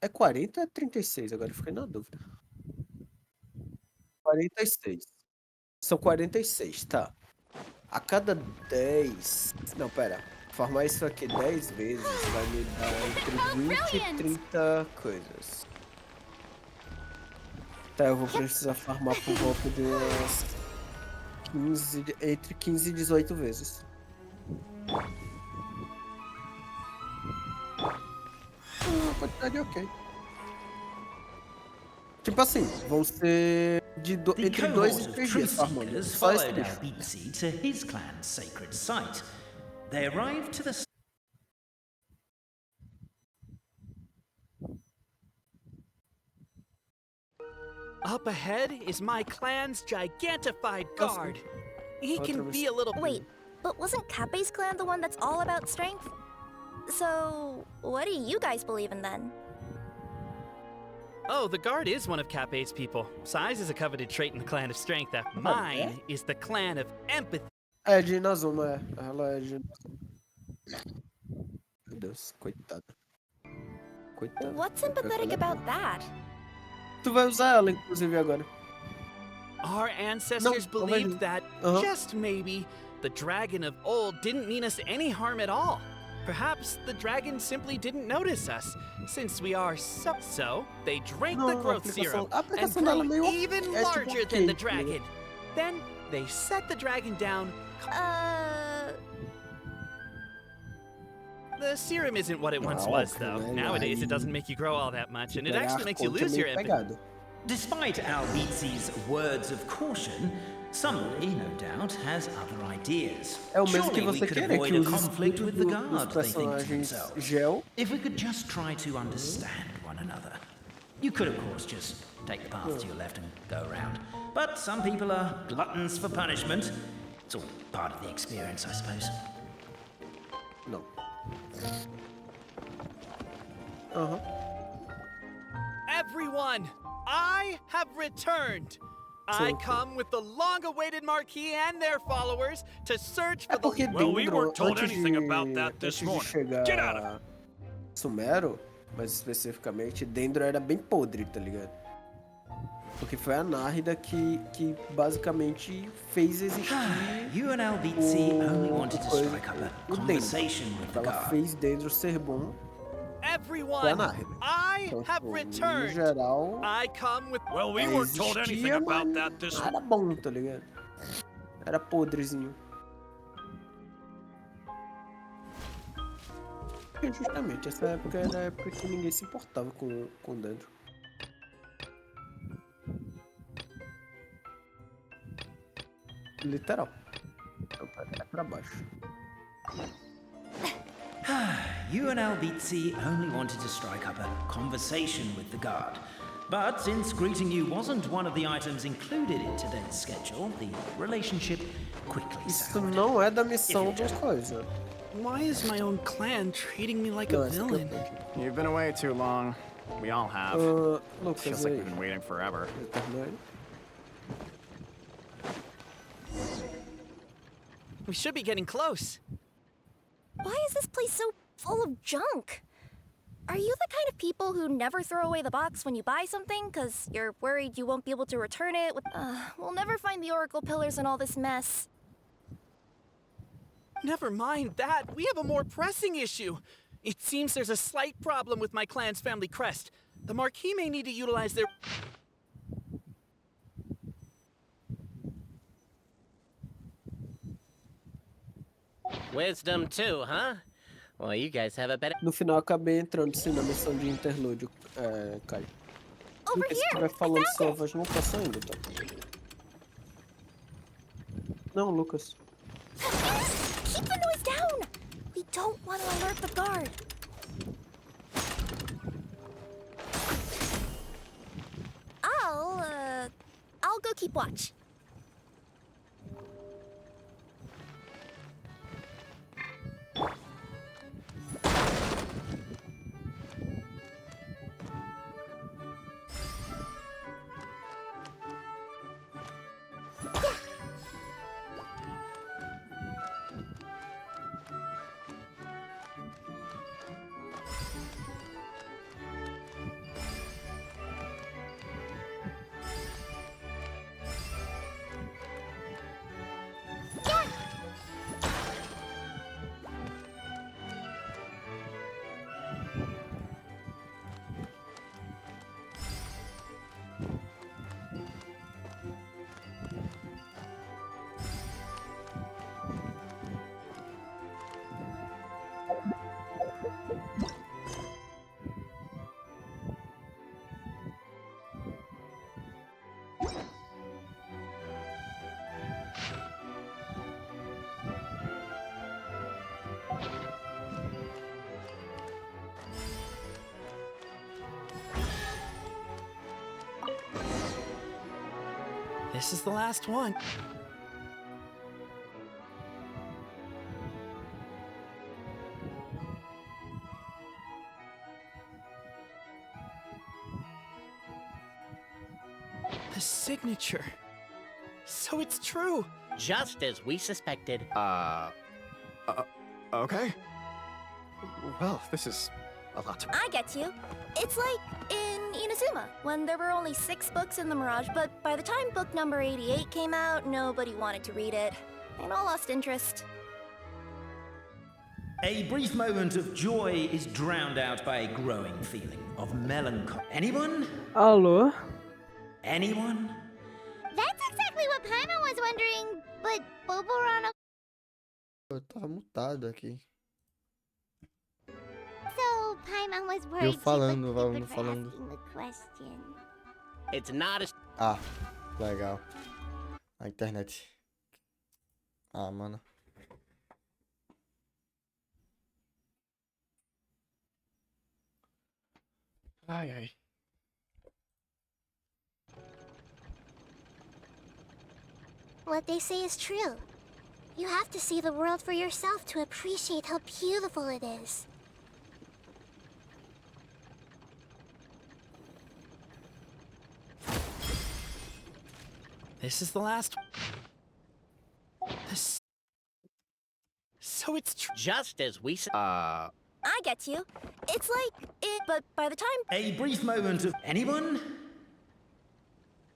É 40 ou é 36? Agora eu fiquei na dúvida. 46. São 46, tá. A cada 10. Não, pera. Formar isso aqui 10 vezes vai me dar entre Oh, 20 e brilliant! 30 coisas. Tá, eu vou precisar farmar por volta de umas 15, entre 15 e 18 vezes. Uma quantidade ok. Tipo assim, vão ser The entre 2 cohort e of 3 truth dias farmando. seekers Só esse followed bicho. Albizzi to his clan's sacred site. They arrived to the Up ahead is my clan's gigantified Nossa, guard. He outra can vez. be a little. Wait, but wasn't Kappei's clan the one that's all about strength? So, what do you guys believe in then? Oh, the guard is one of Kappei's people. Size is a coveted trait in the clan of strength. That mine is the clan of empathy. É de Inazuma, é. Ela é de Inazuma. Meu Deus, coitada. Coitada. What's Pior que ela empathetic é about boa. that? Tu vai usar ela, inclusive, agora. Our ancestors No, believed that, Uh-huh. just maybe, the dragon of old didn't mean us any harm at all. Perhaps the dragon simply didn't notice us, since we are so they drank the Não, growth serum a and aplicação dela é grew meio even é tipo larger ok, than the tá ligado? dragon. Then they set the dragon down. The serum isn't what it once Ah, was, óbvio, though. né? Nowadays, it Aí, doesn't make you grow all that much, and it superar actually makes you conta é lose your meio empathy. pegado. Despite Albizzi's words of caution, somebody, no doubt, has other ideas. É o mesmo que Surely we você could querer avoid que a os conflict escudos with the dos guard, they think to personagens themselves. gel. If we could just try to understand one another. You could, of course, just take the path to your left and go around. But some people are gluttons for punishment. It's all part of the experience, I suppose. Não. Aham. Everyone, I have returned. I Sim. come with the long-awaited Marquis and their followers to search É for porque the. Well, we Dendro, weren't told antes anything about that antes this de morning. chegar Get out of here. Sumero, mais especificamente, Dendro era bem podre, tá ligado? Porque foi a Nárida que basicamente fez existir You and Albizzi only wanted to coisa- strike up a o Dendro. conversation with the Ela guard. fez Dendro ser bom, foi a Everyone, Nárida. I Então, have tipo, no returned. geral, I come with. Well, we weren't told anything existia, about mas that this era bom, tá ligado? Era podrezinho. E justamente, essa época era a época que ninguém se importava com o Dendro. Literal. Então, é pra baixo. You and Albizzi only wanted to strike up a conversation with the guard. But since greeting you wasn't one of the items included in today's schedule, the relationship quickly Isso soured. não é da missão dos coisas. Why is my own clan treating me like Não, a essa aqui villain? eu tenho. You've been away too long. We all have. Lucas, Feels like aí. we've been waiting forever. Já terminou aí? We should be getting close. Why is this place so full of junk? Are you the kind of people who never throw away the box when you buy something because you're worried you won't be able to return it? We'll never find the Oracle pillars in all this mess. Never mind that. We have a more pressing issue. It seems there's a slight problem with my clan's family crest. The Marquis may need to utilize their. Wisdom too, huh? Well, you guys have a better. No final, eu acabei entrando sim na missão de interlúdio, Caio. Over Lucas, se here! estiver I falando found sua it! voz, não passou ainda, tá? Não, Lucas. Keep the noise down! We don't want to alert the guard. I'll go keep watch. This is the last one. The signature. So it's true. Just as we suspected. Okay. Well, this is a lot to... I get you. It's like in Inazuma, when there were only 6 books in the Mirage, but by the time book number 88 came out, nobody wanted to read it. And all lost interest. A brief moment of joy is drowned out by a growing feeling of melancholy. Anyone? Alô? Anyone? That's exactly what Paimon was wondering, but Boboron... Eu tava mutado aqui. So, Paimon was worried falando, she looked stupid for falando. asking the question. It's not as Ah, legal. A internet. Ah, mano. Ai, ai. What they say is true. You have to see the world for yourself to appreciate how beautiful it is. This is the last. This. So it's true. just as we I get you. It's like it, but by the time A brief moment of... Anyone?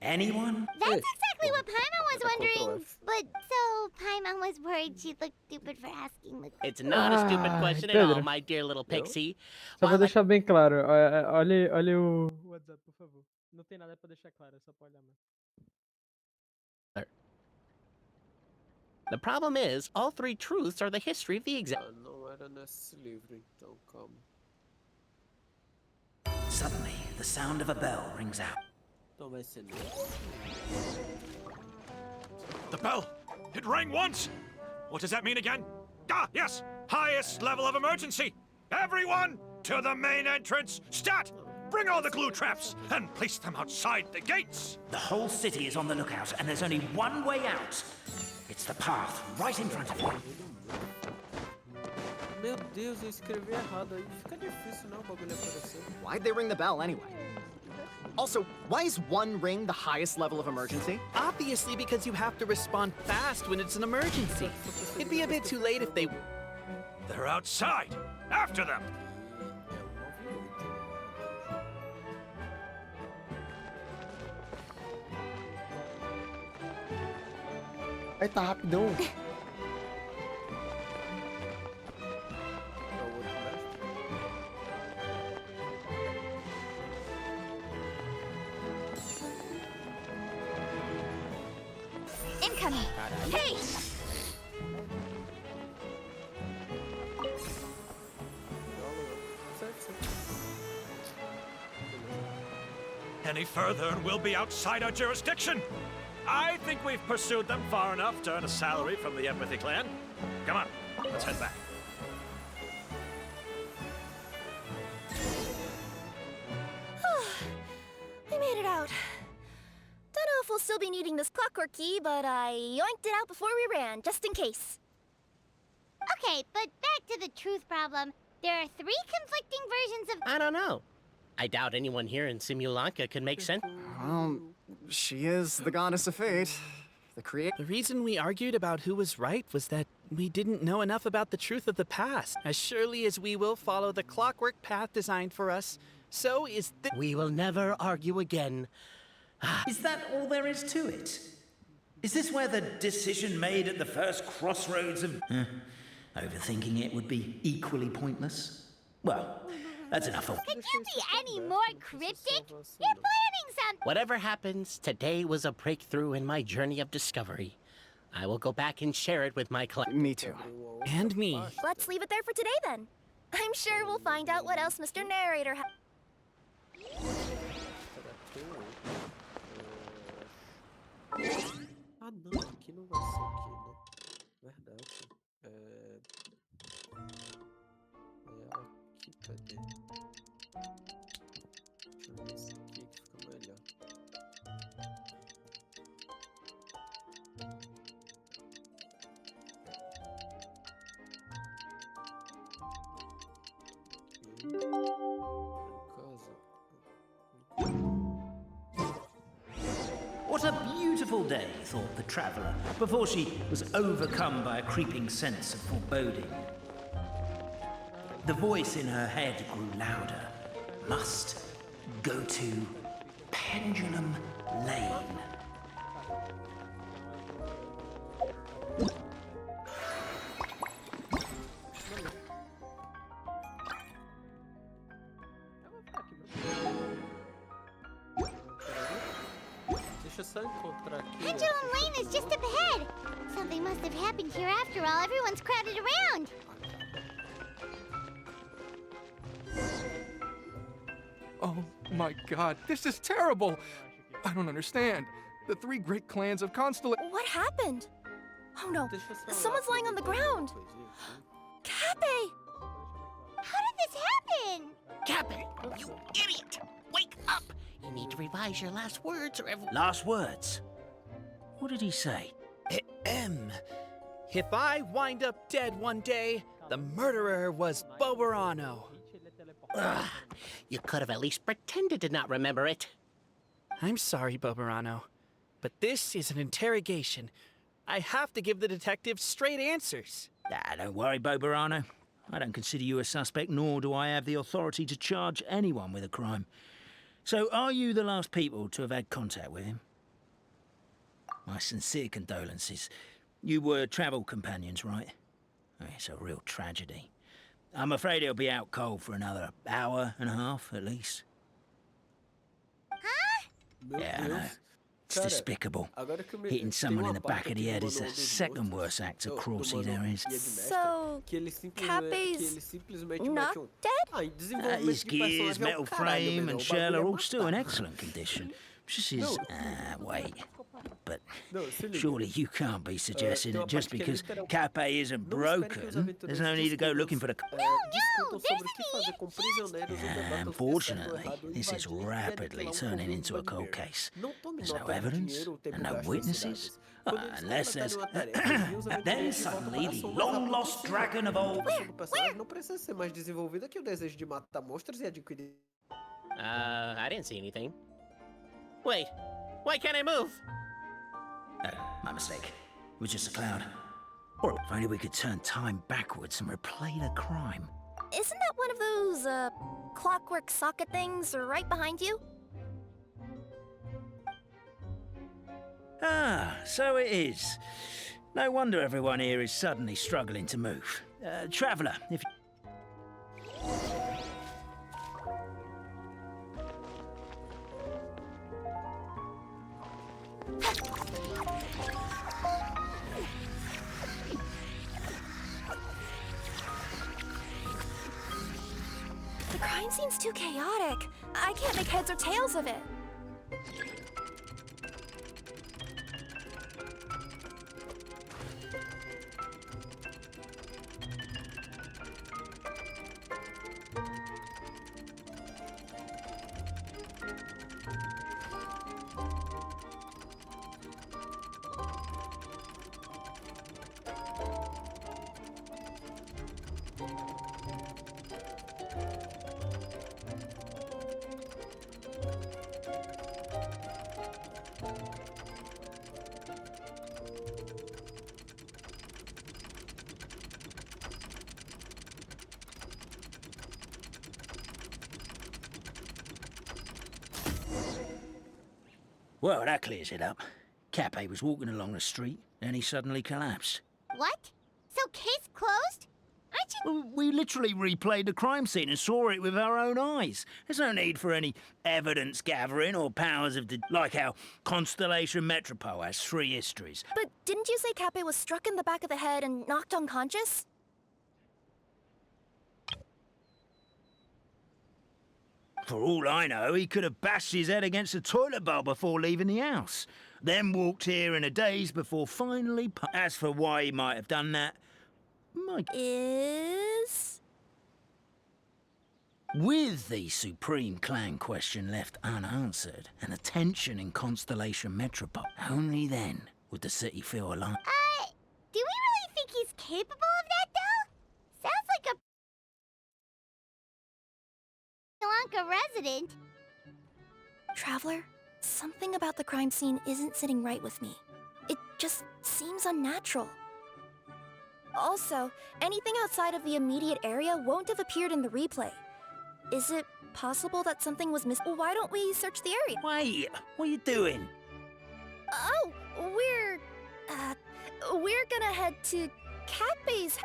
Anyone? That's Hey. exactly what Paimon was Control wondering, F. but so Paimon was worried she looked stupid for asking the question. It's not a stupid Ai, question at all, Pedro. my dear little pixie. Só pra While I- deixar bem claro, olha o WhatsApp, por favor. Não tem nada pra deixar claro, é só pra olhar mesmo. The problem is, all 3 truths are the history of the exact. Ah, não era nesse livro, então calma. Suddenly, the sound of a bell rings out. Então vai ser nesse. The bell! It rang once! What does that mean again? Ah, yes! Highest level of emergency! Everyone, to the main entrance! Stat! Bring all the glue traps and place them outside the gates! The whole city is on the lookout, and there's only one way out. It's the path right in front of you. Meu Deus, eu escrevi errado aí. Fica difícil, não, o bagulho aparecer. Why'd they ring the bell anyway? Also, why is 1 ring the highest level of emergency? Obviously, because you have to respond fast when it's an emergency. It'd be a bit too late if they. They're outside! After them! Aí tá rapidão. É o outro mestre. incoming. Hey! Any further and we'll be outside our jurisdiction! I think we've pursued them far enough to earn a salary from the Empathy Clan. Come on, let's head back. We made it out. Don't know if we'll still be needing this clockwork key, but I yoinked it out before we ran, just in case. Okay, but back to the truth problem. There are 3 conflicting versions of... I don't know. I doubt anyone here in Simulanka can make sense. Well, she is the goddess of fate. The creator. The reason we argued about who was right was that we didn't know enough about the truth of the past. As surely as we will follow the clockwork path designed for us, so is the. We will never argue again. Is that all there is to it? Is this where the decision made at the first crossroads of... Overthinking it would be equally pointless? Well, that's enough for... Could you be any more cryptic? You're planning something! Whatever happens, today was a breakthrough in my journey of discovery. I will go back and share it with my class. Me too. And me. Let's leave it there for today, then. I'm sure we'll find out what else Mr. Narrator has. Ah, não, aqui não vai ser aqui, né? Verdade. É aqui, cadê? Deixa eu ver esse aqui que fica melhor. What a beautiful day, thought the traveller, before she was overcome by a creeping sense of foreboding. The voice in her head grew louder. Must go to Pendulum Lane. Deixa eu só encontrar aqui. Pendulum Lane is just up ahead. Something must have happened here after all. Everyone's crowded around. Oh my god, this is terrible! I don't understand. The three great clans of Constellation. What happened? Oh no, someone's lying on the ground. Cappy! How did this happen? Cappy, you idiot! Wake up! You need to revise your last words or Last words? What did he say? If I wind up dead one day, the murderer was Boberano. Ugh, you could have at least pretended to not remember it. I'm sorry, Boberano, but this is an interrogation. I have to give the detective straight answers. Don't worry, Boberano. I don't consider you a suspect, nor do I have the authority to charge anyone with a crime. So, are you the last people to have had contact with him? My sincere condolences. You were travel companions, right? It's a real tragedy. I'm afraid he'll be out cold for another hour and a half, at least. Yeah, I know. It's despicable. Hitting someone in the back of the head is the second worst act of cruelty there is. So, Cappy's not dead? His gears, metal frame, and shell are all still in excellent condition. Just his... wait. But surely you can't be suggesting that just because Cappy isn't broken, there's no need to go looking for the... Unfortunately, this is rapidly turning into a cold case. There's no evidence and no witnesses. Unless there's... then suddenly the long-lost dragon of old... I didn't see anything. Wait, why can't I move? My mistake. It was just a cloud. Or if only we could turn time backwards and replay the crime. Isn't that one of those, clockwork socket things right behind you? So it is. No wonder everyone here is suddenly struggling to move. Traveller, if... The crime seems too chaotic. I can't make heads or tails of it. Well, that clears it up. Cappy was walking along the street, then he suddenly collapsed. What? So case closed? Aren't you... We literally replayed the crime scene and saw it with our own eyes. There's no need for any evidence gathering or powers of like how Constellation Metropole has 3 histories. But didn't you say Cappy was struck in the back of the head and knocked unconscious? For all I know, he could have bashed his head against a toilet bowl before leaving the house. Then walked here in a daze before finally... As for why he might have done that... Is... With the Supreme Clan question left unanswered, and the tension in Constellation Metropole, only then would the city feel alive. Do we really think he's capable of that, though? Sounds like a... Sri Lanka resident. Traveler, Something about the crime scene isn't sitting right with me. It just seems unnatural. Also, anything outside of the immediate area won't have appeared in the replay. Is it possible that something was missed? Why don't we search the area? Wait, what are you doing? Oh, we're gonna head to Catbay's.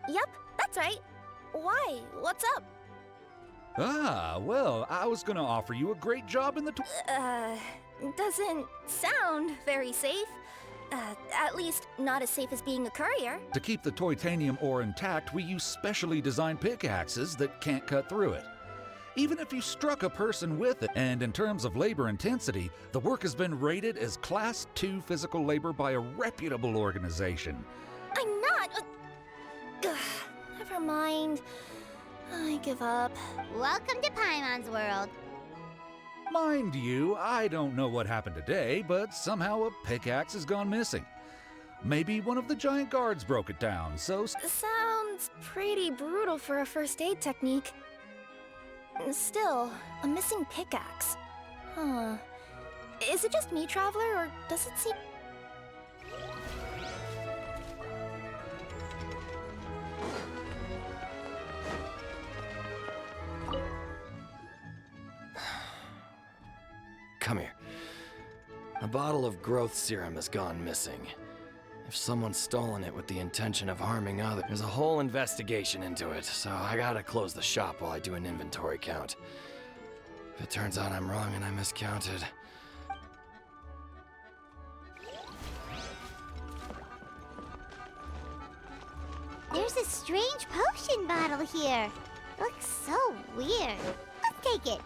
Yep, that's right. Why? What's up? Well, I was gonna offer you a great job in the Doesn't sound very safe. At least not as safe as being a courier. To keep the titanium ore intact, we use specially designed pickaxes that can't cut through it. Even if you struck a person with it, and in terms of labor intensity, the work has been rated as Class 2 physical labor by a reputable organization. I'm not. Never mind. I give up. Welcome to Paimon's world. Mind you, I don't know what happened today, but somehow a pickaxe has gone missing. Maybe one of the giant guards broke it down, so... Sounds pretty brutal for a first aid technique. Still, a missing pickaxe. Huh. Is it just me, Traveler, or does it seem... Come here. A bottle of growth serum has gone missing. If someone's stolen it with the intention of harming others, there's a whole investigation into it, so I gotta close the shop while I do an inventory count. If it turns out I'm wrong and I miscounted... There's a strange potion bottle here. Looks so weird. Let's take it.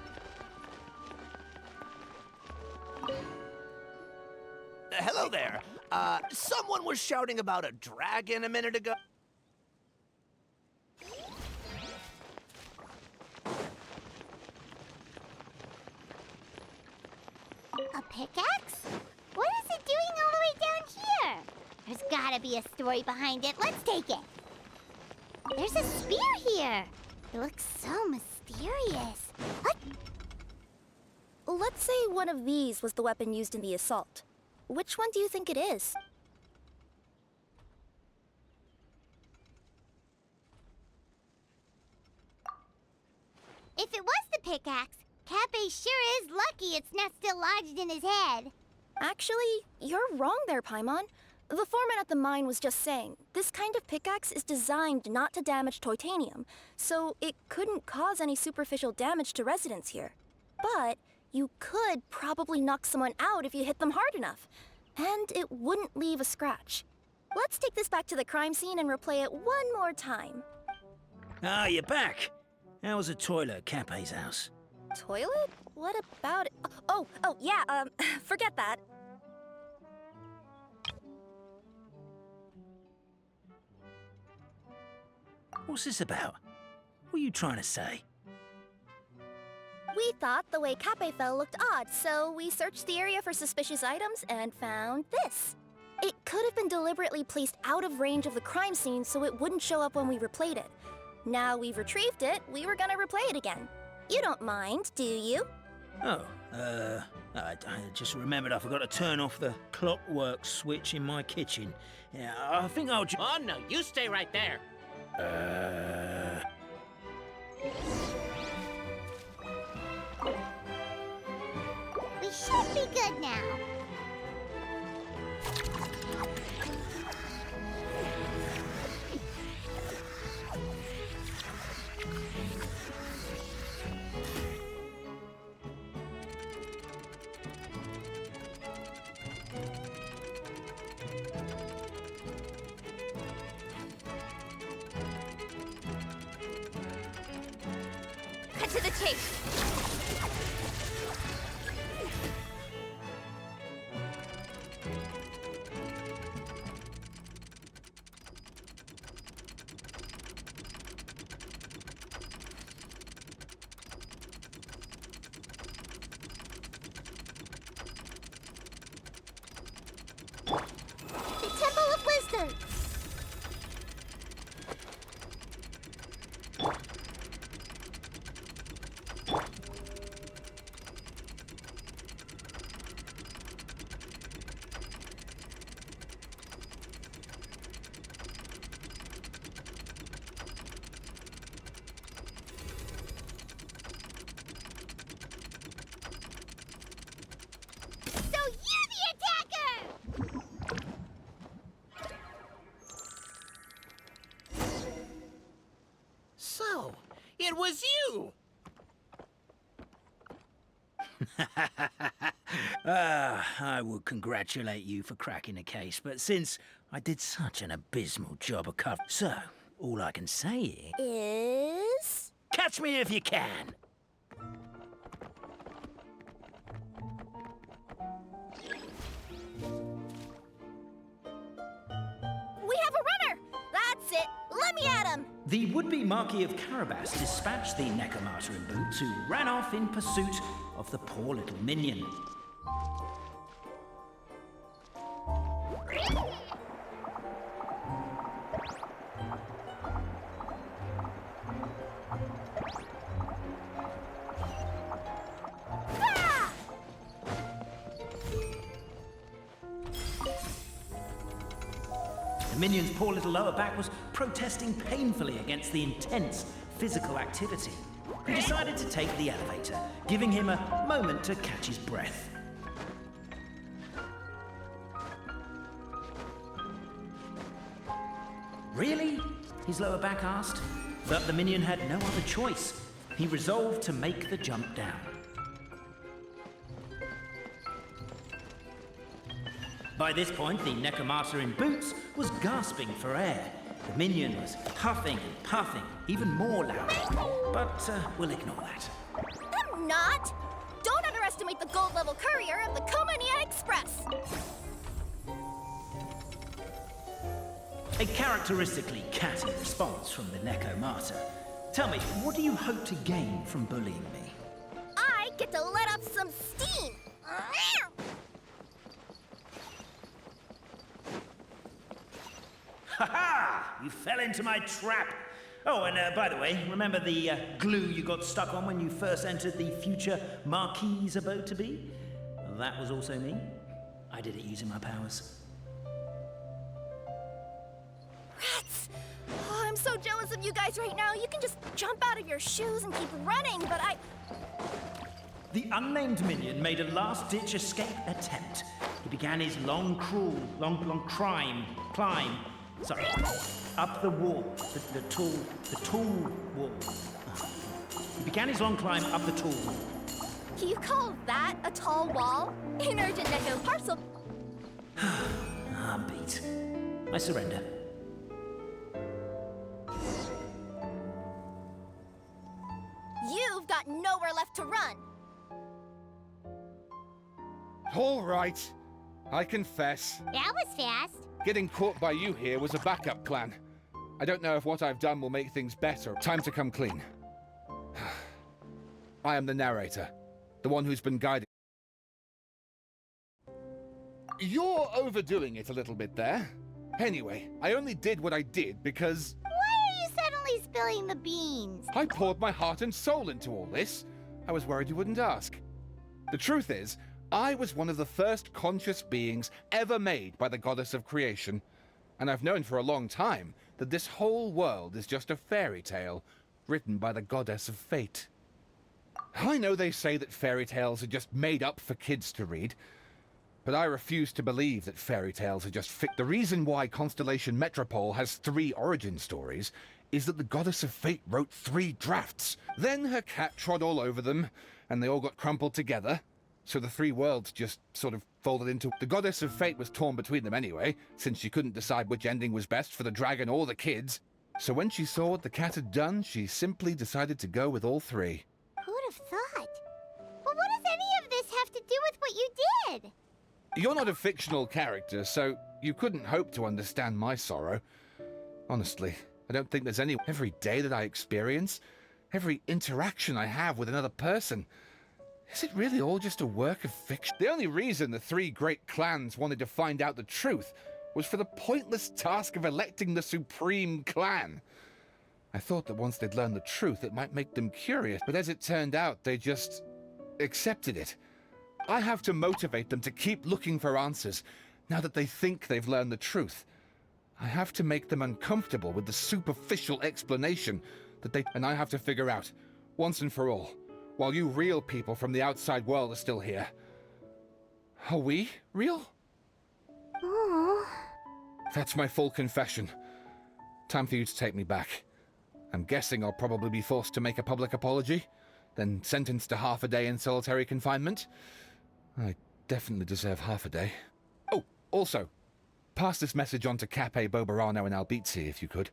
Hello there. Someone was shouting about a dragon a minute ago. A pickaxe? What is it doing all the way down here? There's gotta be a story behind it. Let's take it. There's a spear here. It looks so mysterious. What? Let's say one of these was the weapon used in the assault. Which one do you think it is? If it was the pickaxe, Cappy sure is lucky it's not still lodged in his head. Actually, you're wrong there, Paimon. The foreman at the mine was just saying, this kind of pickaxe is designed not to damage titanium, so it couldn't cause any superficial damage to residents here. But you could probably knock someone out if you hit them hard enough, and it wouldn't leave a scratch. Let's take this back to the crime scene and replay it one more time. Ah, you're back. How was the toilet at Cape's house? Toilet? What about it? Oh, yeah, forget that. What's this about? What are you trying to say? We thought the way Cape fell looked odd, so we searched the area for suspicious items and found this. It could have been deliberately placed out of range of the crime scene so it wouldn't show up when we replayed it. Now we've retrieved it, we were gonna replay it again. You don't mind, do you? Oh, I just remembered I forgot to turn off the clockwork switch in my kitchen. Yeah, I think I'll just... Oh, no, you stay right there. We should be good now. Cut to the chase. It was you! I would congratulate you for cracking the case, but since I did such an abysmal job of cover, so all I can say Is... catch me if you can. We have a runner! That's it! Let me at him! The would-be Marquis of Carabas dispatched the Necromata in boots, who ran off in pursuit of the poor little minion. The minion's poor little lower back was protesting painfully against the intense physical activity. He decided to take the elevator, giving him a moment to catch his breath. Really? His lower back asked. But the minion had no other choice. He resolved to make the jump down. By this point, the Necromata in boots was gasping for air. The minion was huffing and puffing, even more loudly. But we'll ignore that. I'm not! Don't underestimate the gold-level courier of the Komania Express! A characteristically catty response from the Necromata. Tell me, what do you hope to gain from bullying me? I get to let off some steam! Ha-ha! You fell into my trap! Oh, and by the way, remember the glue you got stuck on when you first entered the future Marquis' abode-to-be? Well, that was also me. I did it using my powers. Rats! Oh, I'm so jealous of you guys right now. You can just jump out of your shoes and keep running, but I... The unnamed minion made a last-ditch escape attempt. He began his long climb. Sorry, up the wall, the tall wall. He began his long climb up the tall wall. You call that a tall wall? An urgent Neko parcel. I'm beat. I surrender. You've got nowhere left to run. All right. I confess. That was fast. Getting caught by you here was a backup plan. I don't know if what I've done will make things better. Time to come clean. I am the narrator, the one who's been guiding. You're overdoing it a little bit there. Anyway, I only did what I did because... Why are you suddenly spilling the beans? I poured my heart and soul into all this. I was worried you wouldn't ask. The truth is, I was one of the first conscious beings ever made by the goddess of creation, and I've known for a long time that this whole world is just a fairy tale written by the goddess of fate. I know they say that fairy tales are just made up for kids to read, but I refuse to believe that fairy tales are just The reason why Constellation Metropole has 3 origin stories is that the goddess of fate wrote 3 drafts. Then her cat trod all over them, and they all got crumpled together. So the 3 worlds just sort of folded into... The goddess of fate was torn between them anyway, since she couldn't decide which ending was best for the dragon or the kids. So when she saw what the cat had done, she simply decided to go with all 3. Who'd have thought? But what does any of this have to do with what you did? You're not a fictional character, so you couldn't hope to understand my sorrow. Honestly, I don't think there's any... Every day that I experience, every interaction I have with another person... Is it really all just a work of fiction? The only reason the 3 great clans wanted to find out the truth was for the pointless task of electing the supreme clan. I thought that once they'd learned the truth, it might make them curious, but as it turned out, they just accepted it. I have to motivate them to keep looking for answers, now that they think they've learned the truth. I have to make them uncomfortable with the superficial explanation that they... And I have to figure out, once and for all, while you real people from the outside world are still here. Are we real? Oh. That's my full confession. Time for you to take me back. I'm guessing I'll probably be forced to make a public apology, then sentenced to half a day in solitary confinement. I definitely deserve half a day. Oh, also, pass this message on to Cape, Bobarano, and Albizzi, if you could.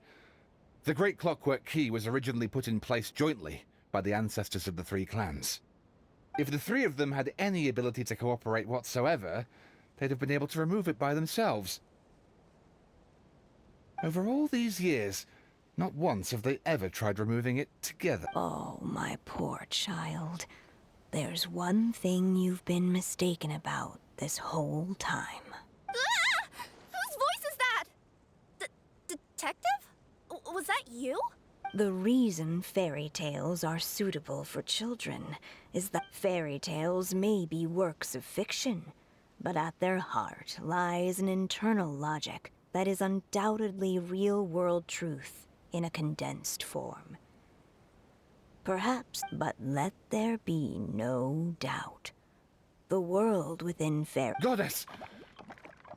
The Great Clockwork Key was originally put in place jointly by the ancestors of the three clans. If the three of them had any ability to cooperate whatsoever, they'd have been able to remove it by themselves. Over all these years, not once have they ever tried removing it together. Oh, my poor child. There's one thing you've been mistaken about this whole time. Ah! Whose voice is that? Detective? Was that you? The reason fairy tales are suitable for children is that fairy tales may be works of fiction, but at their heart lies an internal logic that is undoubtedly real-world truth in a condensed form. Perhaps, but let there be no doubt. The world within fairy... Goddess!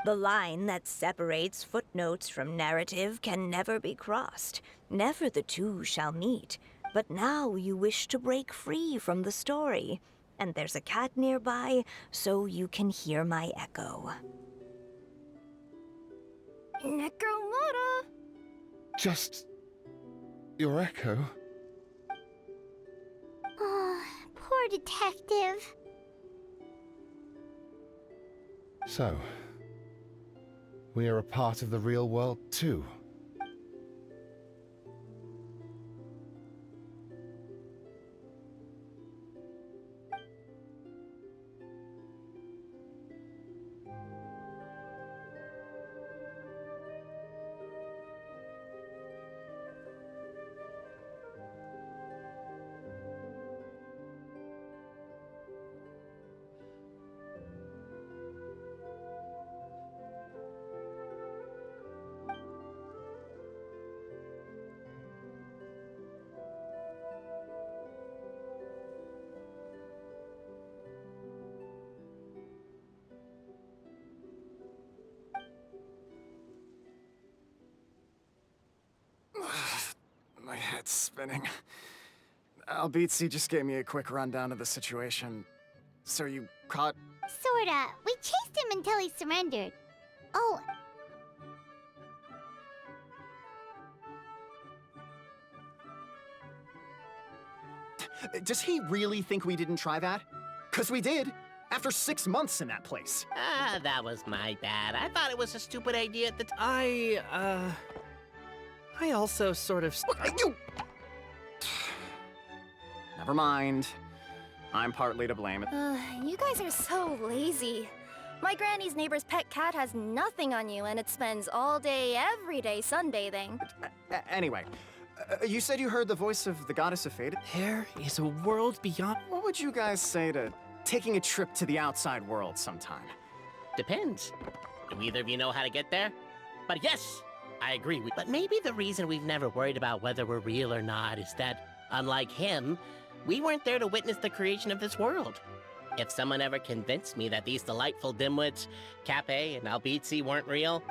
The line that separates footnotes from narrative can never be crossed. Never the two shall meet. But now you wish to break free from the story. And there's a cat nearby, so you can hear my echo. Necromora! Just... your echo? Oh, poor detective. So... we are a part of the real world, too. My head's spinning. Albizzi just gave me a quick rundown of the situation. So you caught... Sorta. We chased him until he surrendered. Oh. Does he really think we didn't try that? 'Cause we did. After 6 months in that place. Ah, that was my bad. I thought it was a stupid idea at the time. I also sort of... You... Never mind. I'm partly to blame. You guys are so lazy. My granny's neighbor's pet cat has nothing on you, and it spends all day, every day sunbathing. Anyway, you said you heard the voice of the goddess of fate? There is a world beyond... What would you guys say to taking a trip to the outside world sometime? Depends. Do either of you know how to get there? But yes, I agree. But maybe the reason we've never worried about whether we're real or not is that, unlike him, we weren't there to witness the creation of this world. If someone ever convinced me that these delightful dimwits, Cape and Albizzi, weren't real...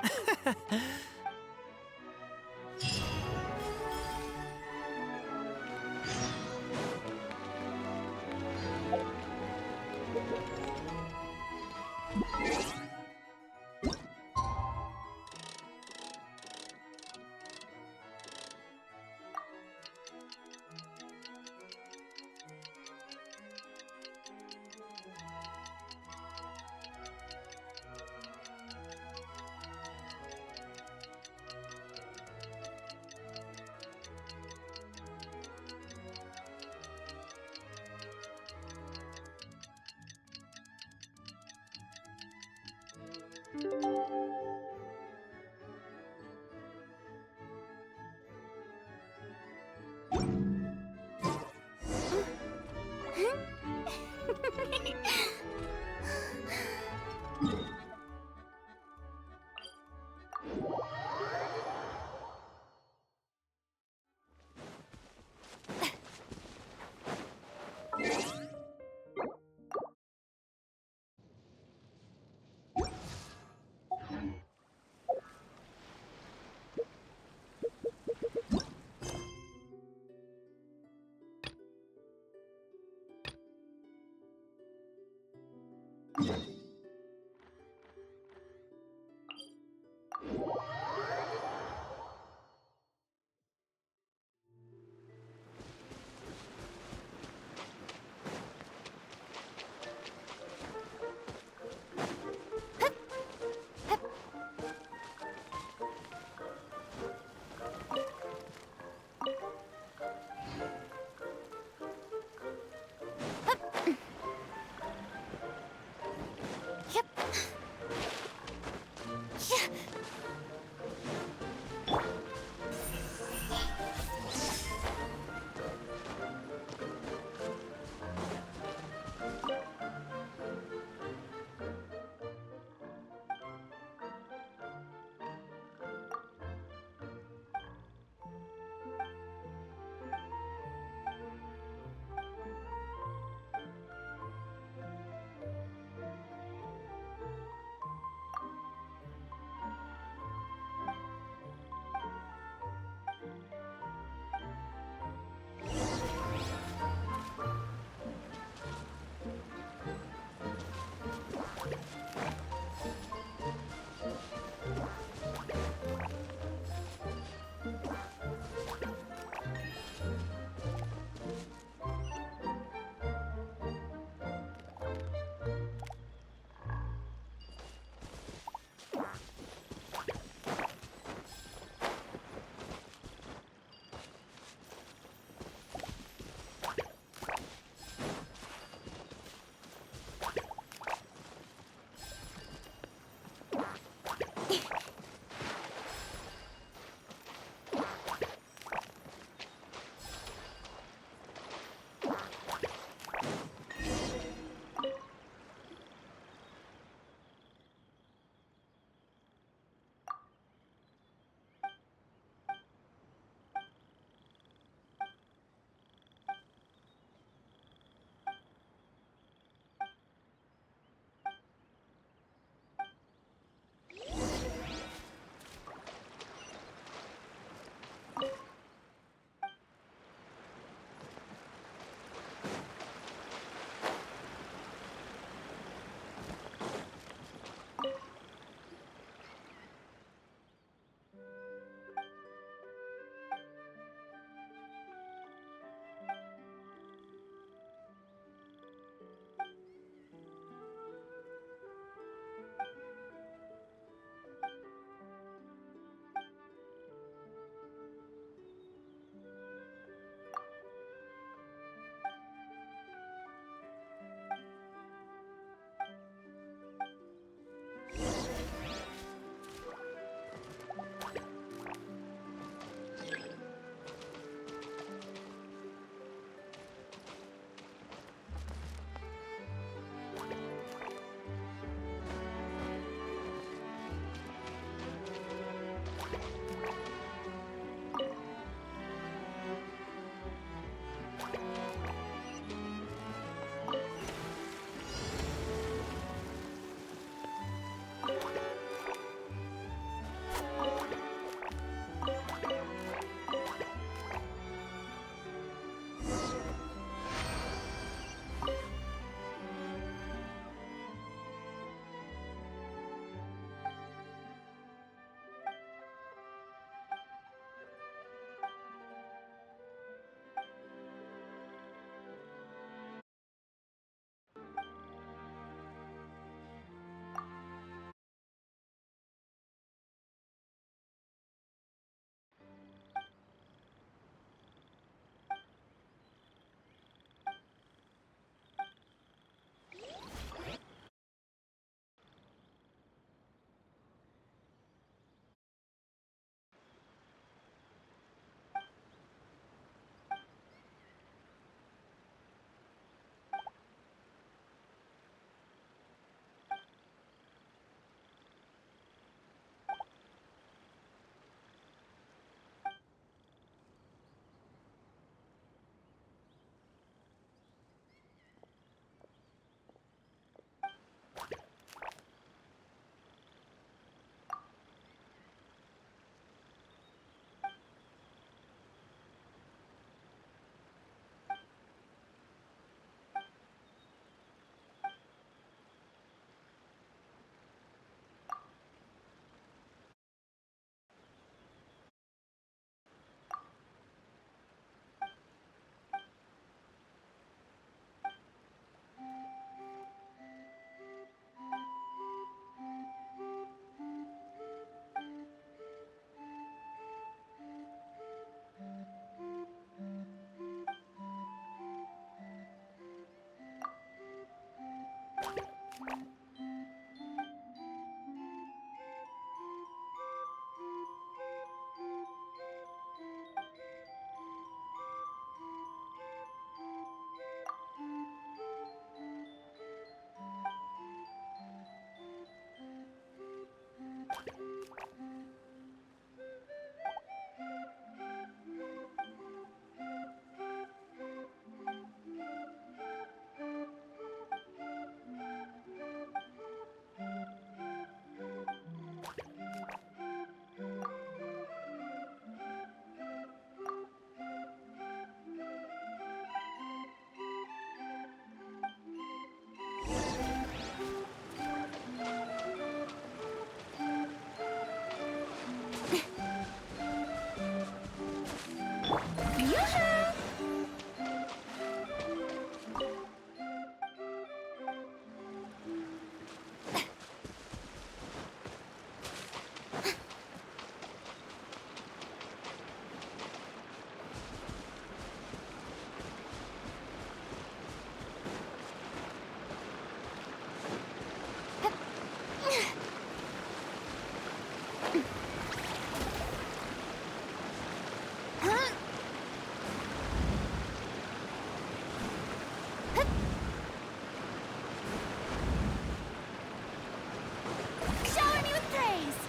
Shower me with praise!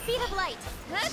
Speed of light! Huh?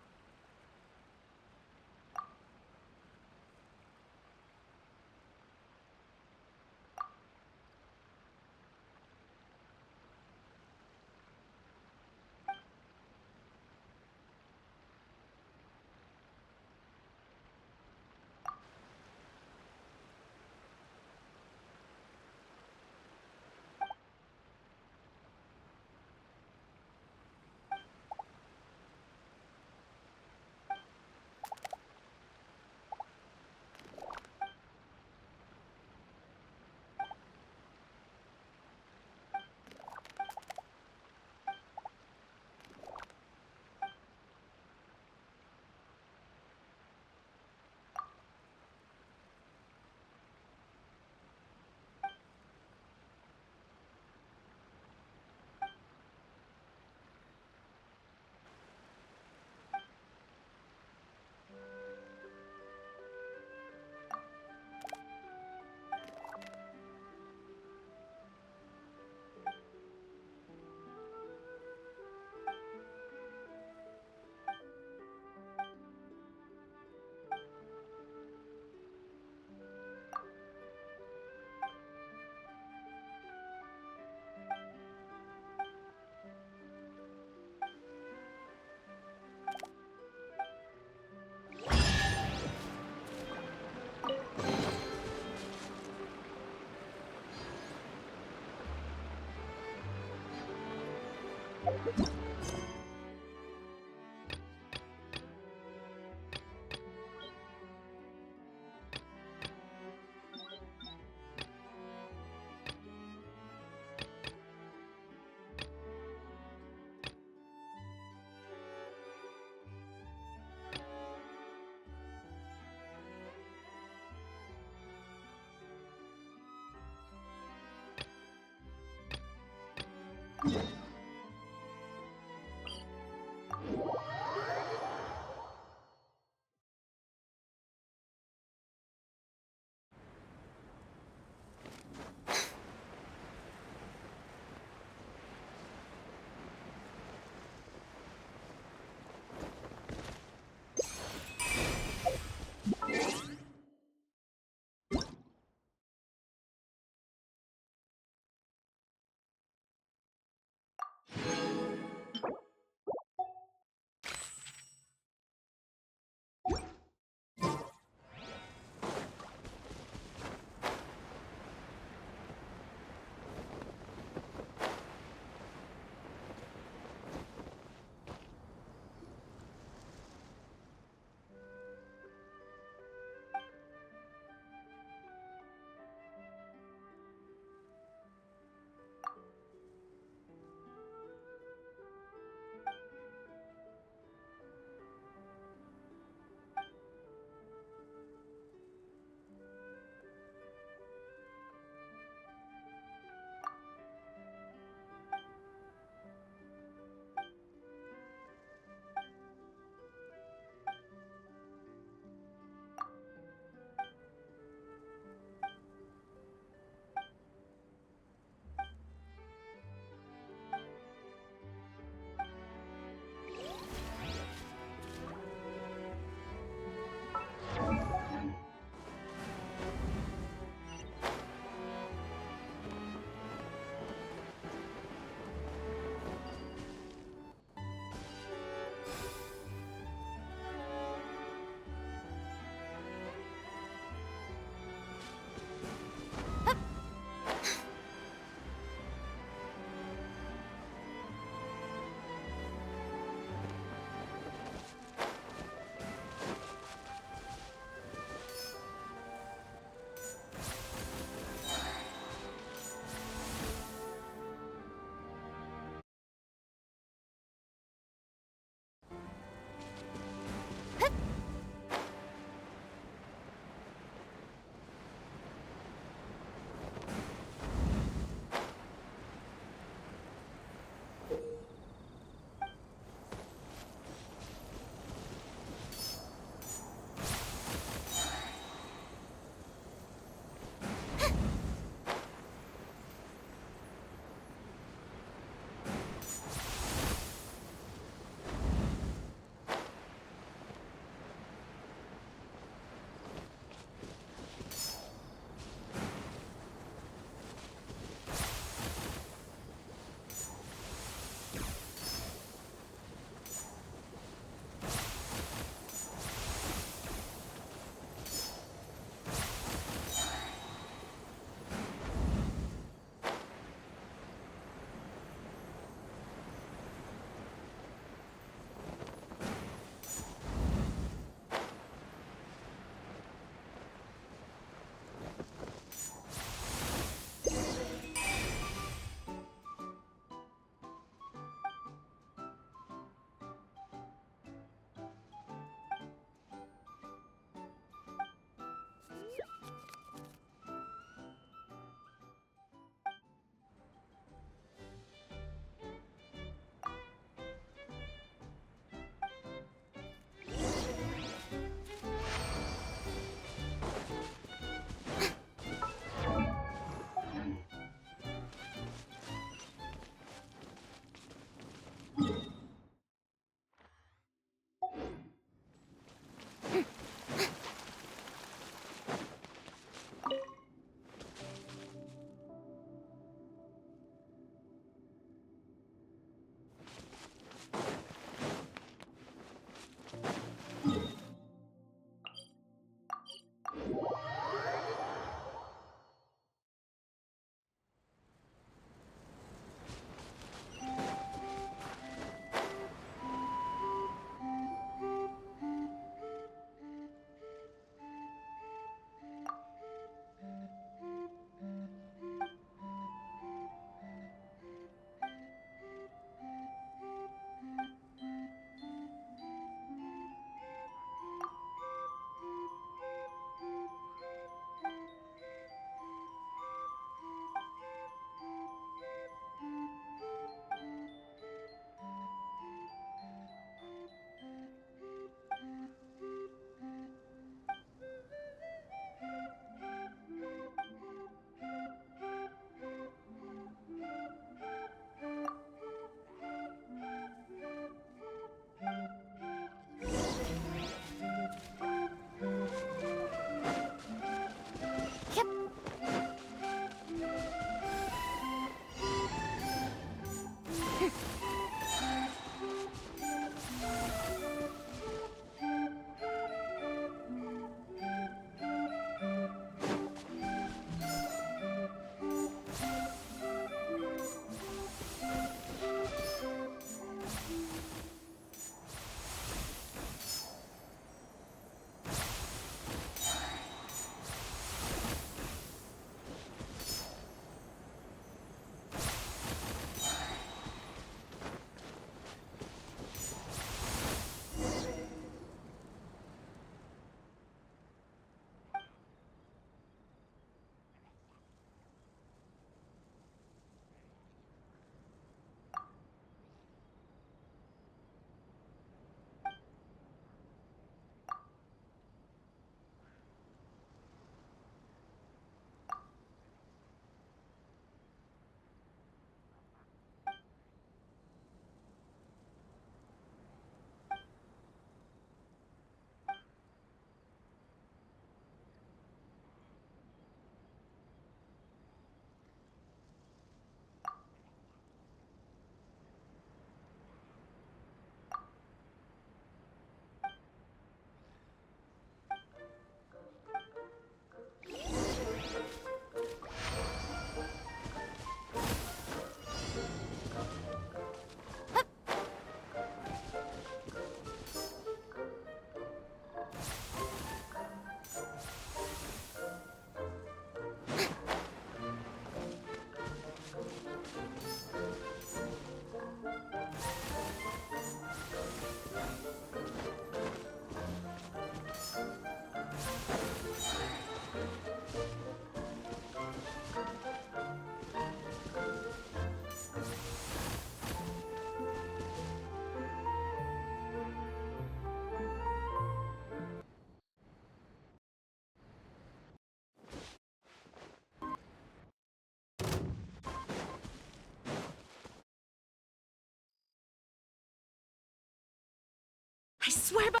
I swear by...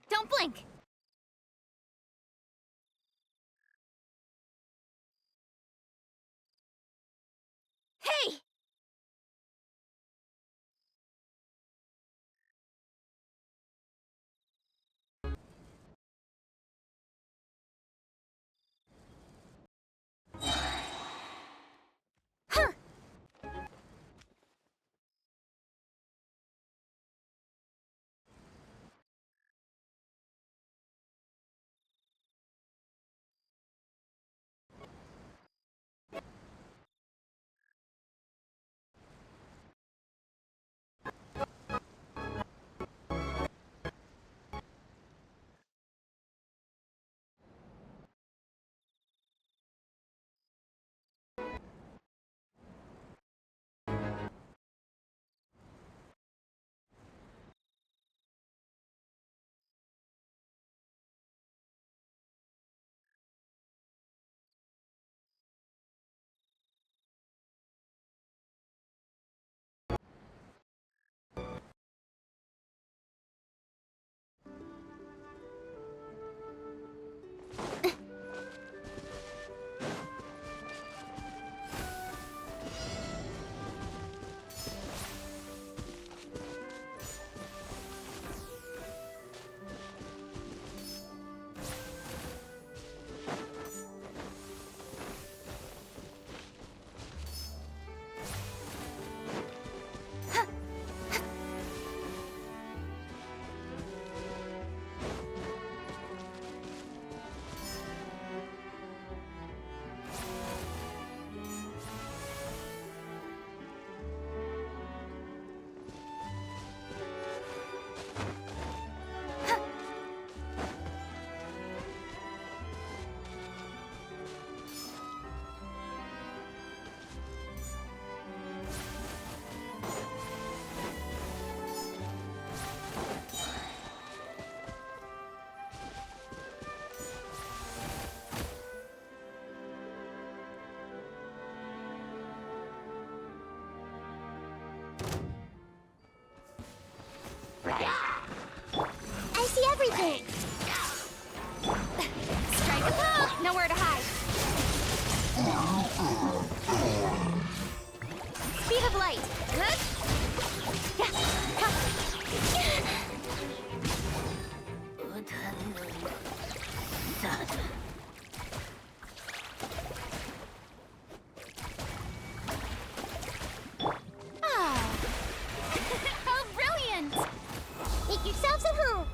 Don't blink! Hey! Huh! I see everything! Strike a pose! Nowhere to hide! Speed of light! Huh? Ah! How brilliant! Make yourselves at home!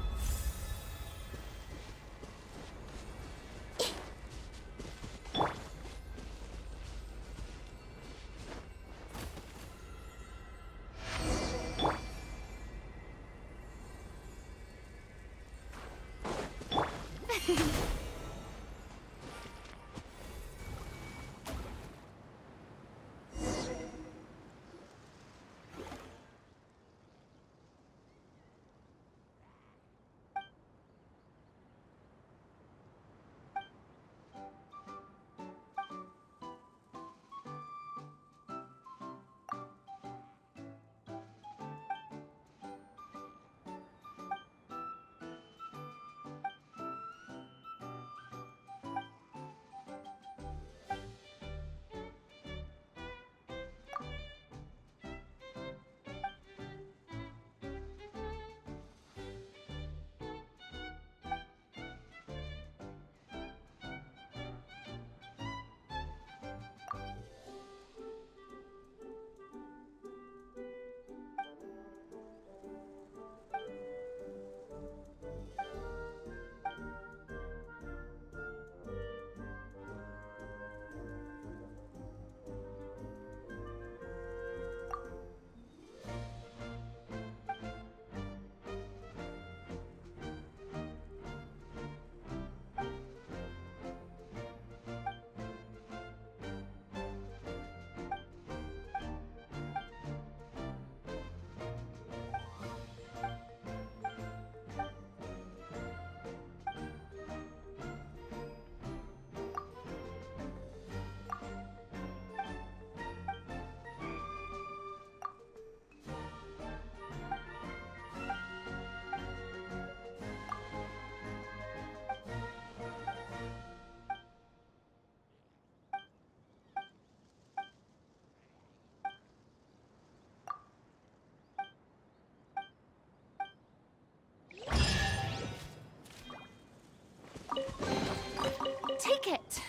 ticket.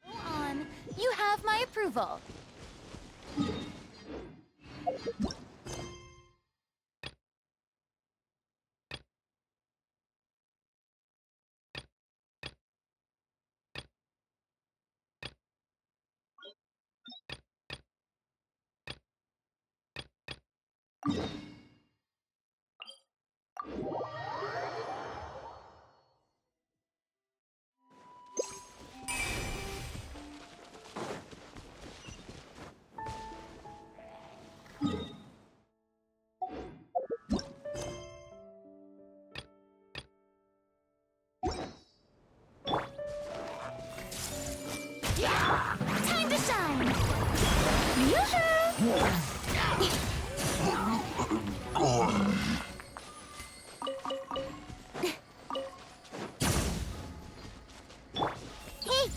Go on. You have my approval. Time to shine! Yoo-hoo! Hey!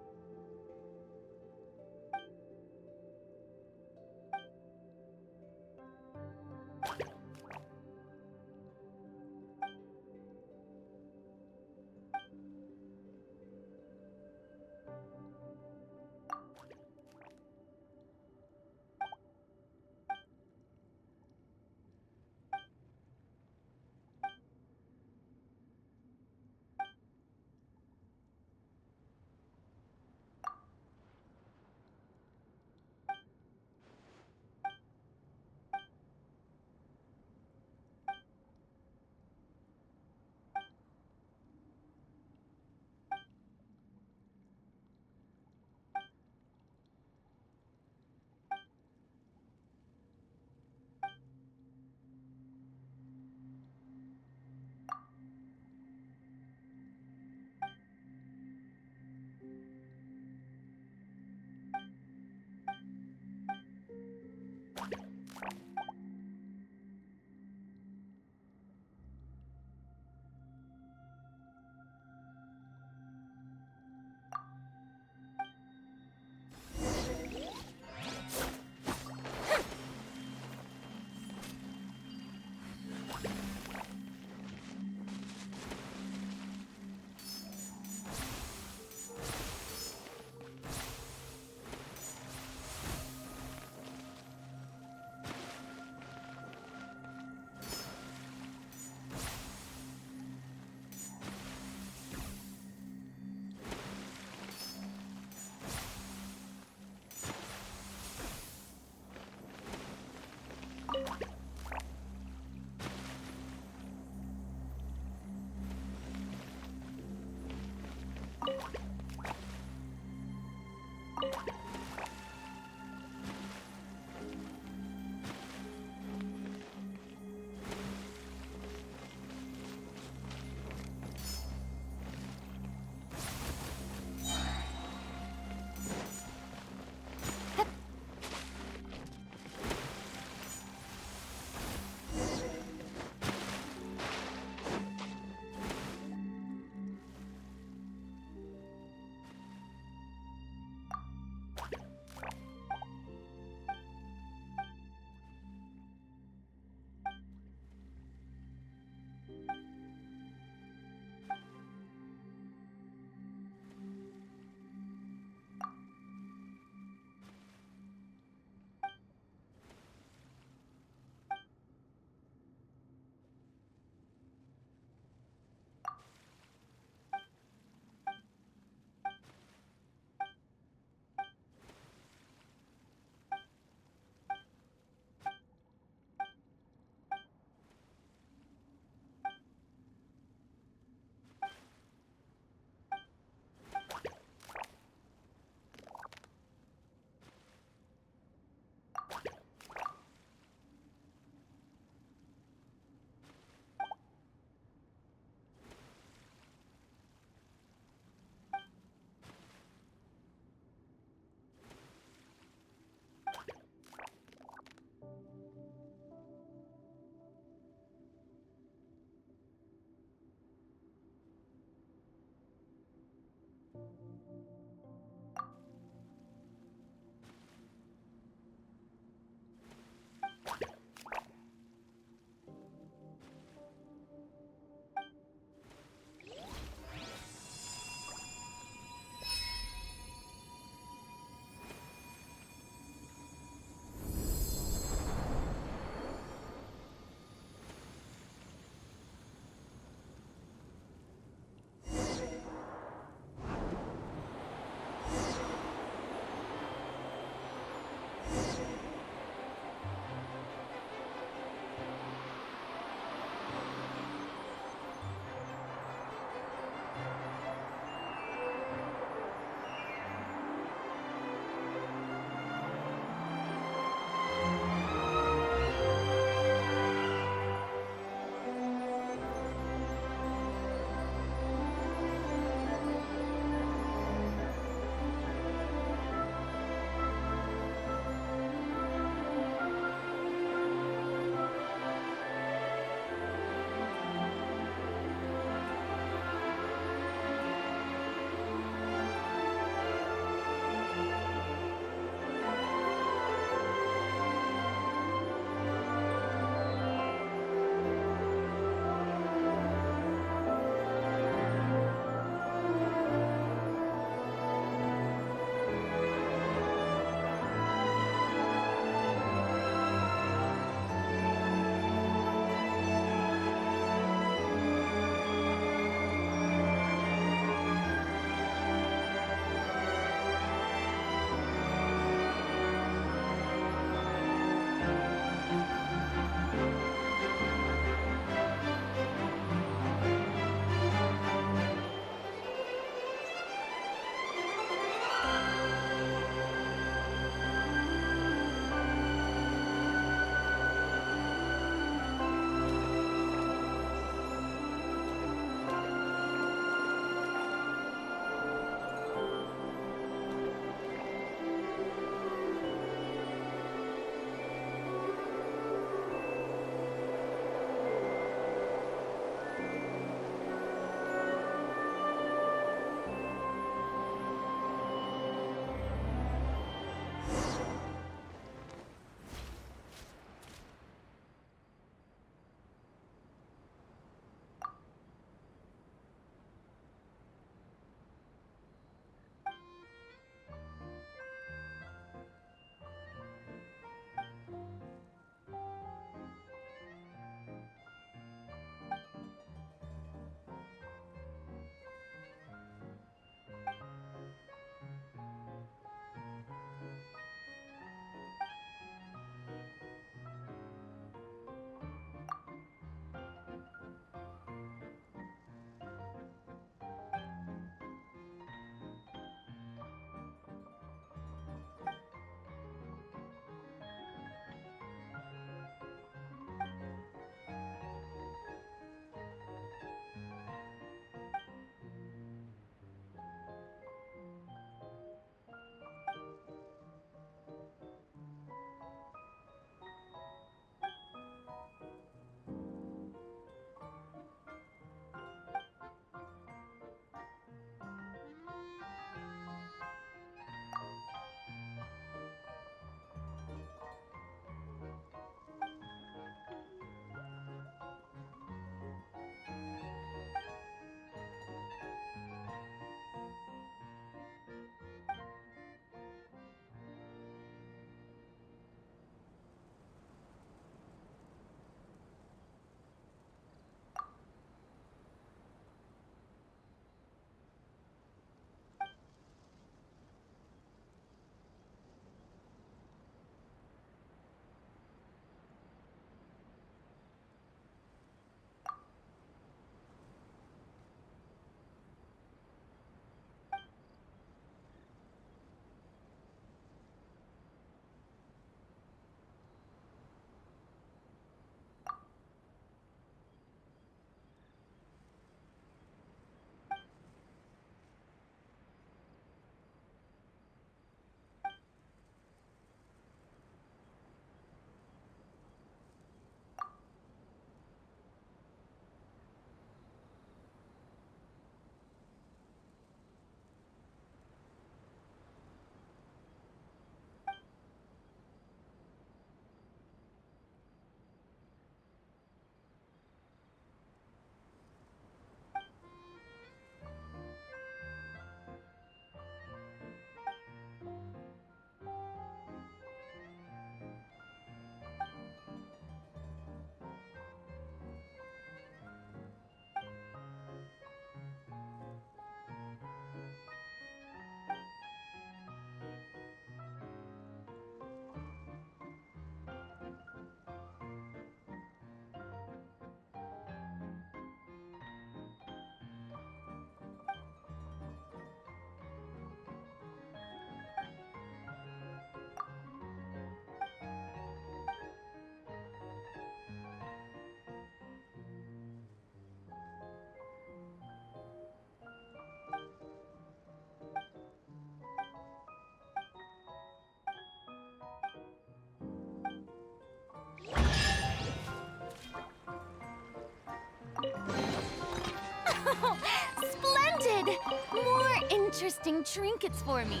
interesting trinkets for me.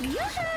Yoo-hoo!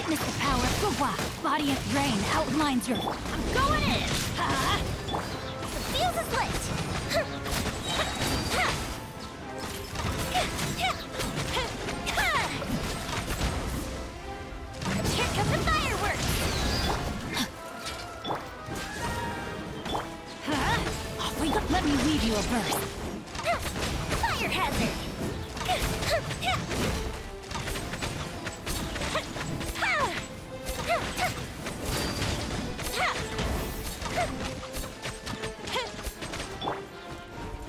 Witness the power of Gugwa. Body of rain outlines your... I'm going in! The fuse is lit! Here comes the fireworks! Off we go. Let me weave you a verse. Fire hazard!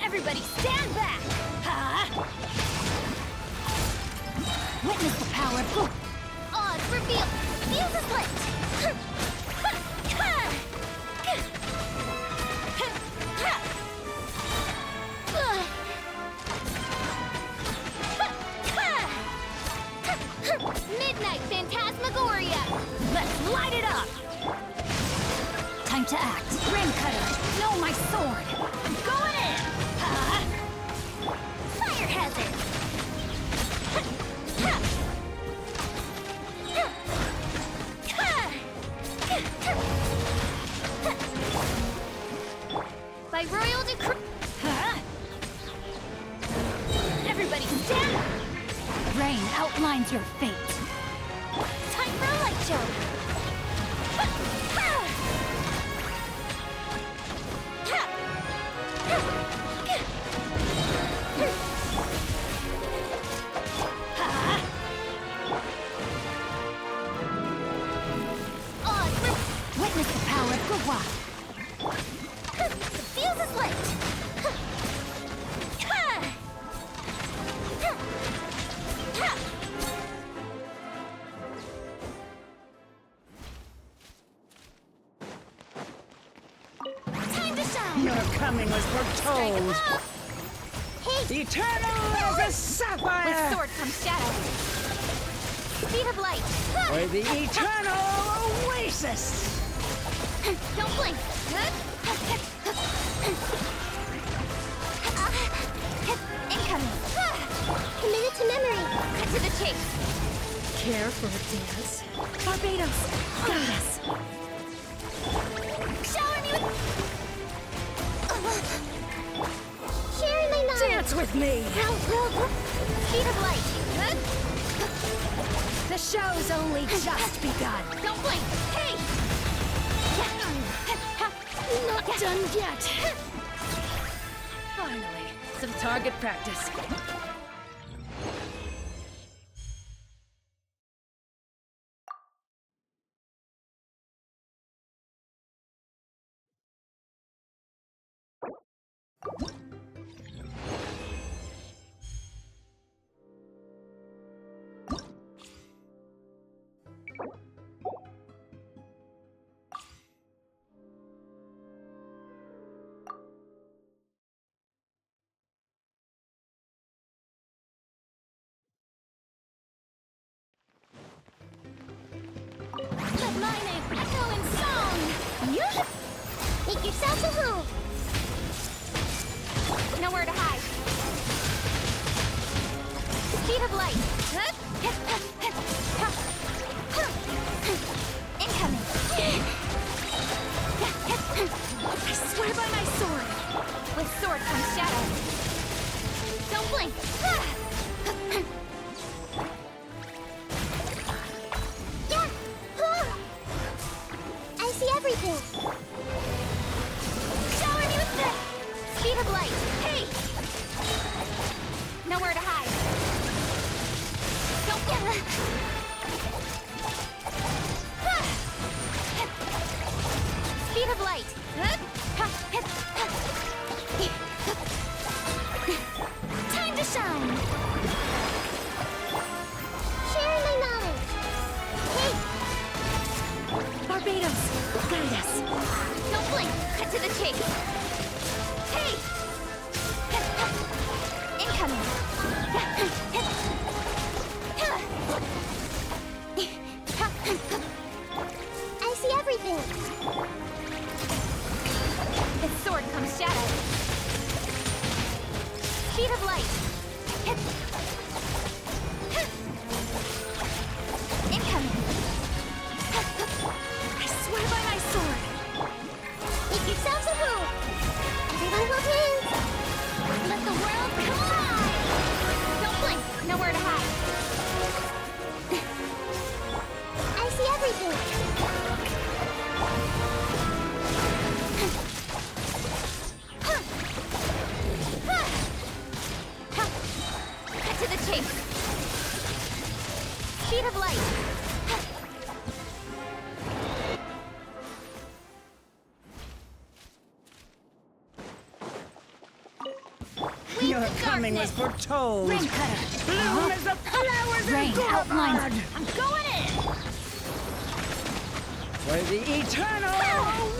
Everybody stand back! Witness the power of Goo. Odds revealed. Fuse is lit. Midnight Phantasmagoria! Let's light it up! Time to act. Ring cutter, know my sword! I'm going in! Fire hazard! By royal decree... Everybody stand up! Rain outlines your fate. Time for a light show! Witness the power of Gugwa. The fuse is lit. Time to shine. Your coming was foretold. Hey. Eternal as a sapphire. With sword comes shadow. Speed of light. For the eternal oasis. Don't blink. Incoming. Committed to memory. Cut to the chase. Care for a dance? Barbados, guide us. Shower me with... Sharing my knowledge. Dance with me. Speed of light. The show's only just begun. Don't blink. Hey! Not done yet. Finally, some target practice. Let my name echo in song. You make yourself a home. Nowhere to hide. Speed of light. Incoming. I swear by my sword. With sword comes shadow. Don't blink. I see everything. Shower me with the speed of light. Hey! Nowhere to hide. Don't get... Speed of light. Time to shine. Sharing my knowledge. Hey! Barbados, guide us. Don't blink. Cut to the chase. Hey! Incoming. I see everything. Its sword comes shadow. Speed of light. Incoming. Your coming was foretold. Rain cutter. Bloom as the flowers Rain and outlines. I'm going in. For the eternal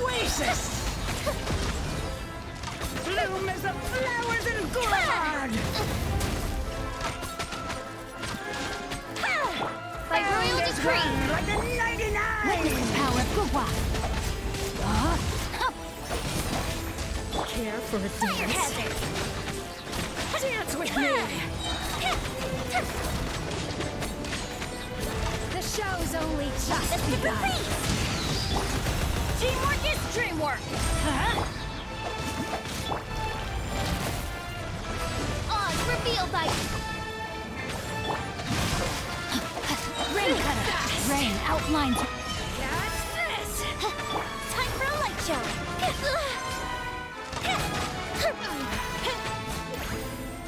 oasis. Bloom as the flowers in Gourd. By royal decree. Like a 99. Witness the power of Gurwa. Care for a Fire dance? hazard. Dance with me. The show's only just begun. Teamwork is dreamwork. Odds revealed by Rain cutter. Rain outlines. Catch this. Time for a light show.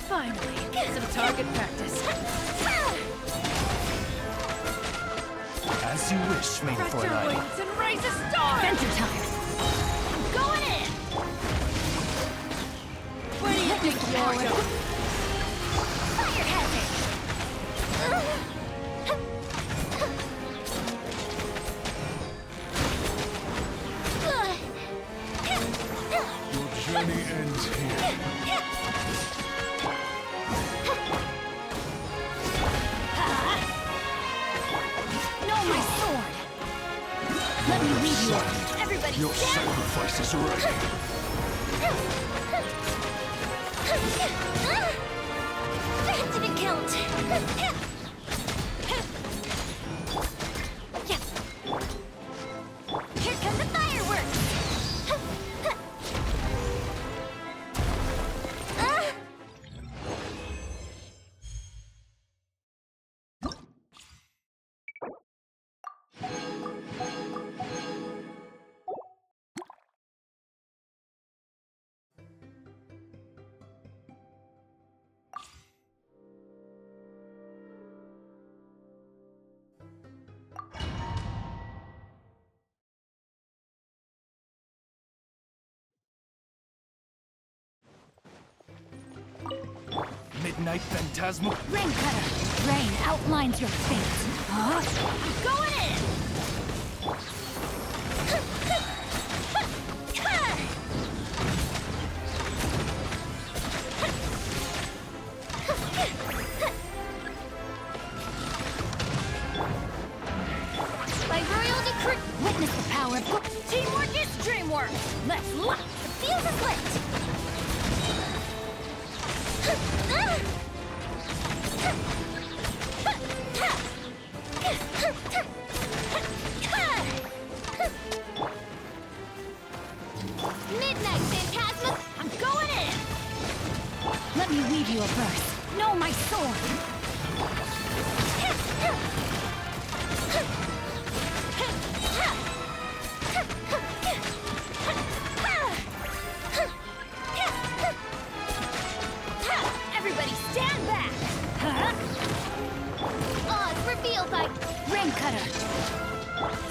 Finally, some target practice. As you wish, Maiden Spread your wings and raise a star. Adventure time. I'm going in. Where do you think you're going? Fire hazard. Your journey ends here. No, my sword. Let me lead you. Everybody Your stand. sacrifice is ready. That didn't count. Here come the fireworks. Midnight Phantasmal. Rain cutter. Rain outlines your fate. I'm going in. By royal decree, witness the power of teamwork is dreamwork. Let's lock. The fuse is lit. Midnight Phantasma, I'm going in. Let me weave you a verse. Know my sword. Everybody stand back! Odds revealed by Rain Cutter.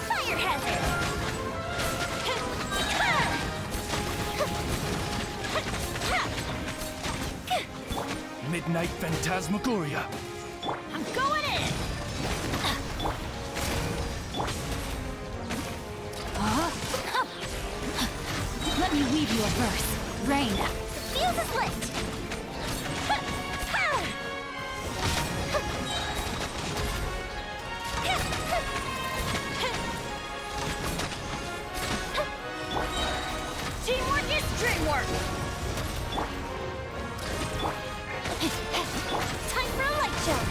Fire hazard! Midnight Phantasmagoria. I'm going in! Let me weave you a verse. Rain. The fuse is lit! Teamwork is dreamwork! Time for a light show!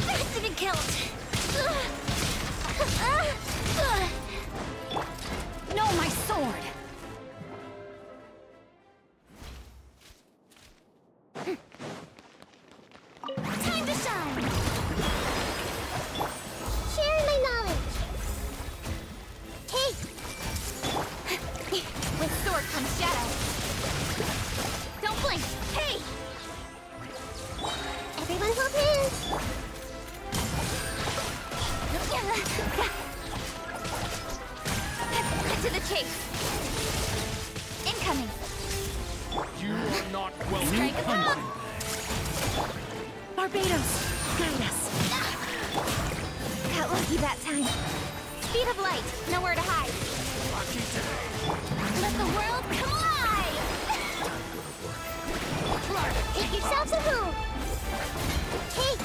That didn't count! No, my sword! Time to shine! Share my knowledge! Hey! With sword comes shadow! Don't blink! Hey! Everyone hold hands! Yes. Got lucky that time. Speed of light. Nowhere to hide. Lucky day. Let the world collide! Make yourselves a move! Hey!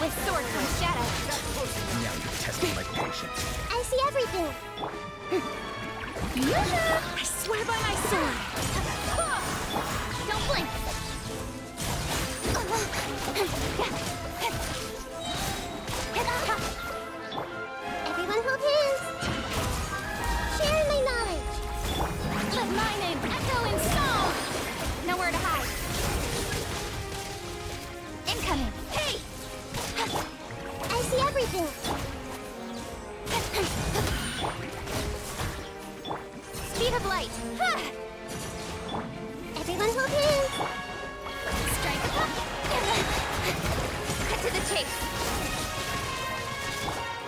With sword comes shadow. Now you're testing my patience. I see everything! I swear by my sword. Don't blink! Everyone hold hands! Share my knowledge! Let my name echo in song. Nowhere to hide. Incoming. Hey! I see everything! Speed of light. Everyone hold hands! Strike. Cut to the chase.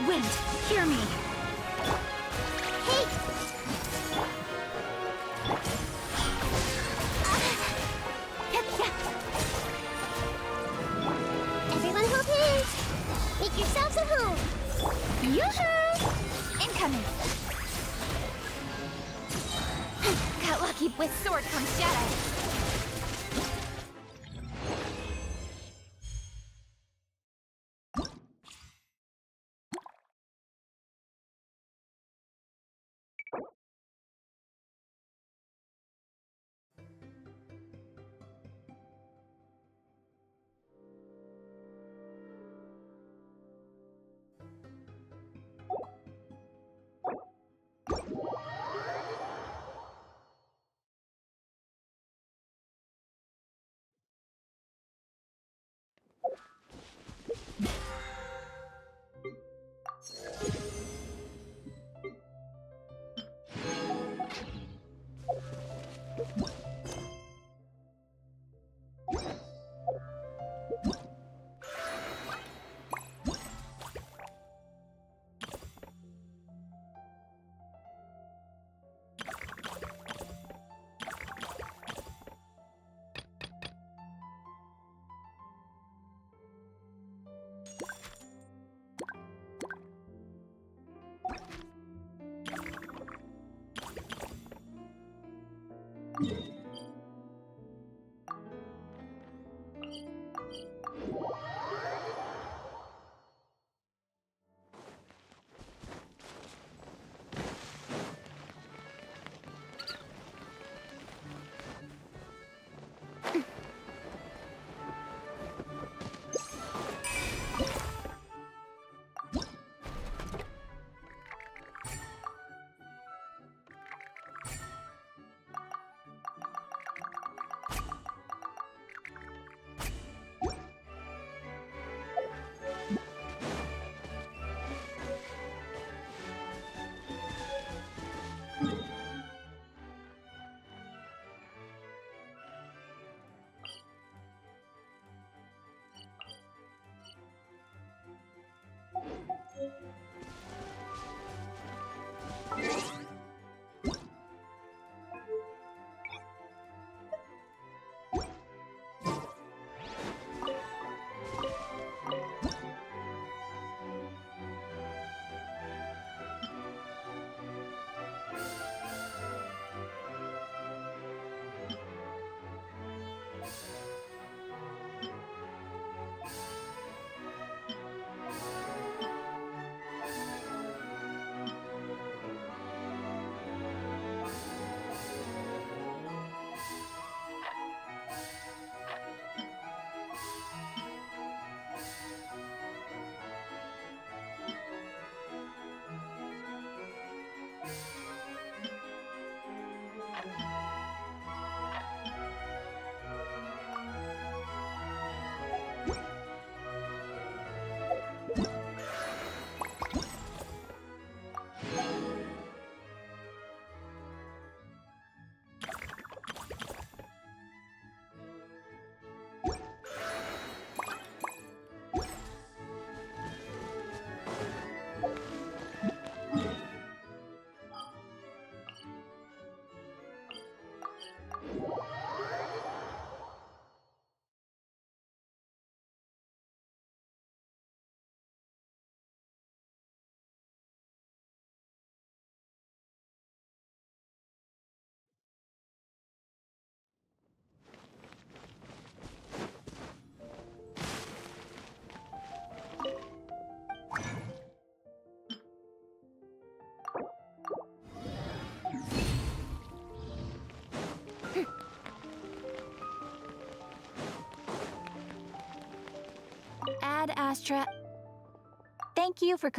Wind, hear me. Hey! Everyone hold hands! Make yourselves at home! Yoo-hoo! Incoming. Got lucky. With sword comes shadow. Ad Astra. Thank you for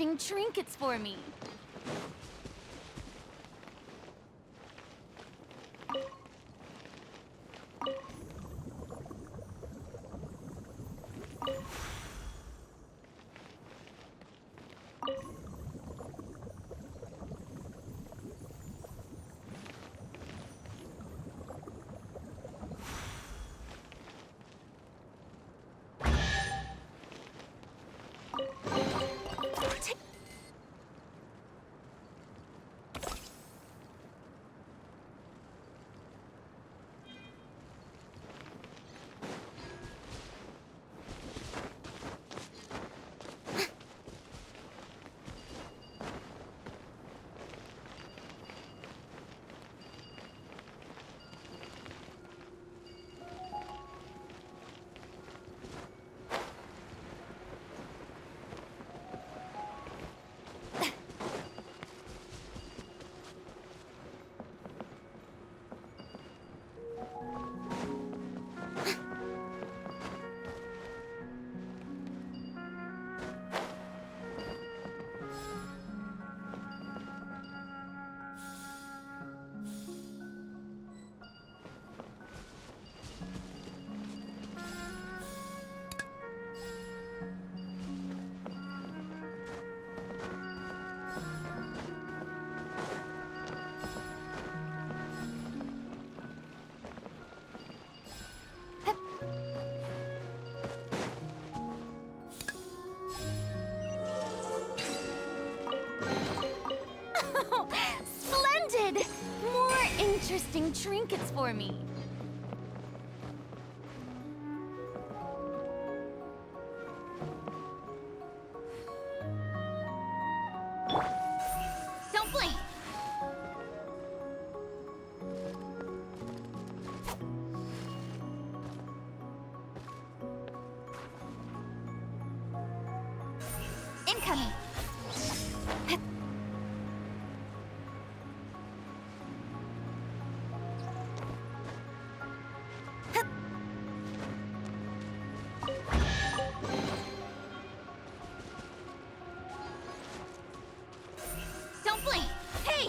interesting trinkets for me. Splendid! More interesting trinkets for me. Don't blink! Incoming! Don't blink! Hey!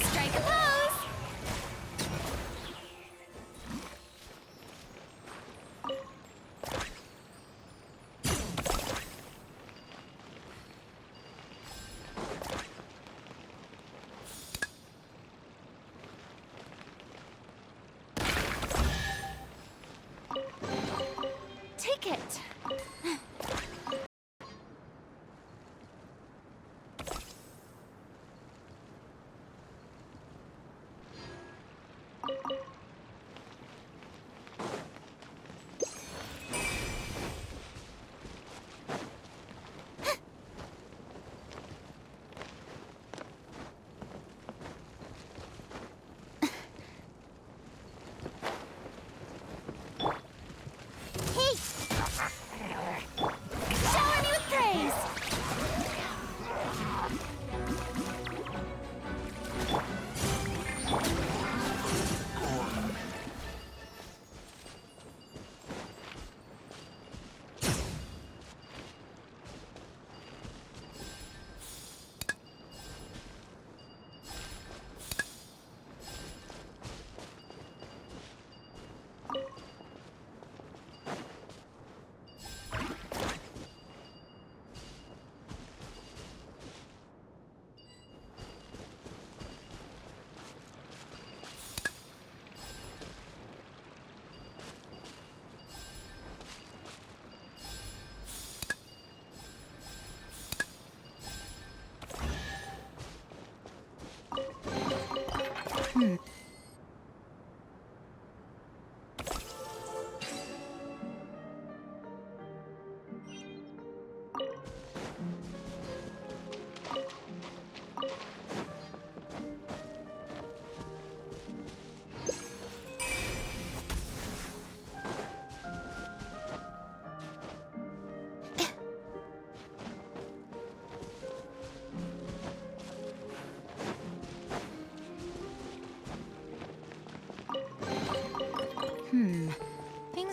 Strike a pose! Take it. Hey!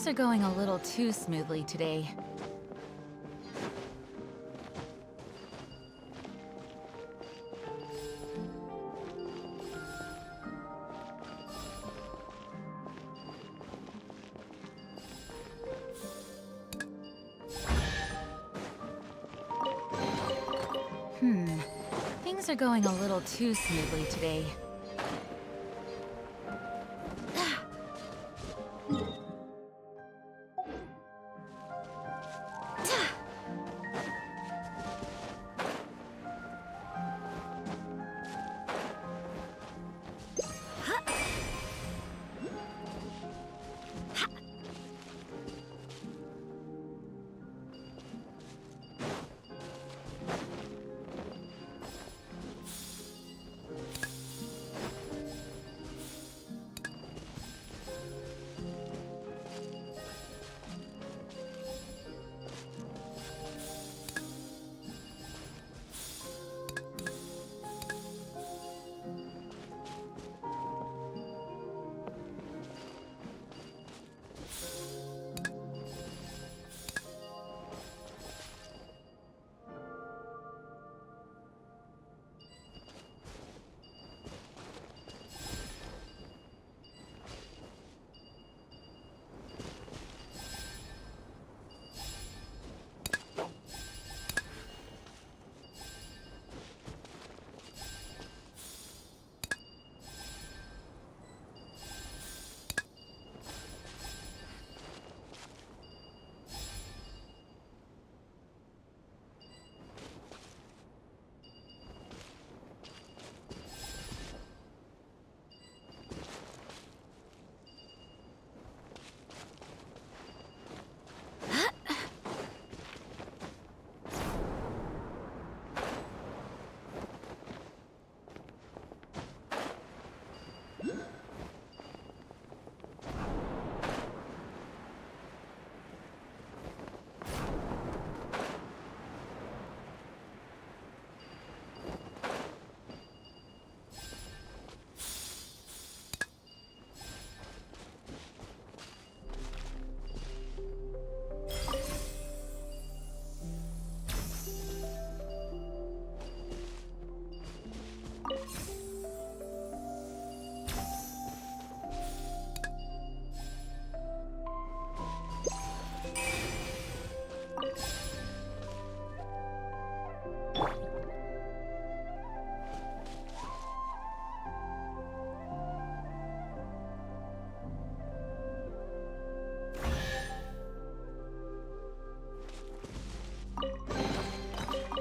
Things are going a little too smoothly today. Things are going a little too smoothly today.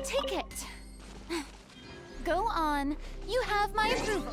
Take it. Go on. You have my approval.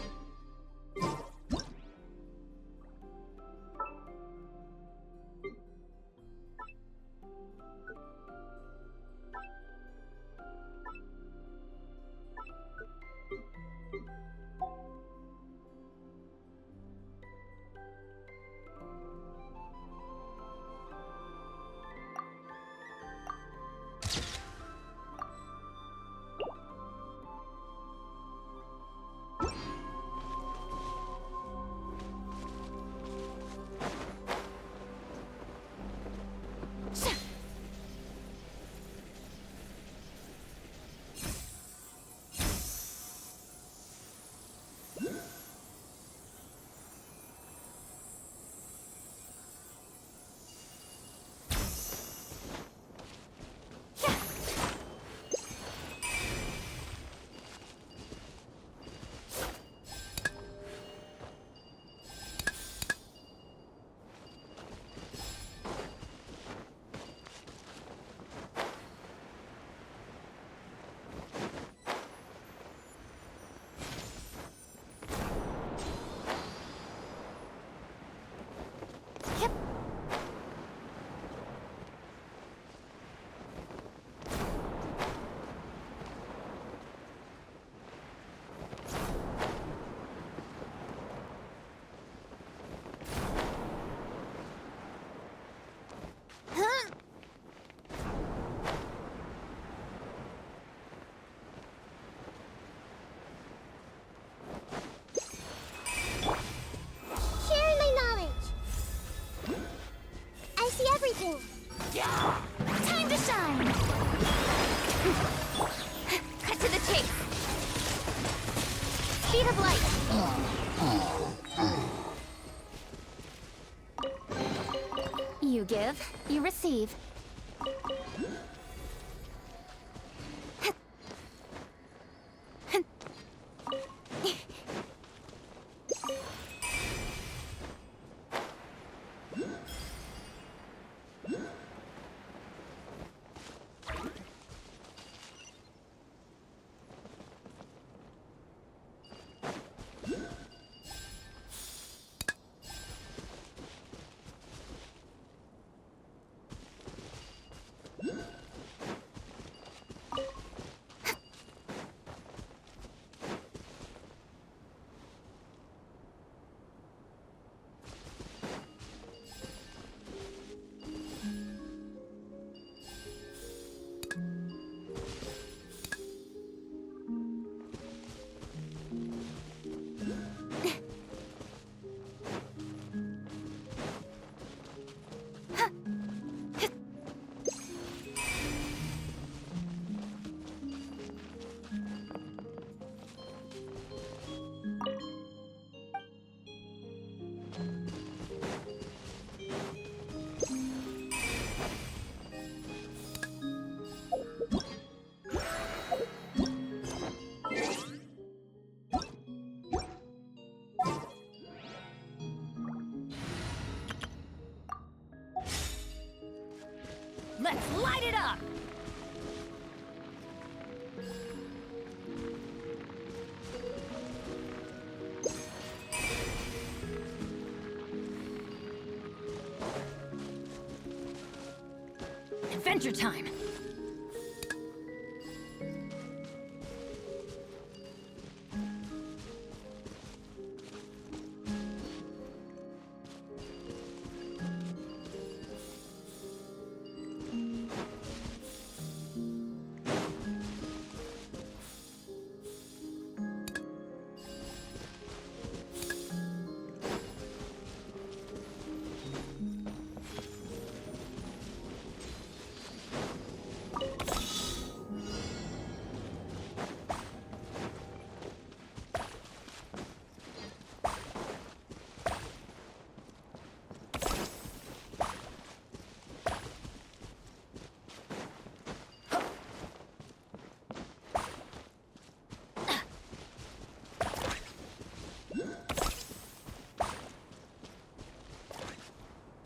Time to shine! Cut to the chase! Speed of light! You give, you receive. Let's light it up! Adventure time!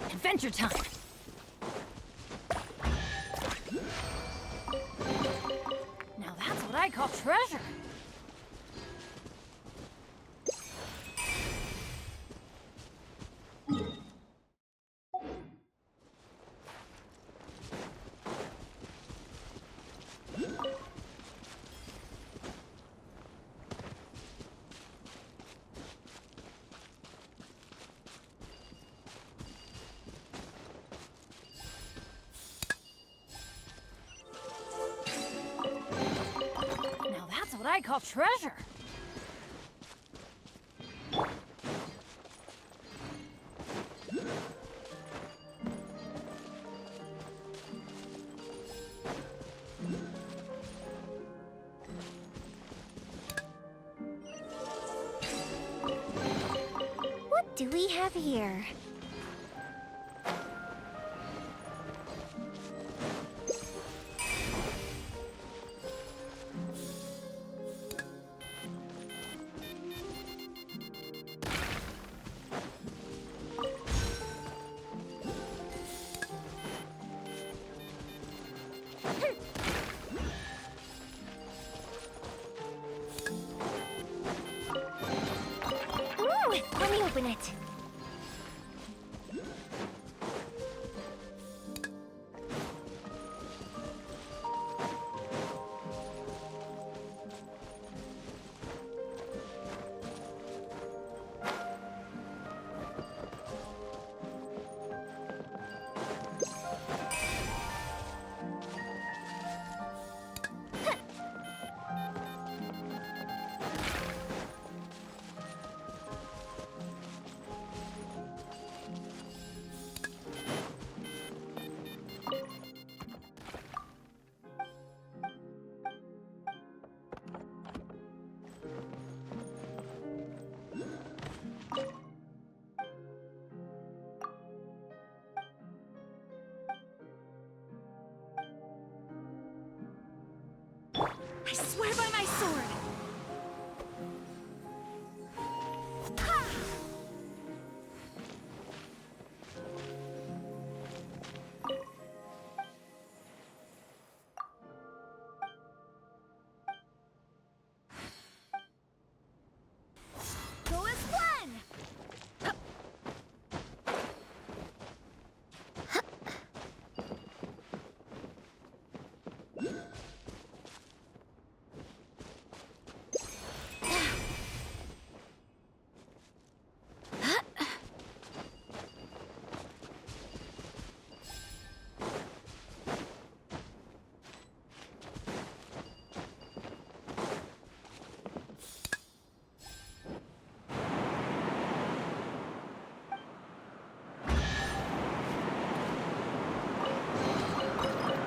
Adventure time! Now that's what I call treasure! What I call treasure. What do we have here? Let me open it. swear by my sword! Go as one!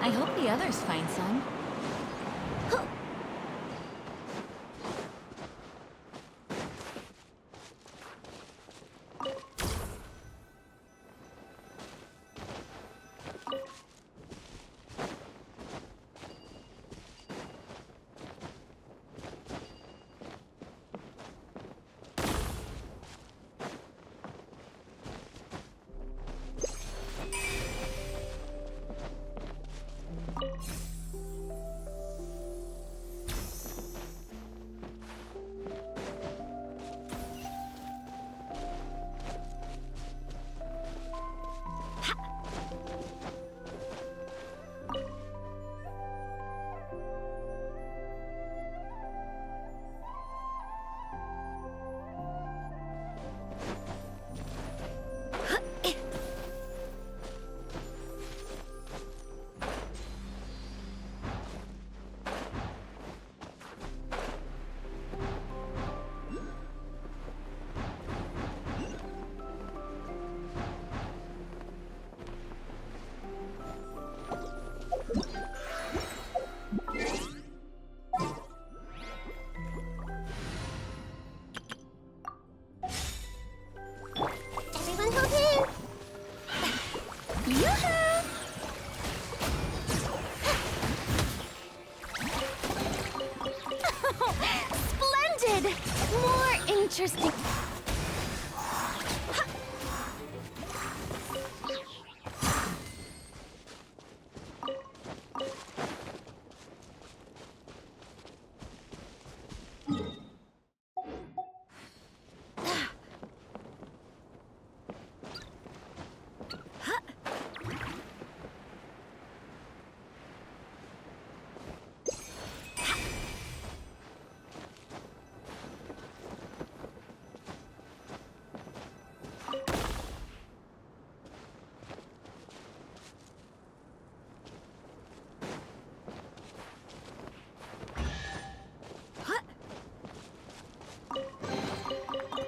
I hope the others find some. Everyone hold hands! Yoo-hoo! Splendid! More interesting.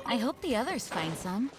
I hope the others find some.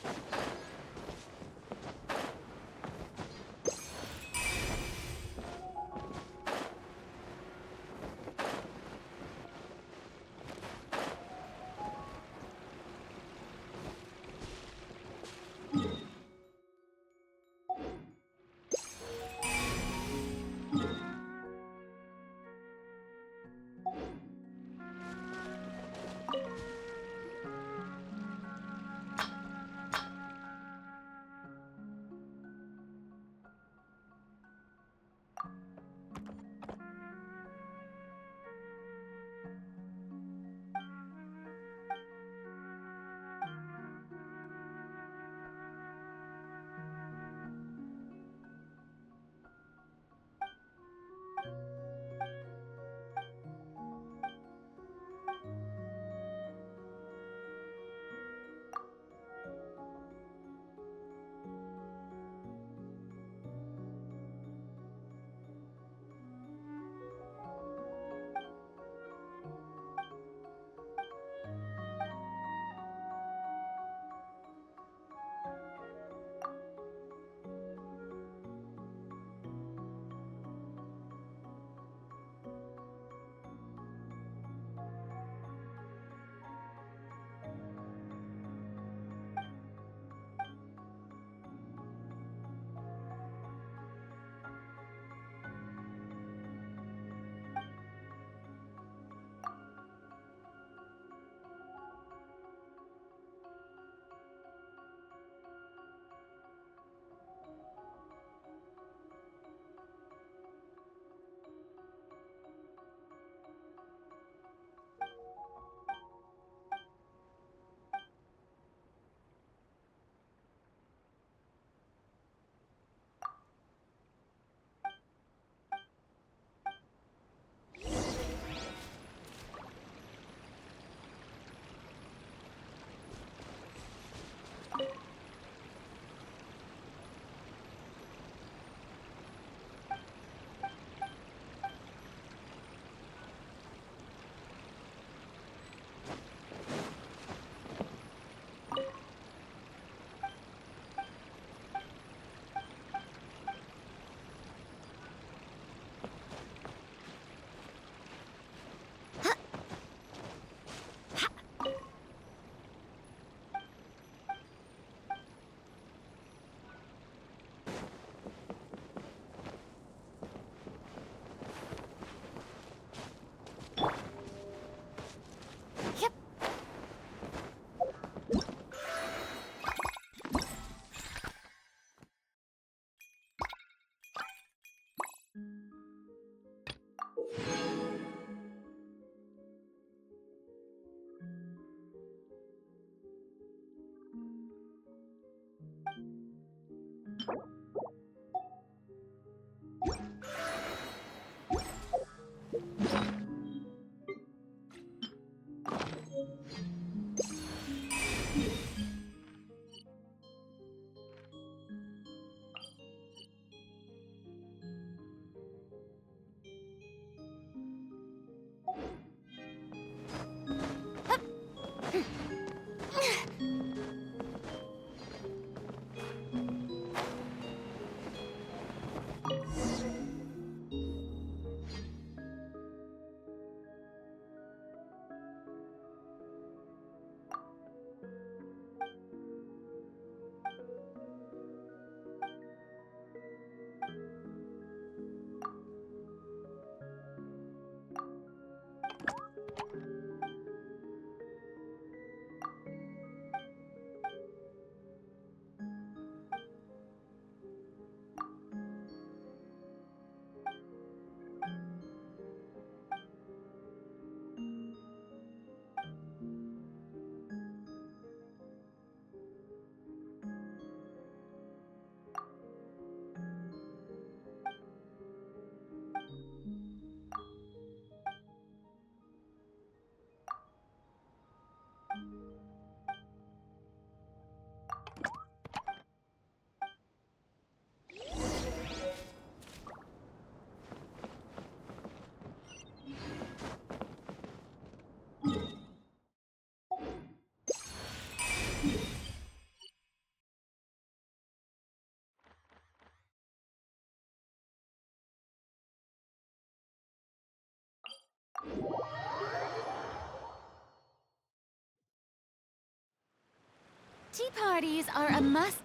Tea parties are a must.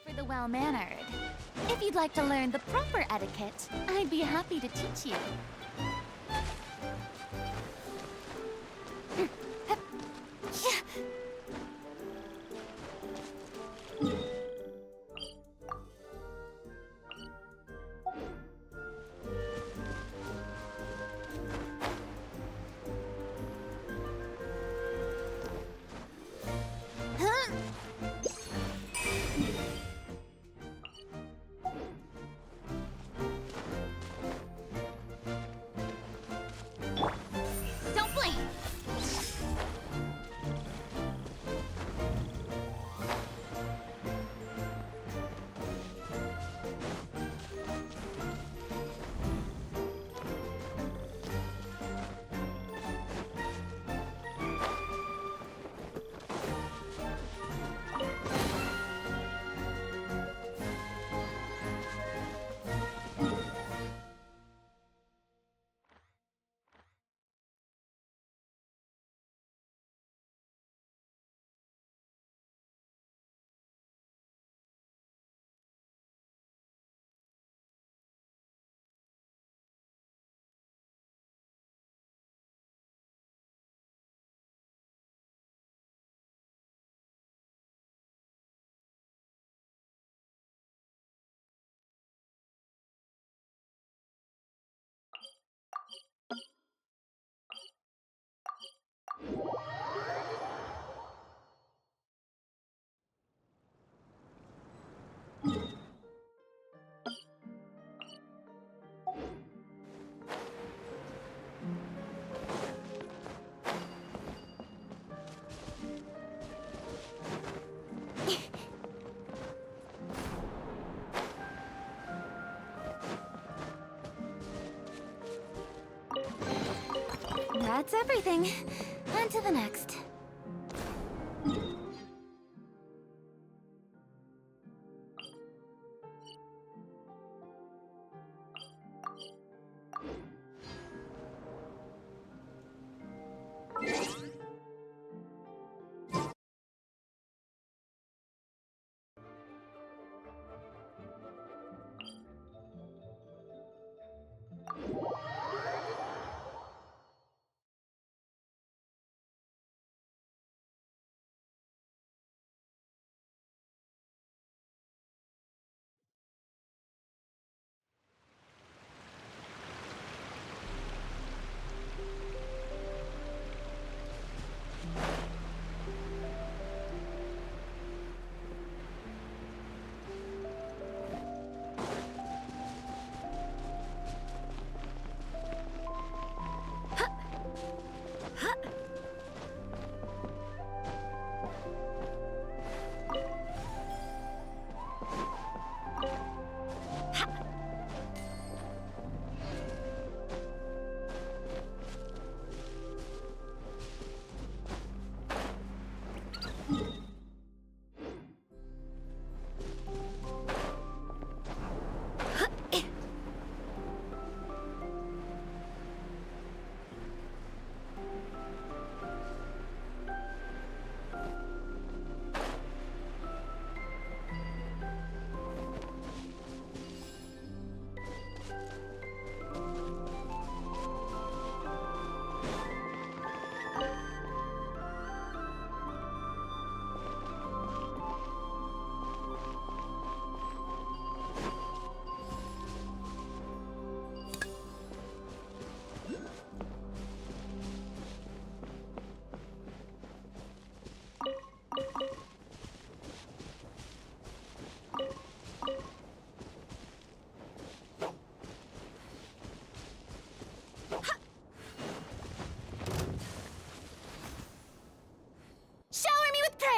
For the well-mannered. If you'd like to learn the proper etiquette, I'd be happy to teach you. Don't blink! That's everything. On to the next.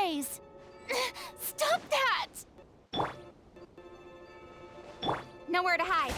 rays! Stop that! Nowhere to hide.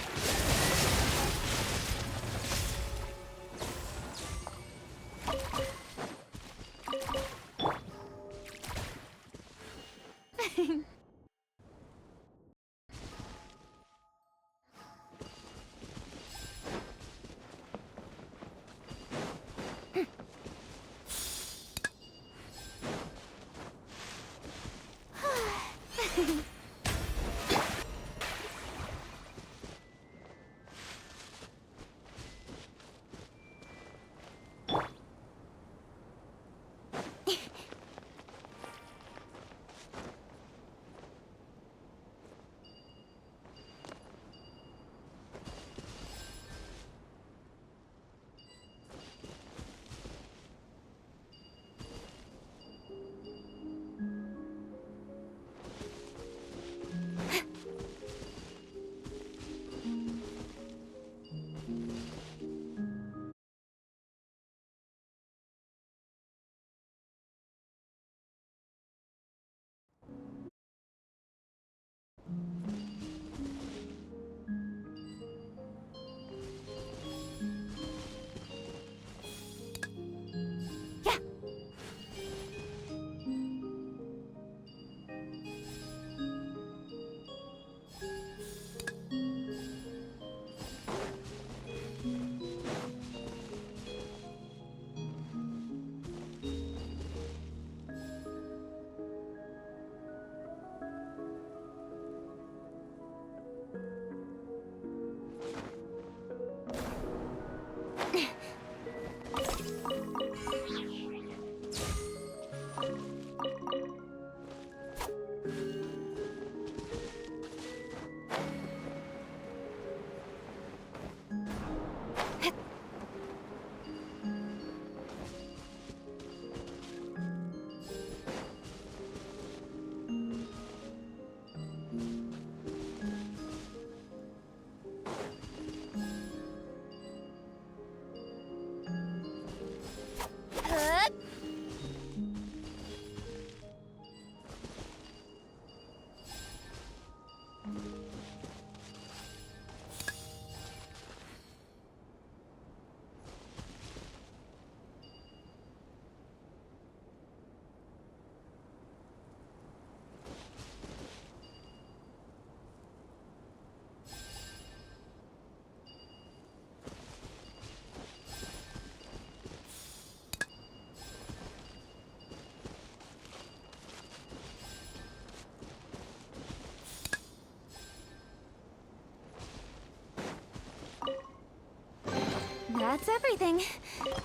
That's everything.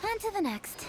On to the next.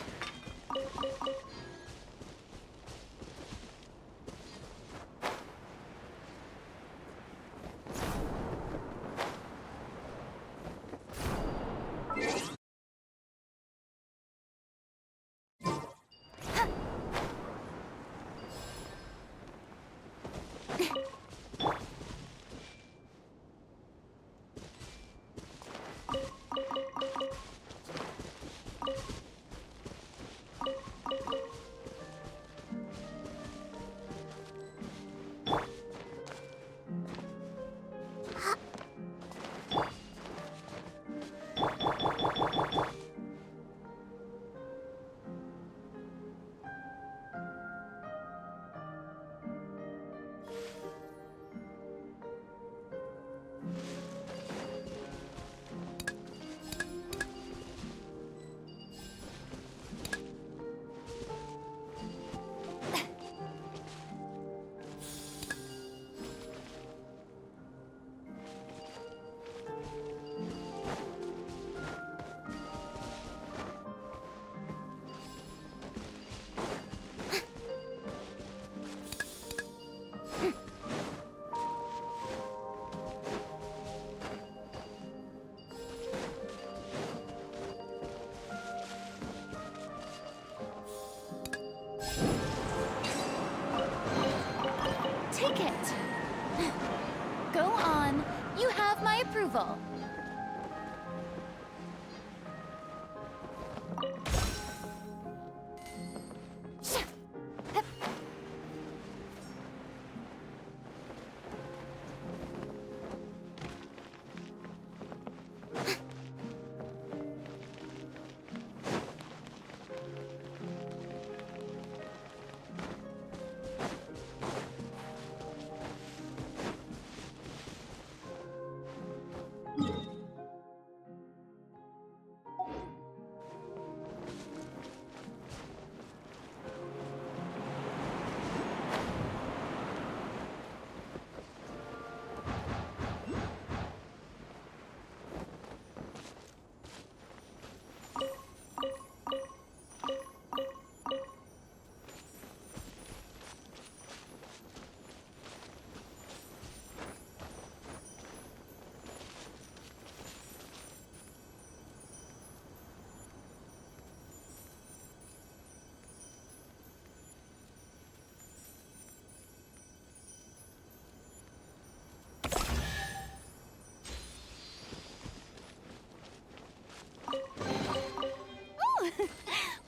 Take it. Go on. You have my approval.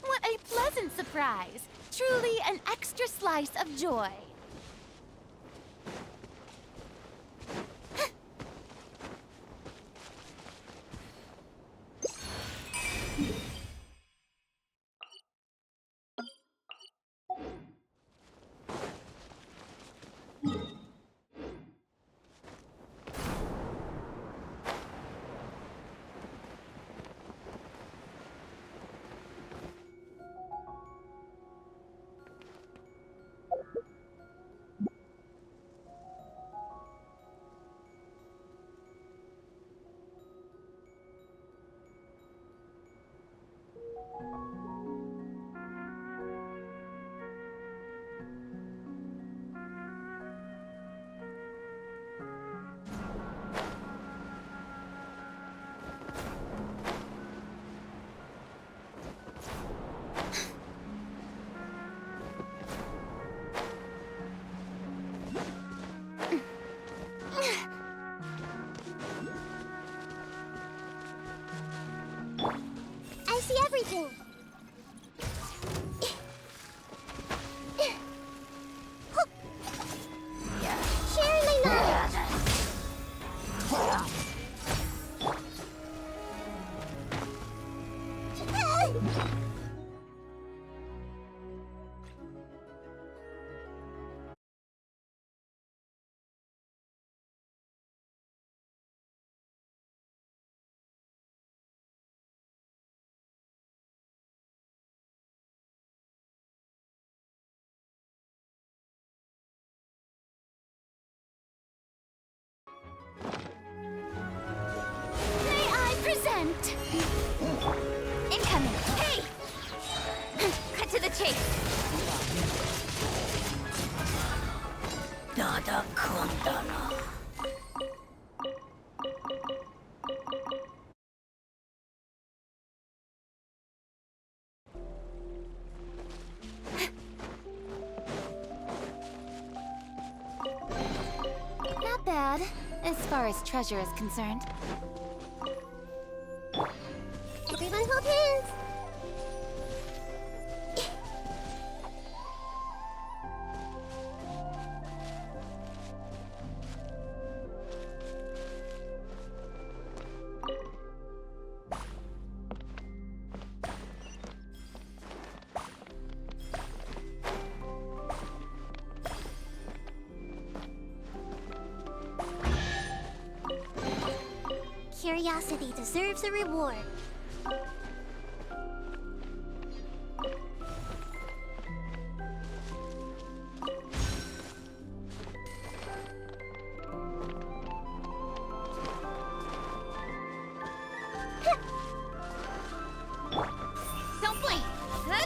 What a pleasant surprise! Truly an extra slice of joy. I see everything. Sharing my knowledge. May I present? Incoming. Hey! Cut to the chase. Nada kundana. Not bad, as far as treasure is concerned. Everyone hold hands. Curiosity deserves a reward. Don't blink. Huh?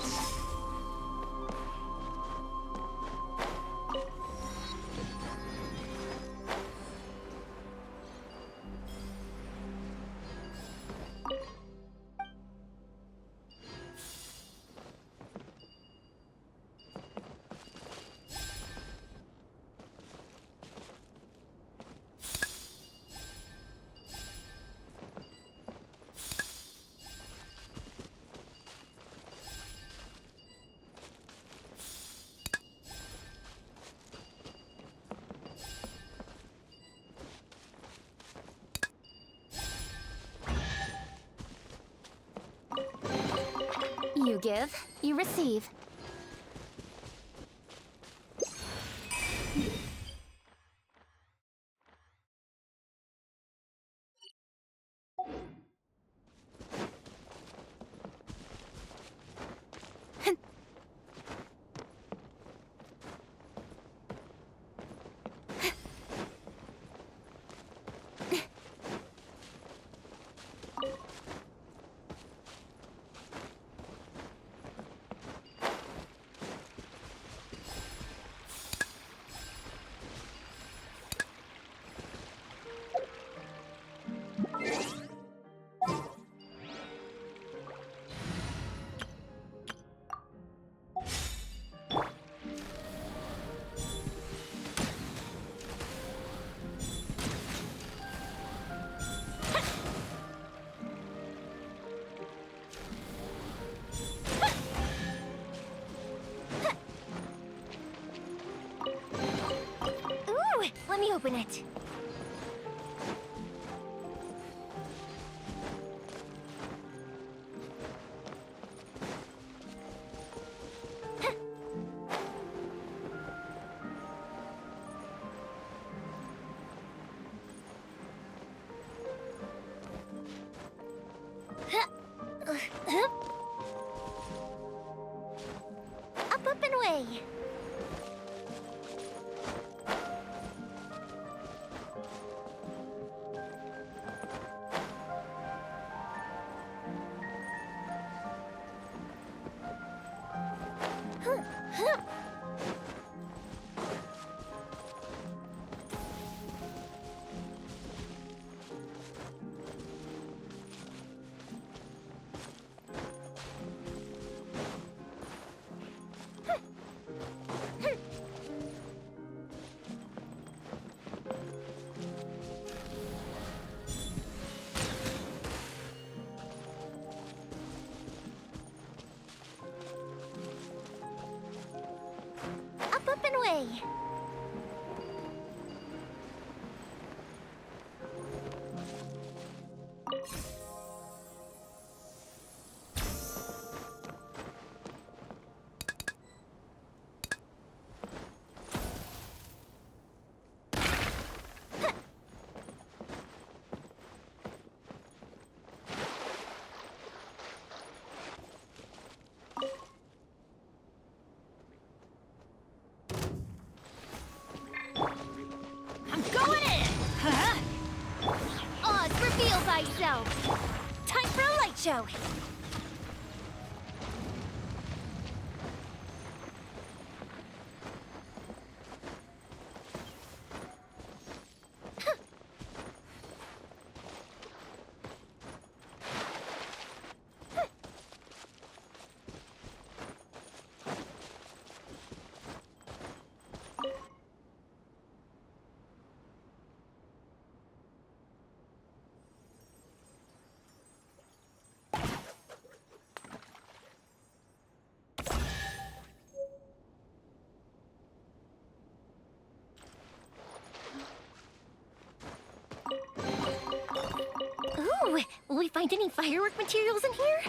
You give, you receive. open it. Up and away. Up and away. I'm going in! Huh? Oz, reveal thyself! Time for a light show! Ooh, will we find any firework materials in here?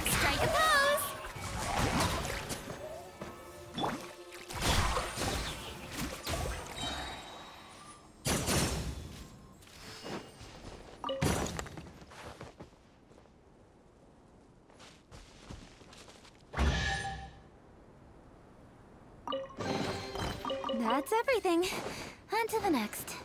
Strike a pose! That's everything. On to the next.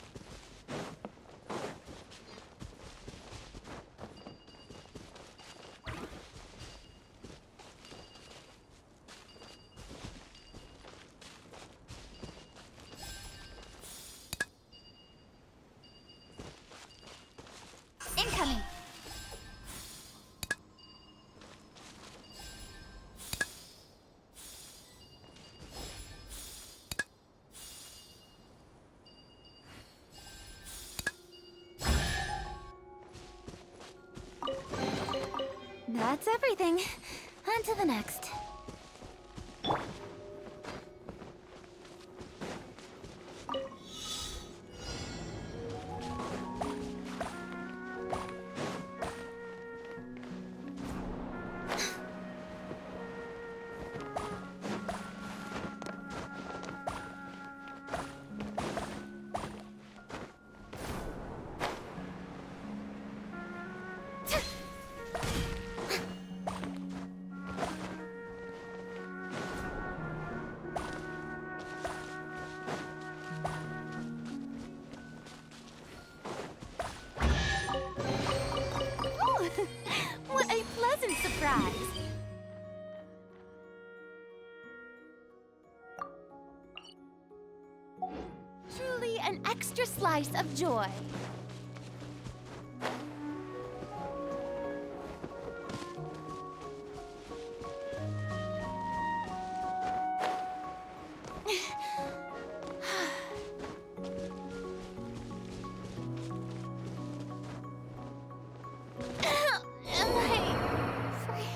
Incoming. That's everything. On to the next. What a pleasant surprise! Truly an extra slice of joy. Am I free?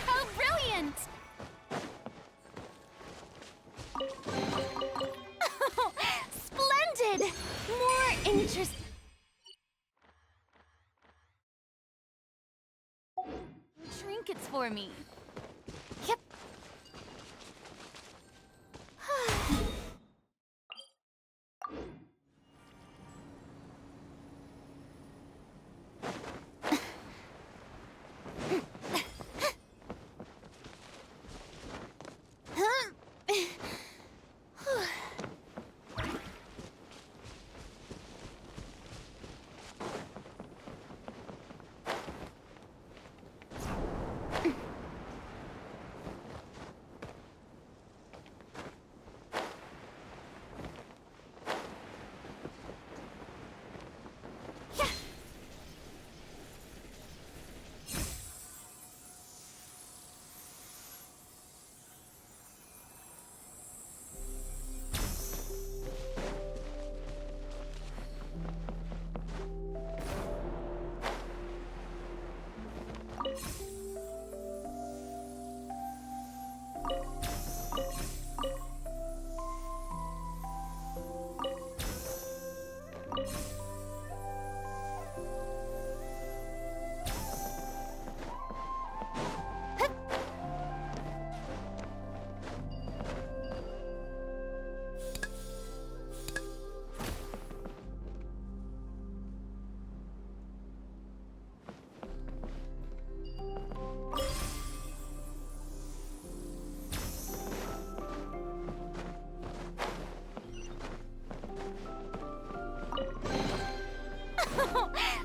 How brilliant! Oh, splendid! More interest. Trinkets for me. Yep.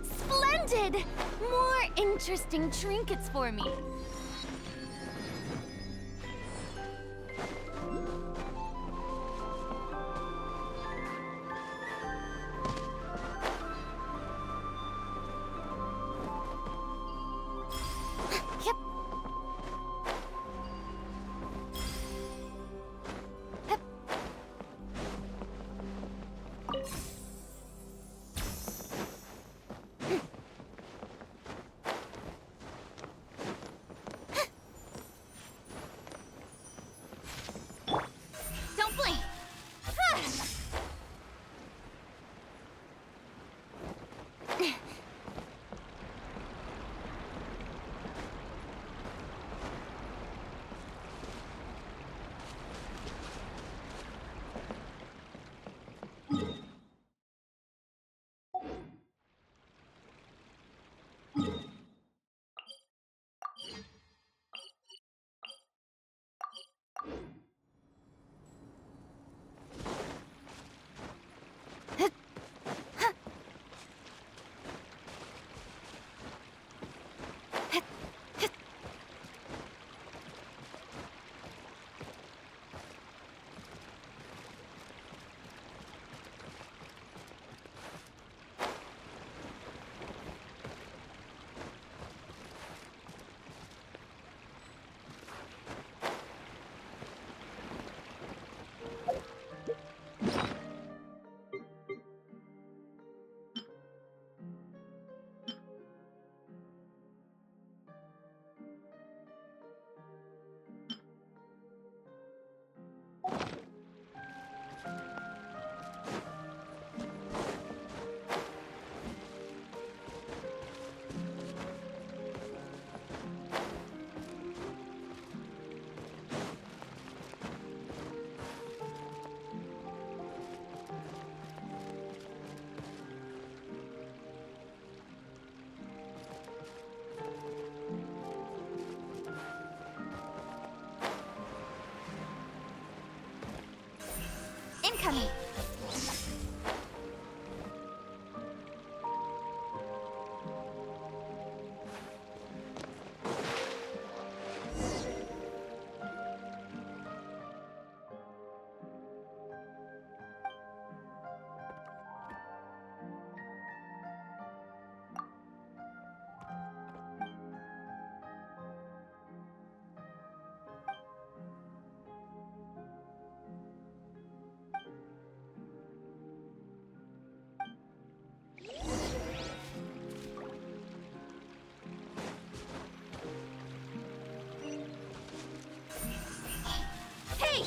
Splendid! More interesting trinkets for me. Yep. Yep. Incoming. Hey!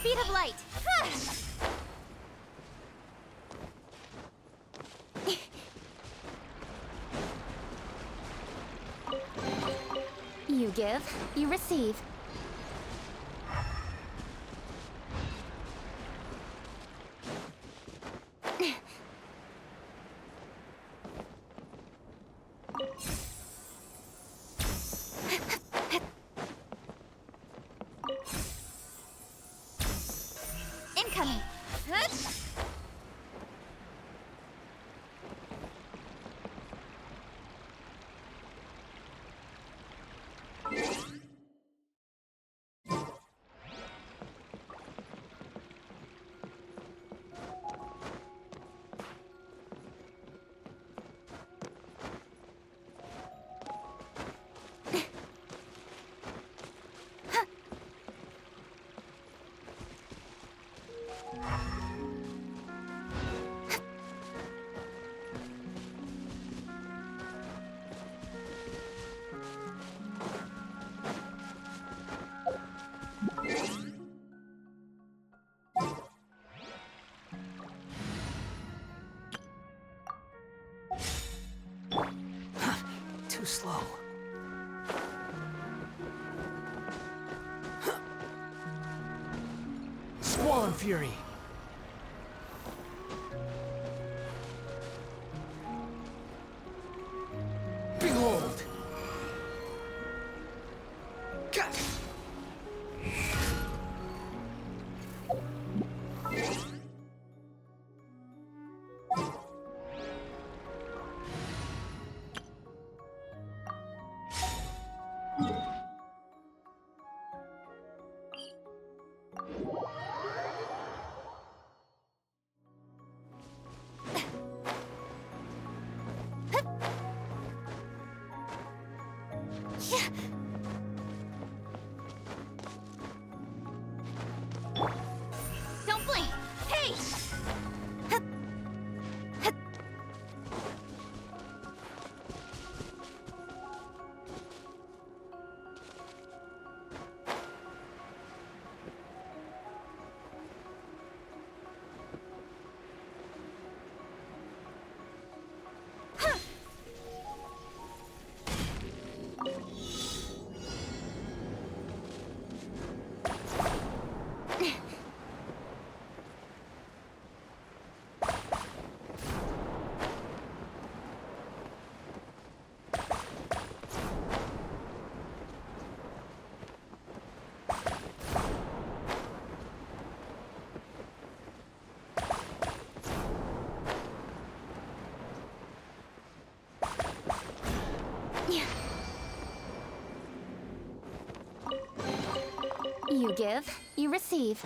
Speed of light. You give, you receive. Incoming. too slow. Squall Fury! Behold! Don't blink! Hey! You give, you receive.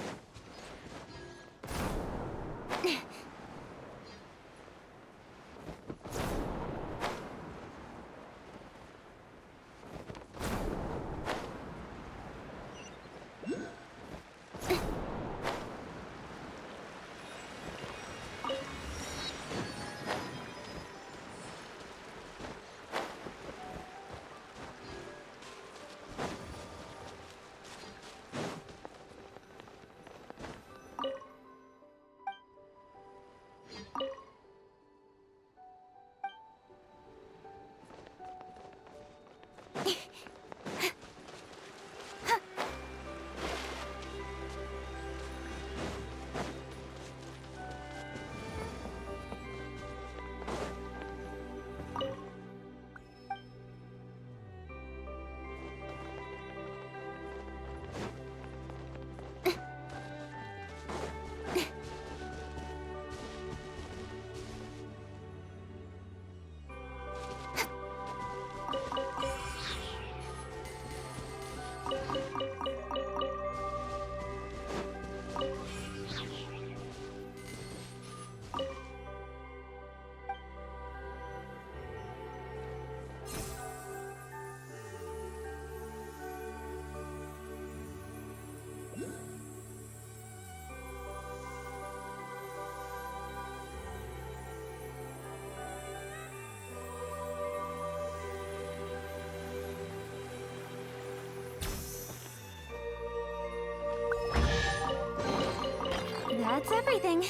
That's everything.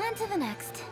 On to the next.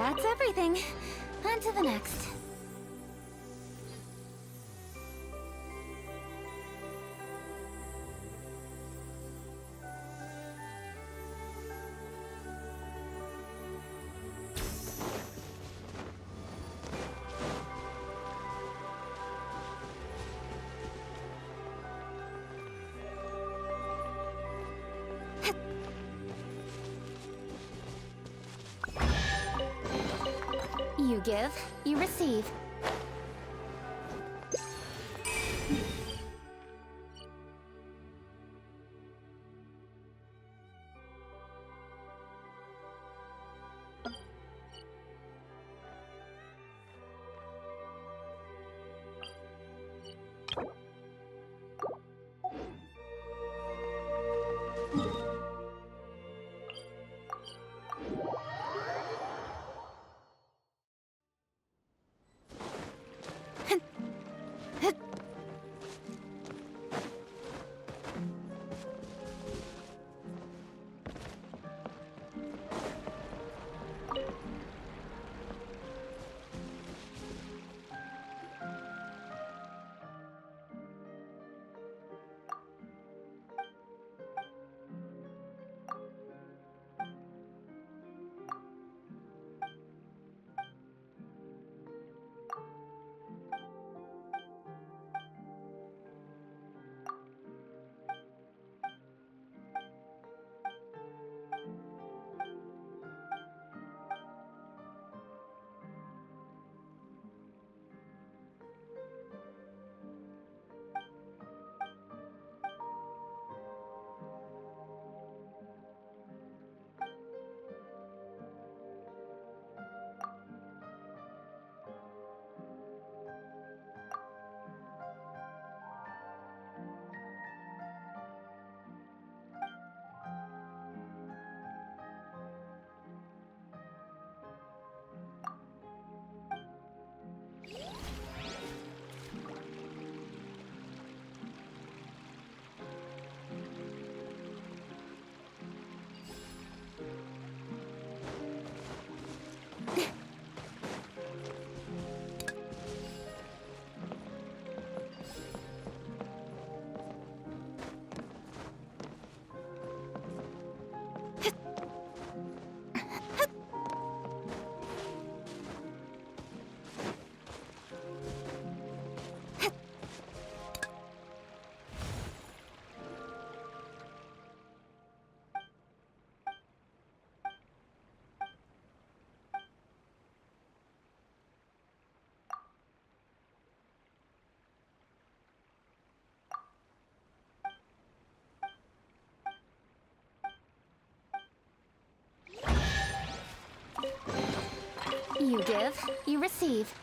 That's everything. On to the next. You give, you receive. You give, you receive.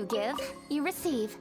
You give, you receive.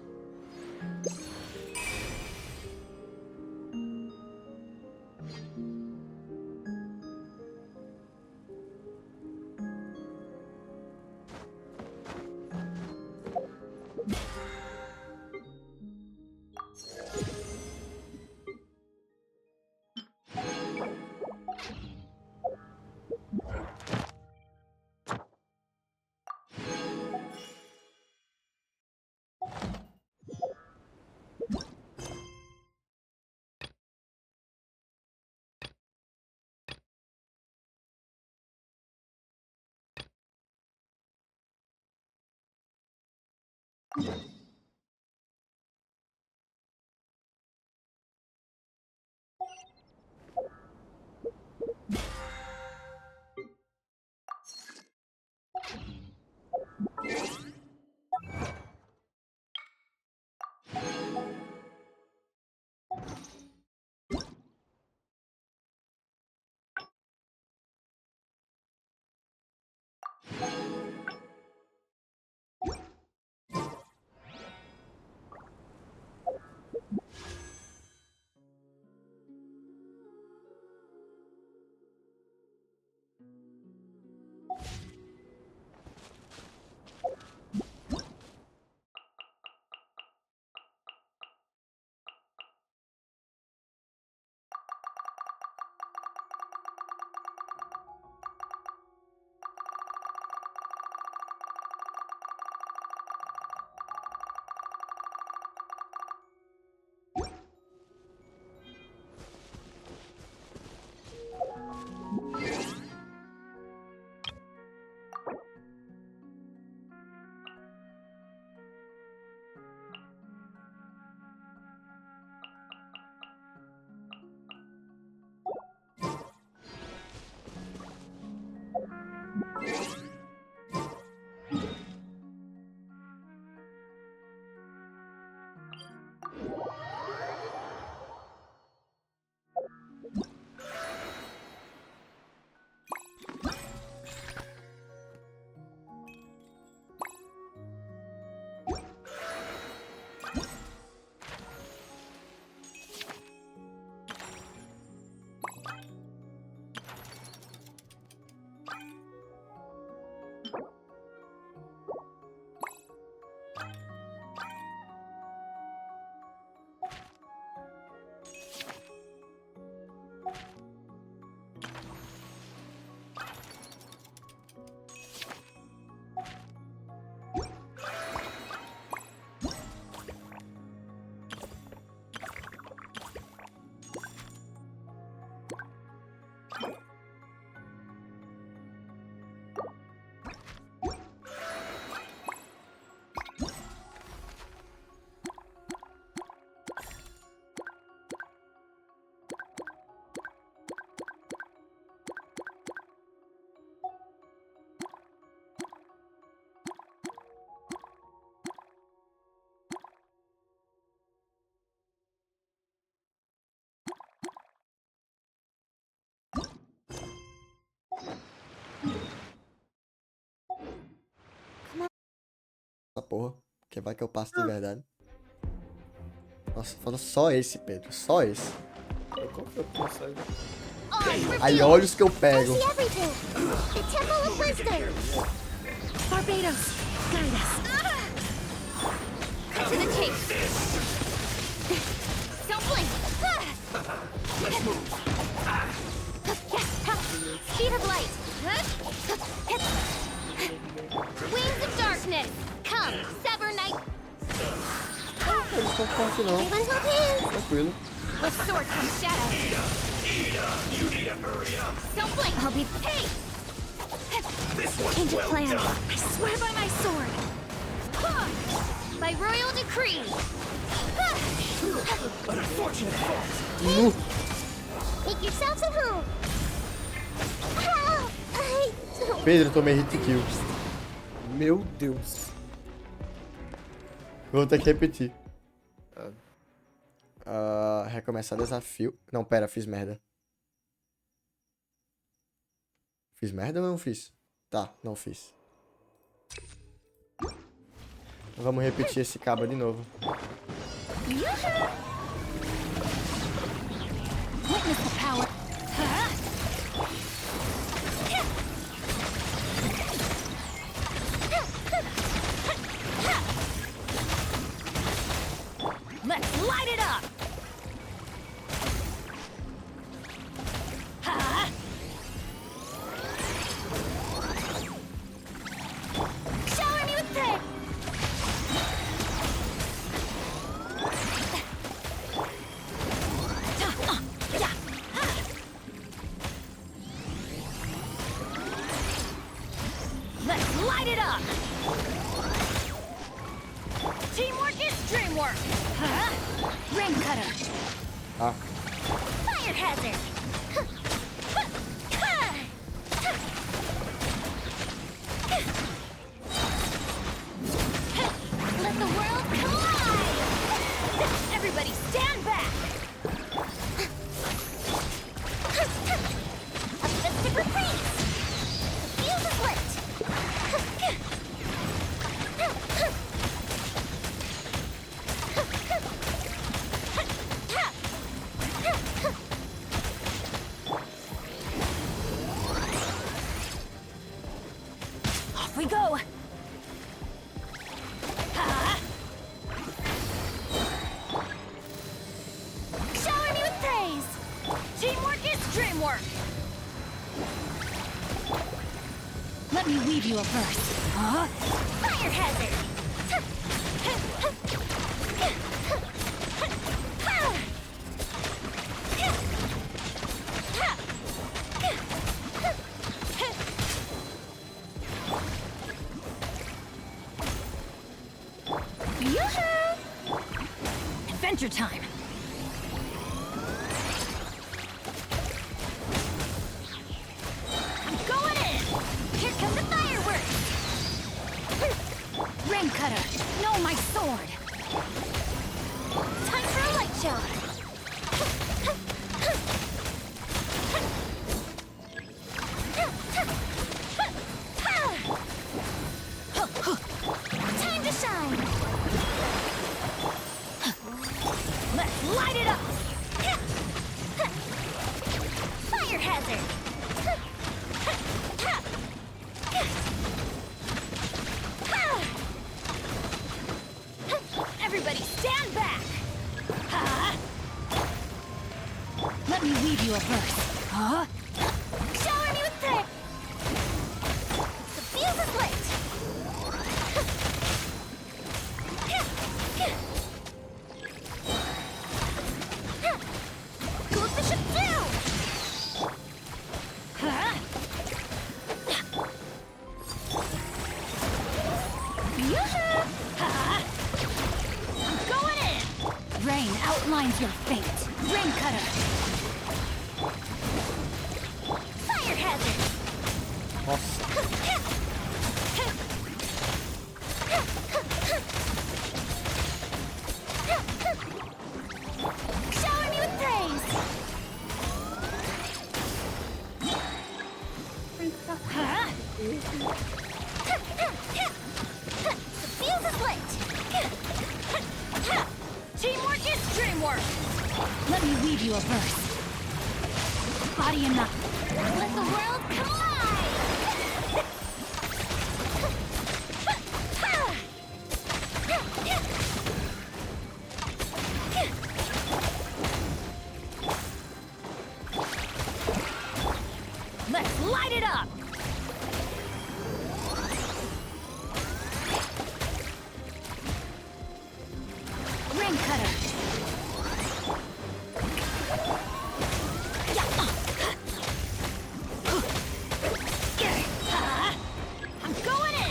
Essa porra. Que vai que eu passo de verdade. Nossa, falta só esse, Pedro. Só esse. Qual que eu consigo? Aí olha os que eu pego. Barbados, guide us. Cut to the chase. Don't blink. Let's move. Speed of light. Wings of darkness. Come, sever night. Eles estão fortes não. Tranquilo. With sword comes shadow. Don't blink. I'll be paid. Change of plan. I swear by my sword. By royal decree. An unfortunate fault. Make yourselves at home. Pedro, eu tomei hit kill. Meu Deus. Vou ter que repetir. Recomeçar desafio. Não, pera, fiz merda. Fiz merda ou não fiz? Tá, não fiz. Vamos repetir esse cabo de novo. Witness the power. Let's light it up. Shower me with prayer. Let's light it up! Teamwork is dreamwork! Ring cutter! Ah. Fire hazard! Let the world collide! Everybody stand back! A mystic retreat! The fuse is lit! Off we go! Shower me with praise! Teamwork is dreamwork! Let me weave you a verse. Huh? Fire hazard! Yoo-hoo! Adventure time! I'm going in! Here come the fireworks! Ring cutter, no my sword! Time for a light show! Time to shine! Let's light it up! Fire hazard! Everybody stand back! Let me weave you a verse. Huh? Shower me with prayer! The fuse is lit! Go with the ship too! Yoo-hoo! I'm going in! Rain outlines your fate. Ring cutter! Fire hazard! Shower me with praise! The fuse is lit! Teamwork is dreamwork! Let me weave you a verse. Body and mind. Let the world collide! Let's light it up! Ring cutter! I'm going in!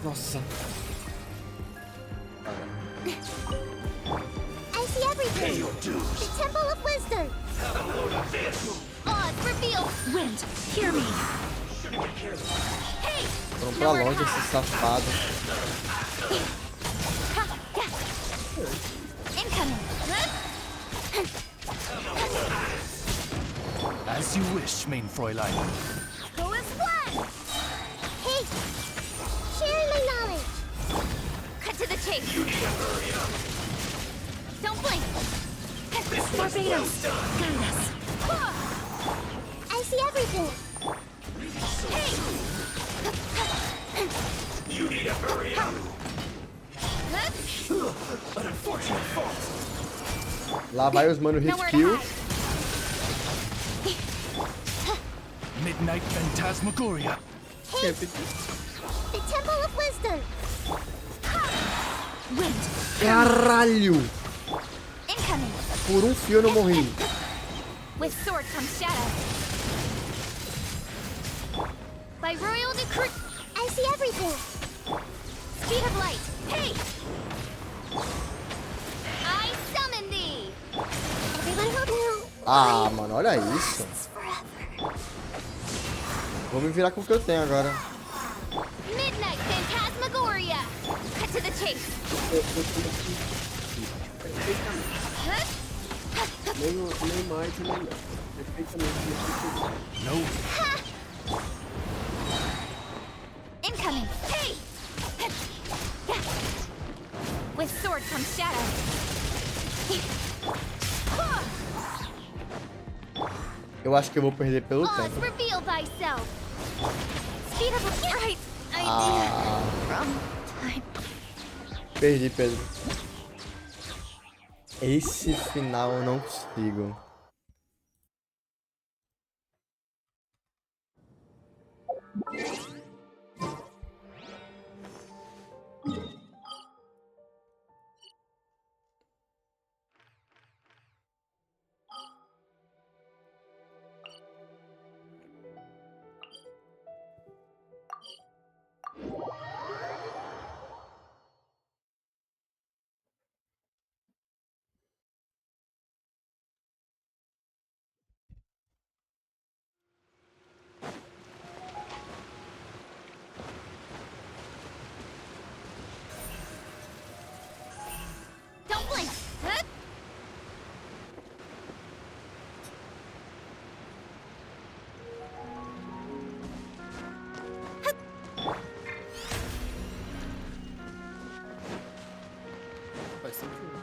Nossa. I see everything. The Temple of Wisdom. me. Foram pra longe esses safados. Incoming. As you wish, mein Fräulein. Who is one? Hey, share my knowledge. Cut to the chase. Don't blink. Barbados, guide us. I see everything. You need to hurry up. An unfortunate fault. Lá vai os mano hit kill. Midnight Phantasmagoria. Hey, the Temple of Wisdom. Wind. Caralho! Incoming. Por um fio eu não morri. With sword comes shadow. By royal decree. I see everything. Speed of light. Hey! I summon thee. Everyone hold on. Ah, mano, olha isso. Vou me virar com o que eu tenho agora. Midnight Phantasmagoria. Cut to the chase. Nem mais, nem menos. Perfeitamente. No. Incoming. Hey! With sword comes shadow. Eu acho que eu vou perder pelo Oz, tempo. reveal thyself. Speed of the right idea. Ah, From time. perdi, Pedro. Esse final eu não consigo. Don't blink. Faz sentido.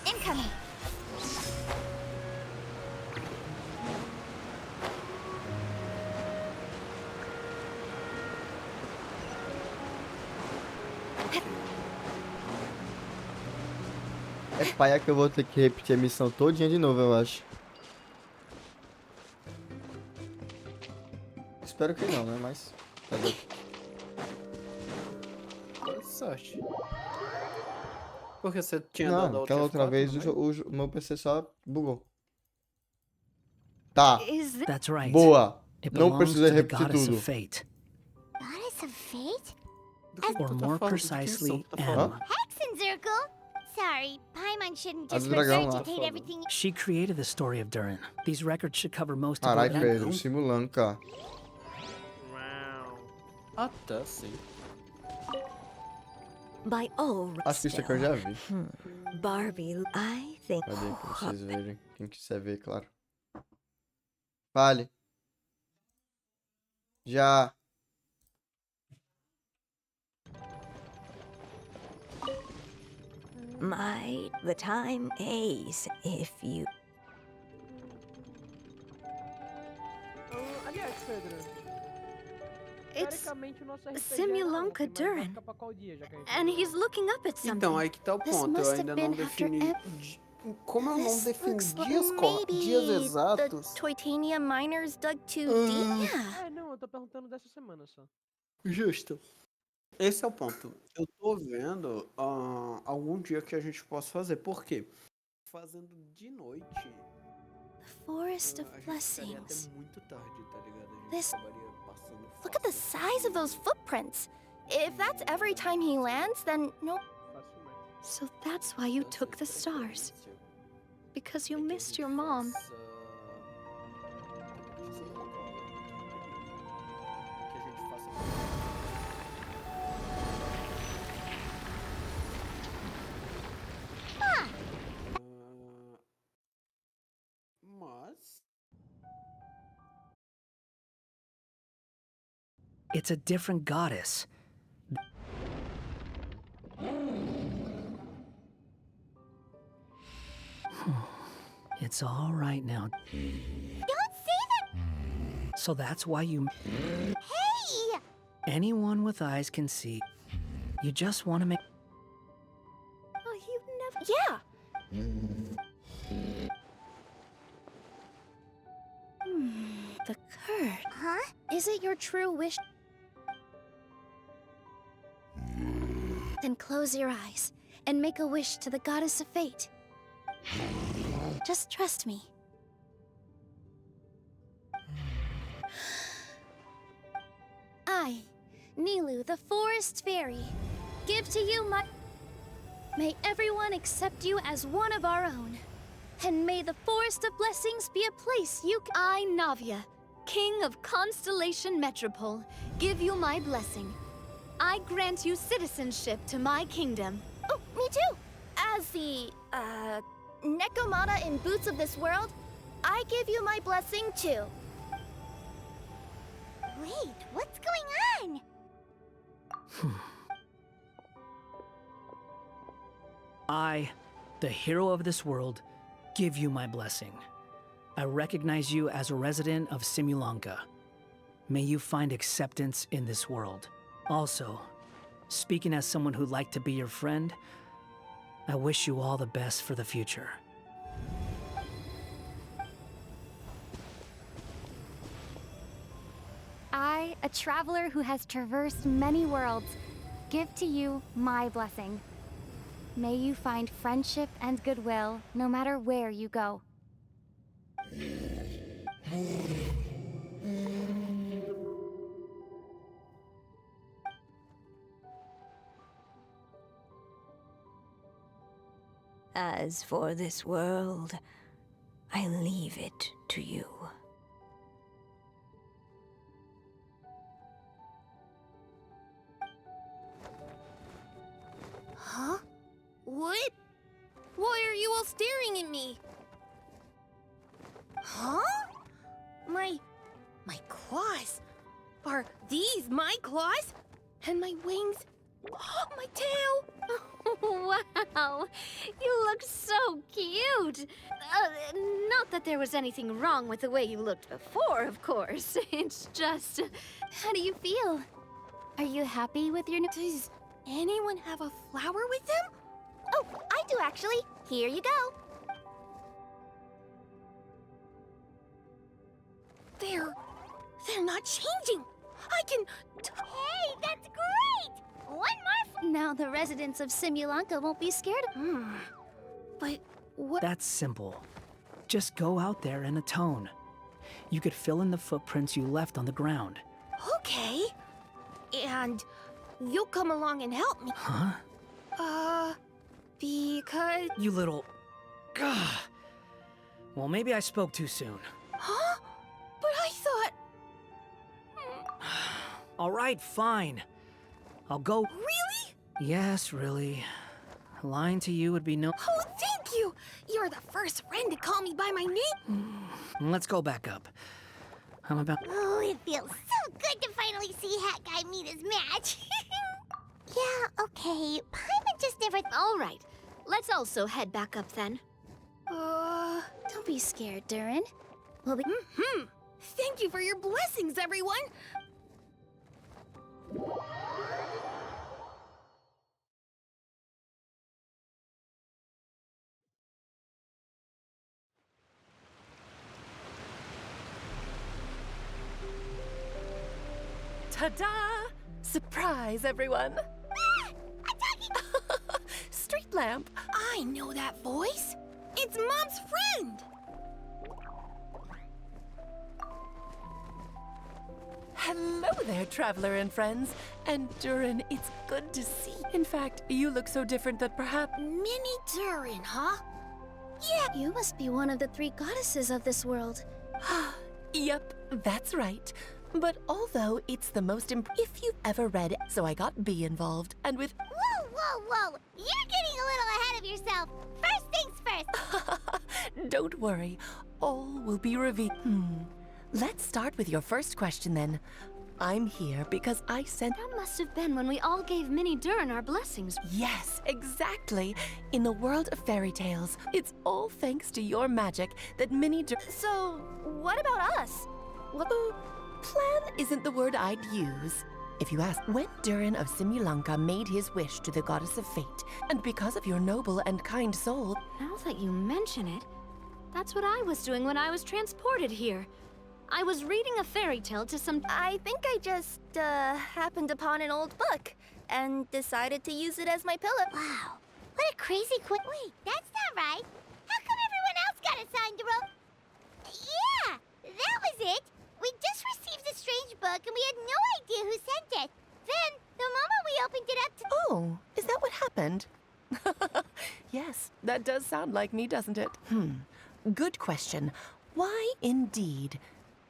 Incoming. É paia que eu vou ter que repetir a missão todinha de novo, eu acho. Espero que não, né? Mas. Boa sorte. Porque você tinha dado a Não, outra aquela outra F4, vez não é? o meu PC só bugou. Tá. That's right. Boa. It Não belongs precisa to the repetir goddess tudo. of fate. Goddess of Fate? Or more precisely, M. Hexenzirkel? Sorry, Paimon shouldn't A just do dragão lá. regurgitate everything. She created the story of Durin. These records should cover most of Carai, what I Pedro, know. simulando, cara. Ah, tá, sim. By all Assista que eu já vi. Barbie, I think. Cadê pra vocês verem? Quem quiser ver, claro. Vale. Já. The time is if you. Aliás, Pedro. It's Teoricamente, o nosso RPG Simulanka é Durin. vai ficar pra qual dia, já que a gente And he's looking up at something. Então, aí que tá o This ponto. Eu must have ainda been não after defini. Como eu não This defini looks dias, maybe dias exatos. The Toitania miners dug too deep. Yeah. É, não, eu tô perguntando dessa semana só. Justo. Esse é o ponto. Eu tô vendo algum dia que a gente possa fazer. Por quê? Fazendo de noite, The Forest of a gente ficaria até Blessings. muito tarde, tá ligado? A gente This. acabaria passando Look at the size of those footprints. If that's every time he lands, then no. So that's why you took the stars. Because you missed your mom. Que a gente faça. Mas. It's a different goddess. It's all right now. Don't say that! So that's why you... Hey! Anyone with eyes can see. You just want to make... Oh, you never. Yeah! The curd. Huh? Is it your true wish? Then close your eyes and make a wish to the goddess of fate. Just trust me. I, Nilu, the forest fairy, give to you my... May everyone accept you as one of our own. And may the Forest of Blessings be a place you can... I, Navia, King of Constellation Metropole, give you my blessing. I grant you citizenship to my kingdom. Oh, me too! As the, Nekomata in Boots of this world, I give you my blessing too. Wait, what's going on? I, the hero of this world, give you my blessing. I recognize you as a resident of Simulanka. May you find acceptance in this world. Also, speaking as someone who'd like to be your friend, I wish you all the best for the future. I, a traveler who has traversed many worlds, give to you my blessing. May you find friendship and goodwill no matter where you go. As for this world, I leave it to you. Huh? What? Why are you all staring at me? Huh? My claws? Are these my claws? And my wings? My tail? Wow, you look so cute. Not that there was anything wrong with the way you looked before, of course. It's just... How do you feel? Are you happy with your new... Does anyone have a flower with them? Oh, I do actually. Here you go. They're not changing. I can... Hey, that's great! One more... Now the residents of Simulanka won't be scared of... But what... That's simple. Just go out there and atone. You could fill in the footprints you left on the ground. Okay. And you'll come along and help me. Huh? Because... You little... Gah. Well, maybe I spoke too soon. Huh? But I thought... All right, fine. I'll go... Really? Yes, really. Lying to you would be no... Oh, thank you! You're the first friend to call me by my name. Let's go back up. I'm about... Oh, it feels so good to finally see Hat Guy meet his match. Yeah, okay. Paimon just never... All right, let's also head back up then. Don't be scared, Durin. We'll be... Thank you for your blessings, everyone! Ta-da! Surprise, everyone! Street lamp! I know that voice. It's Mom's friend. Hello there, traveler and friends. And Durin, it's good to see. In fact, you look so different that perhaps... Mini Durin, huh? Yeah, you must be one of the 3 goddesses of this world. Yep, that's right. But although it's the most if you've ever read, so I got B involved, and with... Whoa, whoa, whoa! You're getting a little ahead of yourself. First things first. Don't worry, all will be revealed. Let's start with your first question then. I'm here because I sent... That must have been when we all gave Minnie Durin our blessings. Yes, exactly. In the world of fairy tales, it's all thanks to your magic that Minnie Durin... So, what about us? What? Plan isn't the word I'd use. If you ask, when Durin of Simulanka made his wish to the goddess of fate, and because of your noble and kind soul... Now that you mention it, that's what I was doing when I was transported here. I was reading a fairy tale to some... I think I just, happened upon an old book and decided to use it as my pillow. Wow, what a crazy Wait, that's not right. How come everyone else got assigned a role? Yeah, that was it. We just received a strange book and we had no idea who sent it. Then, the moment we opened it up to... Oh, is that what happened? Yes, that does sound like me, doesn't it? Good question. Why indeed?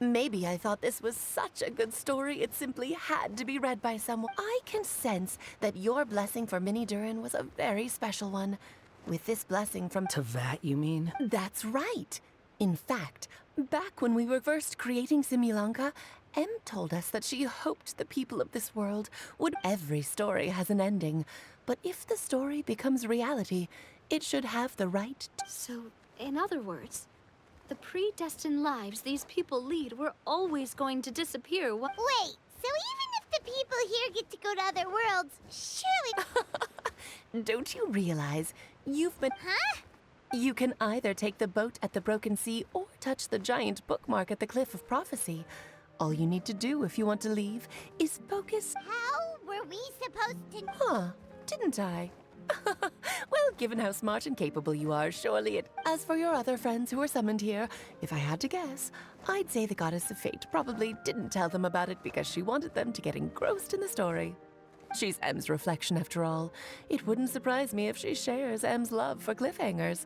Maybe I thought this was such a good story it simply had to be read by someone. I can sense that your blessing for Minnie Durin was a very special one. With this blessing from... Teyvat, you mean? That's right. In fact, back when we were first creating Simulanka, Em told us that she hoped the people of this world would... Every story has an ending, but if the story becomes reality, it should have the right to... So, in other words, the predestined lives these people lead were always going to disappear. Wait, so even if the people here get to go to other worlds, surely... Don't you realize you've been... Huh? You can either take the boat at the Broken Sea or touch the giant bookmark at the Cliff of Prophecy. All you need to do if you want to leave is focus... How were we supposed to... Huh, didn't I? Well, given how smart and capable you are, surely it... As for your other friends who were summoned here, if I had to guess, I'd say the Goddess of Fate probably didn't tell them about it because she wanted them to get engrossed in the story. She's Em's reflection, after all. It wouldn't surprise me if she shares Em's love for cliffhangers.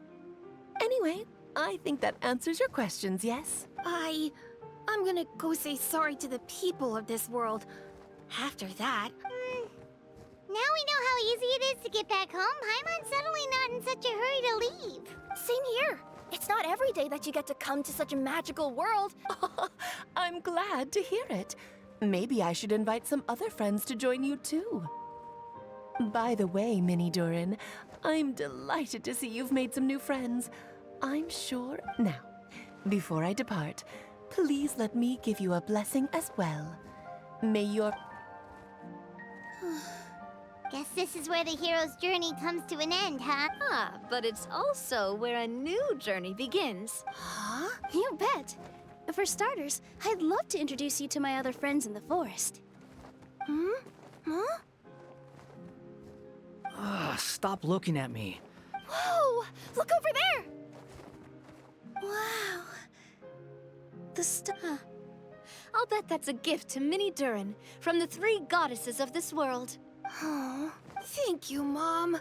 Anyway, I think that answers your questions, yes? I'm gonna go say sorry to the people of this world. After that... Now we know how easy it is to get back home. Paimon's suddenly not in such a hurry to leave. Same here. It's not every day that you get to come to such a magical world. I'm glad to hear it. Maybe I should invite some other friends to join you too. By the way, Minnie Durin, I'm delighted to see you've made some new friends. I'm sure... Now, before I depart, please let me give you a blessing as well. May your... Guess this is where the hero's journey comes to an end, huh? But it's also where a new journey begins. Huh? You bet. For starters, I'd love to introduce you to my other friends in the forest. Huh? Stop looking at me. Whoa! Look over there! Wow. The star. I'll bet that's a gift to Minnie Durin from the 3 goddesses of this world. Oh, thank you, Mom.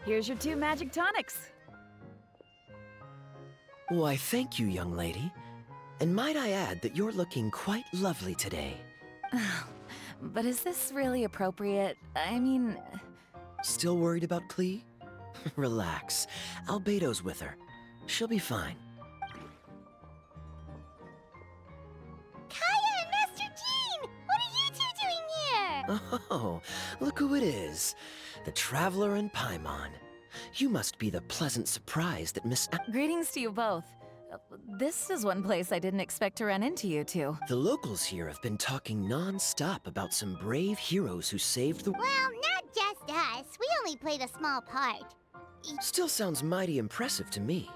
Here's your 2 magic tonics. Why, thank you, young lady. And might I add that you're looking quite lovely today. But is this really appropriate? I mean... Still worried about Klee? Relax. Albedo's with her. She'll be fine. Kaya and Master Jean! What are you two doing here? Oh, look who it is. The Traveler and Paimon. You must be the pleasant surprise that Miss... Greetings to you both. This is one place I didn't expect to run into you two. The locals here have been talking non-stop about some brave heroes who saved the... Well, not just us. We only played a small part. Still sounds mighty impressive to me.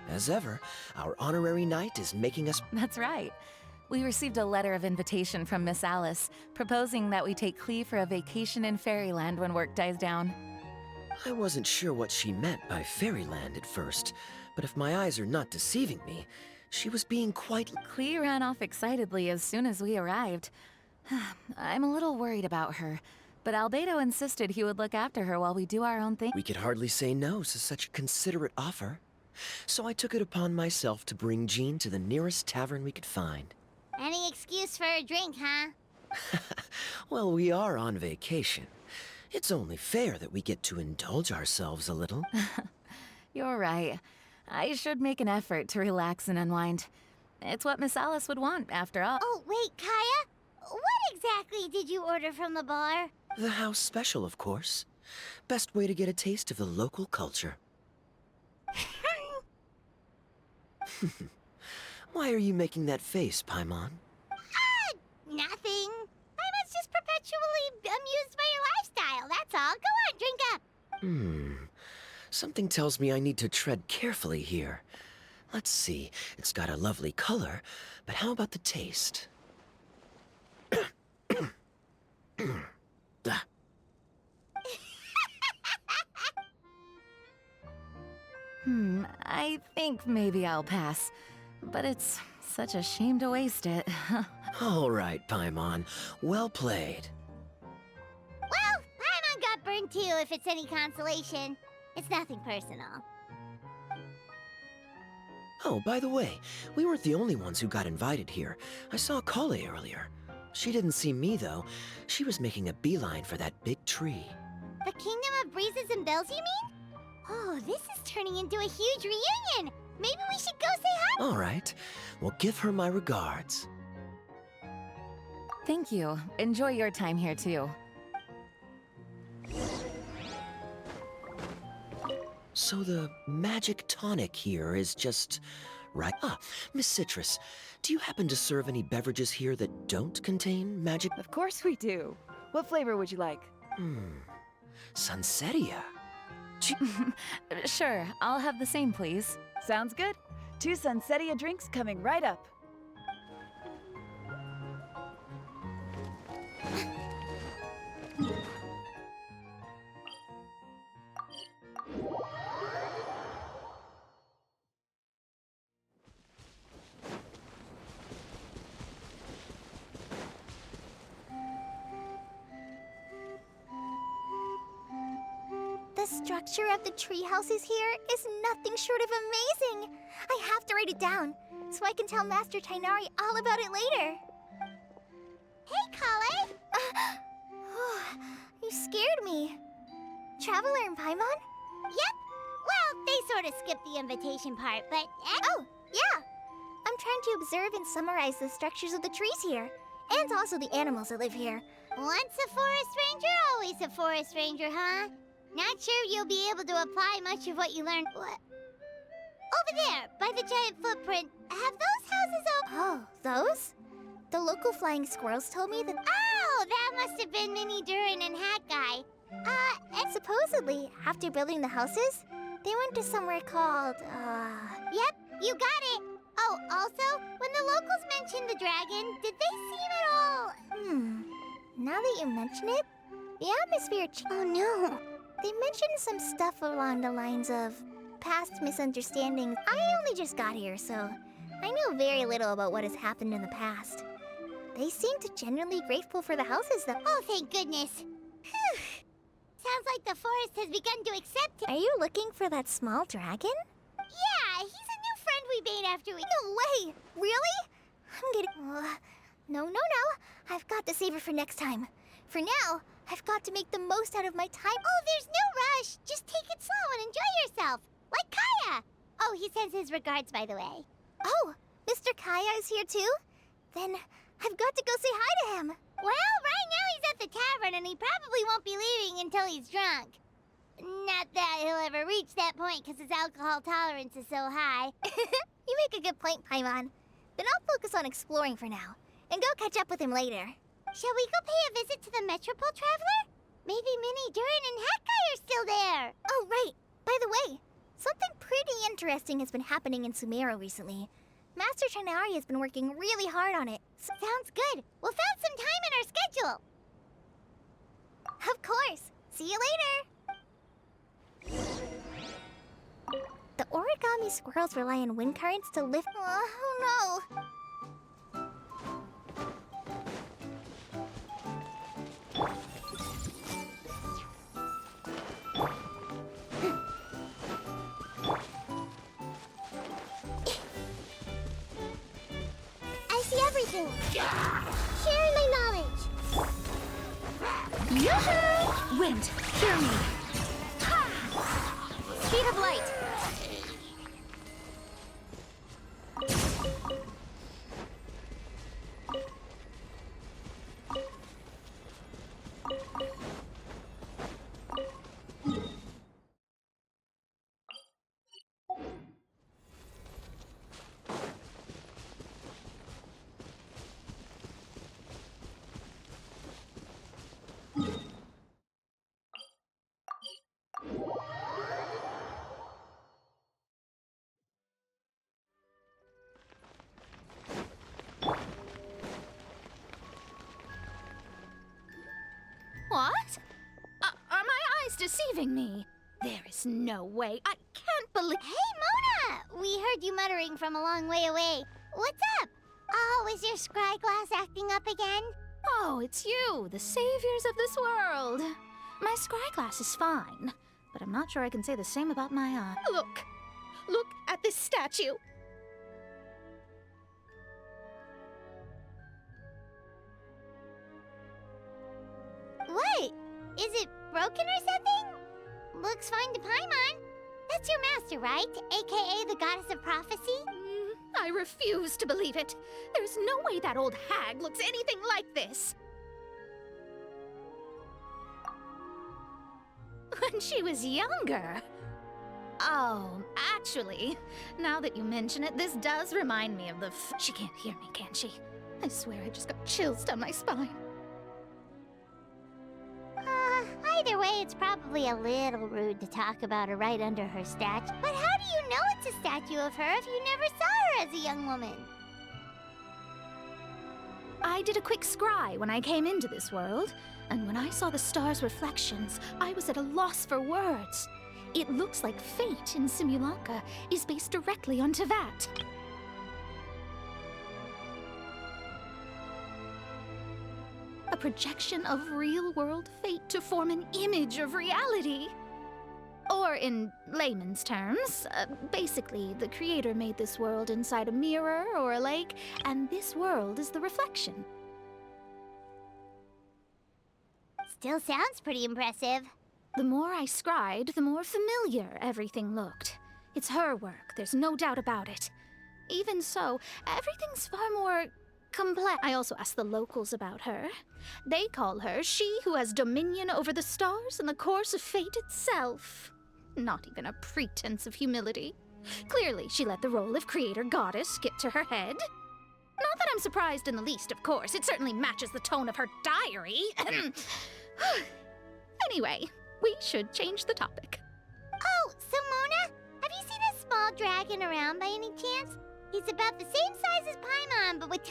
As ever, our honorary knight is making us... That's right. We received a letter of invitation from Miss Alice, proposing that we take Klee for a vacation in Fairyland when work dies down. I wasn't sure what she meant by Fairyland at first, but if my eyes are not deceiving me, she was being quite... Klee ran off excitedly as soon as we arrived. I'm a little worried about her, but Albedo insisted he would look after her while we do our own thing. We could hardly say no to such a considerate offer, so I took it upon myself to bring Jean to the nearest tavern we could find. Any excuse for a drink, huh? Well, we are on vacation. It's only fair that we get to indulge ourselves a little. You're right. I should make an effort to relax and unwind. It's what Miss Alice would want, after all. Oh, wait, Kaya? What exactly did you order from the bar? The house special, of course. Best way to get a taste of the local culture. Why are you making that face, Paimon? Nothing. I was just perpetually amused by your lifestyle, that's all. Go on, drink up. Something tells me I need to tread carefully here. Let's see, it's got a lovely color, but how about the taste? I think maybe I'll pass. But it's such a shame to waste it. All right, Paimon. Well played. Well, Paimon got burned too, if it's any consolation. It's nothing personal. Oh, by the way, we weren't the only ones who got invited here. I saw Kale earlier. She didn't see me, though. She was making a beeline for that big tree. The Kingdom of Breezes and Bells, you mean? Oh, this is turning into a huge reunion! Maybe we should go say hi? All right. Well, give her my regards. Thank you. Enjoy your time here, too. So the magic tonic here is just... right. Ah, Miss Citrus, do you happen to serve any beverages here that don't contain magic? Of course we do. What flavor would you like? Sunsettia. Sure, I'll have the same, please. Sounds good. 2 Sunsettia drinks coming right up. The structure of the tree houses here is nothing short of amazing. I have to write it down so I can tell Master Tainari all about it later. Hey, Kale! You scared me. Traveler and Paimon? Yep. Well, they sort of skipped the invitation part, but... Oh, yeah. I'm trying to observe and summarize the structures of the trees here, and also the animals that live here. Once a forest ranger, always a forest ranger, huh? Not sure you'll be able to apply much of what you learned. What? Over there, by the giant footprint, have those houses open? Oh, those? The local flying squirrels told me that... Oh, that must have been Minnie Durin and Hat Guy. And supposedly, after building the houses, they went to somewhere called, Yep, you got it. Oh, also, when the locals mentioned the dragon, did they seem at all... Now that you mention it, the atmosphere... Oh, no. They mentioned some stuff along the lines of past misunderstandings. I only just got here, so I know very little about what has happened in the past. They seemed genuinely grateful for the houses, though. Oh, thank goodness. Whew. Sounds like the forest has begun to accept him. Are you looking for that small dragon? Yeah, he's a new friend we made after we... No way! Really? I'm getting... No. I've got to save her for next time. For now, I've got to make the most out of my time. Oh, there's no rush. Just take it slow and enjoy yourself. Like Kaya. Oh, he sends his regards, by the way. Oh, Mr. Kaya is here too? Then I've got to go say hi to him. Well, right now he's at the tavern and he probably won't be leaving until he's drunk. Not that he'll ever reach that point because his alcohol tolerance is so high. You make a good point, Paimon. Then I'll focus on exploring for now and go catch up with him later. Shall we go pay a visit to the Metropole Traveler? Maybe Minnie, Durin, and Hakai are still there. Oh, right. By the way, something pretty interesting has been happening in Sumeru recently. Master Trinari has been working really hard on it. Sounds good. We'll find some time in our schedule. Of course. See you later. The origami squirrels rely on wind currents to lift... Oh no! I see everything. Sharing my knowledge. Yoo-hoo! Wind, hear me. Ha! Speed of light. What? Are my eyes deceiving me? There is no way. I can't believe... Hey, Mona! We heard you muttering from a long way away. What's up? Oh, is your scry glass acting up again? Oh, it's you, the saviors of this world. My scry glass is fine, but I'm not sure I can say the same about my eye. Look at this statue. What? Is it broken or something? Looks fine to Paimon. That's your master, right? AKA the goddess of prophecy? I refuse to believe it. There's no way that old hag looks anything like this. When she was younger. Oh, actually, now that you mention it, this does remind me of the She can't hear me, can she? I swear I just got chills down my spine. Either way, it's probably a little rude to talk about her right under her statue. But how do you know it's a statue of her if you never saw her as a young woman? I did a quick scry when I came into this world, and when I saw the stars' reflections, I was at a loss for words. It looks like fate in Simulanka is based directly on Tevat. A projection of real-world fate to form an image of reality. Or in layman's terms, basically, the creator made this world inside a mirror or a lake, and this world is the reflection. Still sounds pretty impressive. The more I scried, the more familiar everything looked. It's her work, there's no doubt about it. Even so, everything's far more complex. I also asked the locals about her. They call her she who has dominion over the stars and the course of fate itself. Not even a pretense of humility. Clearly, she let the role of creator goddess get to her head. Not that I'm surprised in the least, of course. It certainly matches the tone of her diary. Anyway, we should change the topic. Oh, so Mona, have you seen a small dragon around by any chance? He's about the same size as Paimon, but with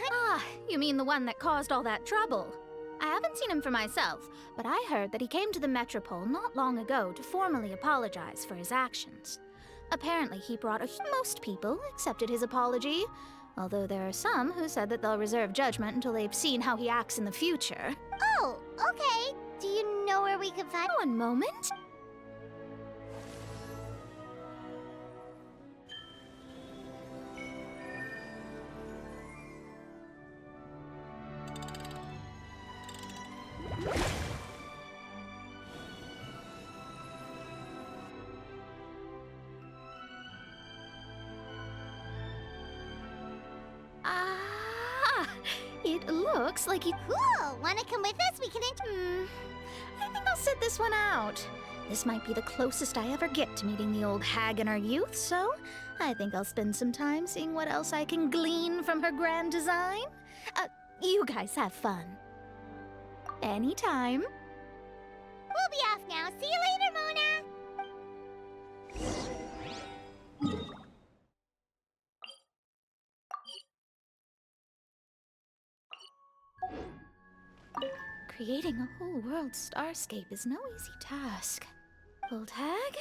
you mean the one that caused all that trouble? I haven't seen him for myself, but I heard that he came to the Metropole not long ago to formally apologize for his actions. Apparently he brought most people accepted his apology, although there are some who said that they'll reserve judgment until they've seen how he acts in the future. Oh, Okay, do you know where we can find— One moment. It looks like he— Cool! Wanna come with us? We can I think I'll sit this one out. This might be the closest I ever get to meeting the old hag in her youth, so I think I'll spend some time seeing what else I can glean from her grand design. You guys have fun. Anytime. We'll be off now. See you later, Mona! Creating a whole world starscape is no easy task. Old hag,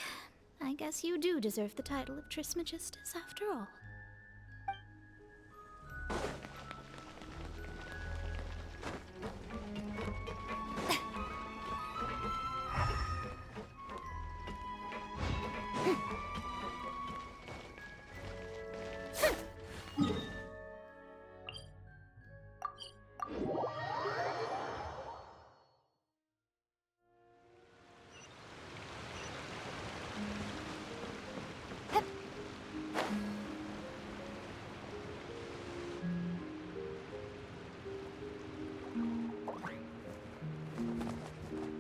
I guess you do deserve the title of Trismegistus after all.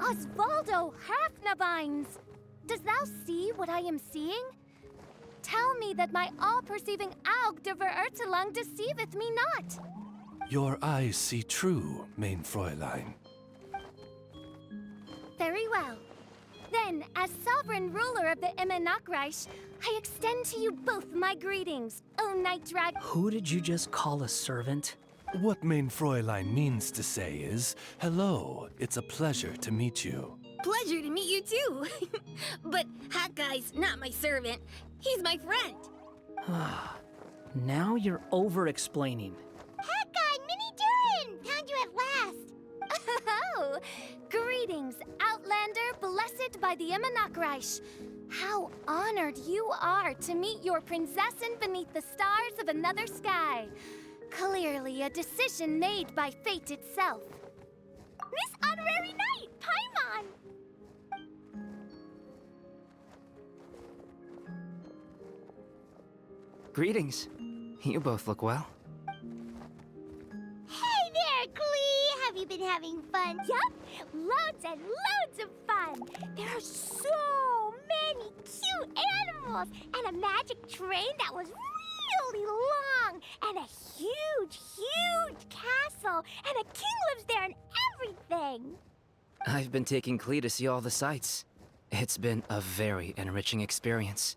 Osvaldo Hafnabines! Does thou see what I am seeing? Tell me that my all-perceiving Aug de Verurtelung deceiveth me not. Your eyes see true, mein Fräulein. Very well. Then, as sovereign ruler of the Immenachreich, I extend to you both my greetings, O Night Drag— Who did you just call a servant? What mein Fräulein means to say is, hello, it's a pleasure to meet you. Pleasure to meet you too. But Hat Guy's not my servant. He's my friend. Now you're over-explaining. Hat Guy, Mini Durin! Found you at last. Oh, greetings, Outlander blessed by the Immenachreich. How honored you are to meet your prinzessin beneath the stars of another sky. Clearly a decision made by fate itself. Miss Honorary Knight, Paimon! Greetings. You both look well. Hey there, Klee! Have you been having fun? Yup, loads and loads of fun. There are so many cute animals and a magic train that was really long and a huge, huge castle and a king lives there and everything. I've been taking Klee to see all the sights. It's been a very enriching experience.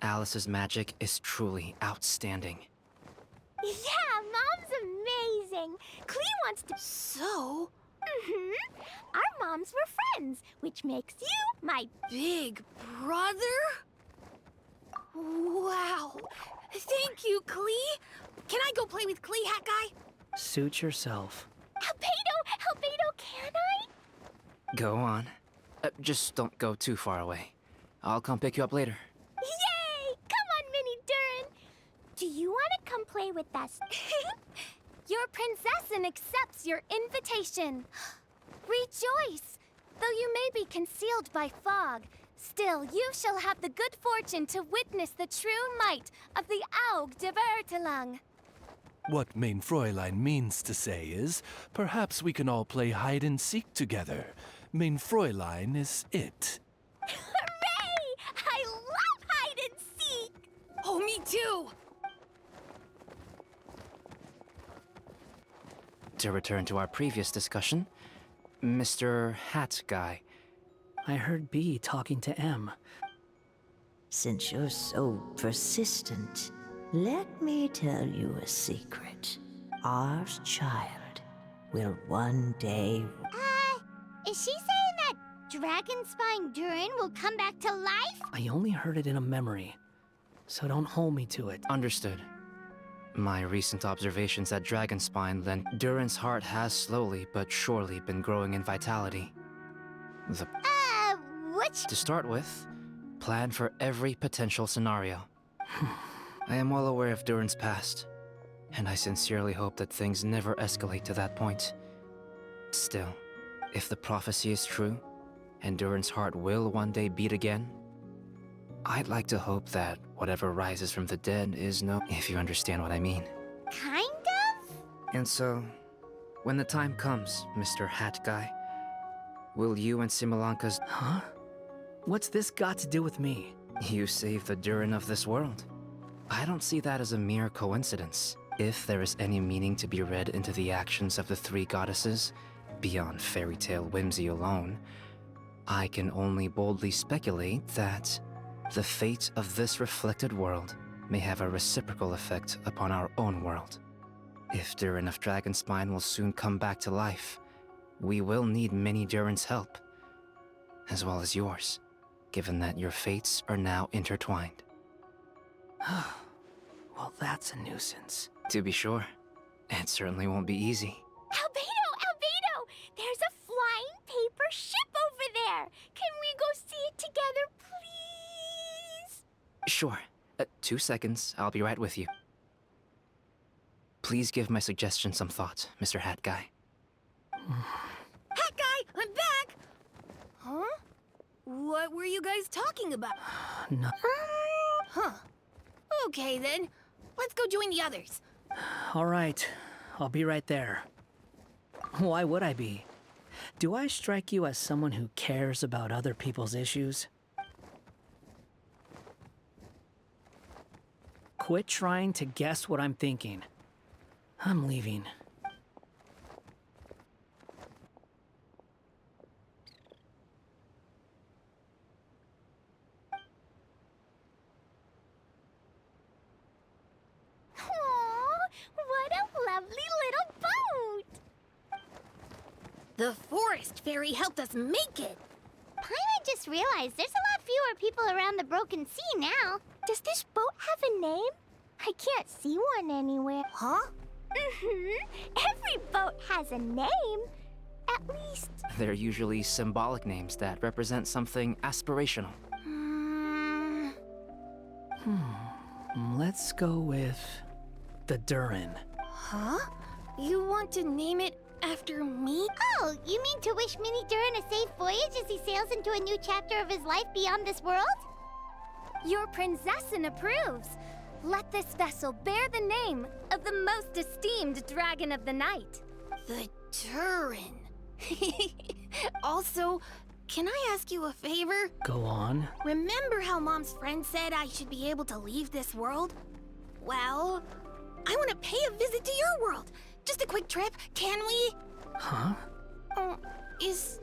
Alice's magic is truly outstanding. Yeah, Mom's amazing. Klee wants to— So? Our moms were friends, which makes you my big brother? Wow. Thank you, Klee. Can I go play with Klee, Hat Guy? Suit yourself. Albedo, can I? Go on. Just don't go too far away. I'll come pick you up later. Yay! Come on, Mini Durin. Do you want to come play with us? Your prinzessin accepts your invitation. Rejoice! Though you may be concealed by fog, still you shall have the good fortune to witness the true might of the Aug de Verurtelung. What mein Fräulein means to say is, perhaps we can all play hide-and-seek together. Mein Fräulein is it. Hooray! I love hide and seek! Oh, me too! To return to our previous discussion, Mr. Hat Guy. I heard B talking to M. Since you're so persistent, let me tell you a secret. Our child will one day— Is she saying that Dragon Spine Durin will come back to life? I only heard it in a memory, so don't hold me to it. Understood. My recent observations at Dragonspine lent Durin's heart has slowly but surely been growing in vitality. Which? To start with, plan for every potential scenario. I am well aware of Durin's past, and I sincerely hope that things never escalate to that point. Still, if the prophecy is true, and Durin's heart will one day beat again, I'd like to hope that whatever rises from the dead is if you understand what I mean. Kind of? And so, when the time comes, Mr. Hat Guy, will you and Simolanka's... Huh? What's this got to do with me? You saved the Durin of this world. I don't see that as a mere coincidence. If there is any meaning to be read into the actions of the three goddesses, beyond fairy tale whimsy alone, I can only boldly speculate that the fate of this reflected world may have a reciprocal effect upon our own world. If Durin of Dragonspine will soon come back to life, we will need many Durin's help, as well as yours, given that your fates are now intertwined. Well, that's a nuisance. To be sure, it certainly won't be easy. Albedo! There's a flying paper ship over there! Can we go see it together, please? Sure. 2 seconds, I'll be right with you. Please give my suggestion some thought, Mr. Hat Guy. Hat Guy, I'm back! Huh? What were you guys talking about? No. Huh. Okay then. Let's go join the others. All right, I'll be right there. Why would I be? Do I strike you as someone who cares about other people's issues? Quit trying to guess what I'm thinking. I'm leaving. What a lovely little boat! The forest fairy helped us make it. Paimon just realized there's a lot fewer people around the Broken Sea now. Does this boat have a name? I can't see one anywhere. Huh? Every boat has a name. At least... They're usually symbolic names that represent something aspirational. Let's go with the Durin. Huh? You want to name it after me? Oh, you mean to wish Mini Durin a safe voyage as he sails into a new chapter of his life beyond this world? Your princessin approves. Let this vessel bear the name of the most esteemed dragon of the night. The Durin. Also, can I ask you a favor? Go on. Remember how Mom's friend said I should be able to leave this world? Well, I want to pay a visit to your world. Just a quick trip, can we? Huh? Is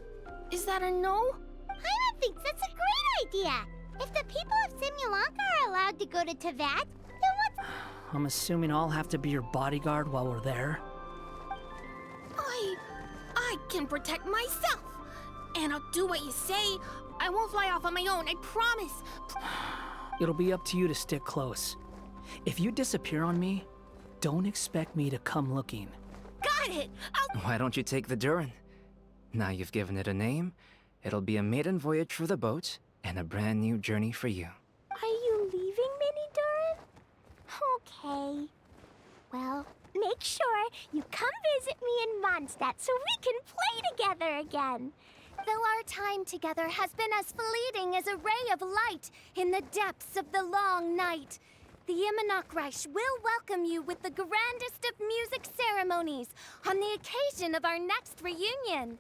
that a no? Paimon thinks that's a great idea. If the people of Simulanka are allowed to go to Teyvat, then what's... I'm assuming I'll have to be your bodyguard while we're there. I can protect myself. And I'll do what you say. I won't fly off on my own, I promise. It'll be up to you to stick close. If you disappear on me, don't expect me to come looking. Got it! Why don't you take the Durin? Now you've given it a name, it'll be a maiden voyage for the boat, and a brand new journey for you. Are you leaving, Mini Durin? Okay. Well, make sure you come visit me in Mondstadt so we can play together again. Though our time together has been as fleeting as a ray of light in the depths of the long night, the Immonokreich will welcome you with the grandest of music ceremonies on the occasion of our next reunion.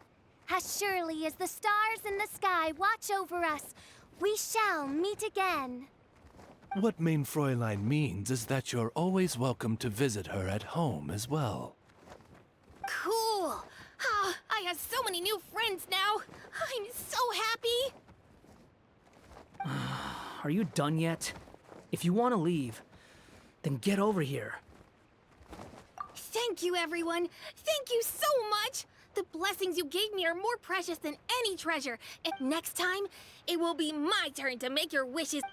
As surely as the stars in the sky watch over us, we shall meet again. What Main Fräulein means is that you're always welcome to visit her at home as well. Cool! I have so many new friends now! I'm so happy! Are you done yet? If you want to leave, then get over here. Thank you, everyone! Thank you so much! The blessings you gave me are more precious than any treasure. And next time, it will be my turn to make your wishes.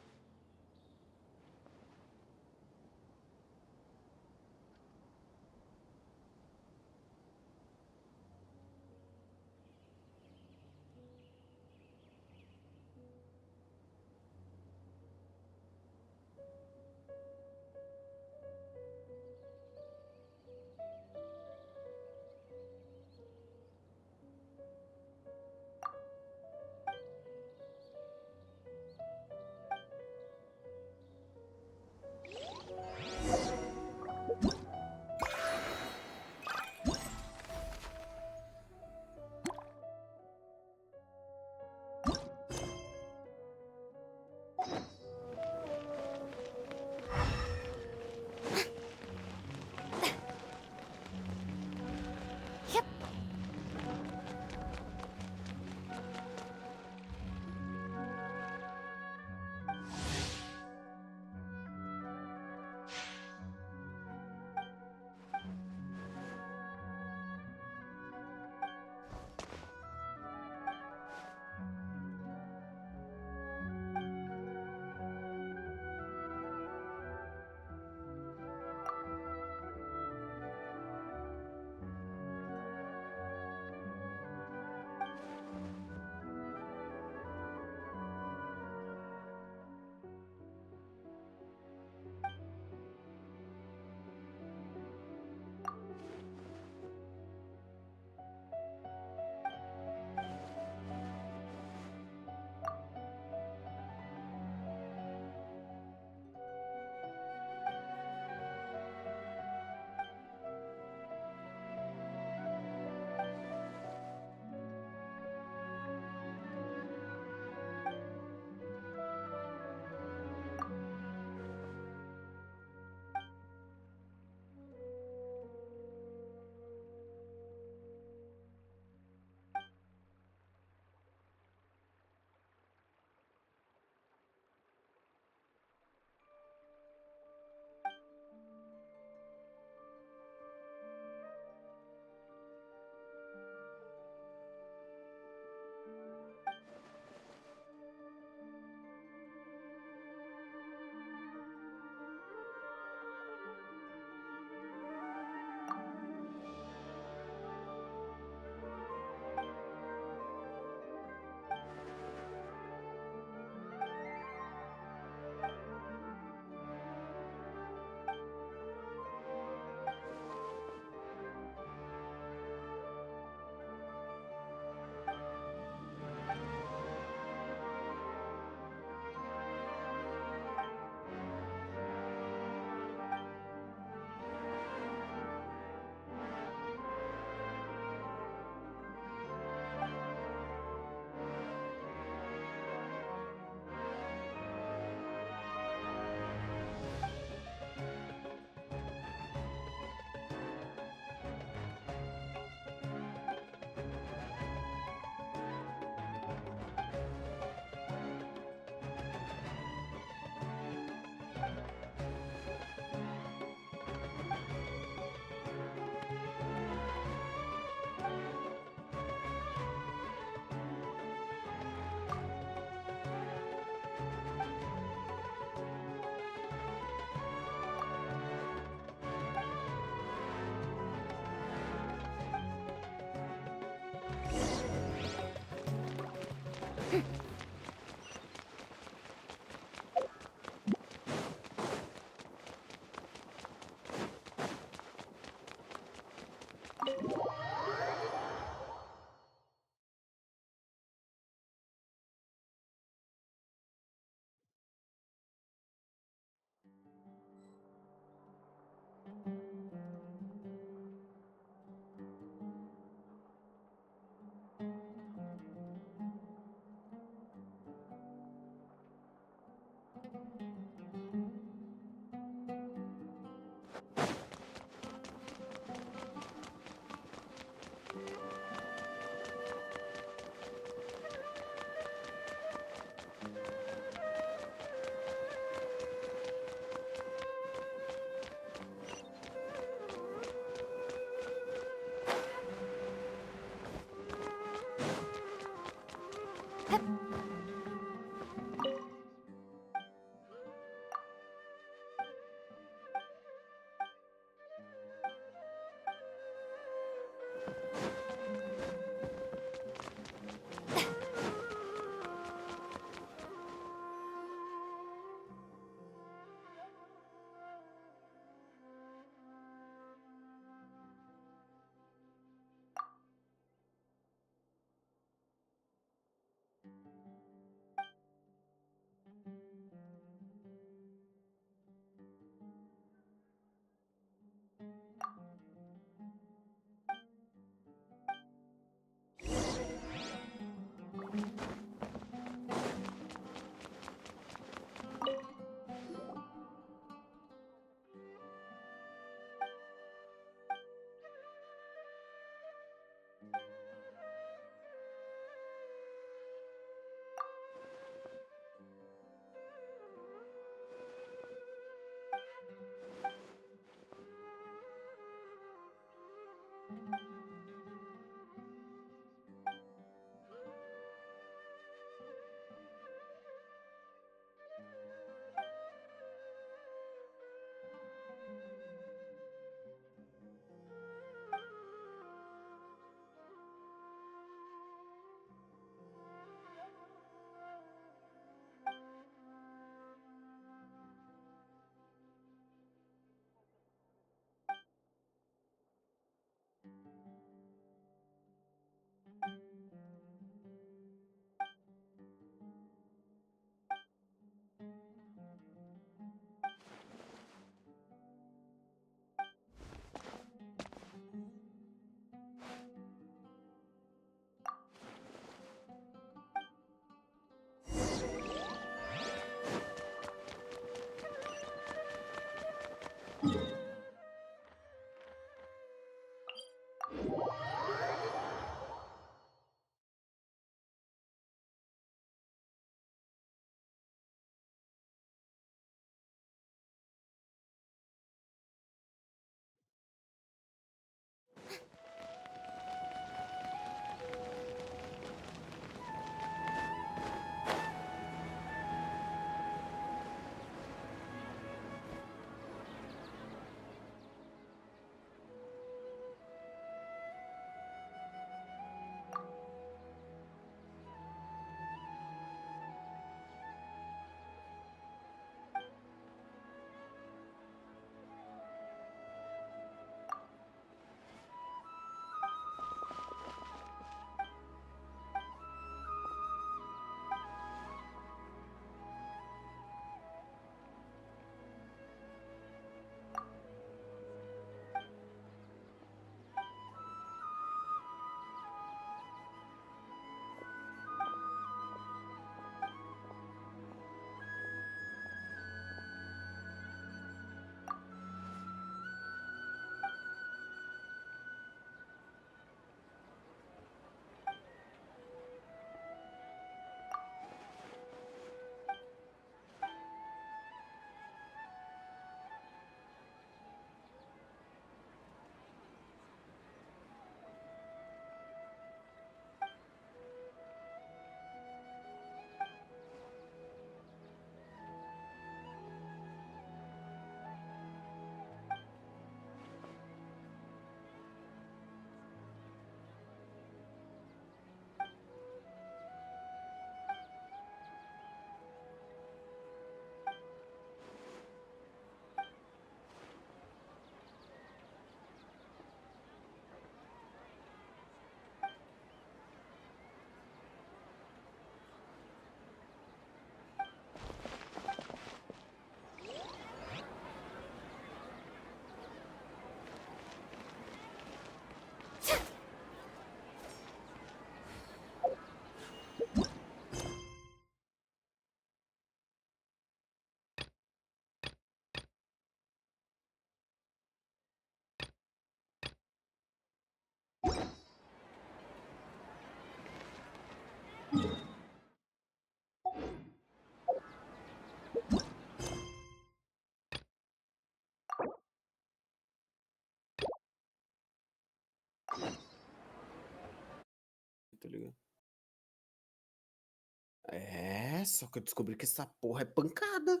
só que eu descobri que essa porra é pancada.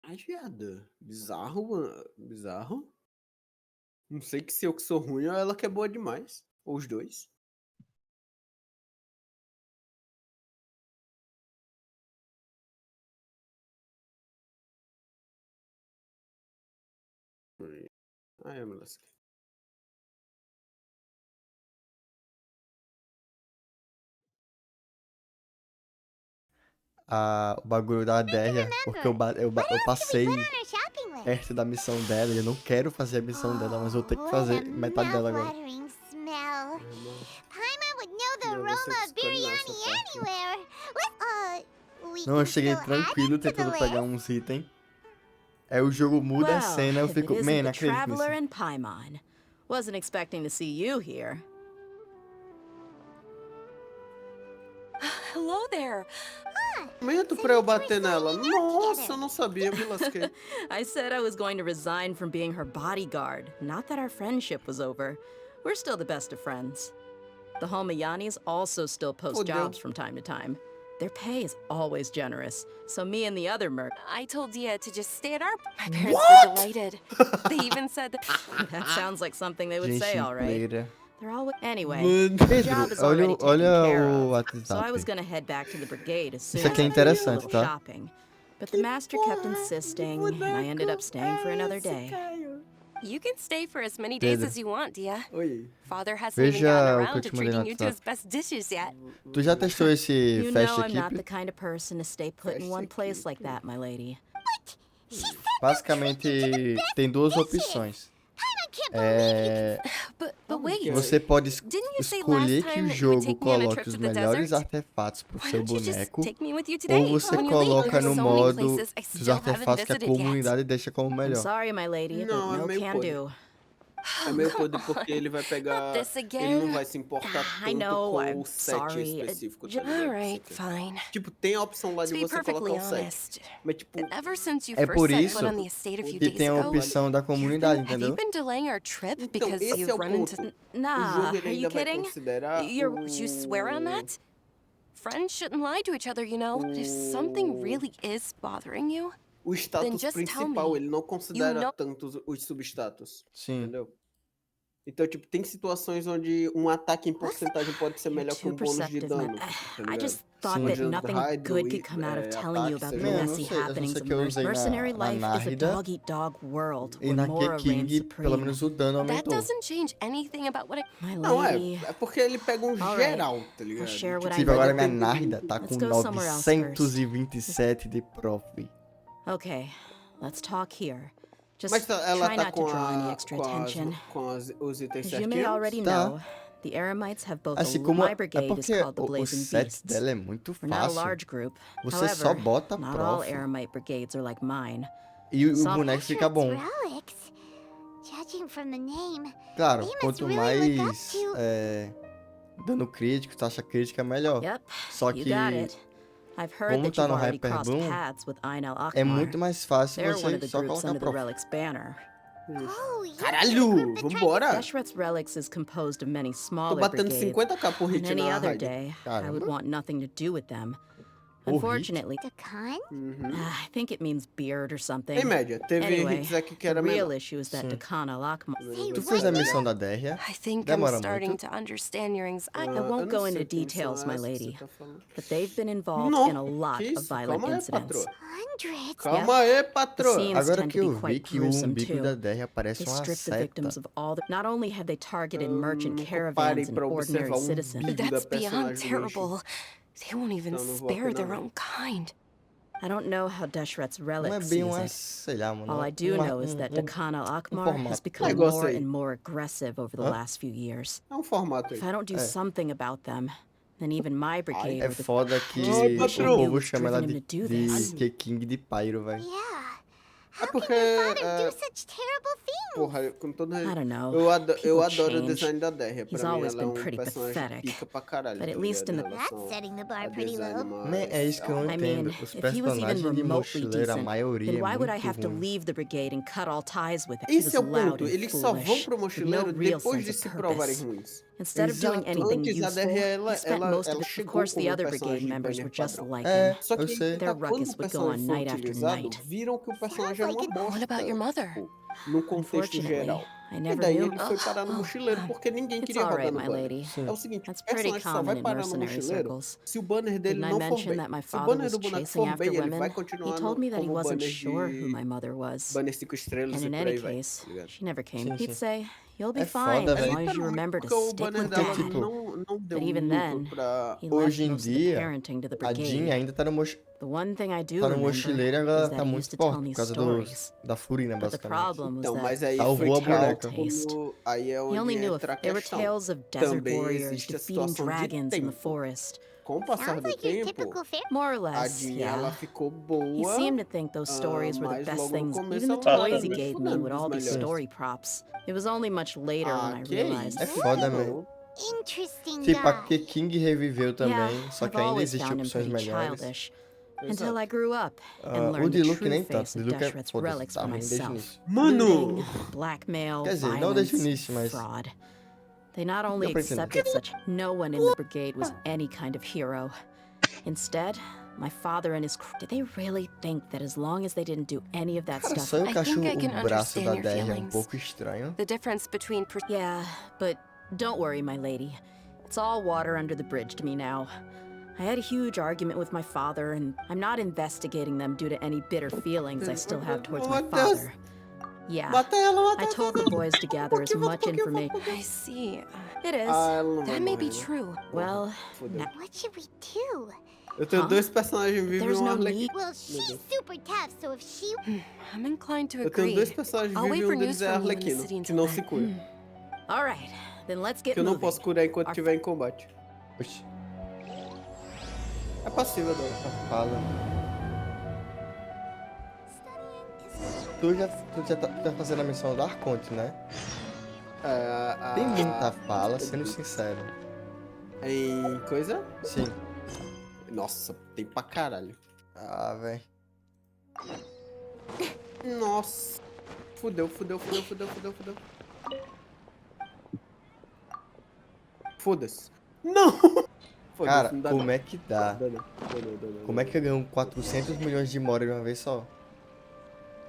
Ai, viado. Bizarro, mano. Bizarro. Não sei que se eu que sou ruim ou ela que é boa demais. Ou os dois. Ai, eu me lasquei. O bagulho da Déia, porque eu passei perto da missão dela e eu não quero fazer a missão dela, mas eu tenho que fazer metade dela agora. Flattering smell. Paimon would know the Não, você aroma que of escolhe essa biryani parte. anywhere. We Não, eu can cheguei still add tranquilo it to the tentando pegar list. uns itens. Aí o jogo muda a Well, cena, eu if it fico, isn't man, the acredito Traveler nisso. and Paimon. Wasn't expecting to see you here. Hello there. Momento pra eu bater nela. Nossa, eu não sabia, me lasquei. I said I was going to resign from being her bodyguard, not that our friendship was over. We're still the best of friends. The Holmayanis also still post Fudeu. jobs from time to time. Their pay is always generous, so me and the other I told Dia to just stay at our... My parents What? were delighted. They even said that... That sounds like something they would say, Genshin all right. player. They're always... Anyway, Mano, the job is already taken olha care o of, so I was WhatsApp. gonna head back to the brigade as soon Isso as aqui é I finished a interessante, little tá? shopping. But the master kept insisting, and I ended up staying for another day. You can stay for as many days Pedro. as you want, Dia. Oi. Father hasn't even Veja gotten o que eu around te to mandei no treating you to his WhatsApp. best dishes yet. Tu já testou esse You Fast know I'm not the Equipe? kind of person to stay put in one place like that, my lady. Basicamente, tem duas opções. But wait. Você pode Didn't you say escolher last que time o that you would jogo take me on a coloque trip os to the melhores desert? artefatos pro Why seu don't you just boneco, take me with you today? ou você When you leave, coloca there's no so many modo places I dos still haven't artefatos que a visited yet. comunidade deixa como I'm melhor. sorry, my lady, Não, but é no meio can podre. do. É meio podre porque ele vai pegar. this Ele again? não vai se importar I tanto know, com I'm o set sorry. específico, tá ligado? Alright, fine. Tipo, tem a opção lá To de be você colocar perfectly o set. honest, Mas tipo, ever since you É first por set isso foot on the estate a few que days tem a ago, opção da comunidade, have you entendeu? been delaying our trip então, because esse é you've o run into... ponto. O Nah, jogo ele are ainda you vai kidding? considerar Would you swear on that? Friends shouldn't lie to each other, you know. If something really is bothering you, o status just tell principal, me. ele não considera know- tanto os substatus. Sim. Entendeu? Então, tipo, tem situações onde um ataque em porcentagem pode ser melhor que Too um bônus de perceptive, dano. man. Tá I ligado? just thought Sim. that Onde o nothing Hydro good e could come out of telling you ataque about the seja Man, eu messy não sei, eu só happenings sei of que eu usei mercenary na life is a Nárida dog-eat-dog world e where na Mora reigns King, pelo supreme. menos o dano That aumentou. doesn't change anything about what I... My Não, lady, é porque ele pega um All geral, right. tá ligado? I'll share what Tipo, I agora know. minha Nárida tá com Let's go somewhere else first. 927 de prof. Okay, let's talk here. Just Mas ela try tá not to com, draw any extra attention. os itens As you may already certinhos? Tá. know, the Eremites have both Assim a como my é brigade is porque called the o Blazing set Beasts. dela é muito We're not a fácil. large group. Você só However, bota not all prof Eremite brigades are like mine. e o Some- boneco fica bom. Relics. Judging from the name, Claro, they must quanto really look up mais to... dano crítico, taxa crítica, melhor. Yep, Só you que got it. I've heard como that tá you've no already crossed Hyperboom, paths with Ainel Akmar. é muito mais fácil They're one of você the só groups colocar under the prof. Relics banner. Oh, yeah. Caralho, vambora! Deshret's Relics is composed of many Tô smaller batendo brigades. 50k por On hit any na other raid. day, I would Caramba. want nothing to do with them. hit? Unfortunately, Dakan? I think it means beard or something. Em média, teve Anyway, hits aqui que the era real menor. issue is that Sim. Dakan al-Akmar. Tu fez a missão da Dérria? I think Demora I'm starting muito? to understand your anxiety. I eu won't não go sei into que missão details, é my essa que você lady, tá falando. but they've been involved Não, in a lot que of isso? violent Calma aí, incidents. patroa. Hundreds. Calma aí, The patroa. scenes Agora tend que to eu be vi quite que o gruesome umbigo too. da Dérria parece They uma strip the victims seta. of all the... Not only have they targeted merchant Nunca caravans parei and pra ordinary observar citizens. umbigo da That's beyond personagem do Genshin. terrible. They won't even Então não vou spare opinar their não. own kind. I don't know how Deshret's Não é Relic bem sees uma, it. sei lá, mano. All I do uma- know is that Dakan al-Akmar has formato. become Negócio more aí. and more aggressive over the Hã? last few years. É um formato aí. If I don't do something about them, then even my brigade É or the foda que Ai, o patrão. povo It's chama ela driven de, him to do this. de King de Pyro, velho. Yeah. É porque Father do such terrible things. porra, com todo I don't know. eu People adoro o change. design da Derria. He's Pra mim, always ela é been um pretty personagem pathetic. pica pra caralho, But tá at least ligado? in Em the relação That's setting the bar a pretty design low. Né, é isso que eu não I entendo. mean, Os if he was even personagens de remotely mochileiro, a decent, maioria then é why would I muito have to ruim. leave the brigade and cut all ties with him? He Esse was é o loud ponto. and Eles só vão foolish, pro with no mochileiro real depois sense de of se provarem purpose. ruins. Instead of doing Exato. anything Antes, a useful, Derria, he spent most of ela it. Of chegou course, como the um other brigade personagem members banner were just padrão. like É, him. Só que eu aí sei. que Their tá, quando ruckus o would go on personagem foi night after utilizado, night. viram que o personagem era uma bosta. What about your mother? Tipo, no contexto Unfortunately, geral. I E never daí knew. ele foi parar no mochileiro porque ninguém It's queria all rodar right, no my banner. lady. É o seguinte, That's o pretty personagem só common vai in parar no mercenary mochileiro circles. se o banner dele Didn't I não for mention bem. that my Se o father banner was do boneco chasing for after bem, ele vai women? He continuar told me that he como wasn't banner sure who de my mother was. banner 5 estrelas And e in por any aí vai, case, tá ligado? she never came. Sim, He'd sim. say, "You'll be É fine foda, as velho. long as you remember to Porque o stick banner with dela Dad." não deu But even lucro then, pra... he Hoje left em most of the dia, parenting to the a Jean brigade. ainda tá no, The one thing I do tá no remember mochileiro e is agora that tá he muito used to tell forte me por causa stories. da Furina, But the basicamente. problem was Então, that mas aí Salvou a he had boneca. taste. Aí é He onde only knew entra a they were questão. tales of desert Também warriors existe a defeating situação de dragons in the tempo. forest. Com o passar do tempo, More or a less, Jean, yeah. ela ficou He boa, seemed to think those stories were the mas best logo no things. começo Even the ela toys he tava gave me fudendo would dos all be melhores. story props. It was only much later when I que realized. É foda mesmo. Interesting Tipo, a guy. King reviveu também, Yeah, só que I've ainda always existem found him opções pretty melhores. childish. Until I grew up and O learned the Diluc true nem face tanto. of Diluc é Deshret's foda-se, relics tá for ruim desde o myself. início. Looting, blackmail, Quer dizer, não desde o violence, início, mas... fraud. They not only Deu pra entender. accepted such, no one in the brigade was any kind of hero. Instead, my father and his crew, did they really think that as long as they didn't do any of that Cara, stuff? só eu que acho I can o braço da understand your Derry um feelings. pouco estranho. The difference between Yeah, but don't worry, my lady. It's all water under the bridge to me now. I had a huge argument with my father, and I'm not investigating them due to any bitter feelings I still have towards my father. Yeah, I told the boys to gather as much information. I see. It is. That may be true. Well, What should we do? Eu tenho dois personagens vivos e There's um no Arlequim. need. Well, she's super tough, so if she... I'm inclined to Eu tenho agree. dois personagens I'll vivos wait e for um news deles é from you in the Arlequino, city que until não then. se cura. All right, then let's get Que eu não moving. posso curar enquanto estiver em combate. Oxi, É passiva dela. fala. Tu já tá fazendo a missão do Arconte, né? Tem muita fala, sendo sincero. Em coisa? Sim. Nossa, tem pra caralho. Ah, velho. Nossa. Fudeu. Foda-se. Não! Foda-se, Cara, não dá como não. é que dá? Dá não. Como é que eu ganho 400 milhões de moras de uma vez só?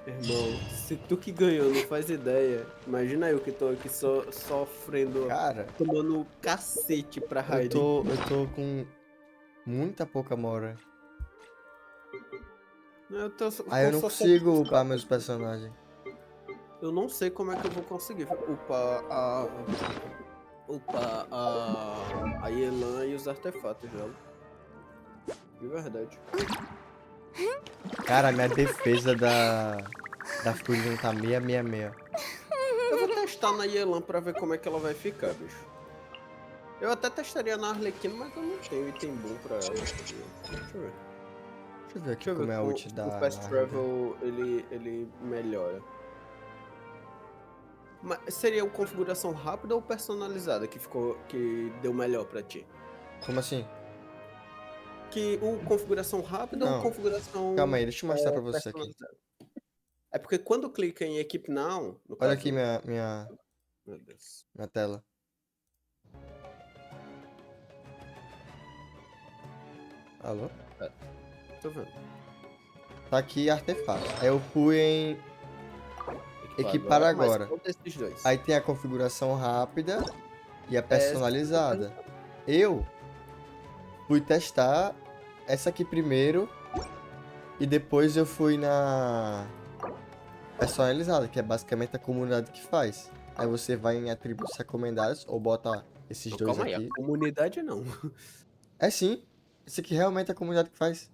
Irmão, se tu que ganhou não faz ideia, imagina eu que tô aqui sofrendo, Cara, tomando cacete pra eu Raiden. tô com muita pouca mora. Aí eu não consigo upar meus personagens. Eu não sei como é que eu vou conseguir upar a Yelan e os artefatos dela. De verdade. Cara, minha defesa da Fúria tá 666. Eu vou testar na Yelan pra ver como é que ela vai ficar, bicho. Eu até testaria na Arlequina, mas eu não tenho item bom pra ela. Deixa eu ver. Deixa eu ver aqui como é a ult da... O Fast Travel, ele melhora. Mas seria uma configuração rápida ou personalizada que deu melhor pra ti? Como assim? Que configuração rápida Não. ou configuração... Calma aí, deixa eu mostrar pra você aqui. personalizada? É porque quando clica em Equip Now... No Olha caso, aqui minha Meu Deus. tela. Alô? Tô vendo. Tá aqui artefato. Aí eu fui em equipar agora. Mas qual desses dois? Aí tem a configuração rápida e a personalizada. Eu fui testar essa aqui primeiro e depois eu fui na personalizada, que é basicamente a comunidade que faz. Aí você vai em atributos recomendados ou bota esses dois Calma aí, aqui. a comunidade não. É sim. Esse aqui realmente é a comunidade que faz.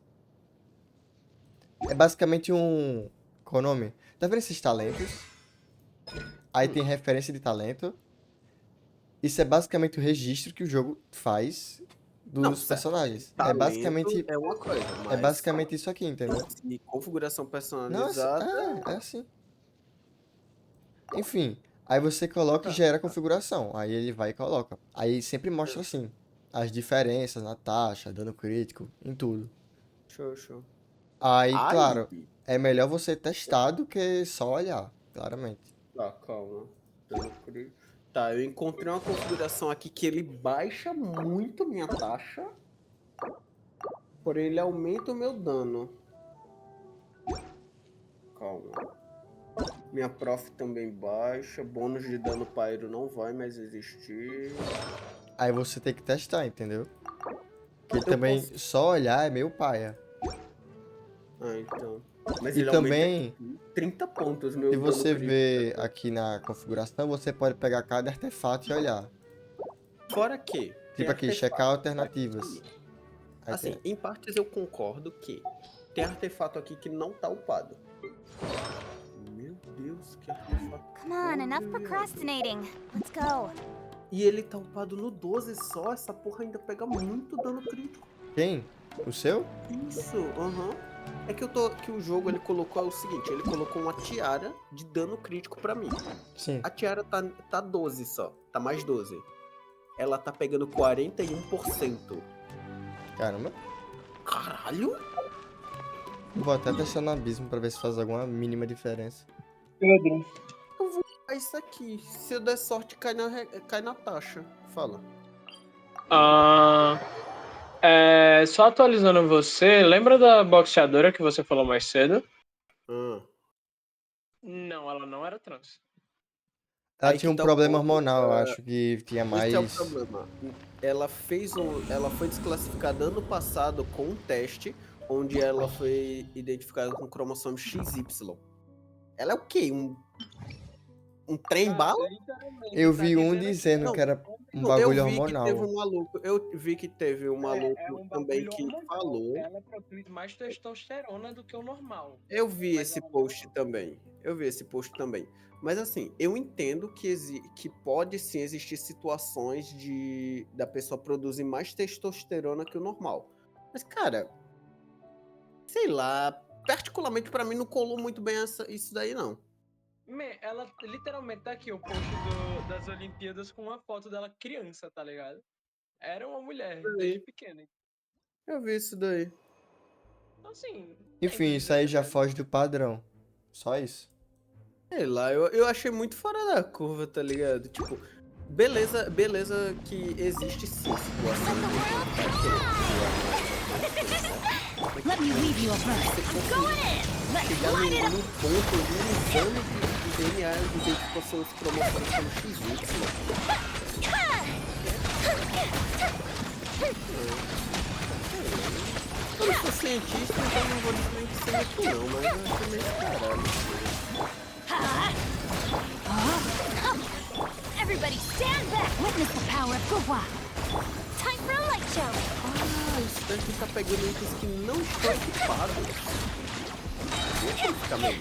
É basicamente um... Qual o nome? Tá vendo esses talentos? Aí tem referência de talento. Isso é basicamente o registro que o jogo faz dos personagens. É basicamente... É uma coisa, É basicamente isso aqui, entendeu? E configuração Não, personalizada... é assim. Enfim, aí você coloca e gera a configuração. Aí ele vai e coloca. Aí sempre mostra assim, as diferenças na taxa, dano crítico, em tudo. Show. Aí, Aí, claro, é melhor você testar do que só olhar, claramente. tá, calma. Dano crítico. Tá, eu encontrei uma configuração aqui que ele baixa muito minha taxa, porém ele aumenta o meu dano. Calma. Minha prof também baixa, bônus de dano pyro não vai mais existir. Aí você tem que testar, entendeu? Porque Eu também posso... só olhar é meio paia. Ah, então. Mas E ele aumenta também, 30 pontos se meu dano você crítico. ver aqui na configuração, você pode pegar cada artefato e olhar. Fora que tem Tipo aqui, checar artefato. alternativas. Aí Assim, tem... em partes eu concordo que tem artefato aqui que não tá upado. Meu Deus, que artefato. Come on, enough procrastinating. Let's go. E ele tá upado no 12 só, essa porra ainda pega muito dano crítico. Quem? O seu? Isso, aham. É que que o jogo ele colocou o seguinte, ele colocou uma tiara de dano crítico pra mim. Sim. A tiara tá 12 só, tá mais 12. Ela tá pegando 41%. Caramba. Caralho! Vou até testar no abismo pra ver se faz alguma mínima diferença. Pedro. Eu vou usar isso aqui. Se eu der sorte, cai na taxa. Fala. Só atualizando você, lembra da boxeadora que você falou mais cedo? Não, ela não era trans. Ela Aí tinha que um tá o problema ponto, hormonal, eu acho que tinha Esse é o mais... problema. Ela foi desclassificada ano passado com um teste onde ela foi identificada com cromossomo XY. Ela é o quê? Um trem bala? Eu vi um dizendo que era um bagulho hormonal. Eu vi que teve um maluco também que falou. Ela produz mais testosterona do que o normal. Eu vi esse post também. Mas assim, eu entendo que pode sim existir situações da pessoa produzir mais testosterona que o normal. Mas, cara, sei lá, particularmente pra mim não colou muito bem isso daí, não. Ela literalmente tá aqui o post das Olimpíadas com uma foto dela criança, tá ligado? Era uma mulher, desde pequena. Eu vi isso daí. Então, assim... Enfim, isso aí já foge do padrão. Só isso. Sei lá, eu achei muito fora da curva, tá ligado? Tipo, beleza que existe sim situação Let me weave you a verse. Go in! Let's light it up! no ponto de um exame de DNA de identificação dos cromossomos como XY. Eu não sou cientista, então não vou dizer que seja aqui não, mas eu achei meio caralho. Everybody stand back! Witness the power of Gua! Time for a light show! Isso daqui tá pegando itens que não estão equipados. Deixa ficar melhor.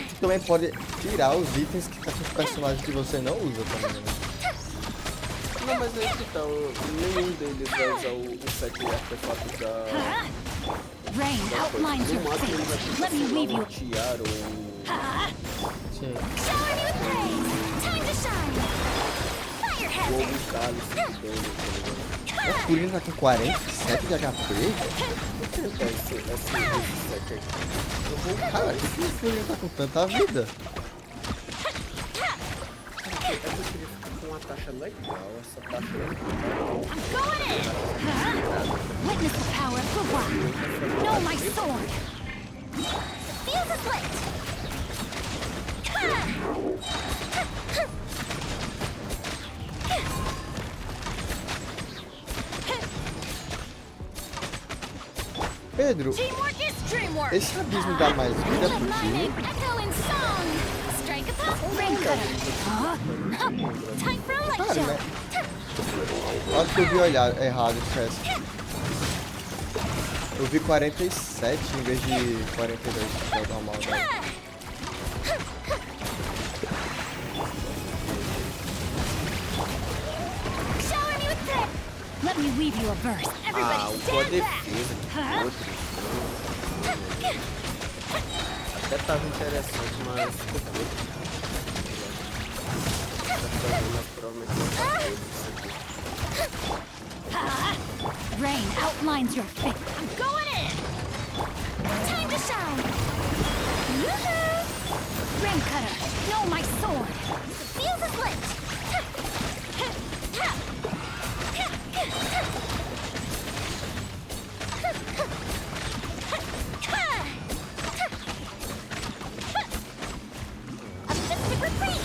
Você também pode tirar os itens que tá com os personagens que você não usa também, né? Não, mas aí que tá, nenhum deles vai usar o set de artefatos da... Rain outlines your fate. Let me weave you. Tiara ou... Sim. Shower me with praise. Time to shine. Fire Ou hazard. o cálice de dano, tá ligado? O Kurin tá com 47 de HP? Vou tentar esse set aqui. Eu vou... Cara, por que o Kurin tá com tanta vida? É porque eu queria ficar com uma taxa legal, essa taxa legal. I'm going in. Witness the power of Gua. Know my sword. Fuse is lit. Pedro, Teamwork is dreamwork. esse abismo dá mais vida pro My time? name echo in song. Strike a pop, rain cutter. Time for a light Cara, show. né? Acho que eu vi olhar errado, esquece. Eu vi 47 em vez de 42, que é o normal, né? Shower me with prayer. Let me weave you a verse. Everybody o stand back. defesa. Até tava interessante, mas ficou pouco. Naturalmente não tá tudo isso aqui. Rain outlines your fate. I'm going in! Time to shine! Yoo-hoo! Rain cutter, know my sword! The fuse is lit! A mystic retreat!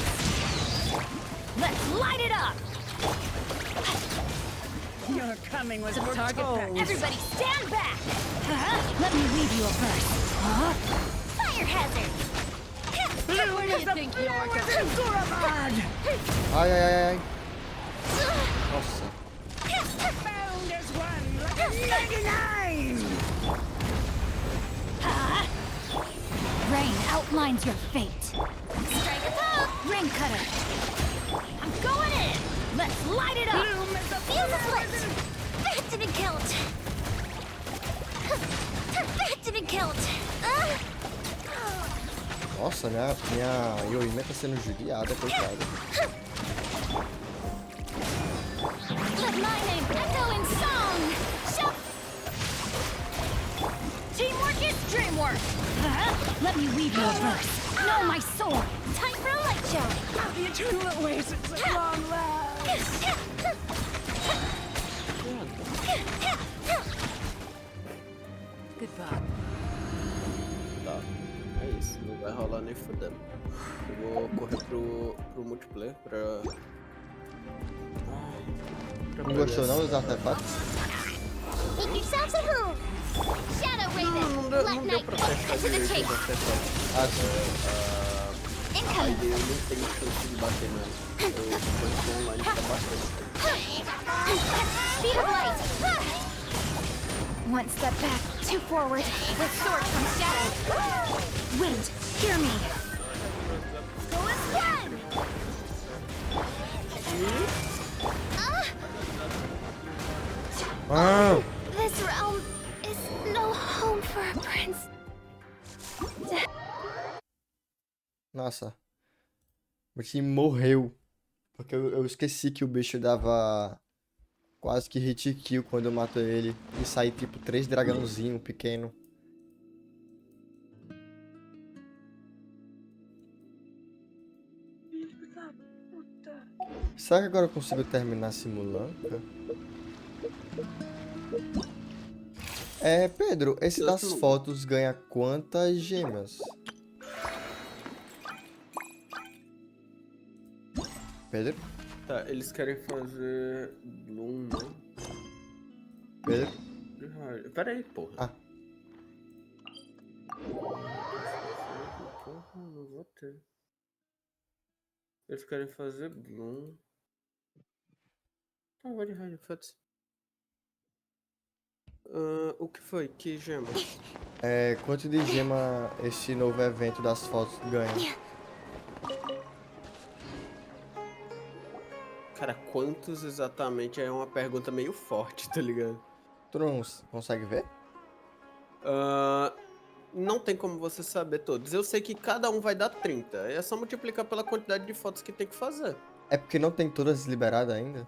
Let's light it up! Your coming was Target foretold. Everybody stand back! Let me leave you a verse. Fire hazard! Where do you think you're going? Ai, ai, ai, ai. Nossa. Found as one like a 99. Rain outlines your fate. Strike a pose! Rain cutter! I'm going in! Let's light it up! Bloom is the Fuse is lit! That didn't count! That didn't count! Nossa, minha Yoime tá sendo judiada, coitada. Let my name echo in song! Shout! Teamwork is dreamwork! Let me weave you a verse. Know my sword! Time for a light show! The eternal oasis at long last. Goodbye. Tá, é isso. Não vai rolar nem fudendo. Eu vou correr pro multiplayer pra Não gostou não dos artefatos? Make yourselves at home! Shadow Raven! Let night look into the chase! Ah, sim. Aí eu não tenho chance de bater nela. Eu tô online pra bastante. Speed of light! One step back, two forward. With sword from shadow. Wind, hear me! Go again! Ah! This realm is no home for a prince. Nossa. O time morreu. Porque eu esqueci que o bicho dava quase que hit kill quando eu mato ele. E sai tipo 3 dragãozinhos pequeno. Será que agora eu consigo terminar Simulanca? Pedro, esse das fotos ganha quantas gemas? Pedro? Tá, eles querem fazer Bloom, né? Pedro? Pera aí, porra. Ah. Porra, não vou ter. Eles querem fazer Bloom. Tá, vai de raio, foda-se. O que foi? Que gema? Quanto de gema esse novo evento das fotos ganha? Cara, quantos exatamente é uma pergunta meio forte, tá ligado? Tu não consegue ver? Não tem como você saber todos. Eu sei que cada um vai dar 30. É só multiplicar pela quantidade de fotos que tem que fazer. É porque não tem todas liberadas ainda?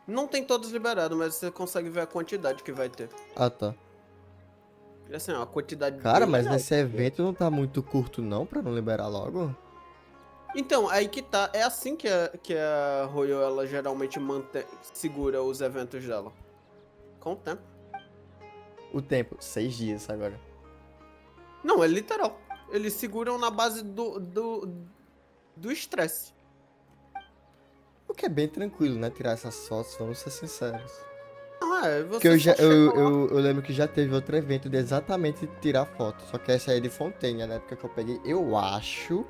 Não tem todos liberados, mas você consegue ver a quantidade que vai ter. Ah, tá. E assim, ó, a quantidade... Cara, mas nesse evento não tá muito curto não pra não liberar logo? Então, aí que tá. É assim que a Royal, ela geralmente segura os eventos dela. Com o tempo. O tempo, 6 dias agora. Não, é literal. Eles seguram na base do estresse. O que é bem tranquilo, né? Tirar essas fotos, vamos ser sinceros. Você Porque eu lembro que já teve outro evento de exatamente tirar foto. Só que essa aí é de Fontaine, na época que eu peguei, eu acho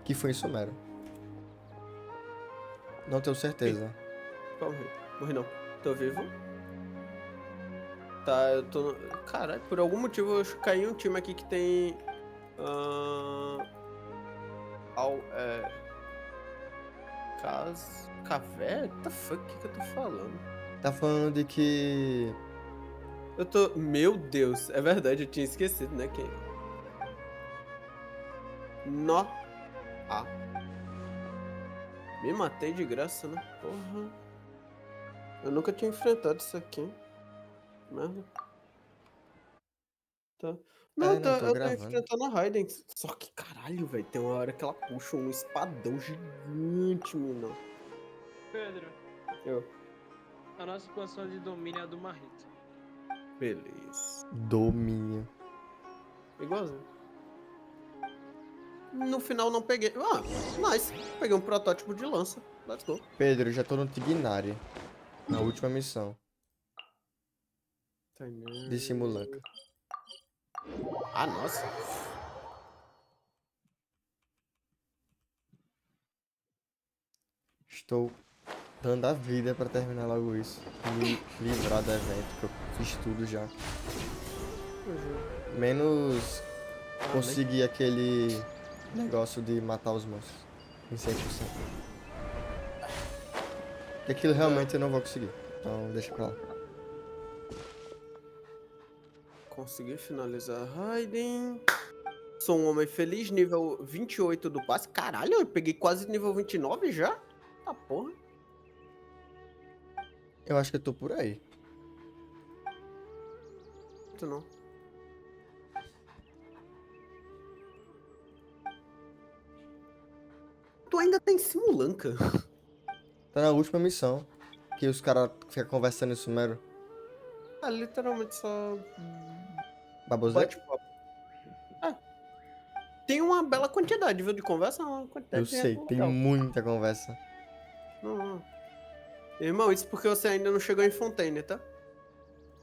que foi em Sumero. Não tenho certeza. Morri não. Tô vivo? Tá, eu tô... Caralho, por algum motivo eu caí em um time aqui que tem... Cavé? What the fuck? O que eu tô falando? Tá falando de que... Eu tô... Meu Deus, é verdade, eu tinha esquecido, né? Que... Nó. Ah. Me matei de graça, né? Porra. Eu nunca tinha enfrentado isso aqui. Merda. Tá. Não, Não, tô eu tô gravando. enfrentando a Raiden. Só que, caralho, velho, tem uma hora que ela puxa um espadão gigante, menino. Pedro, Eu. a nossa expansão de domínio é a do Marrito. Beleza. Domínio. Igualzinho. No final não peguei. Ah, nice. Peguei um protótipo de lança. Let's go. Pedro, eu já tô no Tignari. Na última missão. De Simulanca. Ah, nossa. Estou dando a vida pra terminar logo isso. Me livrar do evento, que eu fiz tudo já. Menos conseguir aquele negócio de matar os monstros. Em 100%. Porque aquilo realmente eu não vou conseguir. Então deixa pra lá. Consegui finalizar Raiden. Sou um homem feliz, nível 28 do passe. Caralho, eu peguei quase nível 29 já? Tá porra. Eu acho que eu tô por aí. Tu não. Tu ainda tem Simulanca? Tá na última missão. Que os caras ficam conversando em sumero. É literalmente só. Babosete? Bate-papo. É. Tem uma bela quantidade, viu, de conversa, uma quantidade Eu de sei, resto tem legal. muita conversa. Não. Irmão, isso porque você ainda não chegou em Fontaine, tá?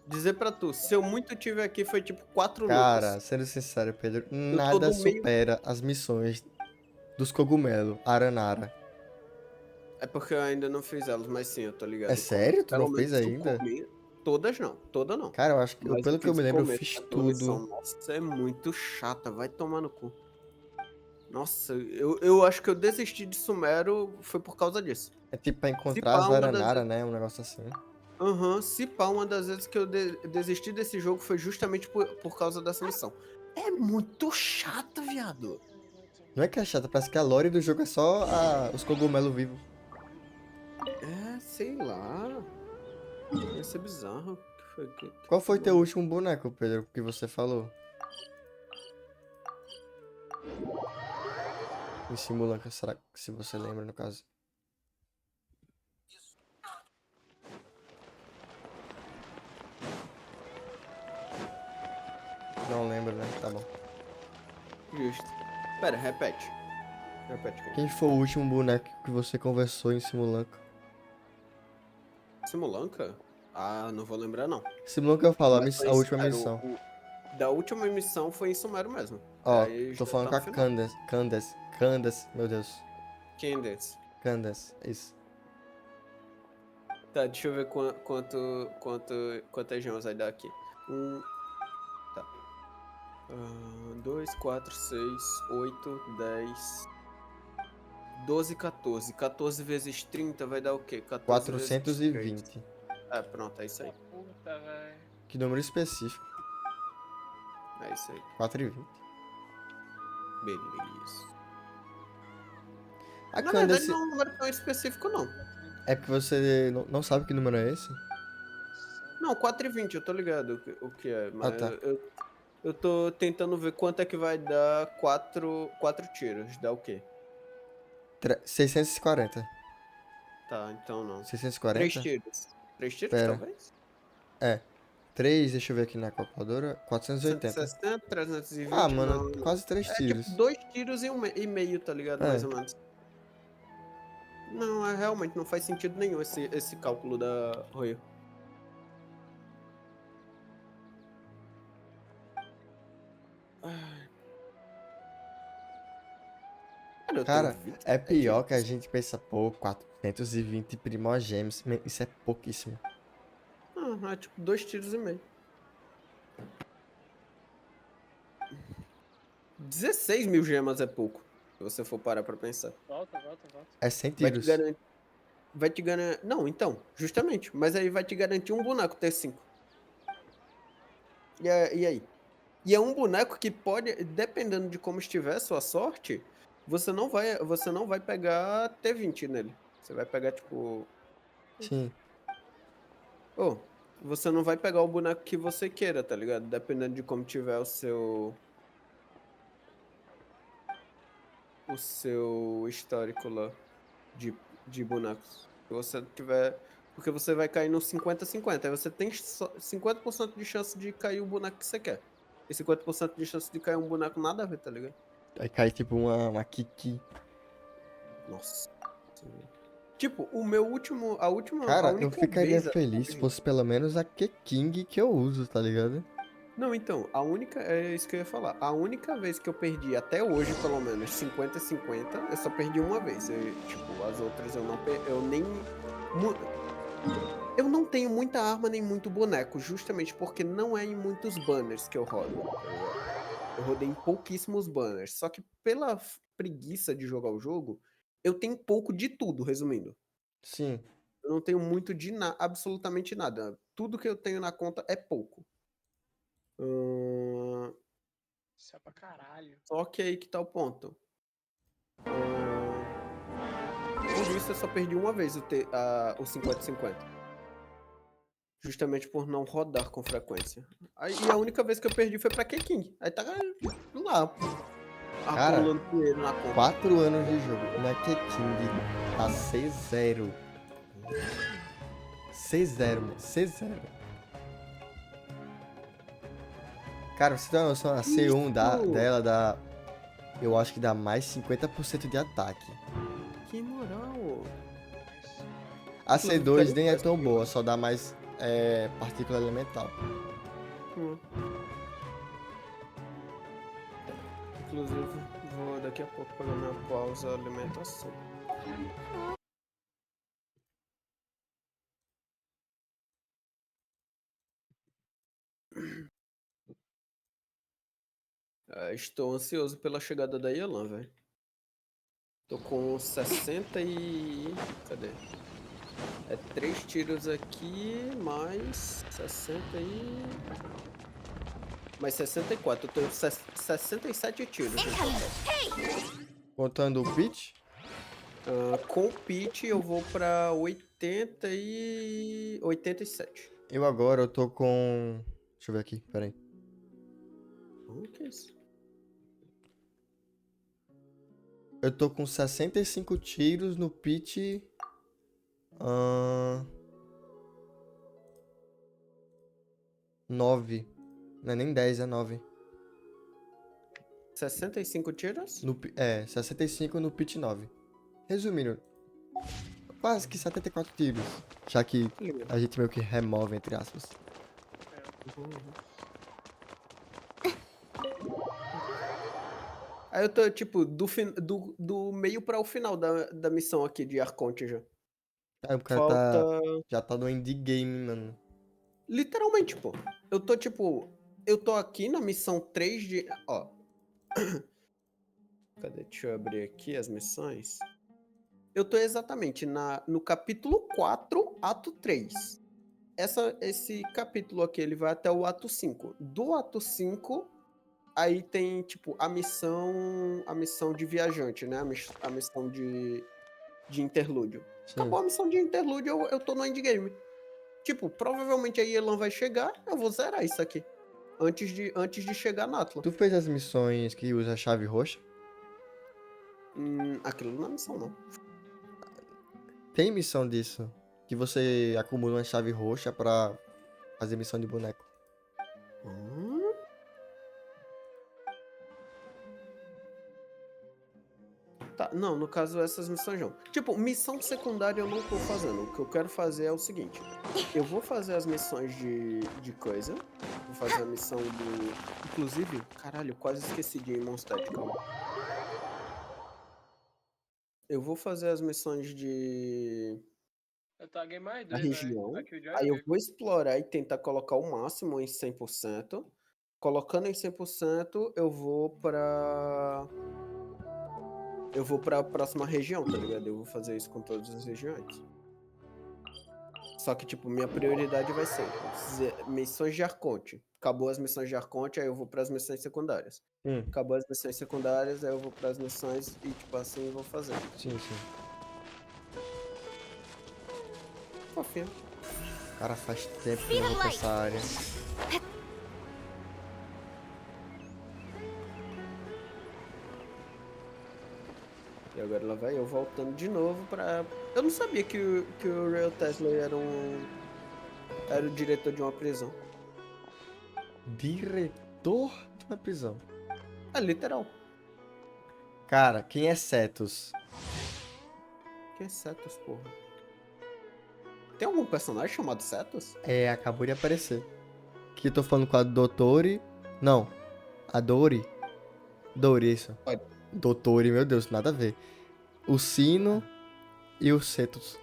Dizer pra tu, se eu muito tive aqui foi tipo 4 Cara, lutas. sendo sincero, Pedro, Eu tô nada do meio. supera as missões dos cogumelos, Aranara. É porque eu ainda não fiz elas, mas sim, eu tô ligado. É sério? Tu não Pelo fez menos o ainda? começo. Todas não, toda não. Cara, eu acho que, Mas eu pelo que eu fiz me o lembro, eu começo fiz daquela missão. tudo. Nossa, é muito chata, vai tomar no cu. Nossa, eu acho que eu desisti de Sumero foi por causa disso. É tipo pra Se encontrar pá, as uma das Aranara, vezes. né? Um negócio assim. Aham, se pá, uma das vezes que eu desisti desse jogo foi justamente por causa dessa missão. É muito chata, viado. Não é que é chata, parece que a lore do jogo é só os cogumelos vivos. É, sei lá. Ia ser bizarro. Que foi que Qual foi teu último boneco, Pedro, que você falou? Em Simulanca, será que se você lembra, no caso? Não lembro, né? Tá bom. Justo. Pera, repete. Repete. Quem foi o último boneco que você conversou em Simulanca? Simulanca? Ah, não vou lembrar não. Simulanca eu falo, Mas foi a em última Sumero. missão. Da última missão foi em Sumero mesmo. Ó, Aí tô já falando tá com no a final. Candace, meu Deus. Quem é desse? Candace, isso. Tá, deixa eu ver quantas gemas vai dar aqui. Tá. 2, 4, 6, 8, 10, 12, 14. 14 vezes 30 vai dar o quê? 14 vezes 3. 420. É, pronto, é isso aí. Puta, velho. Que número específico? É isso aí. 420. Beleza. A Na verdade, Candace... não é um número tão específico, não. É porque você não sabe que número é esse? Não, 4,20, eu tô ligado o que é. Mas tá. eu tô tentando ver quanto é que vai dar 4 tiros. Dá o quê? 640. Tá, então não. 640? 3 tiros. 3 tiros, Pera. talvez? É. 3, deixa eu ver aqui na calculadora. 480. 160, 320, Ah, mano, não. quase 3 É tiros. tipo 2 tiros e meio, tá ligado? Mais É. ou menos. Não, realmente não faz sentido nenhum esse cálculo da Royo. Cara, é pior que a gente pensa, pô, 420 primogêmeos. Isso é pouquíssimo. É tipo 2 tiros e meio. 16 mil gemas é pouco, se você for parar pra pensar. Volta. É 100 tiros. Vai te garantir... Não, então, justamente. Mas aí vai te garantir um boneco ter 5. E aí? E é um boneco que pode, dependendo de como estiver a sua sorte, você não vai pegar T20 nele. Você vai pegar, tipo... Sim. Oh, você não vai pegar o boneco que você queira, tá ligado? Dependendo de como tiver o seu histórico lá de bonecos. Se você tiver... Porque você vai cair no 50-50. Aí você tem 50% de chance de cair o boneco que você quer. E 50% de chance de cair um boneco nada a ver, tá ligado? Aí cai tipo uma Kiki. Nossa. Tipo, o meu último... A Cara, eu única ficaria vez... feliz se fosse pelo menos a King que eu uso, tá ligado? Não, então, é isso que eu ia falar. A única vez que eu perdi, até hoje, pelo menos, 50-50, eu só perdi uma vez. Tipo, as outras eu não eu nem... Eu não tenho muita arma nem muito boneco, justamente porque não é em muitos banners que eu rodo, tá ligado? Eu rodei em pouquíssimos banners. Só que pela preguiça de jogar o jogo, eu tenho pouco de tudo, resumindo. Sim. Eu não tenho muito de absolutamente nada. Tudo que eu tenho na conta é pouco. Isso é pra caralho. Só que aí que tá o ponto. Por isso eu só perdi uma vez o 50-50. Justamente por não rodar com frequência. E a única vez que eu perdi foi pra King. Aí tá lá. Cara, Acumulando dinheiro na conta. 4 anos de jogo. Na King tá 6-0. 6-0, mano. 6-0. Cara, você tem uma noção, a C1 dela dá... Eu acho que dá mais 50% de ataque. Que moral. A C2 nem é tão boa, só dá mais partícula elemental. Inclusive, vou daqui a pouco pegar minha pausa alimentação. Estou ansioso pela chegada da Yelan, velho. Tô com 60 e... Cadê? É 3 tiros aqui, mais 60 e... Mais 64. Eu tenho 67 tiros. Contando o pitch? Com o pitch eu vou pra 87. Eu agora, eu tô com... Deixa eu ver aqui, peraí. O que é isso? Eu tô com 65 tiros no pitch... 9. Não é nem 10, é 9. 65 tiros? 65 no pitch 9. Resumindo, quase que 74 tiros. Já que a gente meio que remove, entre aspas. Aí eu tô, tipo, do meio pra o final da missão aqui de Arconte já. Aí o cara já tá no endgame, mano. Literalmente, pô. Eu tô, tipo... Eu tô aqui na missão 3 de... Ó. Cadê? Deixa eu abrir aqui as missões. Eu tô exatamente no capítulo 4, ato 3. Esse capítulo aqui, ele vai até o ato 5. Do ato 5, aí tem, tipo, a missão de viajante, né? A missão de interlúdio. Sim. Acabou a missão de interlúdio, eu tô no endgame. Tipo, provavelmente a Yelan vai chegar, eu vou zerar isso aqui. Antes de chegar na Atlas. Tu fez as missões que usa a chave roxa? Aquilo não é missão, não. Tem missão disso. Que você acumula uma chave roxa pra fazer missão de boneco. Tá, não, no caso essas missões não. Tipo, missão secundária eu não tô fazendo. O que eu quero fazer é o seguinte. Eu vou fazer as missões de coisa. Vou fazer a missão do... Inclusive, caralho, quase esqueci de Mondstadt, calma. Eu vou fazer as missões Eu taguei mais da 2, região. velho. Aqui o Joy Aí eu veio. vou explorar e tentar colocar o máximo em 100%. Colocando em 100%, eu vou pra próxima região, tá ligado? Eu vou fazer isso com todas as regiões. Só que, tipo, minha prioridade vai ser missões de Arconte. Acabou as missões de Arconte, aí eu vou pras missões secundárias. Acabou as missões secundárias, aí eu vou pras missões e, tipo, assim eu vou fazendo. Sim, sim. Fofinho. Cara, faz tempo que eu não vou pra essa área. E agora lá vai eu voltando de novo pra... Eu não sabia que o Real Tesla era o diretor de uma prisão. Diretor de uma prisão. É literal. Cara, quem é Cetus? Quem é Cetus, porra? Tem algum personagem chamado Cetus? É, acabou de aparecer. Aqui eu tô falando com a Doutori. Não, a Dori. Dori, isso. Doutori, meu Deus, nada a ver. O Sino e o Cetus.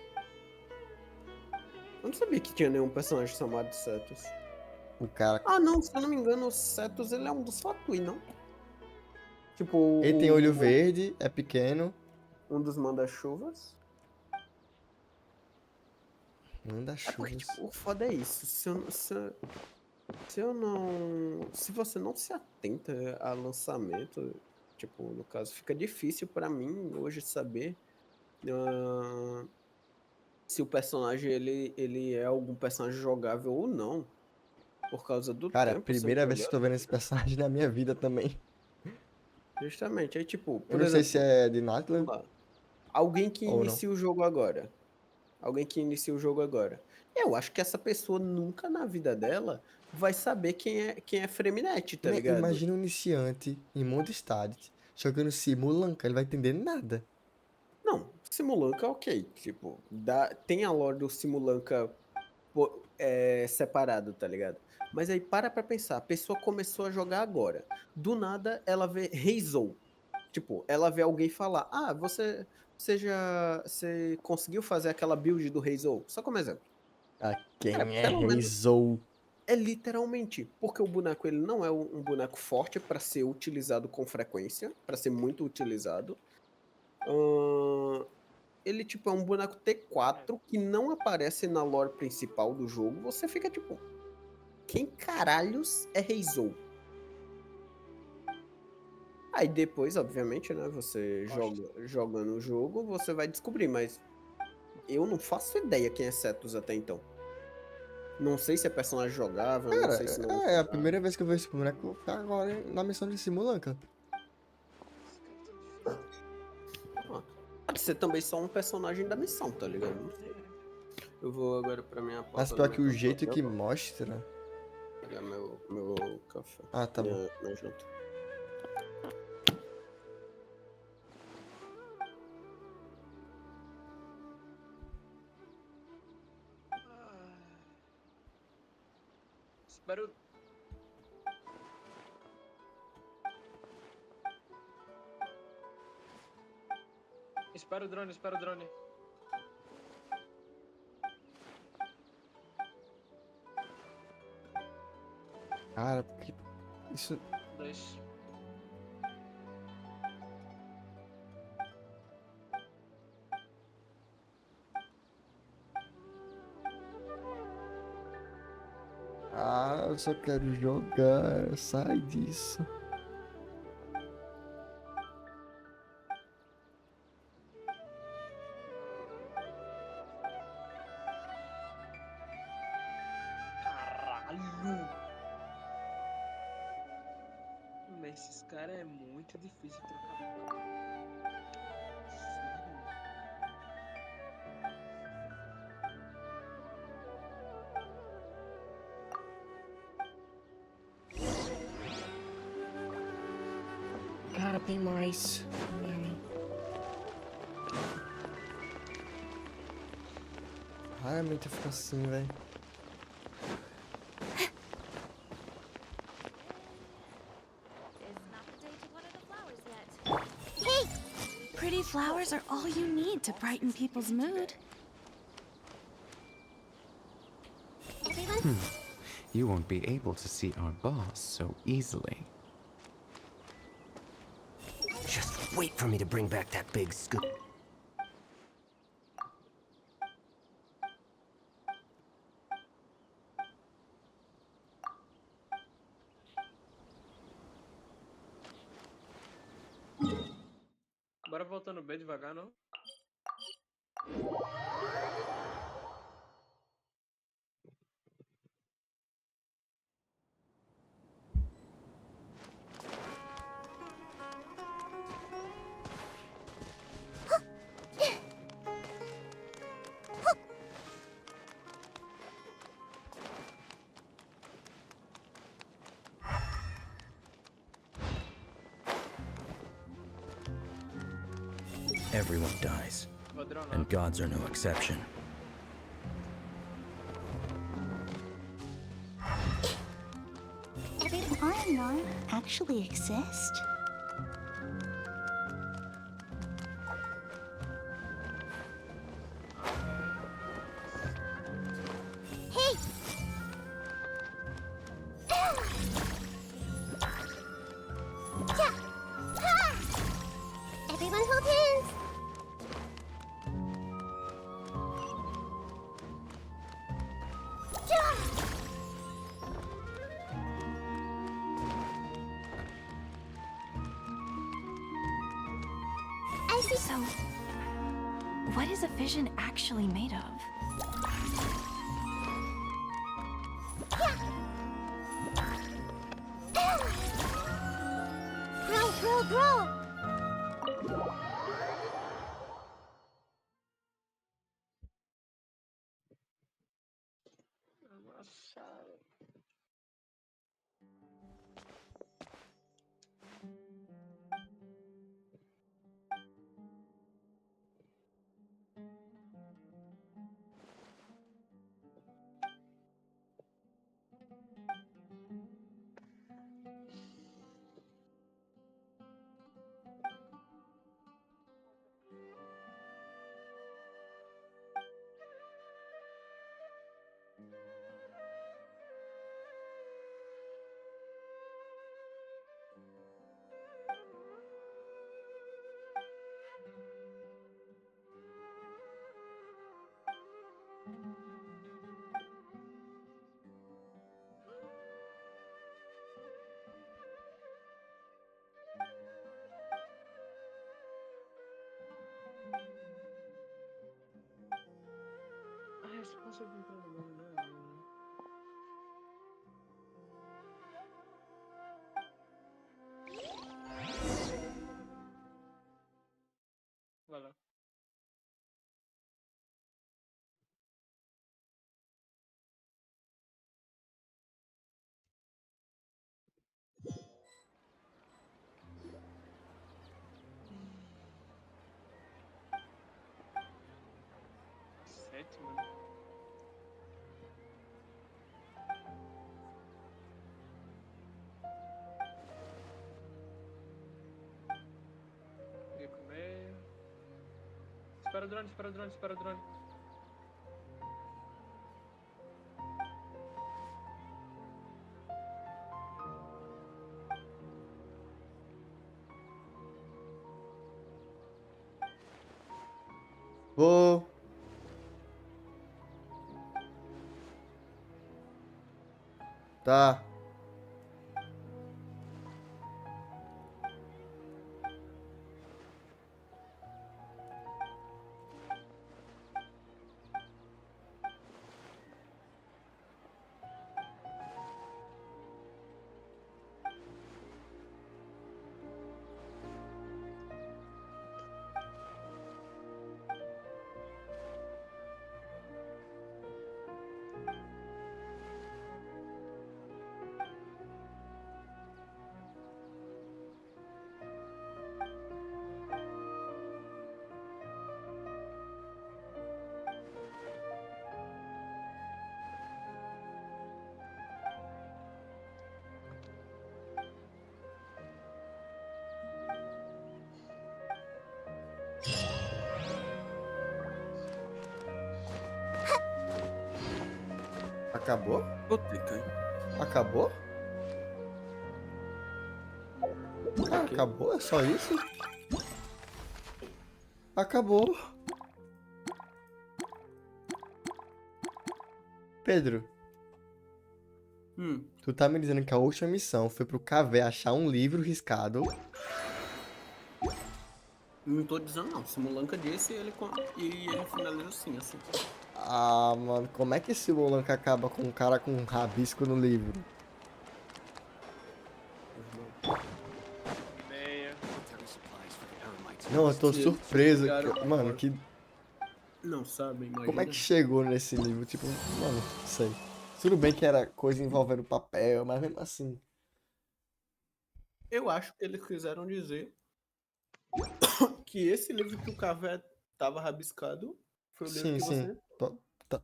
Eu não sabia que tinha nenhum personagem chamado Cetus. O cara. Ah, não, se eu não me engano, o Cetus ele é um dos Fatui, não? Tipo, Ele tem olho verde, é pequeno. Um dos manda-chuvas. É porque, Manda-chuvas. tipo, o foda é isso. Se você não se atenta a lançamento, tipo, no caso, fica difícil pra mim hoje saber se o personagem ele é algum personagem jogável ou não. Por causa do Cara, tempo sem primeira vez que eu tô jogar. vendo esse personagem na minha vida também. Justamente. Aí, tipo, Eu por não sei se exemplo, é de Natlan vamos lá. Alguém que ou não. inicia o jogo agora. Alguém que inicia o jogo agora. Eu acho que essa pessoa nunca na vida dela vai saber quem é Freminet, tá ligado? Imagina um iniciante em Mondstadt jogando Simulanka, ele vai entender nada. Não, Simulanka, ok. Tipo, tem a lore do Simulanka separado, tá ligado? Mas aí para pra pensar, a pessoa começou a jogar agora. Do nada, ela vê Reizou. Tipo, ela vê alguém falar, ah, você conseguiu fazer aquela build do Reizou? Só como exemplo. Ah, Cara, quem é pelo menos Reizou? é literalmente, porque o boneco ele não é um boneco forte para ser utilizado com frequência, para ser muito utilizado. Ele tipo é um boneco T4 que não aparece na lore principal do jogo. Você fica tipo, quem caralhos é Reizou? Aí depois, obviamente, né, você jogando o jogo, você vai descobrir, mas eu não faço ideia quem é Cetus até então. Não sei se é personagem jogável, não Cara, sei se não é é a jogável. primeira vez que eu vejo esse boneco tá agora na missão de Simulanka. Pode ser também só um personagem da missão, tá ligado? Não sei. Eu vou agora pra minha Mas pausa pior que o alimentar. jeito que mostra. Pegar meu café. Ah, tá bom. Minha janta. Espero. Espera o drone, espera o drone. Cara, porque isso. 2. Ah, eu só quero jogar. Sai disso. Caralho! Mas esses caras é muito difícil trocar. Sério? Cara, tem mais. Raramente fica assim, velho. Pretty flowers are all you need to brighten people's mood. You won't be able to see our boss so easily. Just wait for me to bring back that big scoop. Bora voltando bem devagar, não? Everyone dies, and gods are no exception. Did Arnor actually exist? Hey! Everyone hold hands! I see. So, what is a vision actually made of? Grow! Amassado. A resposta do problema, né? Vai lá. Sétimo, né? Ia comer. Espera o drone, espera o drone, espera o drone. Vou. Tá. Acabou? Acabou? Ah, acabou? É só isso? Acabou. Pedro. Tu tá me dizendo que a última missão foi pro Cavé achar um livro riscado. Não tô dizendo não. Simulanka disse e ele finaliza assim. Ah, mano, como é que esse Molanka acaba com um cara com um rabisco no livro? Meia. Não, eu tô Se eles surpreso. chegaram Mano, agora. que. Não sabe, Como é imagina. que chegou nesse nível? Tipo, mano, não sei. Tudo bem que era coisa envolvendo papel, mas mesmo assim. Eu acho que eles quiseram dizer que esse livro que o Cavé tava rabiscado foi o livro Sim, que sim. você. Tá.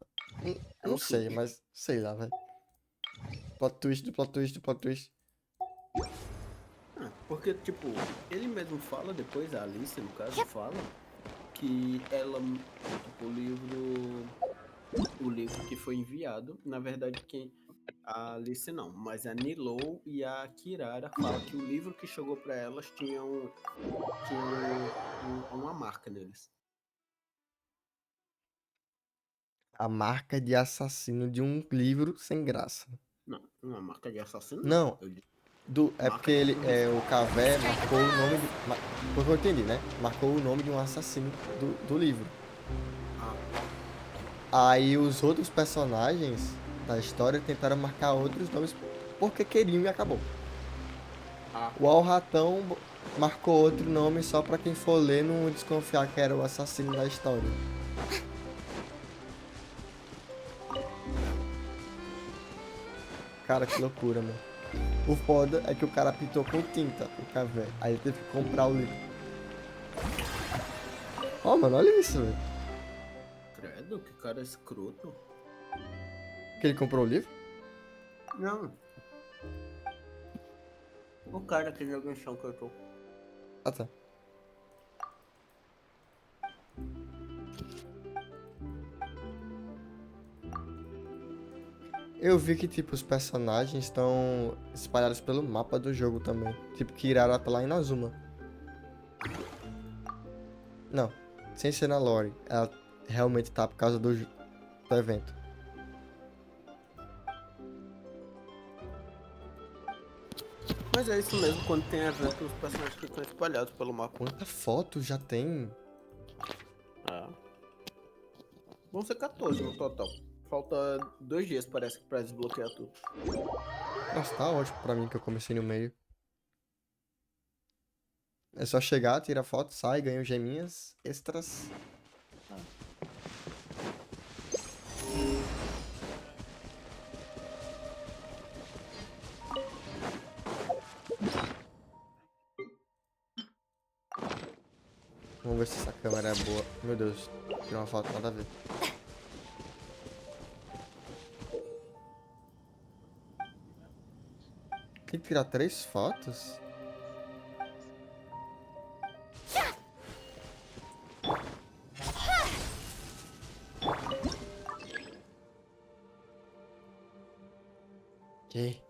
Não Ou sei, sim. mas sei lá, velho. Plot twist do plot twist do plot twist. Porque, tipo, ele mesmo fala depois, a Alice, no caso, fala que ela, tipo, o livro que foi enviado, na verdade, a Alice não, mas a Nilou e a Kirara falam que o livro que chegou para elas tinha uma marca neles. A marca de assassino de um livro sem graça. Não, uma marca de assassino não. Não, é porque Marca de ele, profissão. o Cavé marcou o nome de. Porque eu entendi, né? Marcou o nome de um assassino do livro. Aí os outros personagens da história tentaram marcar outros nomes porque queriam e acabou. O Al Ratão marcou outro nome só pra quem for ler não desconfiar que era o assassino da história. Cara, que loucura, mano. O foda é que o cara pintou com tinta o Cavé. Aí ele teve que comprar o livro. Ó, mano, olha isso, velho. Credo, que cara escroto. Que ele comprou o livro? Não. O cara que joga no chão que eu tô. Ah, tá. Eu vi que, tipo, os personagens estão espalhados pelo mapa do jogo também. Tipo, Kirara tá lá em Inazuma. Não, sem ser na lore. Ela realmente tá por causa do evento. Mas é isso mesmo, quando tem evento, os personagens ficam espalhados pelo mapa. Quanta foto já tem? Vão ser 14 no total. Falta 2 dias, parece, pra desbloquear tudo. Nossa, tá ótimo pra mim que eu comecei no meio. É só chegar, tirar foto, sai, ganha geminhas extras. Vamos ver se essa câmera é boa. Meu Deus, tirou uma foto, nada a ver. Tem que tirar 3 fotos? Que?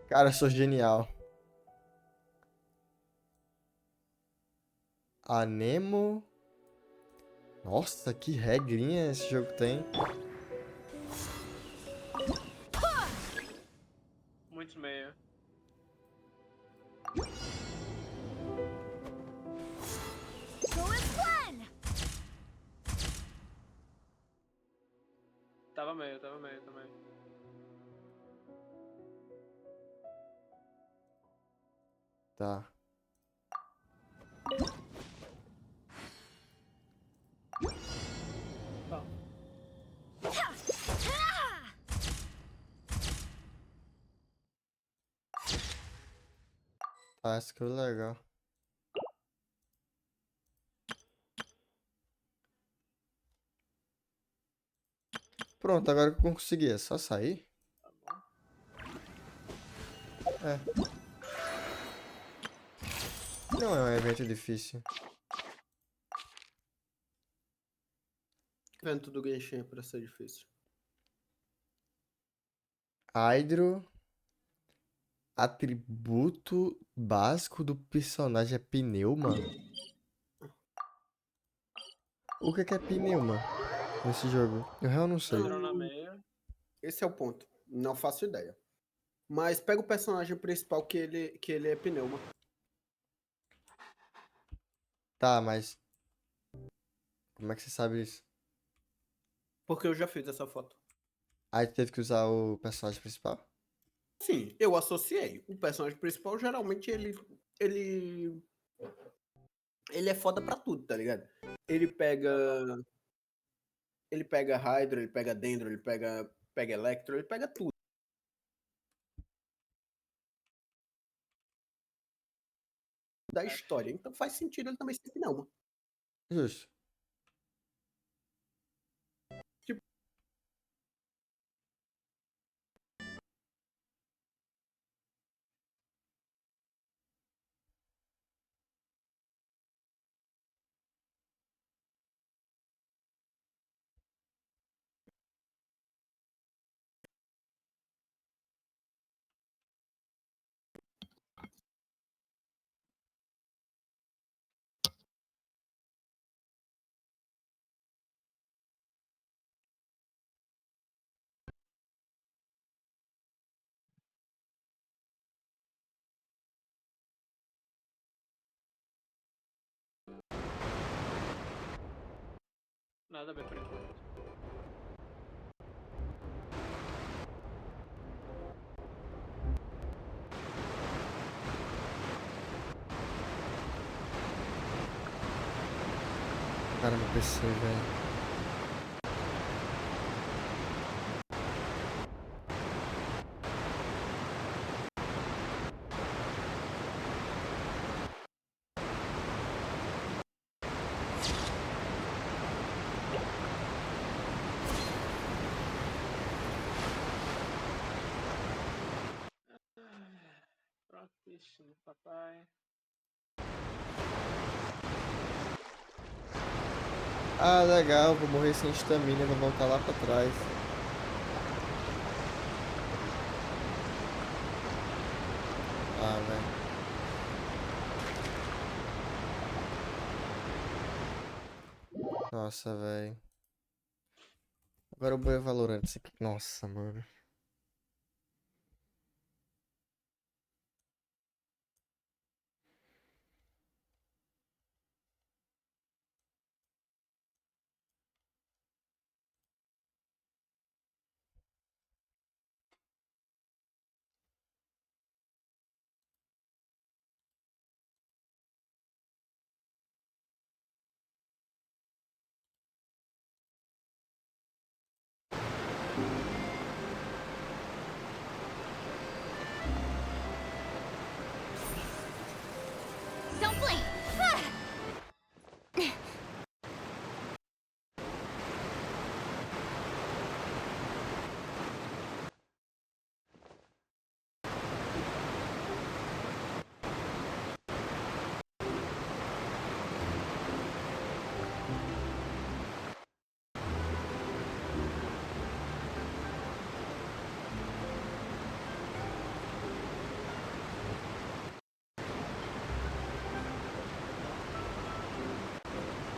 Cara, eu sou genial. A Nemo. Nossa, que regrinha esse jogo tem. Muito meia. Tava meio também. Tá. Ah, essa que é legal. Pronto, agora que eu consegui, é só sair? É. Não é um evento difícil. Evento do Genshin é pra ser difícil. Hydro. Atributo básico do personagem é pneuma? O que é pneuma? nesse jogo? Eu realmente não sei. Padrão na meia. Esse é o ponto. Não faço ideia. Mas pega o personagem principal que ele é pneuma. Tá, mas como é que você sabe isso? Porque eu já fiz essa foto. Aí tu teve que usar o personagem principal? Sim, eu associei. O personagem principal, geralmente, ele é foda pra tudo, tá ligado? Ele pega. Ele pega Hydro, ele pega Dendro, ele pega Electro, ele pega tudo. Da história. Então faz sentido ele também ser pneuma. Justo. Tipo, Nada a ver por enquanto. Cara, meu PC, velho. Prontíssimo, papai. Ah, legal, vou morrer sem estamina e vou voltar lá pra trás. Ah, velho. Nossa, velho. Agora o boi é Valorant. Nossa, mano. Don't blink!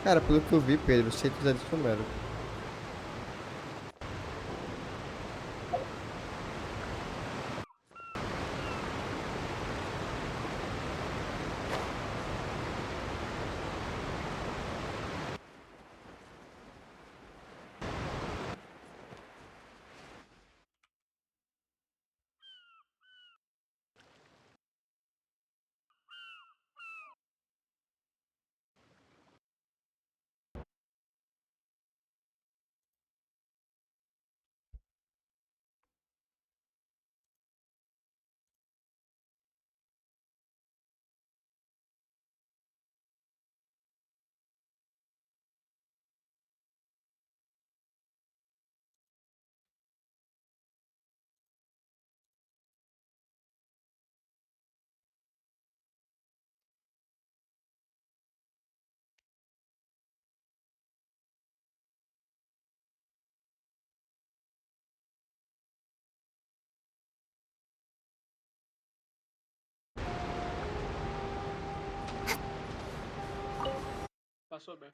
Cara, pelo que eu vi, Pedro, os centros é de Sumero. Passou bem.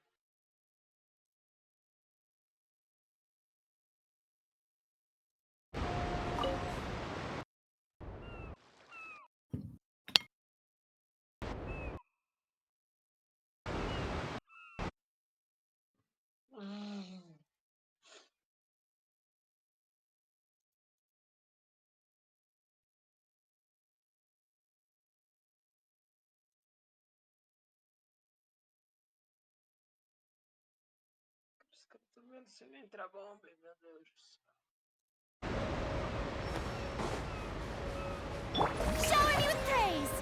Os caras estão vendo se ele entra bomba, meu Deus do céu. Shower me with praise!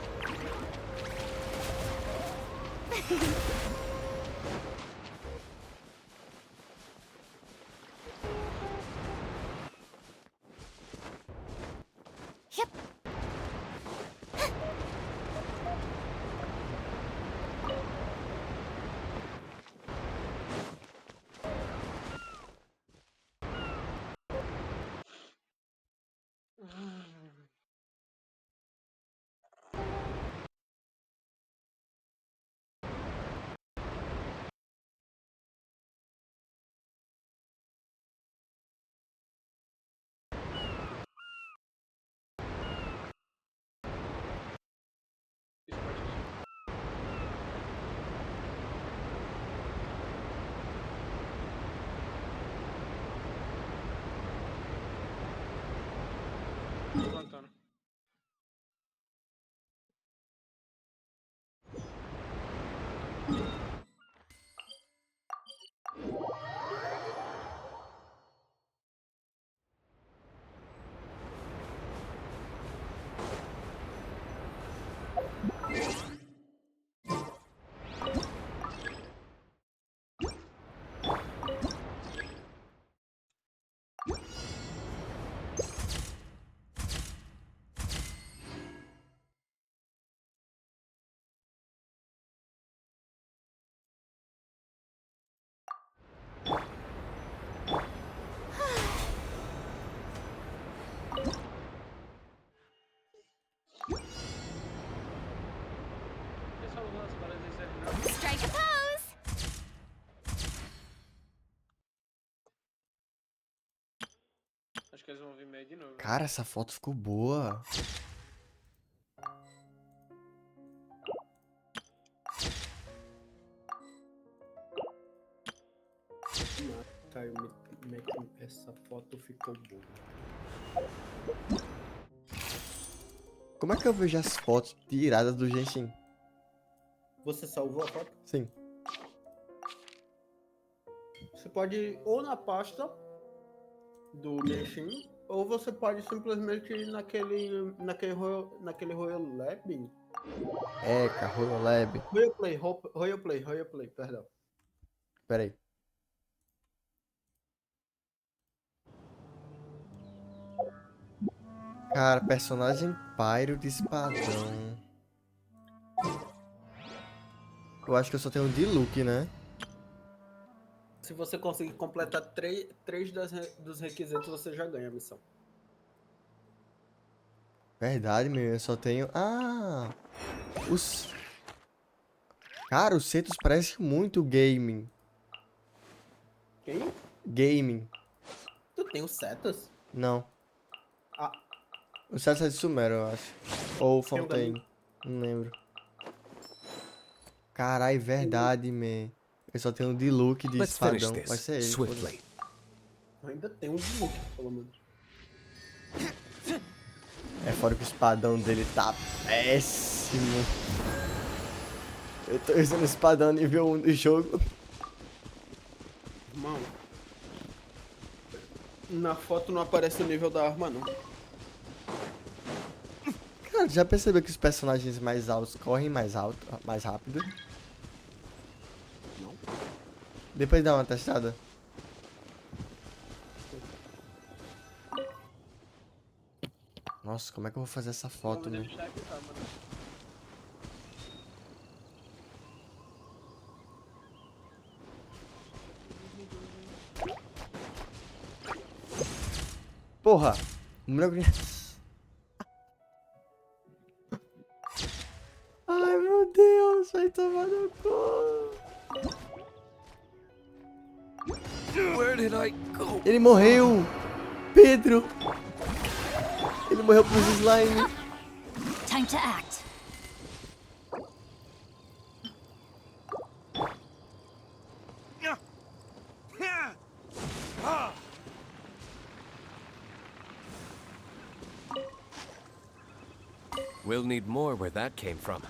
Yep. Levantando. Pessoal, as balas externas. Strike a pose! Acho que eles vão vir meio de novo. Cara, essa foto ficou boa. Caio, essa foto ficou boa. Como é que eu vejo as fotos tiradas do Genshin? Você salvou a foto? Sim. Você pode ir ou na pasta do Genshin, ou você pode simplesmente ir naquele Royal Lab. É, Royal Lab. Royal Play, perdão. Pera aí. Cara, personagem Pyro de espadão. Eu acho que eu só tenho um de look, né? Se você conseguir completar três dos requisitos, você já ganha a missão. Verdade, meu. Eu só tenho... Ah! Os... Cara, os centros parecem muito gaming. Quem? Gaming. Tu tem os setas? Não. Ah. O Setas é de Sumero, eu acho. Ou Fontaine. também. Não lembro. Carai, verdade, man. Eu só tenho um de look de Let's finish espadão. Vai this ser ele. swiftly. Eu ainda tenho um de look, pelo menos. É fora que o espadão dele tá péssimo. Eu tô usando espadão nível 1 do jogo. Irmão, na foto não aparece o nível da arma, não. Cara, já percebeu que os personagens mais altos correm mais rápido? Não. Depois dá uma testada. Nossa, como é que eu vou fazer essa foto, meu? Porra! Ai, meu Deus, vai tomar no cu. Where did I go? Ele morreu! Pedro! Ele morreu pros slime. Time to act. We'll need more where that came from.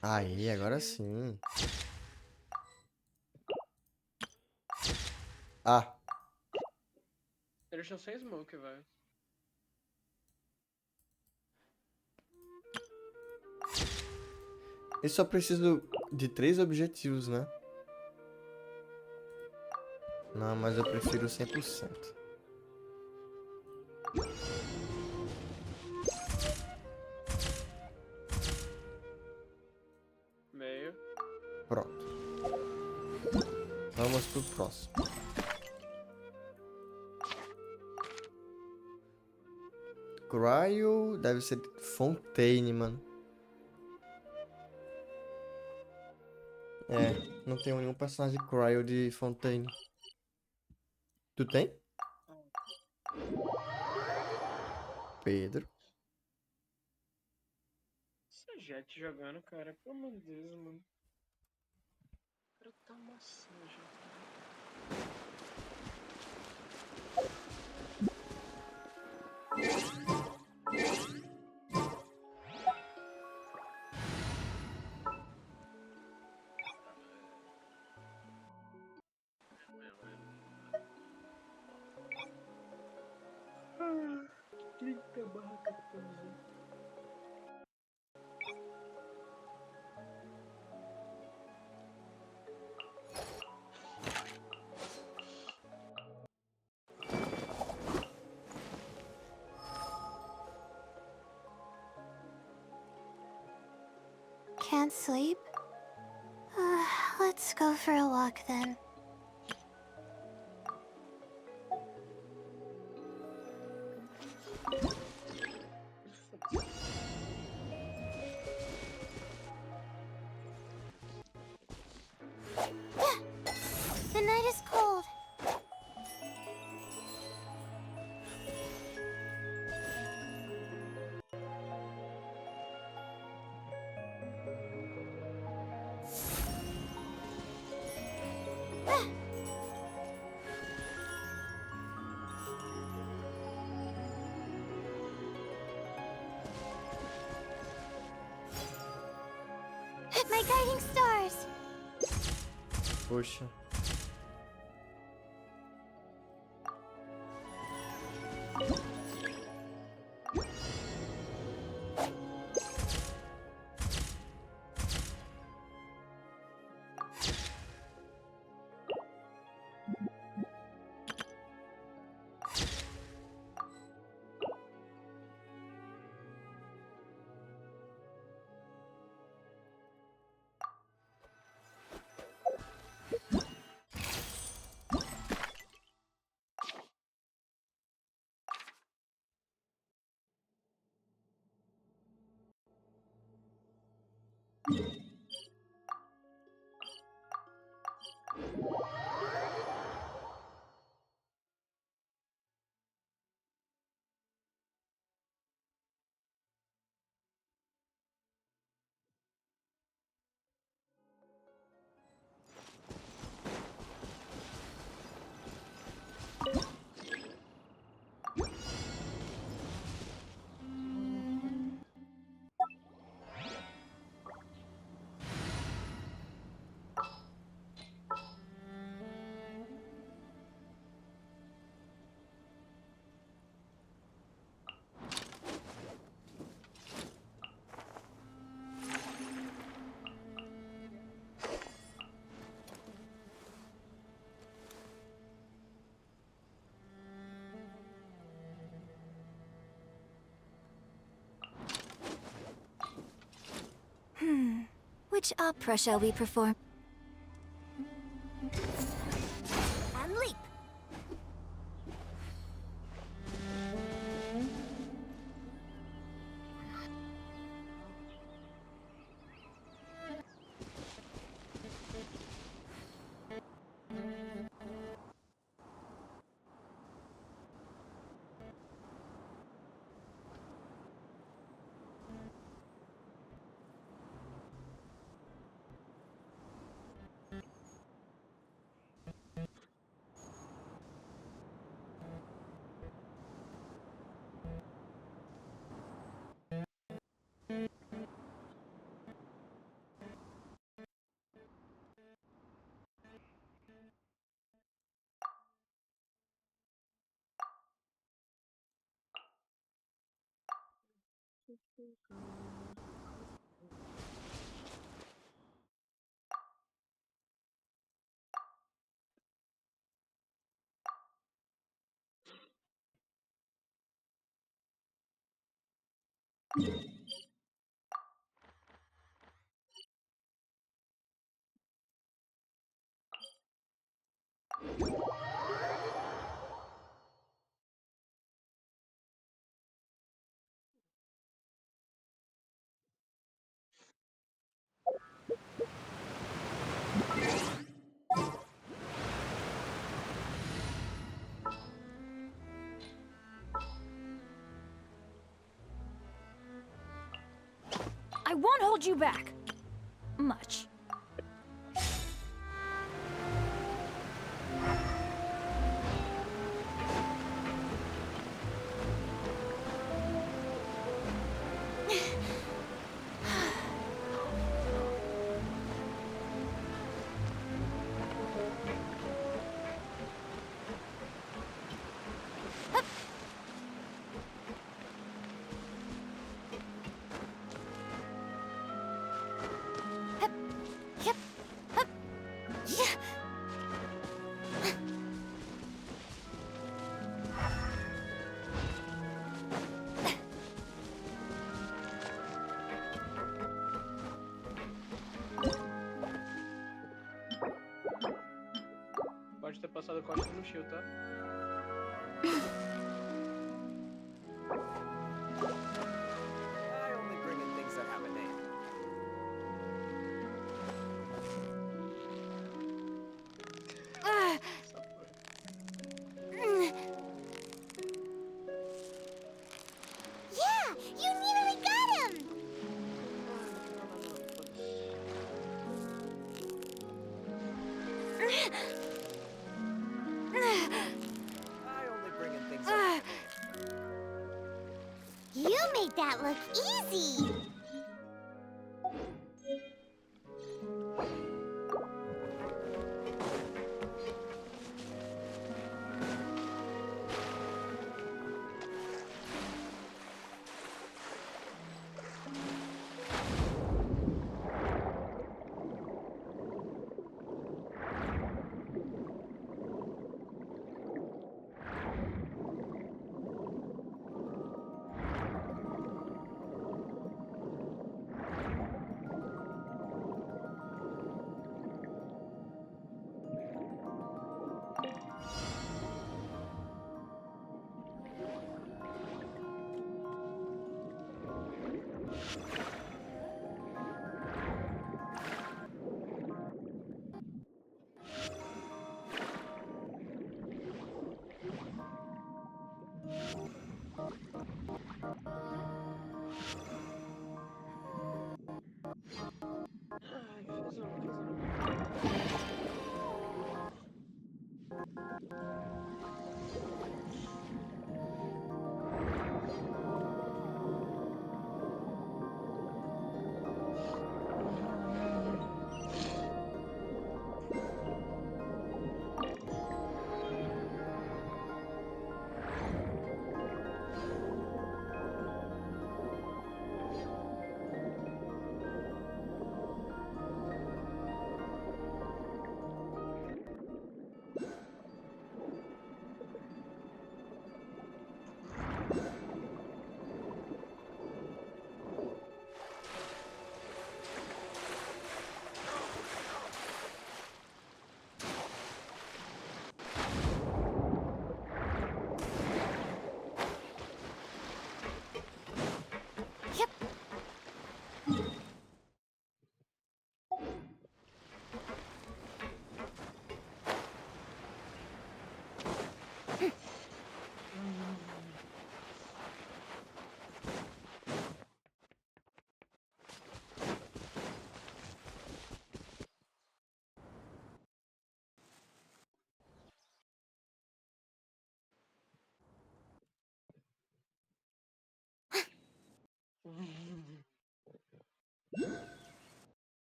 Aí, agora sim. Ah. Eles estão sem smoke, velho. Eu só preciso de 3 objetivos, né? Não, mas eu prefiro 100%. Meio. Pronto. Vamos pro próximo. Cryo deve ser Fontaine, mano. É, não tenho nenhum personagem Cryo de Fontaine. Tu tem? Pedro. Essa Jet jogando, cara. Pelo amor de Deus, mano. O cara tá amassando, gente. Ah, 30/14. Can't sleep? Let's go for a walk then. The night is cold. My guiding stars. Poxa. Which opera shall we perform? And leap! I won't hold you back. Much. Pode ter passado costa no shield, tá? I only bring in things that have a name. Yeah, you nearly got him! I only bring in things that have a name. You made that look easy!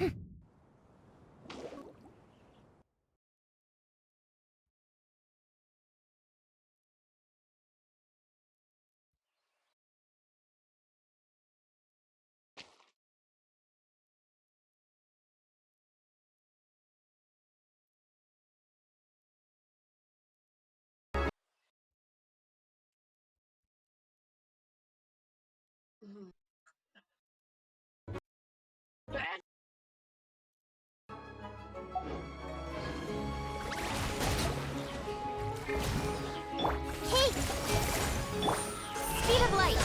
Hey! Speed of light!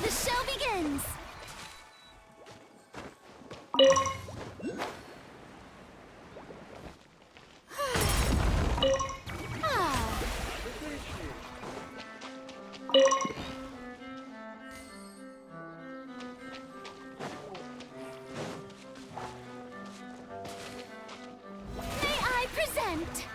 The show begins! May I present?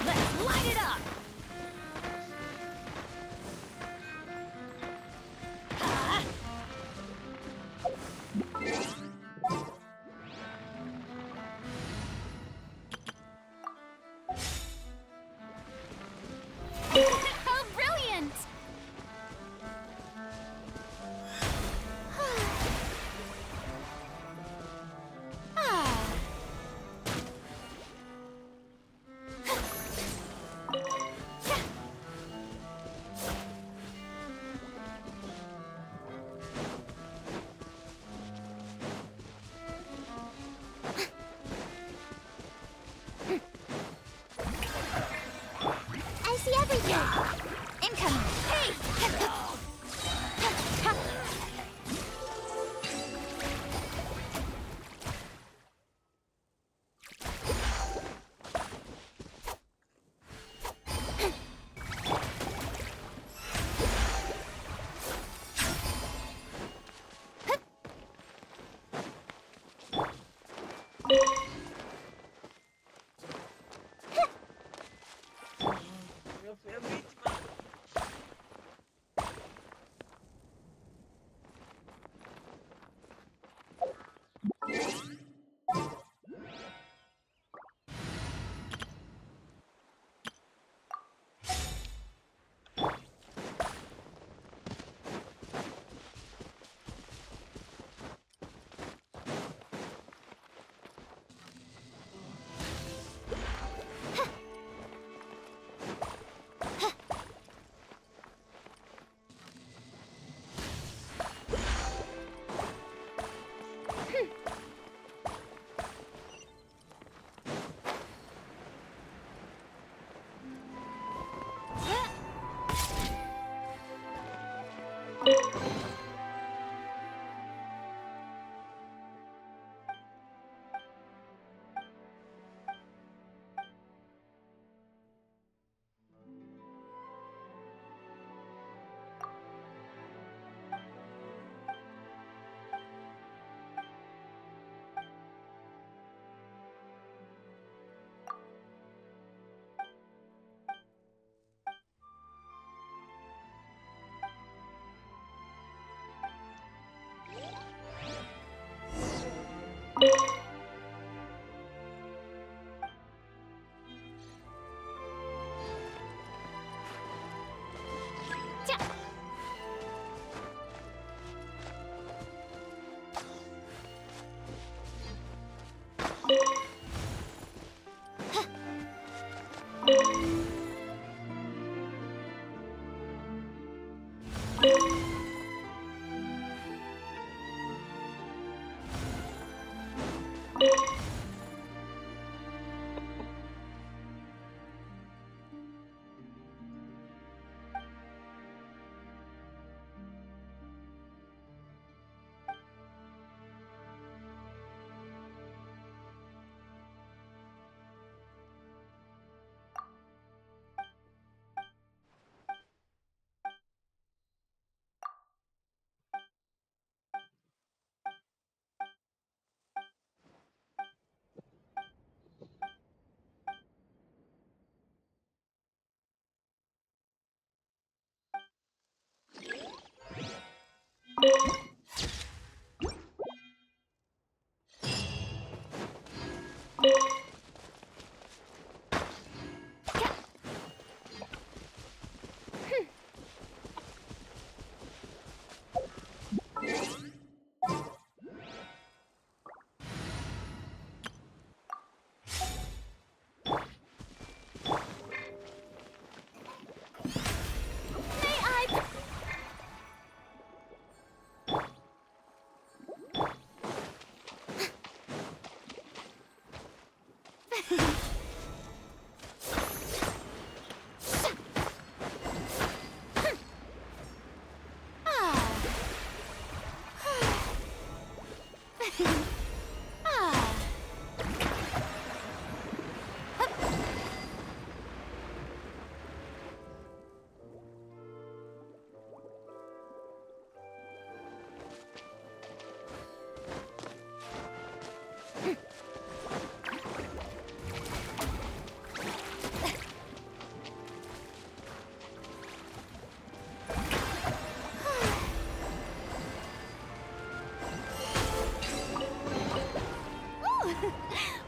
Let's light it up! How brilliant! I see everything! Incoming! Hey! Eu fui a vítima.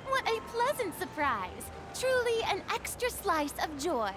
What a pleasant surprise! Truly an extra slice of joy.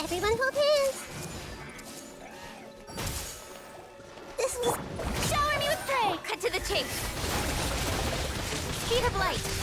Everyone hold hands. This was... Shower me with prey! Cut to the chase. Speed of light.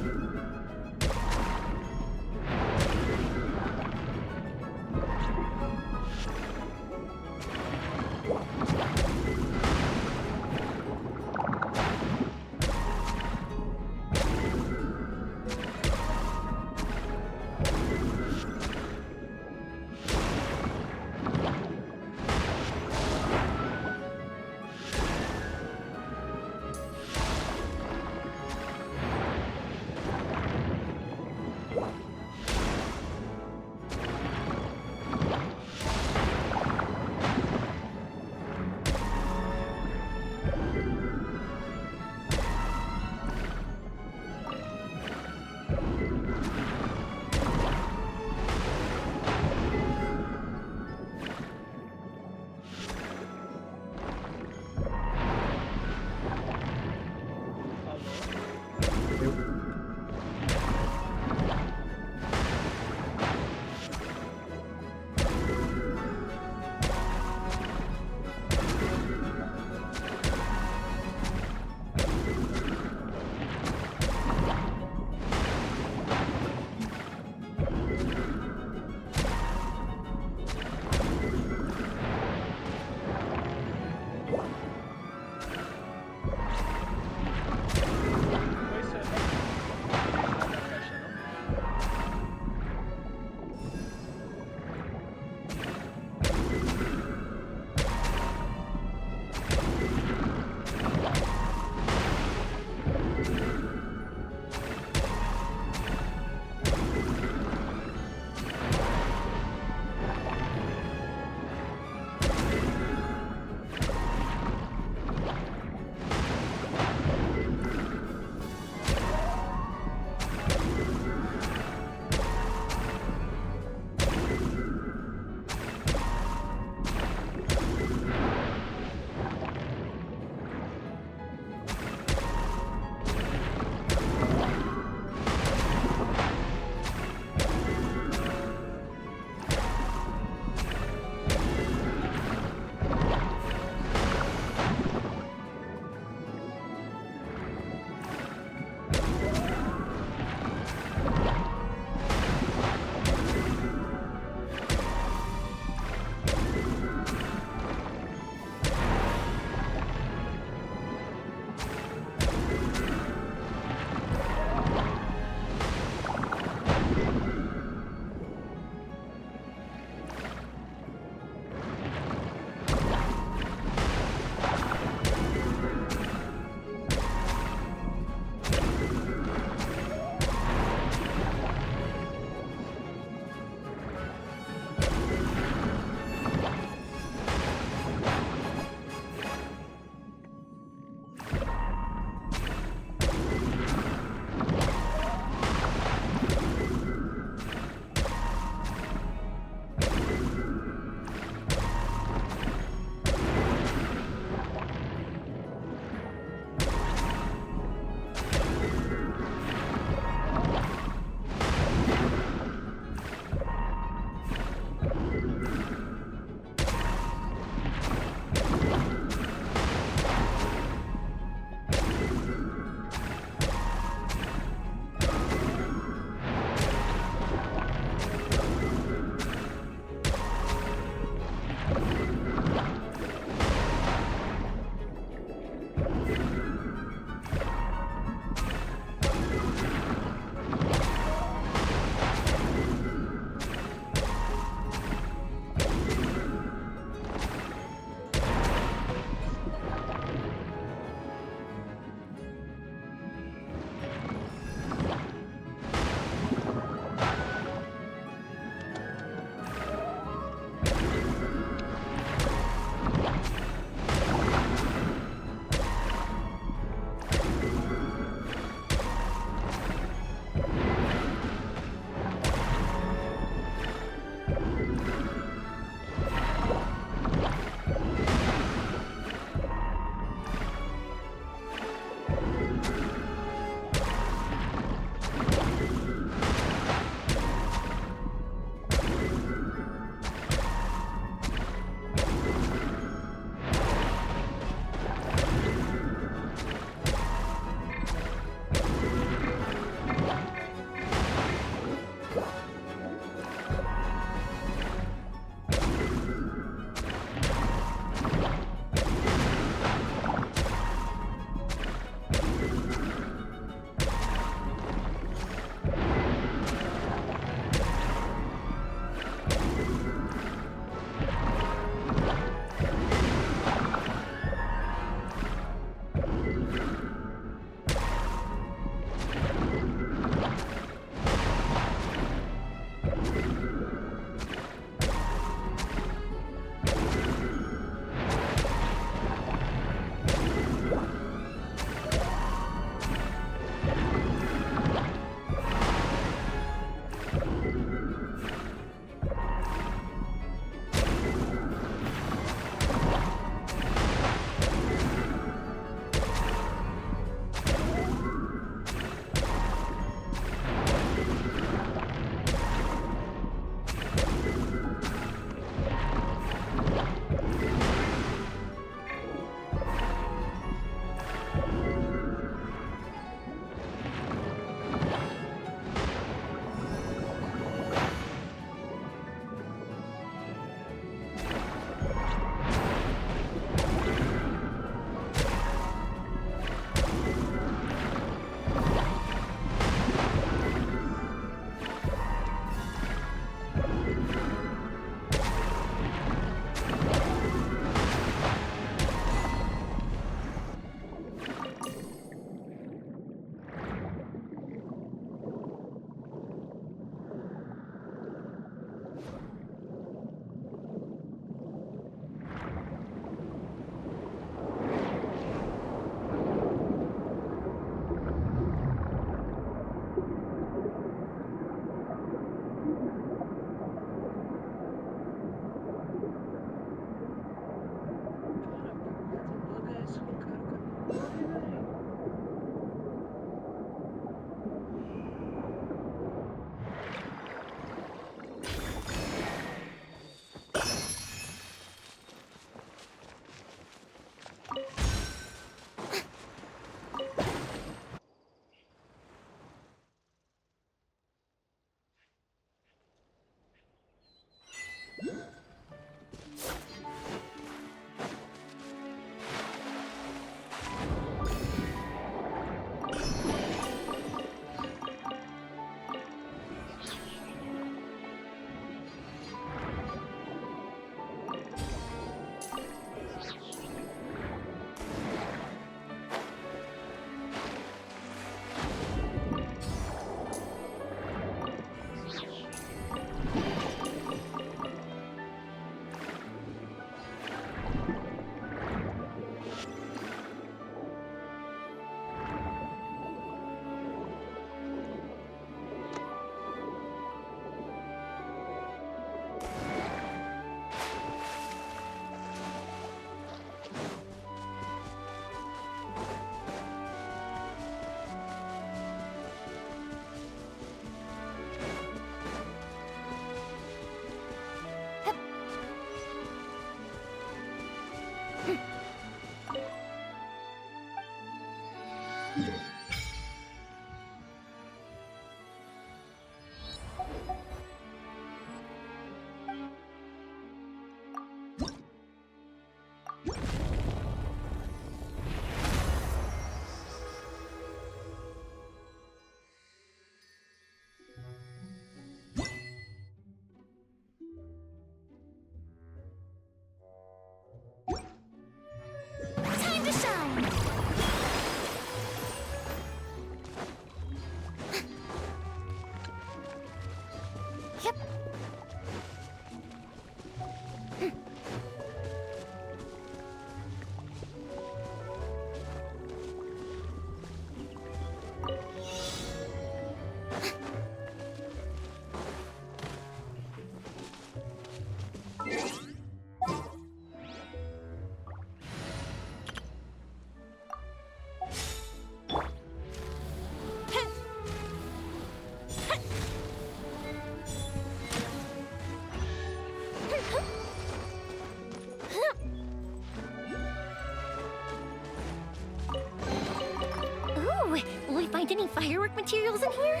Will I find any firework materials in here?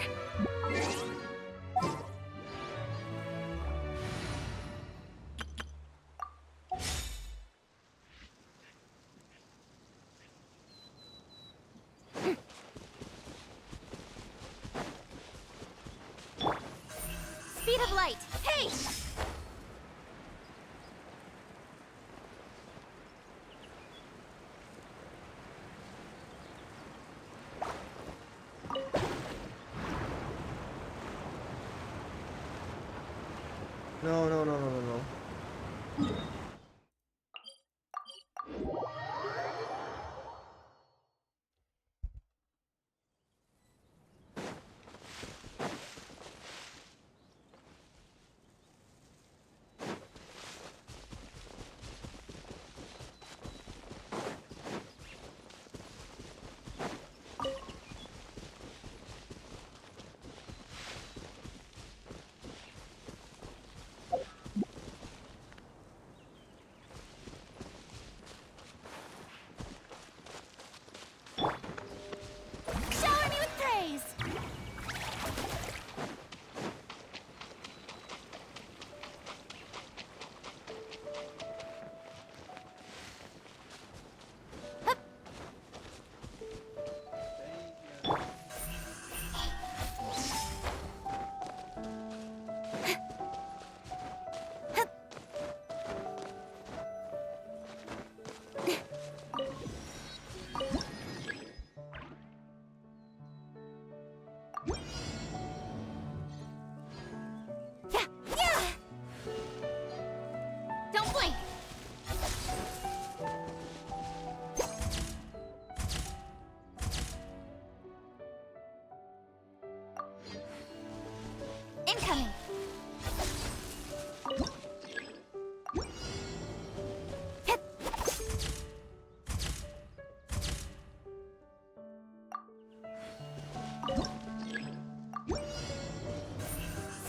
Speed of light! Hey! No, no, no, no, no, no. Shower me with praise! Don't blink! Incoming!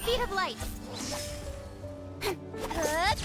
Speed of light! Hup.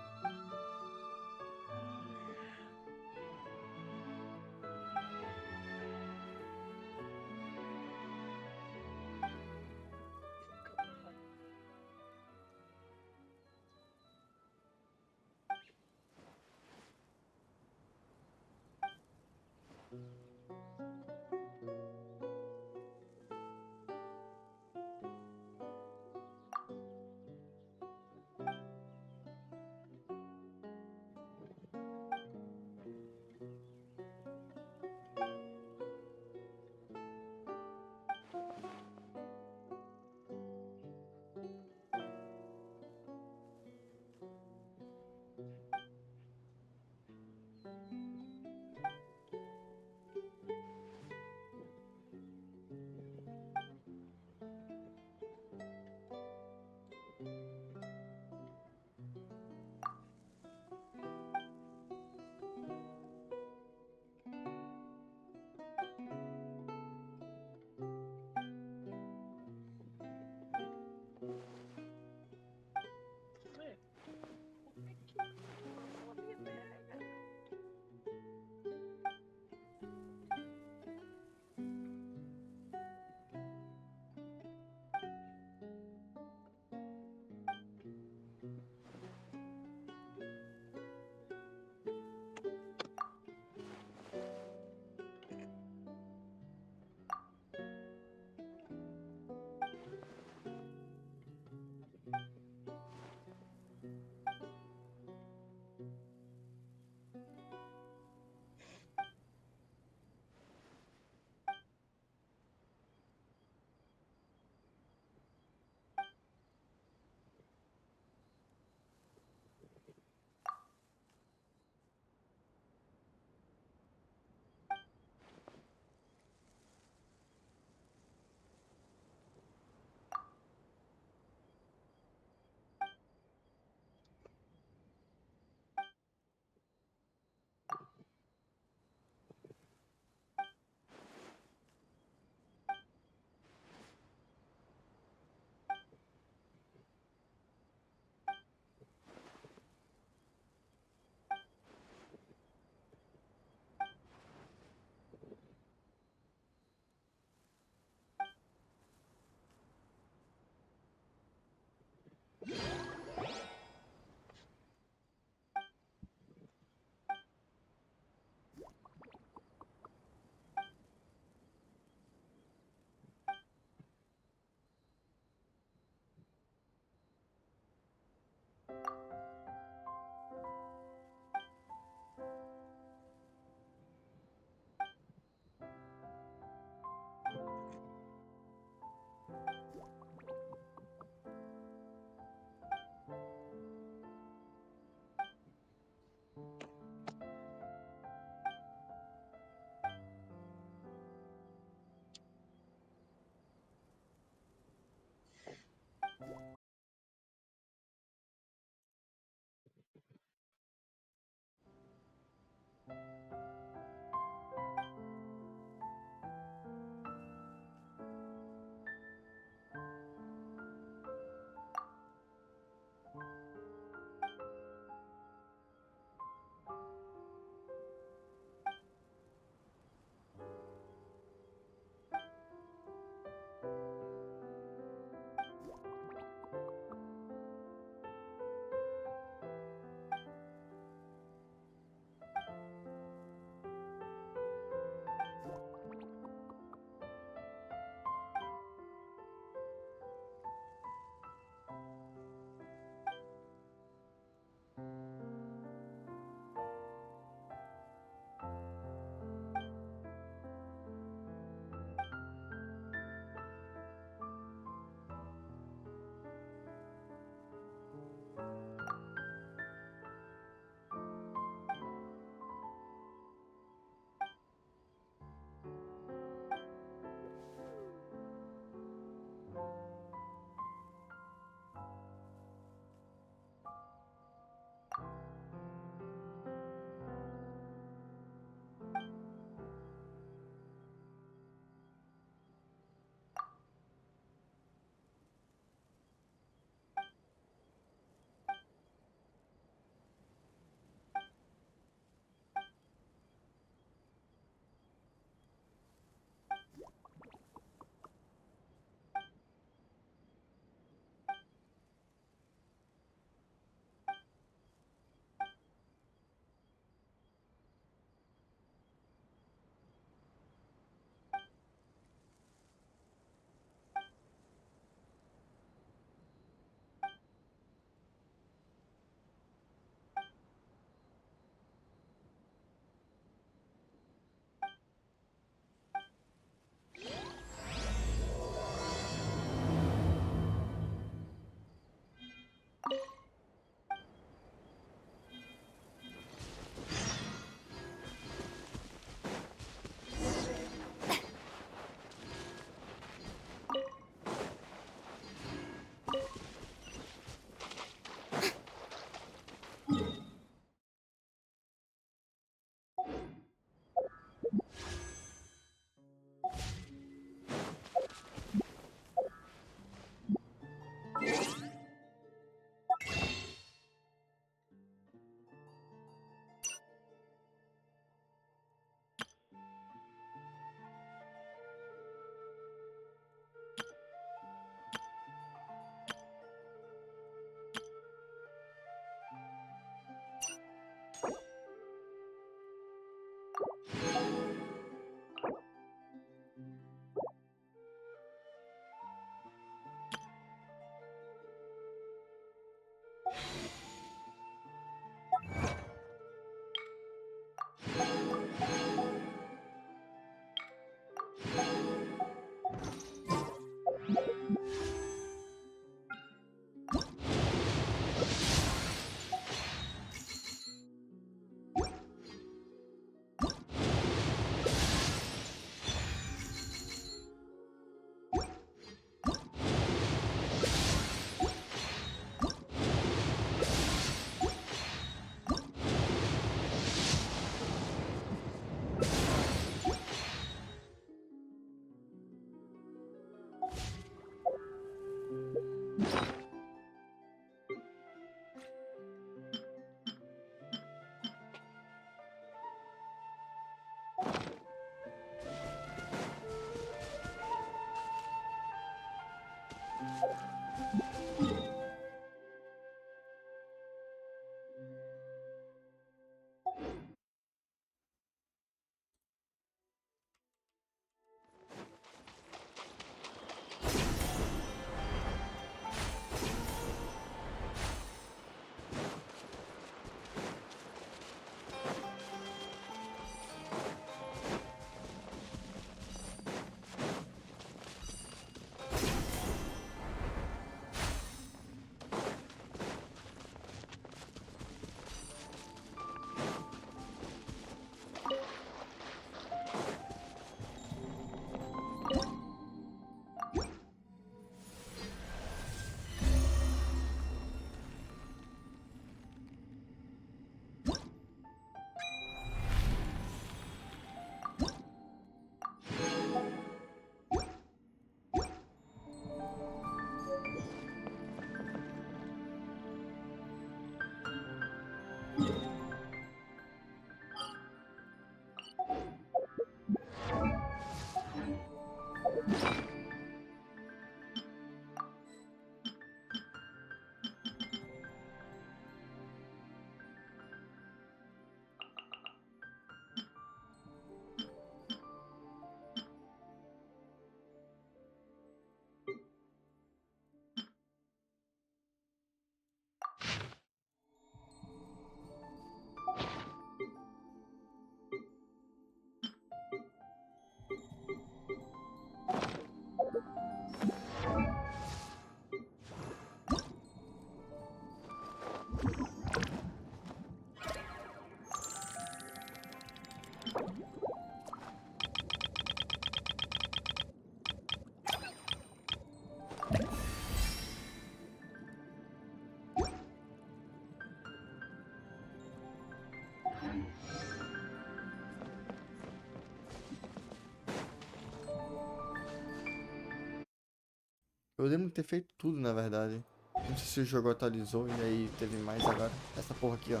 Eu lembro de ter feito tudo, na verdade. Não sei se o jogo atualizou e aí teve mais agora. Essa porra aqui, ó.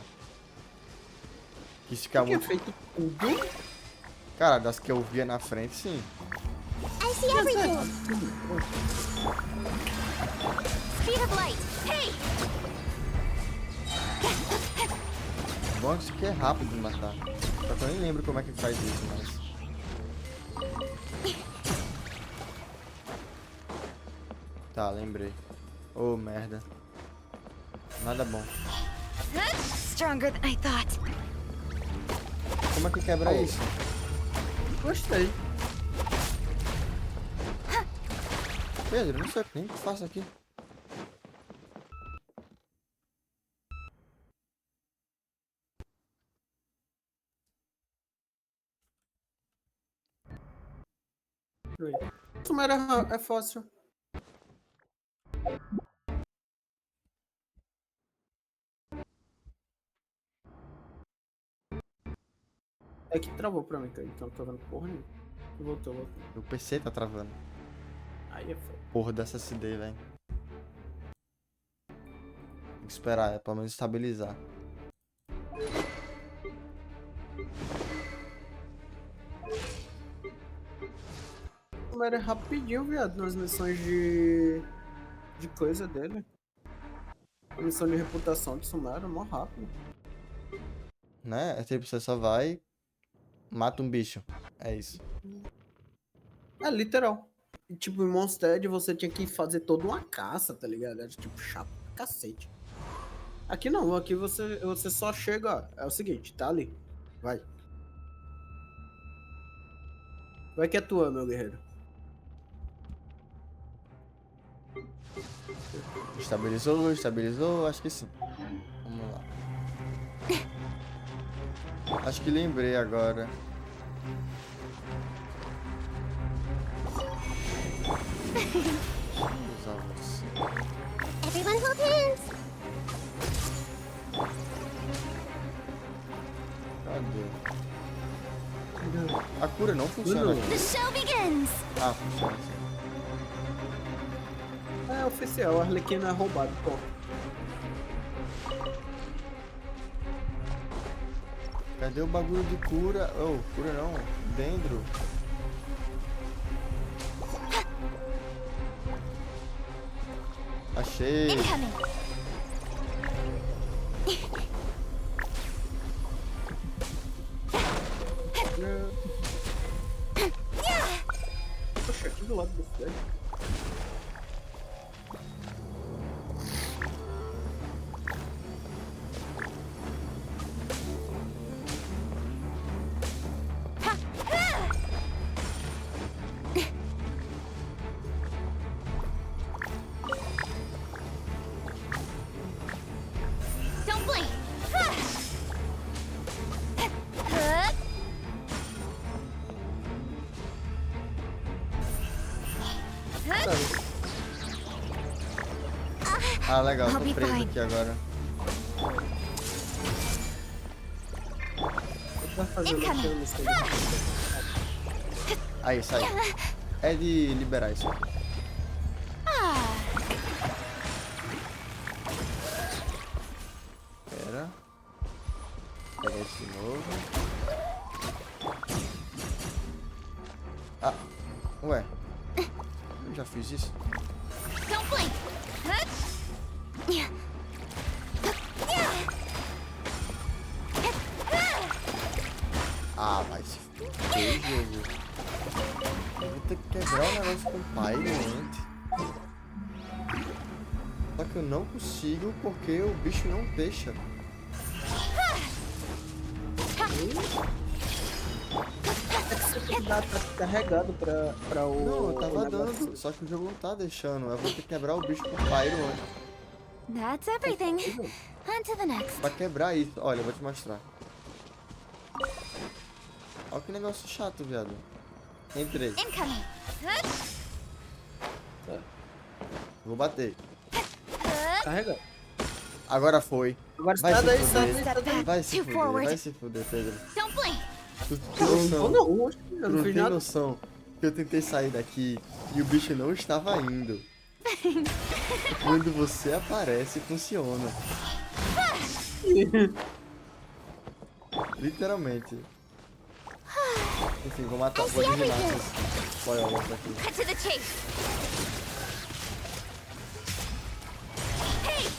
Quis ficar muito... feito tudo? Cara, das que eu via na frente, sim. I see everything. Speed of light. Hey! Bom, isso aqui é rápido de matar. Só que eu nem lembro como é que faz isso, mas... Tá, lembrei. Oh, merda. Nada bom. Stronger than I thought. Como é que quebra isso? Gostei. Pedro, não sei nem o que faço aqui. Sumar é fácil. É que travou pra mim, cara. Então não tô vendo porra nenhuma. Voltou. O PC tá travando. Aí é foda. Porra dessa SD, velho. Tem que esperar, é pelo menos estabilizar. Sumar é rapidinho, viado, nas missões de coisa dele. A missão de reputação de Sumar é mó rápido. Né? É tipo, você só vai... Mata um bicho. É isso. É, literal. E, tipo, em Mondstadt você tinha que fazer toda uma caça, tá ligado? Era, tipo, chato pra cacete. Aqui não, aqui você só chega, ó. É o seguinte, tá ali. Vai. Vai que é tua, meu guerreiro. Estabilizou, acho que sim. Vamos lá. Acho que lembrei agora. Vou usar você. Everyone hold hands. Cadê? A cura não funciona aqui. The show begins. Ah, funciona sim. É oficial, a Arlequina é roubado, pô. Cadê o bagulho de cura? Oh, cura não. Dendro. Achei. Incoming. Poxa, aqui do lado do céu. Don't blink. Ah, legal, I'll tô be preso fine. aqui agora. Tá fazendo aqui uma missão de Aí, sai. É de liberar isso. Pera. Pegar esse de novo. Ah, ué. Eu já fiz isso? Don't blink. Ah, vai se fuder, jogo. Eu vou ter que quebrar o negócio com o pai, gente. Só que eu não consigo porque o bicho não deixa. Tá carregado pra o... Não, eu tava o negócio. dando, só que o jogo não tá deixando. Eu vou ter que quebrar o bicho com o Pyro antes. That's everything. On to the next. Pra quebrar isso, olha, eu vou te mostrar. Olha que negócio chato, viado. Entrei. Incoming. Vou bater. Carrega. Agora foi. Agora Vai sai se daí, fuder. sai daí. Vai se Two fuder, forward. vai se fuder, Pedro. Don't blink. Tu tem noção? Não, eu Tu não não fiz tem nada. noção que eu tentei sair daqui e o bicho não estava indo. Quando você aparece, funciona. Literalmente. Enfim, vou matar. Vou dizimar esses boiolas aqui. Cut to the chase. Hey!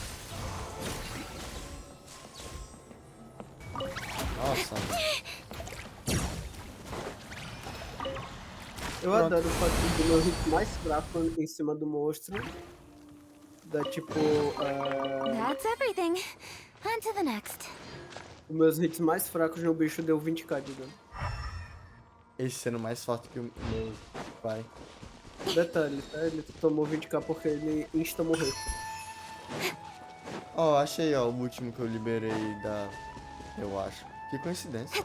Nossa. Eu adoro fazer o meu hit mais fraco em cima do monstro. Da tipo. That's everything. On to the next. Os meus hits mais fracos no bicho deu 20k de dano. Esse sendo mais forte que o meu pai. Detalhe, tá? Ele tomou 20k porque ele insta morreu. Ó, achei, ó, o último que eu liberei da... Eu acho. Que coincidência.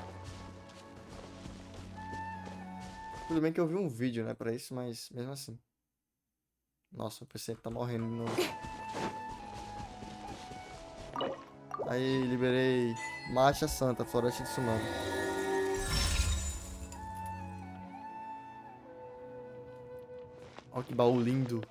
Tudo bem que eu vi um vídeo, né, pra isso, mas mesmo assim. Nossa, o PC tá morrendo de novo. Aí, liberei Marcha Santa, Floresta de Sumano. Olha que baú lindo.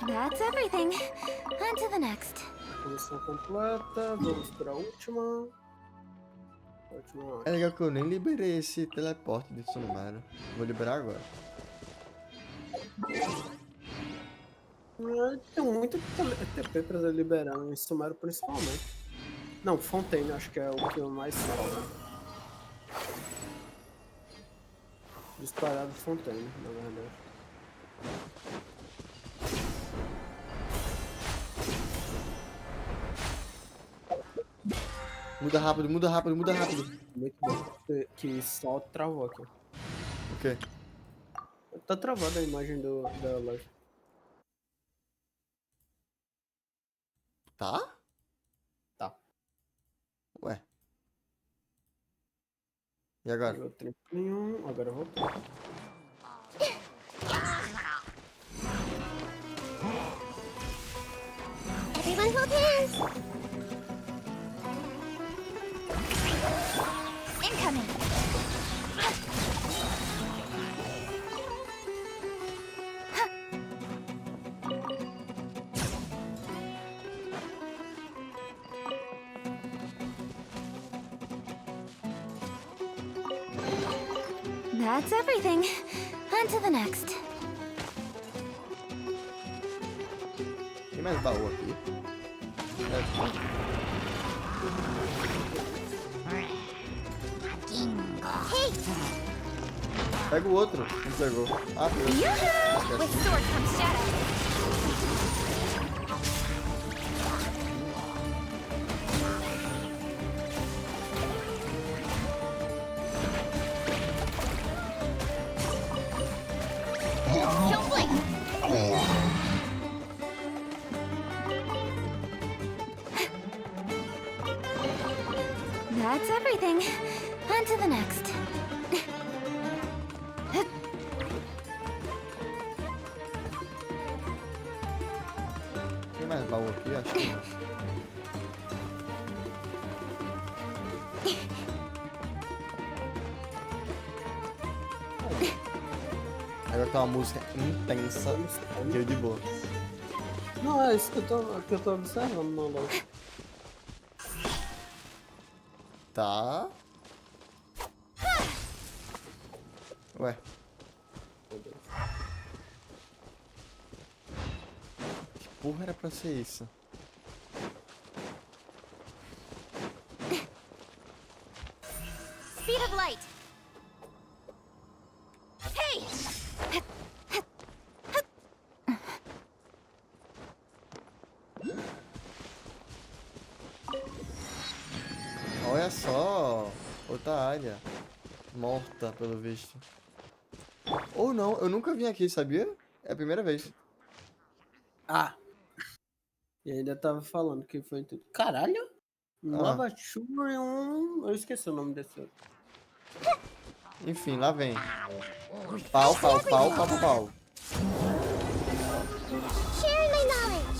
That's everything. On to the next. Coleção completa, vamos pra última. É legal que eu nem liberei esse teleporte de Sumano. Vou liberar agora. Tem muito TP pra liberar em Sumário principalmente. Não, Fontaine acho que é o que eu mais falo. Disparado Fontaine, na verdade. Muda rápido, muda rápido, muda rápido. Muito bom. Que só travou aqui. O quê? Tá travada a imagem da live. Tá? Tá. Ué. E agora? Agora eu vou. Everyone hold hands. Incoming. That's everything. On to the next. Tem mais baú aqui. Hey! Pega o outro. Não pegou. Ah, pegou. With sword comes shadow. Don't blink. That's everything. On to the next. Tem mais baú aqui? Acho que não. Agora tá uma música intensa. Deu de boa. Não, é isso que eu tô observando na live. Tá. Ué. Que porra era pra ser isso? Speed of light. Hey! Olha só. Outra área. Morta, pelo visto. Ou não, eu nunca vim aqui, sabia? É a primeira vez. Ah! E ainda tava falando que foi em tudo. Caralho! Nova chuva e um. Eu esqueci o nome desse outro. Enfim, lá vem. Pau, pau, pau, pau, pau, pau. Sharing my knowledge.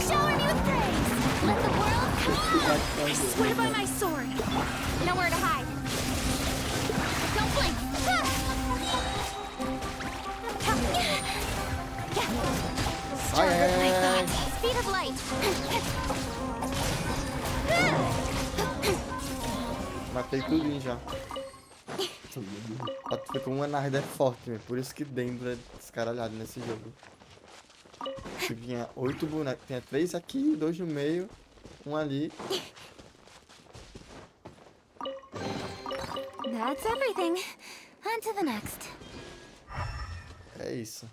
Shower me with praise. Let the world come. I swear by my sword. Nowhere to hide. Don't blink. Ai, ai, ai, ai. Speed of light. Matei tudinho já. Pra tu ver como uma Narda é forte, meu. Por isso que dentro é descaralhado nesse jogo. Tinha 8 bonecos. Tinha 3 aqui, 2 no meio, um ali. That's everything. On to the next. É isso.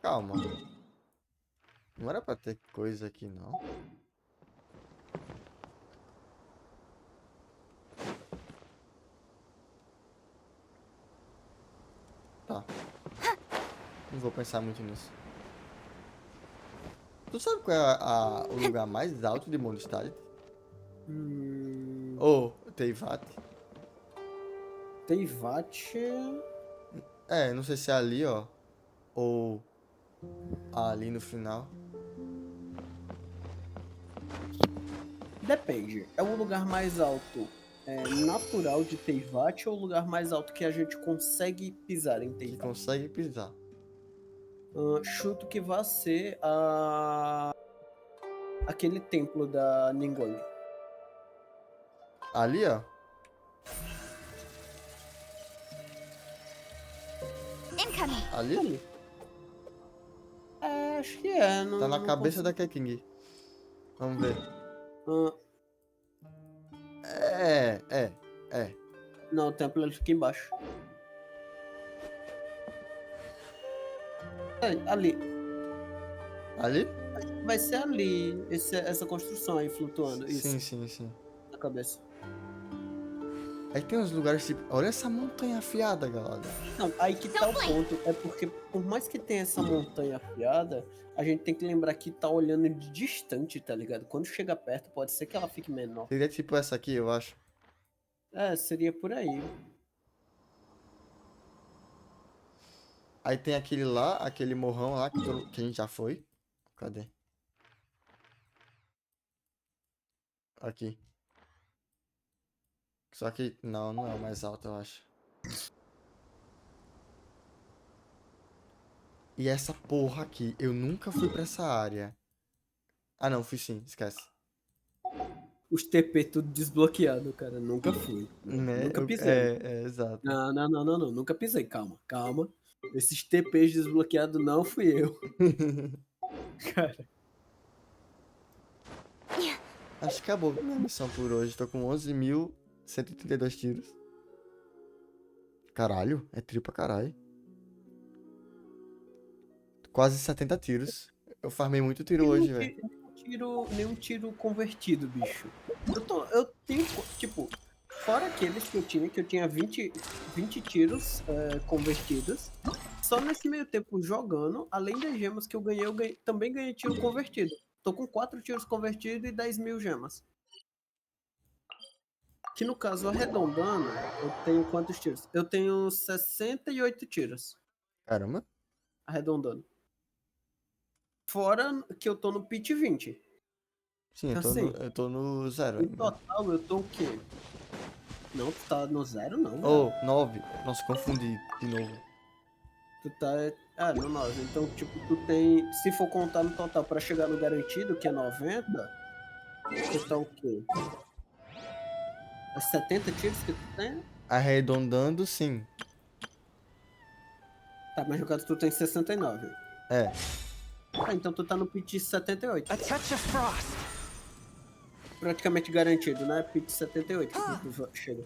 Calma. Não era pra ter coisa aqui, não. Tá. Não vou pensar muito nisso. Tu sabe qual é o lugar mais alto de Mondstadt? Ou Teyvat? Teyvat... É, não sei se é ali, ó. Ou ali no final. Depende. É o lugar mais alto natural de Teyvat ou o lugar mais alto que a gente consegue pisar em Teyvat? Que consegue pisar. Chuto que vai ser aquele templo da Ningguang. Ali, ó. Incoming. Ali? É, acho que é. Não, Tá na não cabeça consigo. da Keking. Vamos ver. Ah, É. não, o templo ele fica embaixo. Ali. Ali? Vai ser ali, essa construção aí flutuando. Isso. Sim. Na cabeça. Aí tem uns lugares tipo. Olha essa montanha afiada, galera. Não, aí que tá o ponto. É porque, por mais que tenha essa montanha afiada, a gente tem que lembrar que tá olhando de distante, tá ligado? Quando chega perto, pode ser que ela fique menor. Seria tipo essa aqui, eu acho. É, seria por aí. Aí tem aquele lá, aquele morrão lá que a gente já foi. Cadê? Aqui. Só que. Não é o mais alto, eu acho. E essa porra aqui, eu nunca fui pra essa área. Ah, não, fui sim, esquece. Os TP tudo desbloqueado, cara. Nunca fui. Né? Nunca pisei. Exato. Não. Nunca pisei. Calma. Esses TPs desbloqueados não fui eu. Cara. Acho que acabou minha missão por hoje. Tô com 11.132 tiros. Caralho, é tiro pra caralho. Quase 70 tiros. Eu farmei muito tiro hoje, velho. Nenhum tiro convertido, bicho. Eu tenho, tipo, fora aqueles que eu tinha 20 tiros convertidos. Só nesse meio tempo jogando, além das gemas que eu também ganhei tiro convertido. Tô com 4 tiros convertidos e 10.000 gemas. Que no caso, arredondando, eu tenho quantos tiros? Eu tenho 68 tiros. Caramba. Arredondando. Fora que eu tô no pit 20. Sim, Assim, eu tô no 0 em ainda. total, eu tô o quê? Não, tu tá no 0 não. Oh, 9. Nossa, confundi de novo. Tu tá... no 9. Então, tipo, tu tem... Se for contar no total pra chegar no garantido, que é 90, tu tá o quê? É 70 tiros que tu tem? Arredondando, sim. Tá, mas no caso tu tem 69. É. Então tu tá no pit 78. A touch of frost. Praticamente garantido, né? Pit 78 que tu chega.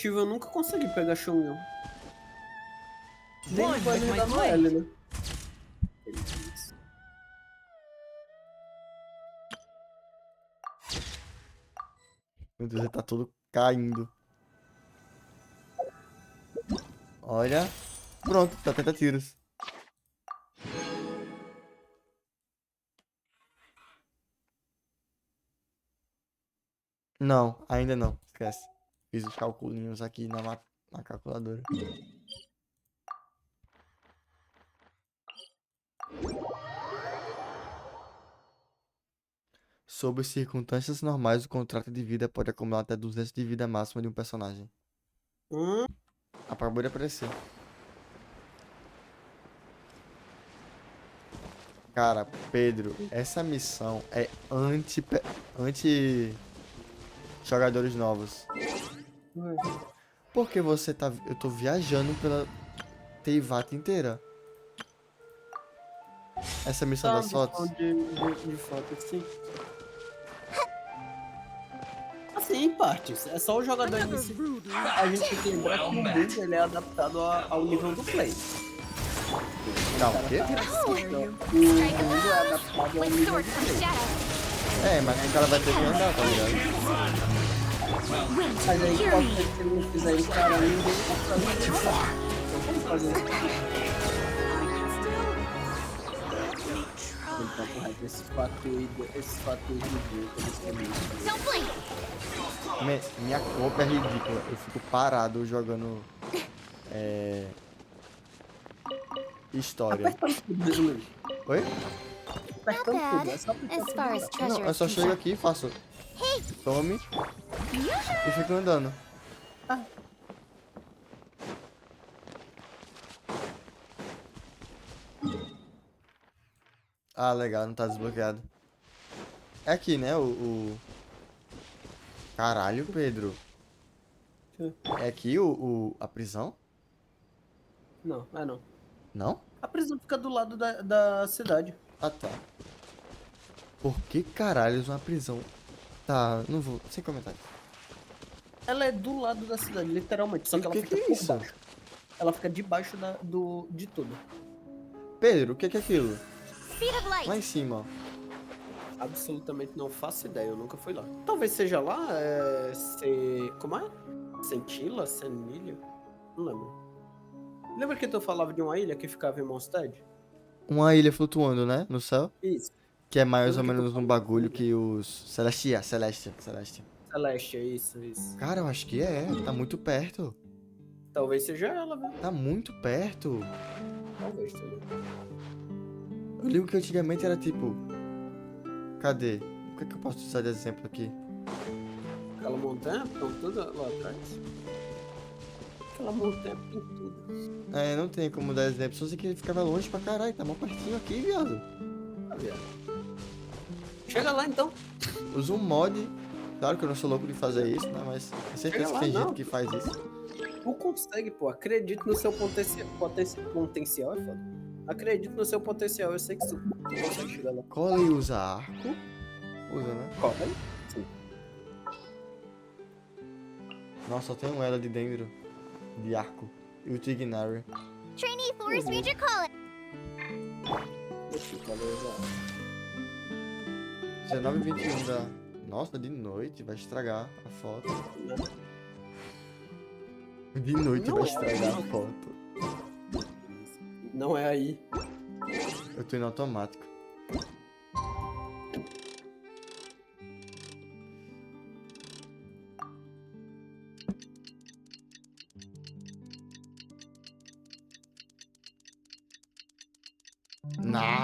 Eu nunca consegui pegar Shunyon. Nem no banner da Noelle, né? Meu Deus, ele tá todo caindo. Olha. Pronto, 70 tiros. Não, ainda não. Esquece. Fiz os calculinhos aqui na calculadora. Sob circunstâncias normais, o contrato de vida pode acumular até 200 de vida máxima de um personagem. Acabou de aparecer. Cara, Pedro, essa missão é anti jogadores novos. Porque você tá... Eu tô viajando pela Teivata inteira. Essa missão das fotos? De fotos, sim. Assim, em partes. É só o jogador inicial. A gente tem que lembrar que o mundo ele é adaptado ao nível do play. Não, o quê? O mundo é adaptado ao nível do play. É, mas o cara vai ter que andar, tá ligado? Mas aí pode ser que se ele não fizer isso, cara, ninguém vai fazer isso. Então, correto, esses fatores ridículos. Minha compra é ridícula. Eu fico parado jogando. História. Oi? Não, eu só chego aqui, faço. Tome. E fico andando. Ah, legal, não tá desbloqueado. É aqui, né? Caralho, Pedro. É aqui a prisão? Não, não. Não? A prisão fica do lado da cidade. Ah, tá. Por que caralhos uma prisão? Tá, não vou. Sem comentário. Ela é do lado da cidade, literalmente. Só que ela fica por baixo. Ela fica debaixo de tudo. Pedro, o que é aquilo? Lá em cima, ó. Absolutamente não faço ideia, eu nunca fui lá. Talvez seja lá, como é? Centila? Senilha? Não lembro. Lembra que tu falava de uma ilha que ficava em Mondstadt? Uma ilha flutuando, né? No céu? Isso. Que é mais ou menos um bagulho que os... Celeste. Celeste, isso. Cara, eu acho que é. Tá muito perto. Talvez seja ela, velho. Tá muito perto. Talvez seja. Eu lembro que antigamente era tipo... Cadê? O que é que eu posso usar de exemplo aqui? Aquela montanha, estão tudo lá atrás. Aquela montanha tem tudo. É, não tem como dar exemplo. Só sei que ele ficava longe pra caralho. Tá mó pertinho aqui, viado. Ah, viado. Chega lá, então. Usa um mod. Claro que eu não sou louco de fazer isso, né? Mas eu certeza que tem gente que faz isso. Tu consegue, pô. Acredite no seu potencial. Potencial é foda. Acredito no seu potencial. Eu sei que tu consegue chegar lá. Cola e usa arco. Usa, né? Cola, sim. Nossa, só tem um ela de dentro. De arco. E o Tignari. Trainee Forest Ranger calling. 19h21 da... Nossa, de noite. Vai estragar a foto. De noite vai estragar a foto. Não é aí. Eu tô indo automático.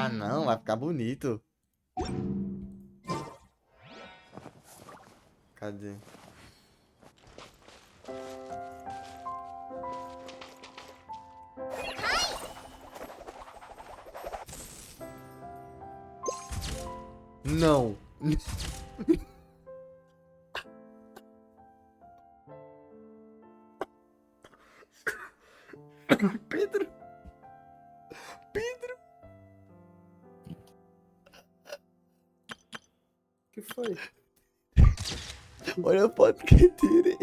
Não, vai ficar bonito. Cadê? Não. Pedro. O que foi? Olha a foto que eu tirei.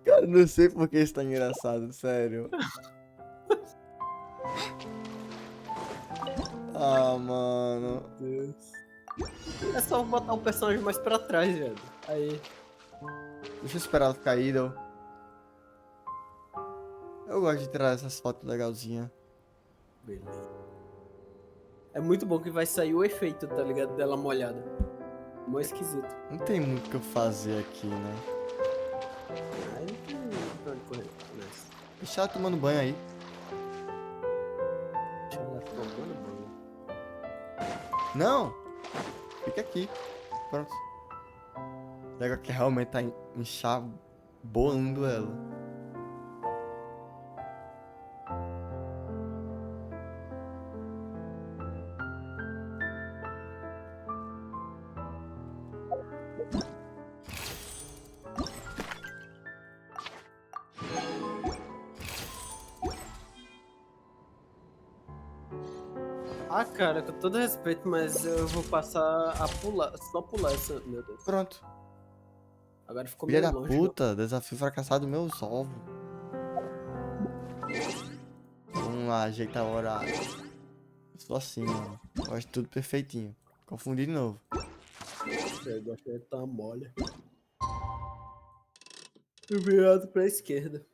Cara, não sei porque isso tá engraçado, sério. Ah, mano. Meu Deus. É só botar o personagem mais pra trás, velho. Aí. Deixa eu esperar ela ficar idle. Eu gosto de tirar essas fotos legalzinhas. Beleza. É muito bom que vai sair o efeito, tá ligado? Dela molhada. Mó esquisito. Não tem muito o que eu fazer aqui, né? Aí não tem pra onde correr. Nice. Deixa ela tomando banho aí. Deixa ela tomando banho. Não! Fica aqui. Pronto. Legal que realmente tá enxabolando ela. Ah, cara, com todo respeito, mas eu vou passar a pular, só pular essa. Meu Deus. Pronto. Agora ficou Filha meio da longe. puta, desafio fracassado meus ovos. Vamos lá, ajeitar o horário. Eu sou assim, mano. Gosto de tudo perfeitinho. Confundi de novo. Eu gostei de tá mole. Virado pra esquerda.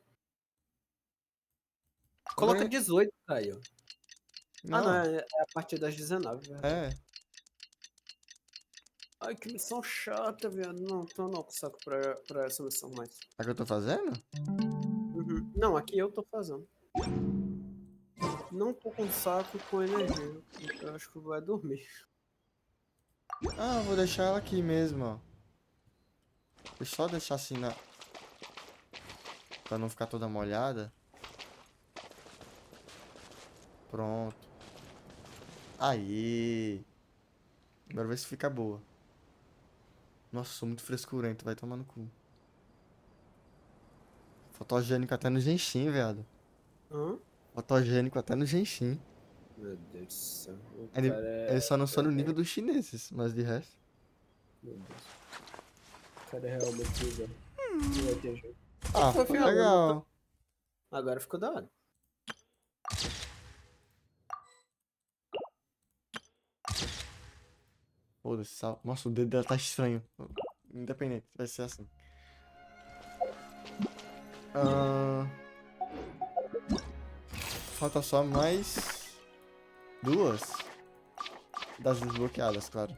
Coloca Agora... 18, Caio. Ah, não, Não. é a partir das 19, velho. É. Ai, que missão chata, velho. Não, tô não com saco pra essa missão mais. É que eu tô fazendo? Uhum. Não, aqui eu tô fazendo. Não tô com saco com energia. Eu acho que vai dormir. Ah, eu vou deixar ela aqui mesmo, ó. Deixa eu só deixar assim na... Pra não ficar toda molhada. Pronto. Aí. Agora ver se fica boa. Nossa, sou muito frescurento, vai tomar no cu. Fotogênico até no genshin, viado. Hã? Fotogênico até no genshin. Meu Deus do céu. O Ele, cara é... ele só não só no nível dos chineses, mas de resto. Meu Deus. O cara é realmente bizarro. Não vai ter jeito. Ah, foi legal. Agora ficou da hora. Foda-se, sal. Nossa, o dedo dela tá estranho. Independente, vai ser assim. Falta só mais 2 das desbloqueadas, claro.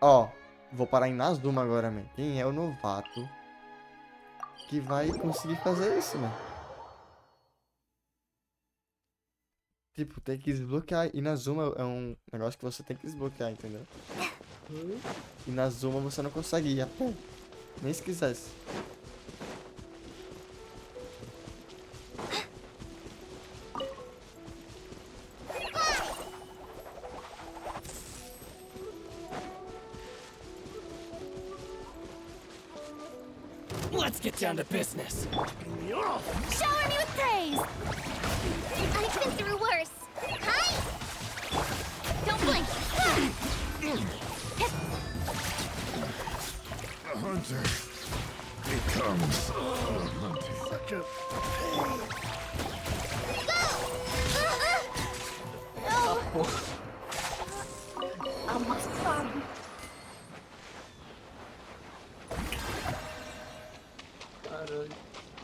Ó, vou parar em Nazuma agora, man. Quem é o novato que vai conseguir fazer isso, man? Tipo, tem que desbloquear. E Nazuma é um negócio que você tem que desbloquear, entendeu? E Nazuma você não consegue ir a pé. Nem se quisesse. Let's get down to business. Shower me with praise! I've been through worse. Hi! Don't blink! A hunter becomes a hunter. Such a Amassado. Caralho.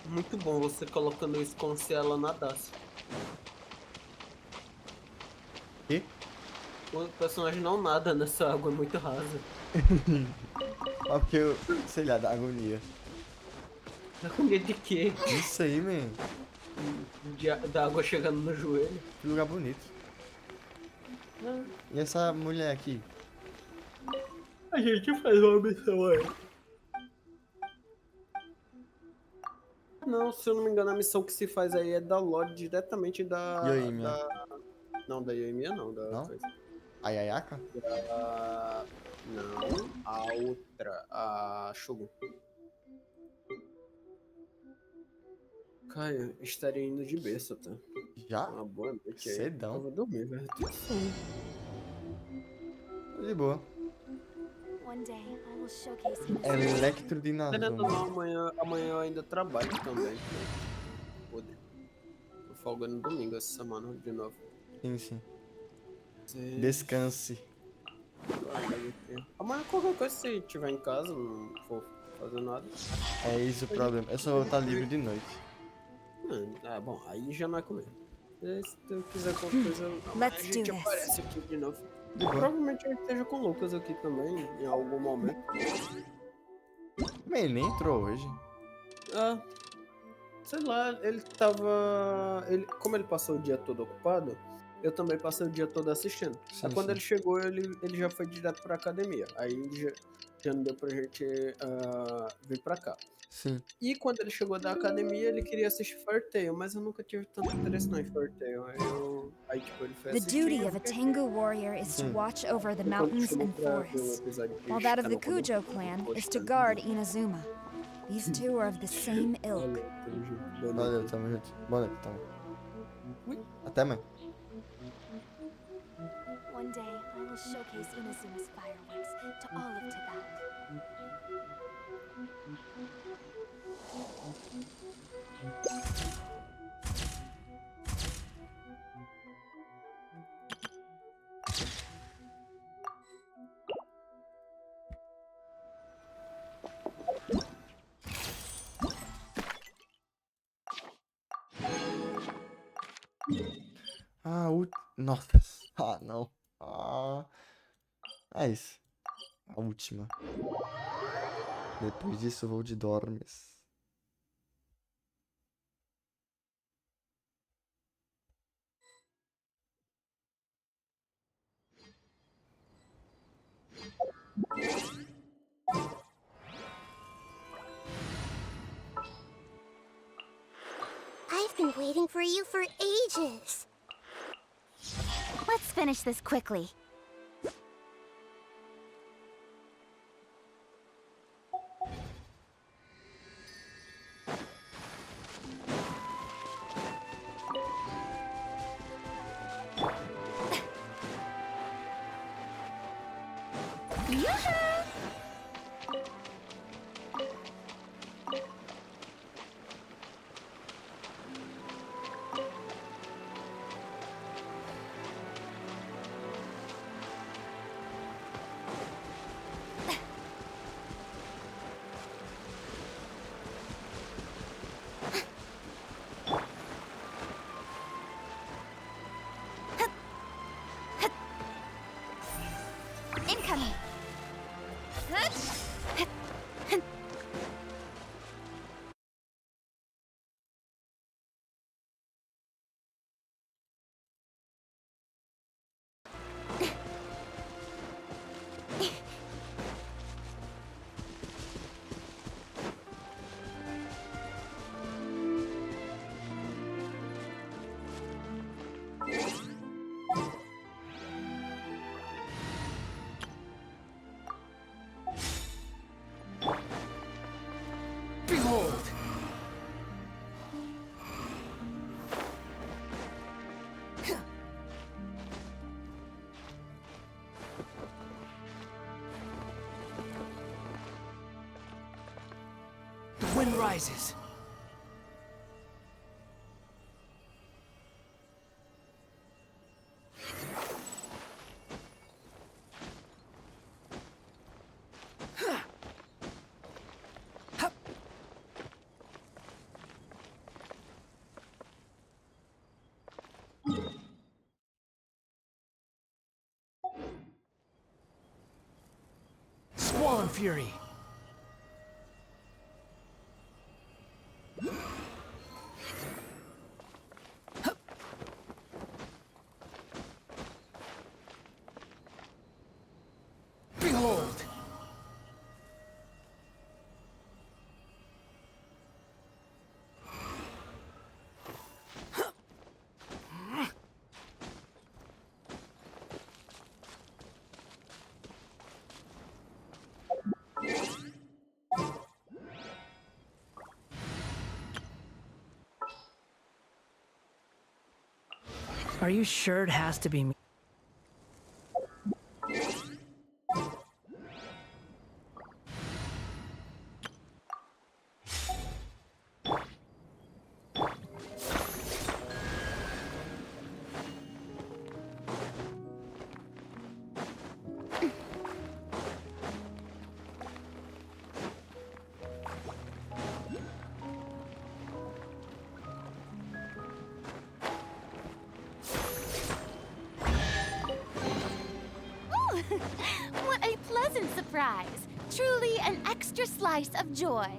Muito bom você colocando isso como se ela nadasse. E? O personagem não nada nessa água, é muito rasa. Ó, porque eu, sei lá, da agonia. Agonia de quê? Isso aí, man. Da água chegando no joelho. Que lugar bonito. Não. E essa mulher aqui? A gente faz uma missão aí. Não, se eu não me engano, a missão que se faz aí é da Lorde diretamente da... Yoimiya. Não, da Yoimiya não, da Não? coisa. A Yayaka? Não, a outra, a Shogun. Caio, estaria indo de berço, tá? Já? Uma boa noite aí. Cedão. Eu vou dormir, velho. Tô com sono. De boa. One day I will showcase you. Electro de Querendo ou Nazuma. não, amanhã eu ainda trabalho também. Podre. Tô folgando no domingo essa semana de novo. Sim, sim. Descanse. Amanhã qualquer coisa, se tiver em casa, não for fazer nada. É isso o problema. Eu só vou estar livre de noite. Bom, aí já não é comigo. Se tu quiser qualquer coisa, amanhã a Let's gente do this. aparece aqui de novo. De boa. Provavelmente ele esteja com o Lucas aqui também, em algum momento. Mas ele nem entrou hoje. Ah, sei lá, ele tava. Como ele passou o dia todo ocupado, eu também passei o dia todo assistindo. Sim, Aí quando sim. ele chegou, ele já foi direto pra academia. Aí já não deu pra gente vir pra cá. Sim. E quando ele chegou da academia, ele queria assistir Fairy Tail, mas eu nunca tive tanto interesse não em Fairy Tail. Aí tipo, ele foi The assistir. duty eu of a fiquei- Tengu warrior is to watch over the E quando mountains chamou and pra ver o forests, episódio de while that of the Shikano Kujo clan is to guard Inazuma. These two are of the same ilk. Valeu, tamo junto. Boa noite. Valeu, tamo junto. Boa noite, tamo. Até, mãe. One day, I will showcase Inazuma's fireworks to all of Tibet. Ah, nossa. Ah, não. Ah. É isso. A última. Depois disso, vou de dormes. I've been waiting for you for ages. Let's finish this quickly. Incoming. Behold! The wind rises. Swan Fury. Behold! Are you sure it has to be me? surprise. Truly an extra slice of joy.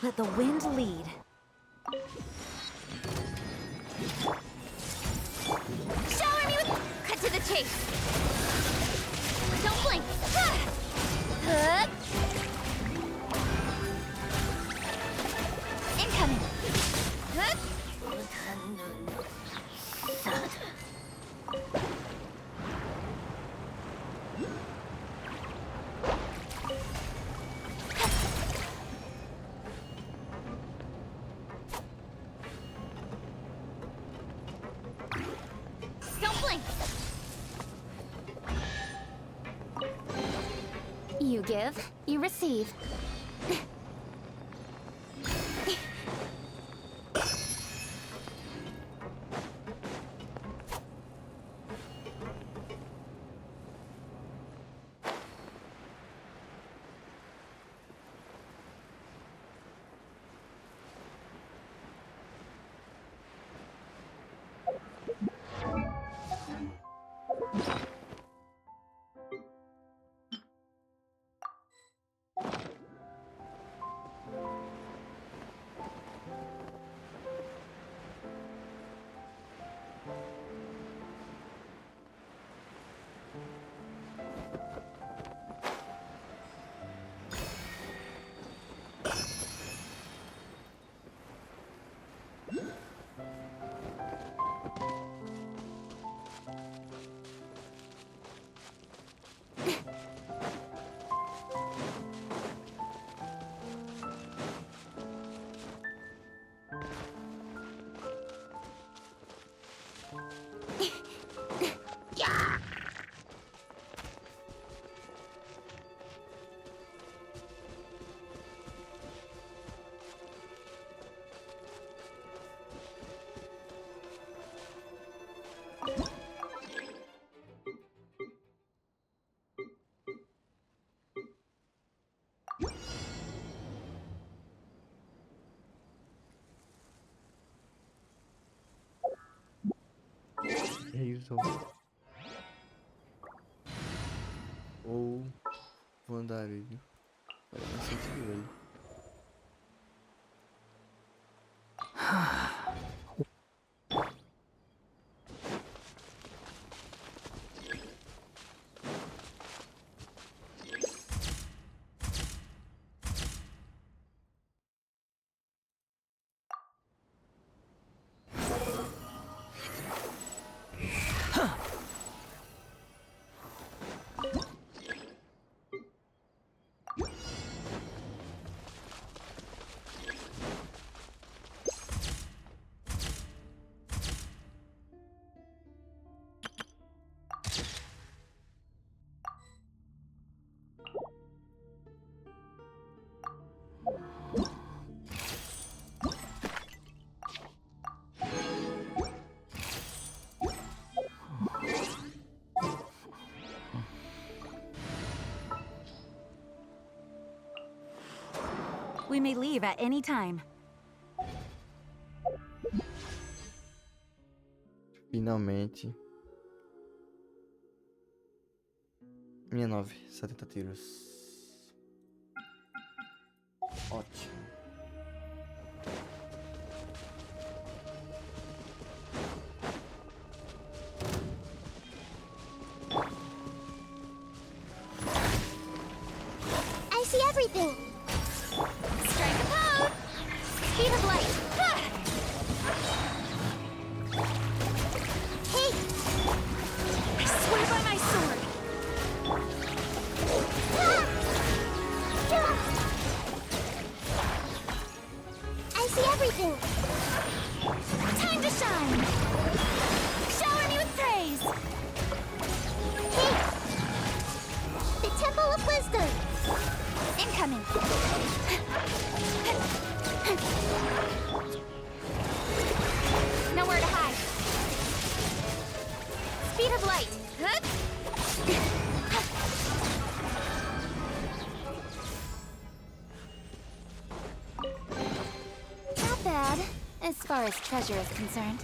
Let the wind lead. Shower me with... Cut to the chase. Don't blink. Hup. Incoming. Hup. Don't blink. You give, you receive. Yeah. É isso. Ou vou andar ele. Faz mais sentido aí. We may leave at any time. Finalmente. 69, 70 tiros. Ótimo. everything. Strike a pose! Speed of light! Ah! Hey! I swear by my sword! I see everything. Time to shine! Shower me with praise! Hey! The Temple of Wisdom. Incoming! Nowhere to hide. Speed of light! Not bad, as far as treasure is concerned.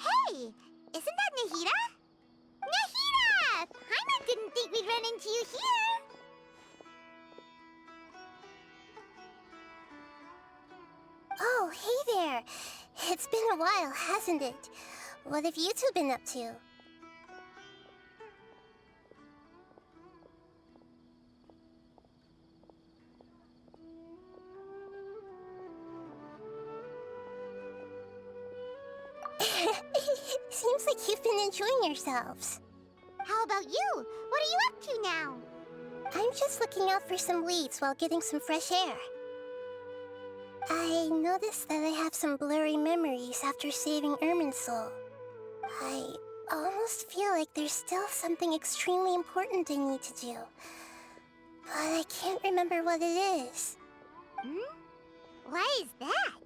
Hey! Isn't that Nahida? Nahida! Paimon didn't think we'd run into you here. Oh, hey there. It's been a while, hasn't it? What have you two been up to? Seems like you've been enjoying yourselves. How about you? What are you up to now? I'm just looking out for some leads while getting some fresh air. I noticed that I have some blurry memories after saving Irminsul. I almost feel like there's still something extremely important I need to do. But I can't remember what it is. Why is that?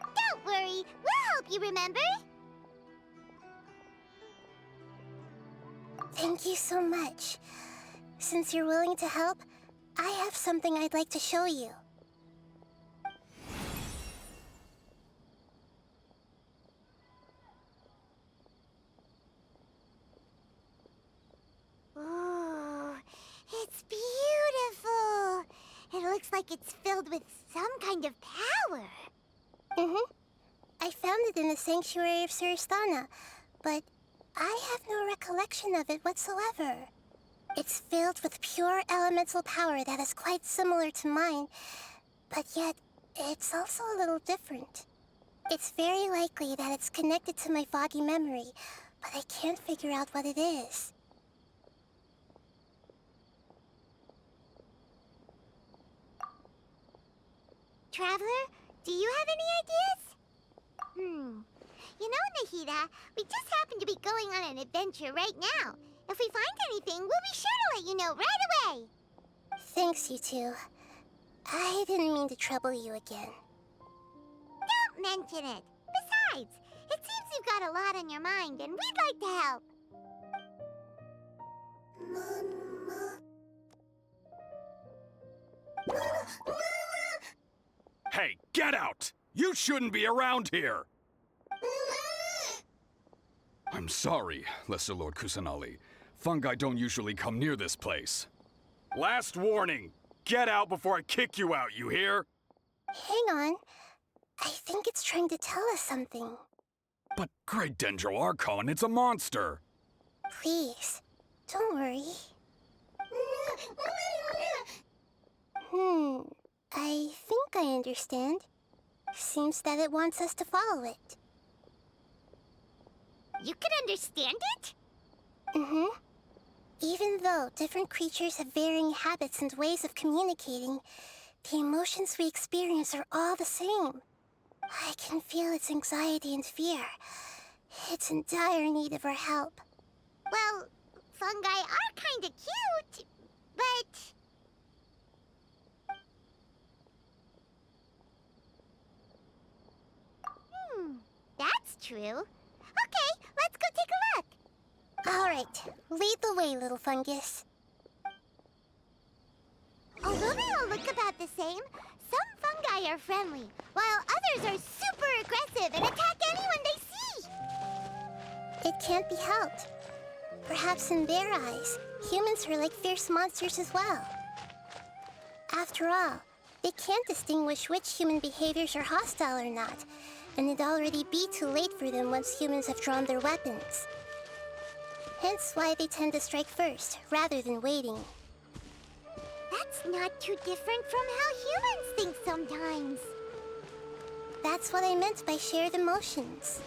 Don't worry, we'll help you remember. Thank you so much. Since you're willing to help, I have something I'd like to show you. Ooh, it's beautiful. It looks like it's filled with some kind of power. I found it in the sanctuary of Suristana, but I have no recollection of it whatsoever. It's filled with pure elemental power that is quite similar to mine, but yet it's also a little different. It's very likely that it's connected to my foggy memory, but I can't figure out what it is. Traveler, do you have any ideas? You know, Nahida, we just happen to be going on an adventure right now. If we find anything, we'll be sure to let you know right away. Thanks, you two. I didn't mean to trouble you again. Don't mention it. Besides, it seems you've got a lot on your mind, and we'd like to help. Hey, get out! You shouldn't be around here! I'm sorry, Lesser Lord Kusanali. Fungi don't usually come near this place. Last warning! Get out before I kick you out, you hear? Hang on. I think it's trying to tell us something. But Great Dendro Archon, it's a monster! Please, don't worry. I understand. Seems that it wants us to follow it. You can understand it? Mm-hmm. Even though different creatures have varying habits and ways of communicating, the emotions we experience are all the same. I can feel its anxiety and fear. It's in dire need of our help. Well, fungi are kinda cute, but... that's true. Okay, let's go take a look. All right, lead the way, little fungus. Although they all look about the same, some fungi are friendly, while others are super aggressive and attack anyone they see. It can't be helped. Perhaps in their eyes, humans are like fierce monsters as well. After all, they can't distinguish which human behaviors are hostile or not, and it'd already be too late for them once humans have drawn their weapons. Hence why they tend to strike first, rather than waiting. That's not too different from how humans think sometimes. That's what I meant by shared emotions.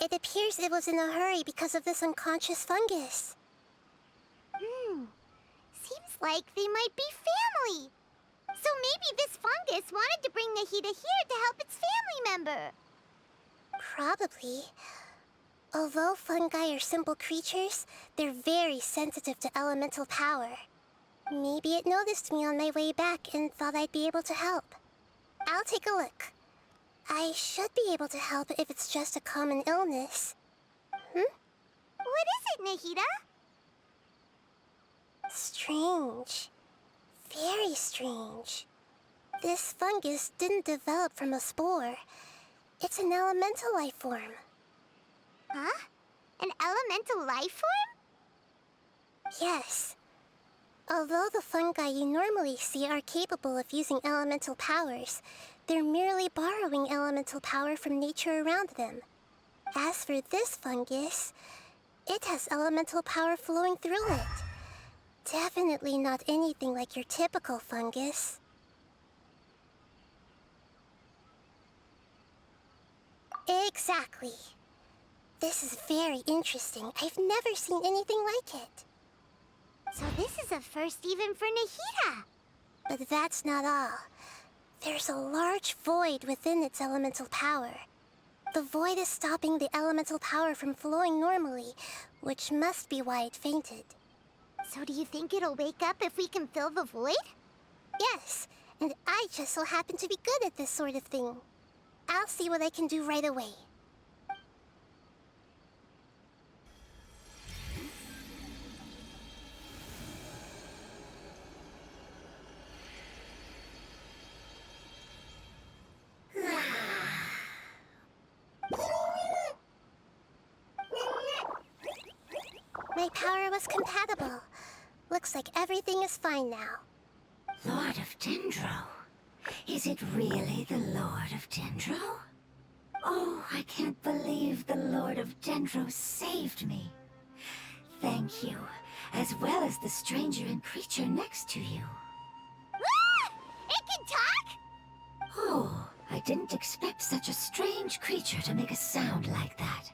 It appears it was in a hurry because of this unconscious fungus. Seems like they might be family. So maybe this fungus wanted to bring Nahida here to help its family member. Probably. Although fungi are simple creatures, they're very sensitive to elemental power. Maybe it noticed me on my way back and thought I'd be able to help. I'll take a look. I should be able to help if it's just a common illness. What is it, Nahida? Strange. Very strange. This fungus didn't develop from a spore. It's an elemental life form. Huh? An elemental life form? Yes. Although the fungi you normally see are capable of using elemental powers, they're merely borrowing elemental power from nature around them. As for this fungus, it has elemental power flowing through it. Definitely not anything like your typical fungus. Exactly. This is very interesting. I've never seen anything like it. So this is a first even for Nahida. But that's not all. There's a large void within its elemental power. The void is stopping the elemental power from flowing normally, which must be why it fainted. So do you think it'll wake up if we can fill the void? Yes, and I just so happen to be good at this sort of thing. I'll see what I can do right away. My power was compatible. Looks like everything is fine now. Lord of Dendro? Is it really the Lord of Dendro? Oh, I can't believe the Lord of Dendro saved me. Thank you, as well as the stranger and creature next to you. It can talk? Oh, I didn't expect such a strange creature to make a sound like that.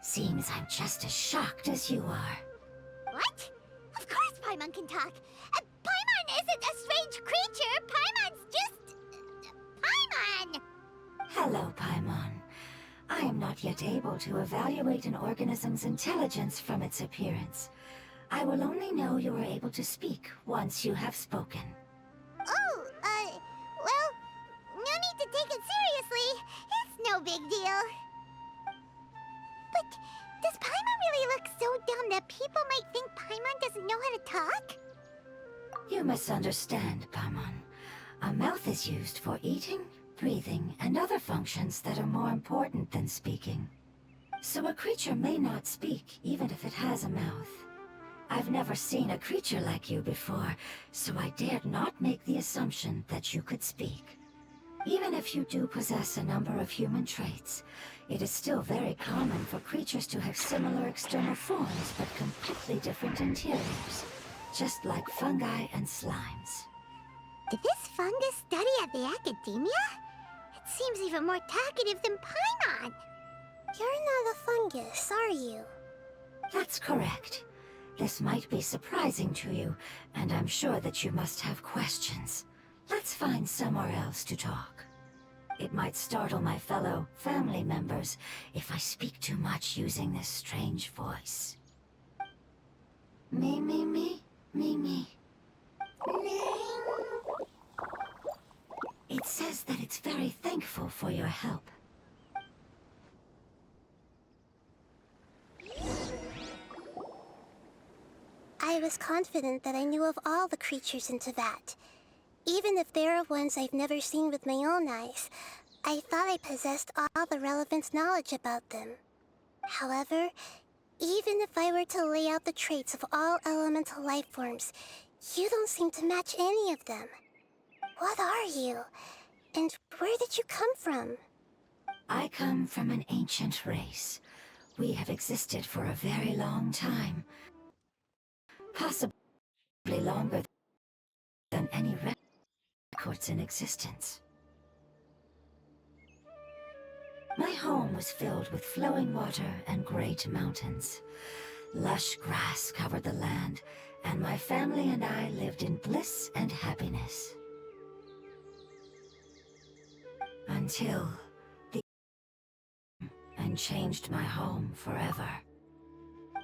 Seems I'm just as shocked as you are. What? Of course Paimon can talk. Paimon isn't a strange creature. Paimon's just... Paimon! Hello, Paimon. I am not yet able to evaluate an organism's intelligence from its appearance. I will only know you are able to speak once you have spoken. Oh, well, no need to take it seriously. It's no big deal. But does Paimon really look so dumb that people might think Paimon doesn't know how to talk? You misunderstand, Paimon. A mouth is used for eating, breathing, and other functions that are more important than speaking. So a creature may not speak, even if it has a mouth. I've never seen a creature like you before, so I dared not make the assumption that you could speak. Even if you do possess a number of human traits, it is still very common for creatures to have similar external forms but completely different interiors, just like fungi and slimes. Did this fungus study at the academia? It seems even more talkative than Paimon. You're not a fungus, are you? That's correct. This might be surprising to you, and I'm sure that you must have questions. Let's find somewhere else to talk. It might startle my fellow family members if I speak too much using this strange voice. Me, me, me, me, me. It says that it's very thankful for your help. I was confident that I knew of all the creatures in Teyvat. Even if there are ones I've never seen with my own eyes, I thought I possessed all the relevant knowledge about them. However, even if I were to lay out the traits of all elemental life forms, you don't seem to match any of them. What are you? And where did you come from? I come from an ancient race. We have existed for a very long time. Possibly longer than any records in existence. My home was filled with flowing water and great mountains. Lush grass covered the land, and my family and I lived in bliss and happiness. Until the and changed my home forever.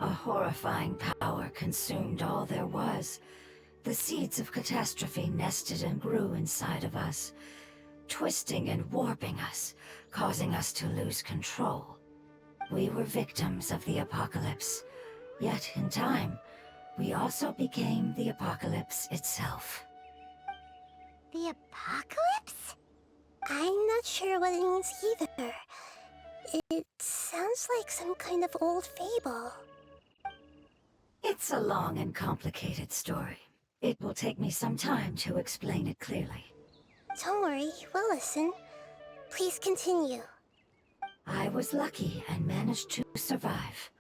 A horrifying power consumed all there was. The seeds of catastrophe nested and grew inside of us, twisting and warping us, causing us to lose control. We were victims of the apocalypse, yet in time, we also became the apocalypse itself. The apocalypse? I'm not sure what it means either. It sounds like some kind of old fable. It's a long and complicated story. It will take me some time to explain it clearly. Don't worry, we'll listen. Please continue. I was lucky and managed to survive.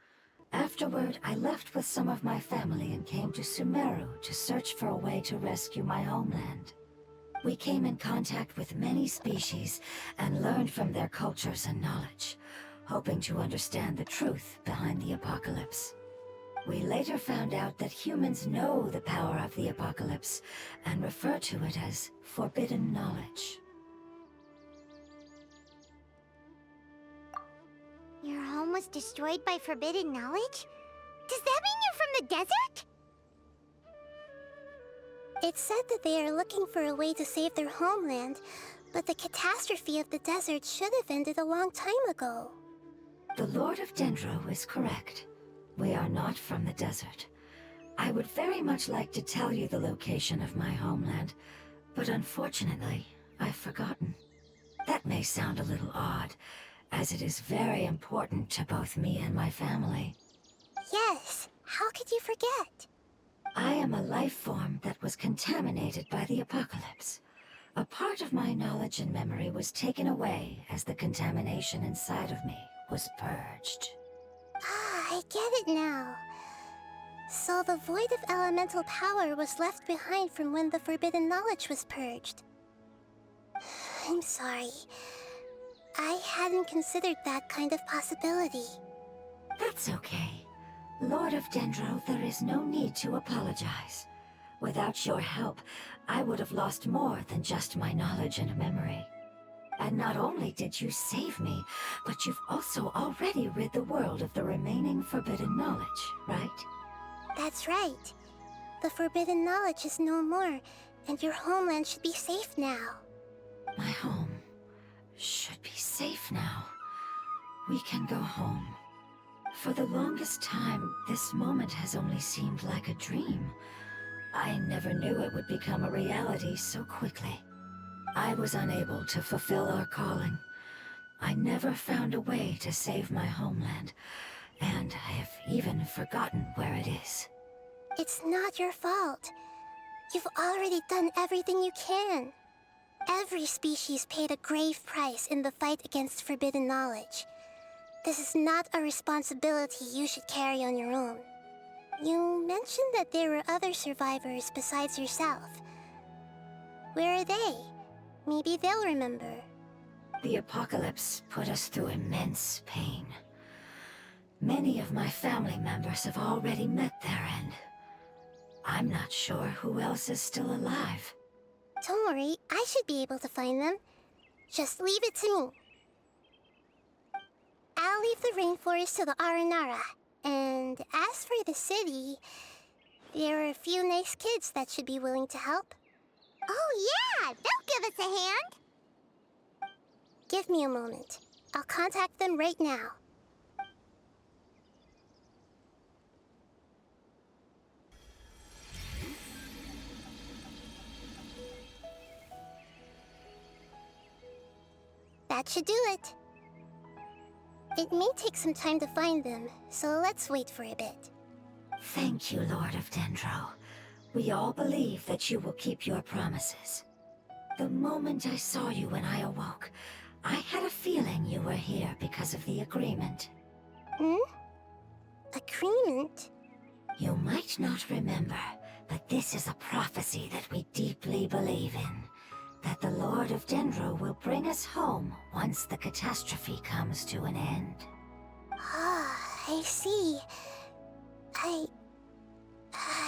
Afterward, I left with some of my family and came to Sumeru to search for a way to rescue my homeland. We came in contact with many species and learned from their cultures and knowledge, hoping to understand the truth behind the apocalypse. We later found out that humans know the power of the apocalypse and refer to it as forbidden knowledge. Your home was destroyed by forbidden knowledge? Does that mean you're from the desert? It said that they are looking for a way to save their homeland, but the catastrophe of the desert should have ended a long time ago. The Lord of Dendro is correct. We are not from the desert. I would very much like to tell you the location of my homeland, but unfortunately, I've forgotten. That may sound a little odd, as it is very important to both me and my family. Yes, how could you forget? I am a life form that was contaminated by the apocalypse. A part of my knowledge and memory was taken away as the contamination inside of me was purged. Ah, I get it now. So the void of elemental power was left behind from when the forbidden knowledge was purged. I'm sorry. I hadn't considered that kind of possibility. That's okay. Lord of Dendro, there is no need to apologize. Without your help, I would have lost more than just my knowledge and memory. And not only did you save me, but you've also already rid the world of the remaining forbidden knowledge, right? That's right. The forbidden knowledge is no more, and your homeland should be safe now. My home should be safe now. We can go home. For the longest time, this moment has only seemed like a dream. I never knew it would become a reality so quickly. I was unable to fulfill our calling. I never found a way to save my homeland, and I have even forgotten where it is. It's not your fault. You've already done everything you can. Every species paid a grave price in the fight against forbidden knowledge. This is not a responsibility you should carry on your own. You mentioned that there were other survivors besides yourself. Where are they? Maybe they'll remember. The apocalypse put us through immense pain. Many of my family members have already met their end. I'm not sure who else is still alive. Don't worry, I should be able to find them. Just leave it to me. I'll leave the rainforest to the Aranara. And as for the city, there are a few nice kids that should be willing to help. Oh yeah, they'll give us a hand. Give me a moment. I'll contact them right now. That should do it. It may take some time to find them, so let's wait for a bit. Thank you, Lord of Dendro. We all believe that you will keep your promises. The moment I saw you when I awoke, I had a feeling you were here because of the agreement. Hmm? Agreement? You might not remember, but this is a prophecy that we deeply believe in. That the Lord of Dendro will bring us home once the catastrophe comes to an end. Ah, I see.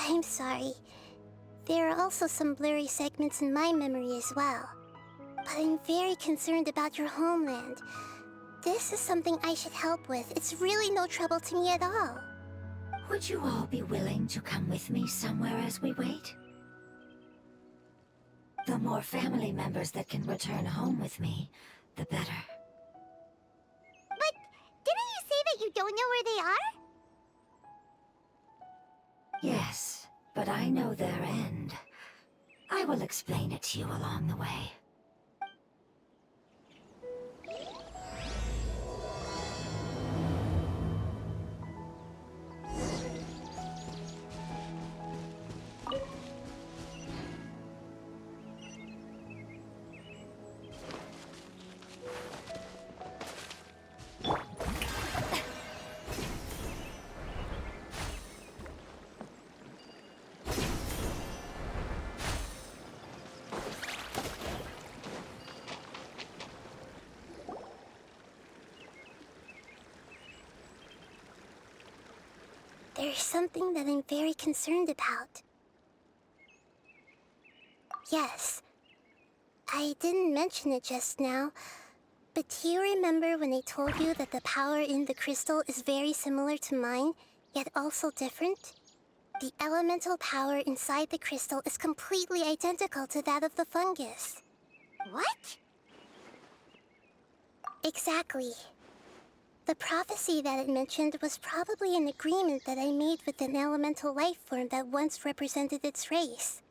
I'm sorry. There are also some blurry segments in my memory as well. But I'm very concerned about your homeland. This is something I should help with. It's really no trouble to me at all. Would you all be willing to come with me somewhere as we wait? The more family members that can return home with me, the better. But didn't you say that you don't know where they are? Yes, but I know their end. I will explain it to you along the way. There's something that I'm very concerned about. Yes. I didn't mention it just now, but do you remember when I told you that the power in the crystal is very similar to mine, yet also different? The elemental power inside the crystal is completely identical to that of the fungus. What? Exactly. The prophecy that it mentioned was probably an agreement that I made with an elemental life form that once represented its race.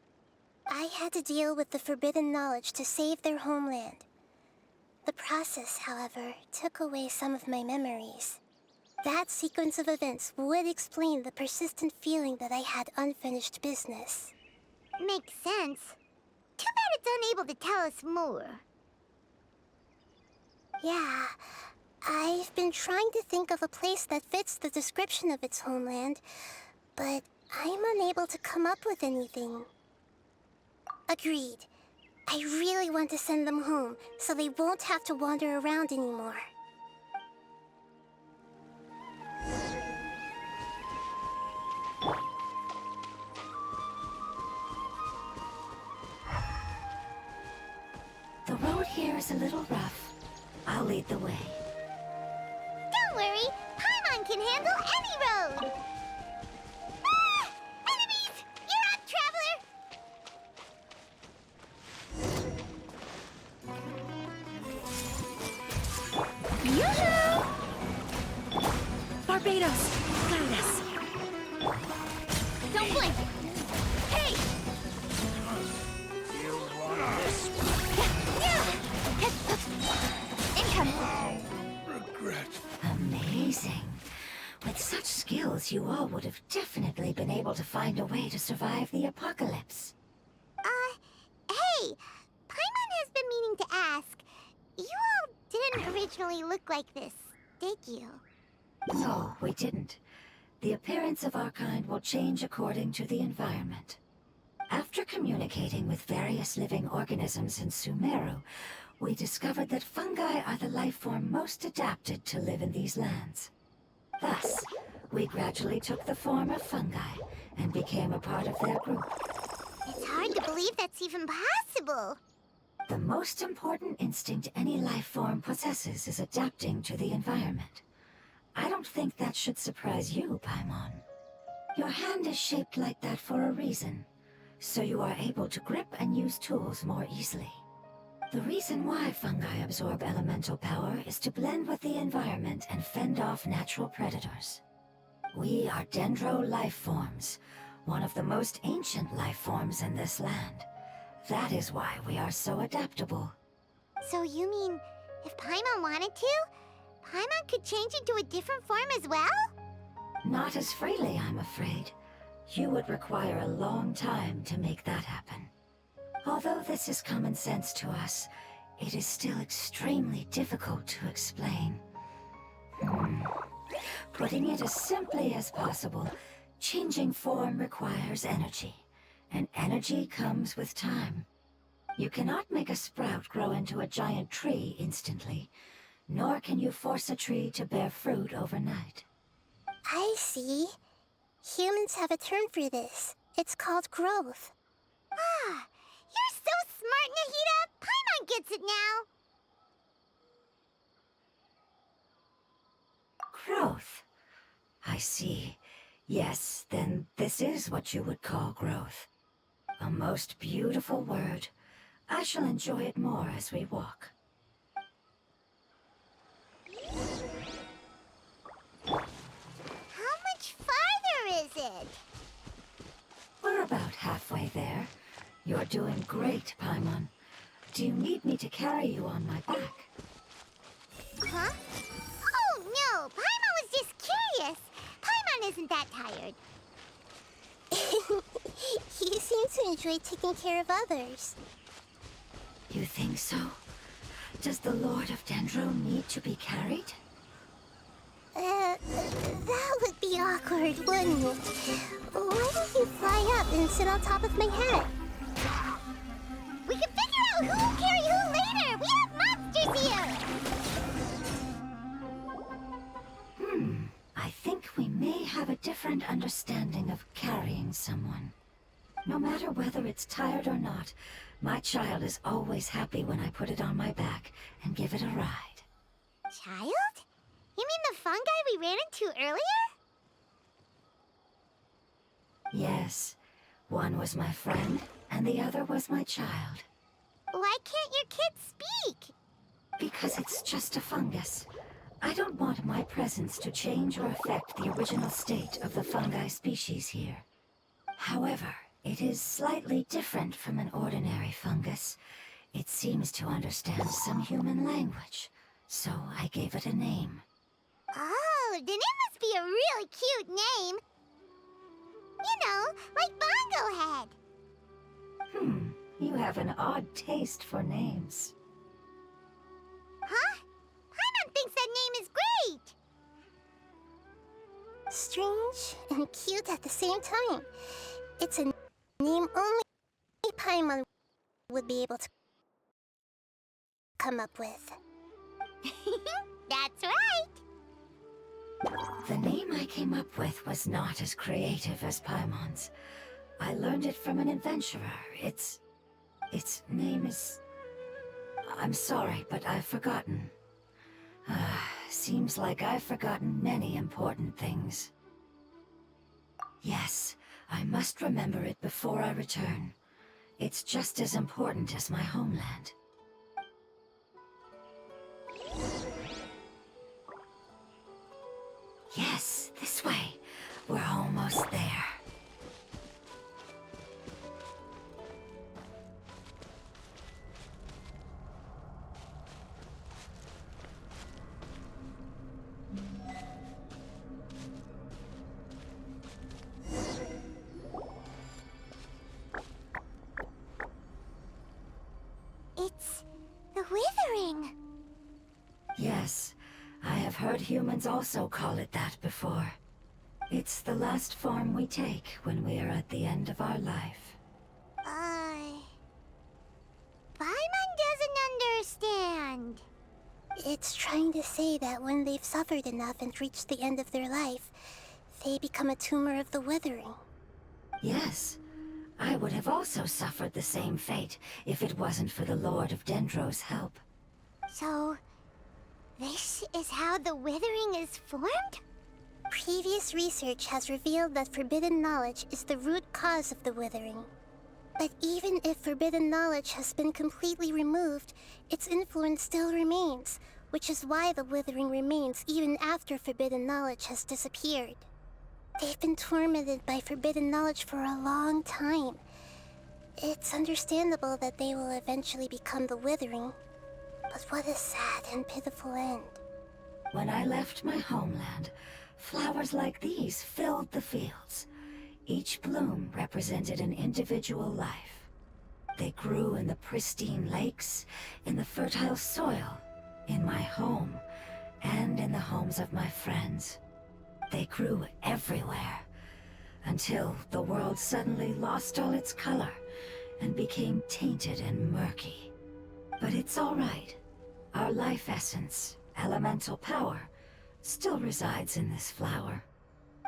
I had to deal with the forbidden knowledge to save their homeland. The process, however, took away some of my memories. That sequence of events would explain the persistent feeling that I had unfinished business. Makes sense. Too bad it's unable to tell us more. Yeah, I've been trying to think of a place that fits the description of its homeland, but I'm unable to come up with anything. Agreed. I really want to send them home, so they won't have to wander around anymore. The road here is a little rough. I'll lead the way. Don't worry, Paimon can handle any road! Ah! Enemies! You're up, traveler! Yoo-hoo! Barbados, guide us. Don't blink! Hey! You want this? Incoming! Regret. Amazing. With such skills, you all would have definitely been able to find a way to survive the apocalypse. Hey! Paimon has been didn't originally look like this, did you? No, we didn't. The appearance of our kind will change according to the environment. After communicating with various living organisms in Sumeru, we discovered that fungi are the life form most adapted to live in these lands. Thus, we gradually took the form of fungi and became a part of their group. It's hard to believe that's even possible. The most important instinct any life form possesses is adapting to the environment. I don't think that should surprise you, Paimon. Your hand is shaped like that for a reason, so you are able to grip and use tools more easily. The reason why fungi absorb elemental power is to blend with the environment and fend off natural predators. We are dendro life forms, one of the most ancient life forms in this land. That is why we are so adaptable. So you mean, if Paimon wanted to, Paimon could change into a different form as well? Not as freely, I'm afraid. You would require a long time to make that happen. Although this is common sense to us, it is still extremely difficult to explain. Putting it as simply as possible, changing form requires energy, and energy comes with time. You cannot make a sprout grow into a giant tree instantly, nor can you force a tree to bear fruit overnight. I see. Humans have a term for this. It's called growth. Ah, you're so smart, Nahida! Paimon gets it now! Growth. I see. Yes, then this is what you would call growth. A most beautiful word. I shall enjoy it more as we walk. How much farther is it? We're about halfway there. You're doing great, Paimon. Do you need me to carry you on my back? Huh? Oh, no! Paimon was just curious. Paimon isn't that tired. You seem to enjoy taking care of others. You think so? Does the Lord of Dendro need to be carried? That would be awkward, wouldn't it? Why don't you fly up and sit on top of my head? We can figure out who will carry who later! We have monsters here! I think we may have a different understanding of carrying someone. No matter whether it's tired or not, my child is always happy when I put it on my back and give it a ride. Child? You mean the fungi we ran into earlier? Yes. One was my friend, and the other was my child. Why can't your kid speak? Because it's just a fungus. I don't want my presence to change or affect the original state of the fungi species here. However, it is slightly different from an ordinary fungus. It seems to understand some human language, so I gave it a name. Oh, then it must be a really cute name. You know, like Bongo Head. You have an odd taste for names. Huh? Paimon thinks that name is great! Strange and cute at the same time. It's a name only Paimon would be able to come up with. That's right! The name I came up with was not as creative as Paimon's. I learned it from an adventurer. Its name is... I'm sorry, but I've forgotten. Seems like I've forgotten many important things. Yes, I must remember it before I return. It's just as important as my homeland. Yes, this way. We're almost there. It's the Withering. heard humans also call it that before. It's the last form we take when we are at the end of our life. Paimon doesn't understand. It's trying to say that when they've suffered enough and reached the end of their life, they become a tumor of the withering. Yes, I would have also suffered the same fate if it wasn't for the Lord of Dendro's help. So, this is how the withering is formed? Previous research has revealed that forbidden knowledge is the root cause of the withering. But even if forbidden knowledge has been completely removed, its influence still remains, which is why the withering remains even after forbidden knowledge has disappeared. They've been tormented by forbidden knowledge for a long time. It's understandable that they will eventually become the withering, but what a sad and pitiful end. When I left my homeland, flowers like these filled the fields. Each bloom represented an individual life. They grew in the pristine lakes, in the fertile soil, in my home, and in the homes of my friends. They grew everywhere, until the world suddenly lost all its color and became tainted and murky. But it's all right. Our life essence, elemental power, still resides in this flower.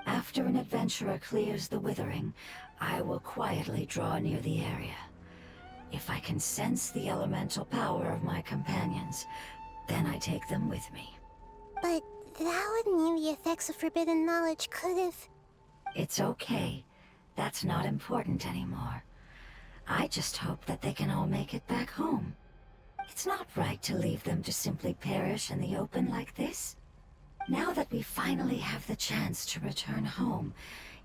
After an adventurer clears the withering, I will quietly draw near the area. If I can sense the elemental power of my companions, then I take them with me. But that would mean the effects of forbidden knowledge could have... It's okay. That's not important anymore. I just hope that they can all make it back home. It's not right to leave them to simply perish in the open like this. Now that we finally have the chance to return home,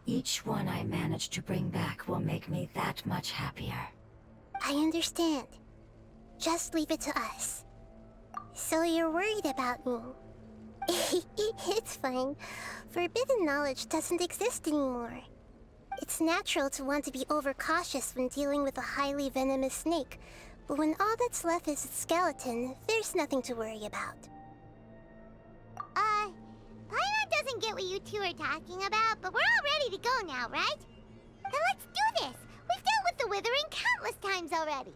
each one I manage to bring back will make me that much happier. I understand. Just leave it to us. So you're worried about me? It's fine. Forbidden knowledge doesn't exist anymore. It's natural to want to be overcautious when dealing with a highly venomous snake, but when all that's left is its skeleton, there's nothing to worry about. Paimon doesn't get what you two are talking about, but we're all ready to go now, right? Then let's do this! We've dealt with the withering countless times already!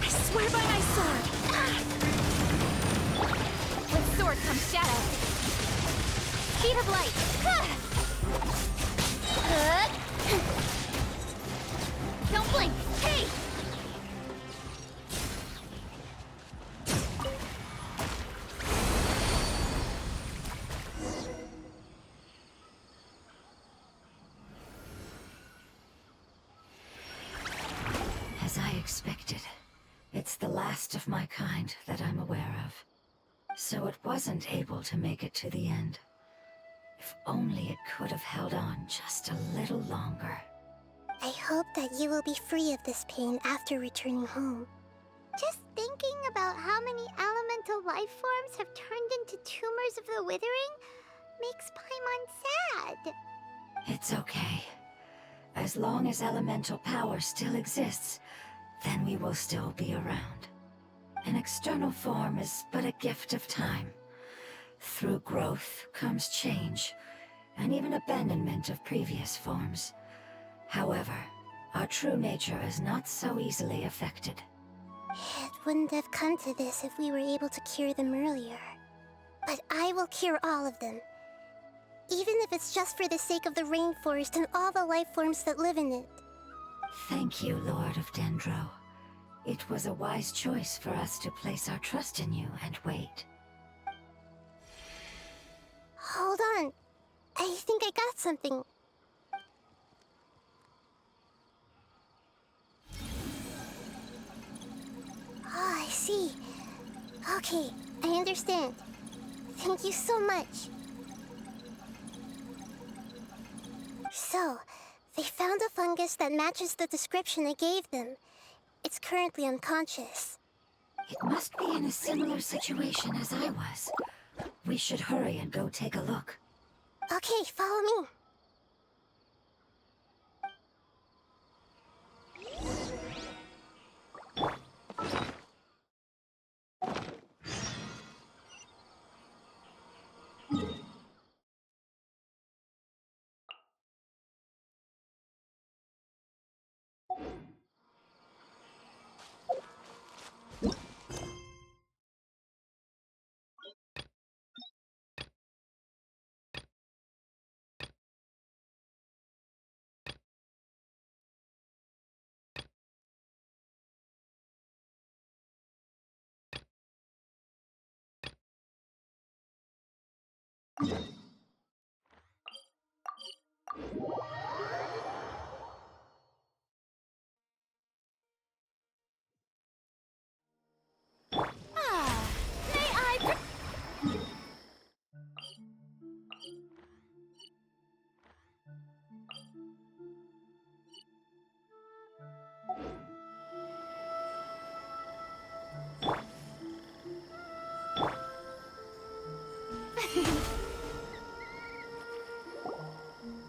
I swear by my sword! With sword comes shadow. Speed of light! Don't blink! Hey! As I expected, it's the last of my kind that I'm aware of. So it wasn't able to make it to the end. If only it could have held on just a little longer. I hope that you will be free of this pain after returning home. Just thinking about how many elemental life forms have turned into tumors of the withering makes Paimon sad. It's okay. As long as elemental power still exists, then we will still be around. An external form is but a gift of time. Through growth comes change, and even abandonment of previous forms. However, our true nature is not so easily affected. It wouldn't have come to this if we were able to cure them earlier. But I will cure all of them. Even if it's just for the sake of the rainforest and all the life forms that live in it. Thank you, Lord of Dendro. It was a wise choice for us to place our trust in you and wait. Hold on. I think I got something. Oh, I see. Okay, I understand. Thank you so much. So, they found a fungus that matches the description I gave them. It's currently unconscious. It must be in a similar situation as I was. We should hurry and go take a look. Okay, follow me.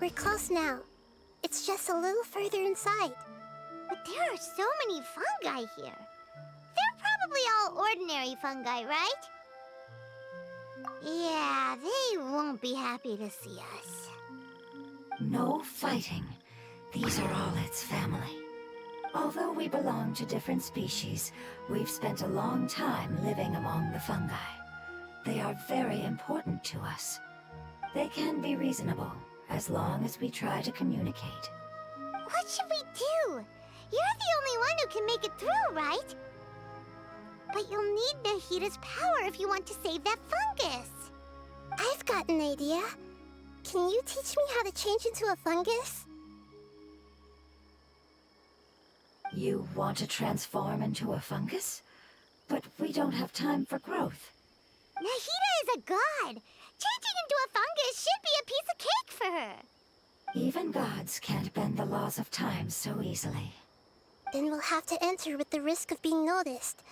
We're close now. It's just a little further inside. But there are so many fungi here. They're probably all ordinary fungi, right? Yeah, they won't be happy to see us. No fighting. These are all its family. Although we belong to different species, we've spent a long time living among the fungi. They are very important to us. They can be reasonable, as long as we try to communicate. What should we do? You're the only one who can make it through, right? But you'll need Nahida's power if you want to save that fungus. I've got an idea. Can you teach me how to change into a fungus? You want to transform into a fungus? But we don't have time for growth. Nahida is a god. Changing into a fungus should be a piece of cake for her. Even gods can't bend the laws of time so easily. Then we'll have to enter with the risk of being noticed.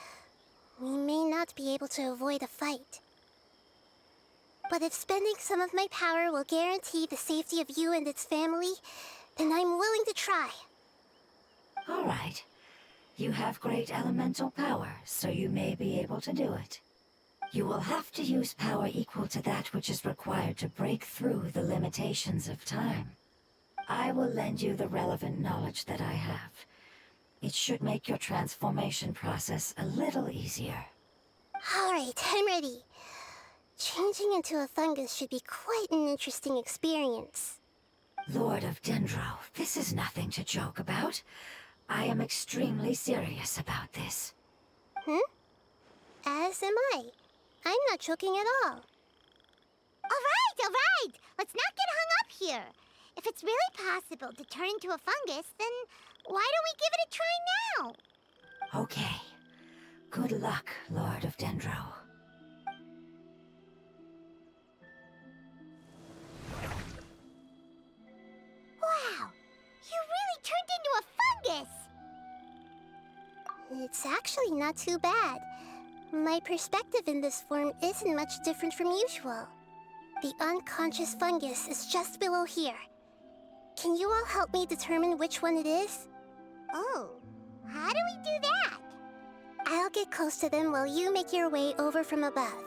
We may not be able to avoid a fight. But if spending some of my power will guarantee the safety of you and its family, then I'm willing to try. All right. You have great elemental power, so you may be able to do it. You will have to use power equal to that which is required to break through the limitations of time. I will lend you the relevant knowledge that I have. It should make your transformation process a little easier. All right, I'm ready. Changing into a fungus should be quite an interesting experience. Lord of Dendro, this is nothing to joke about. I am extremely serious about this. As am I. I'm not joking at all. All right! Let's not get hung up here. If it's really possible to turn into a fungus, then why don't we give it a try now? Okay. Good luck, Lord of Dendro. Wow! You really turned into a fungus! It's actually not too bad. My perspective in this form isn't much different from usual. The unconscious fungus is just below here. Can you all help me determine which one it is? Oh, how do we do that? I'll get close to them while you make your way over from above.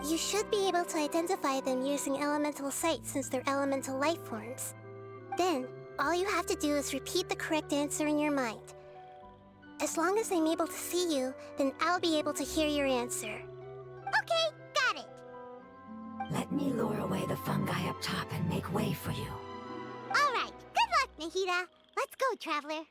You should be able to identify them using elemental sight since they're elemental life forms. Then, all you have to do is repeat the correct answer in your mind. As long as I'm able to see you, then I'll be able to hear your answer. Okay, got it! Let me lure away the fungi up top and make way for you. All right, good luck, Nahida. Let's go, Traveler.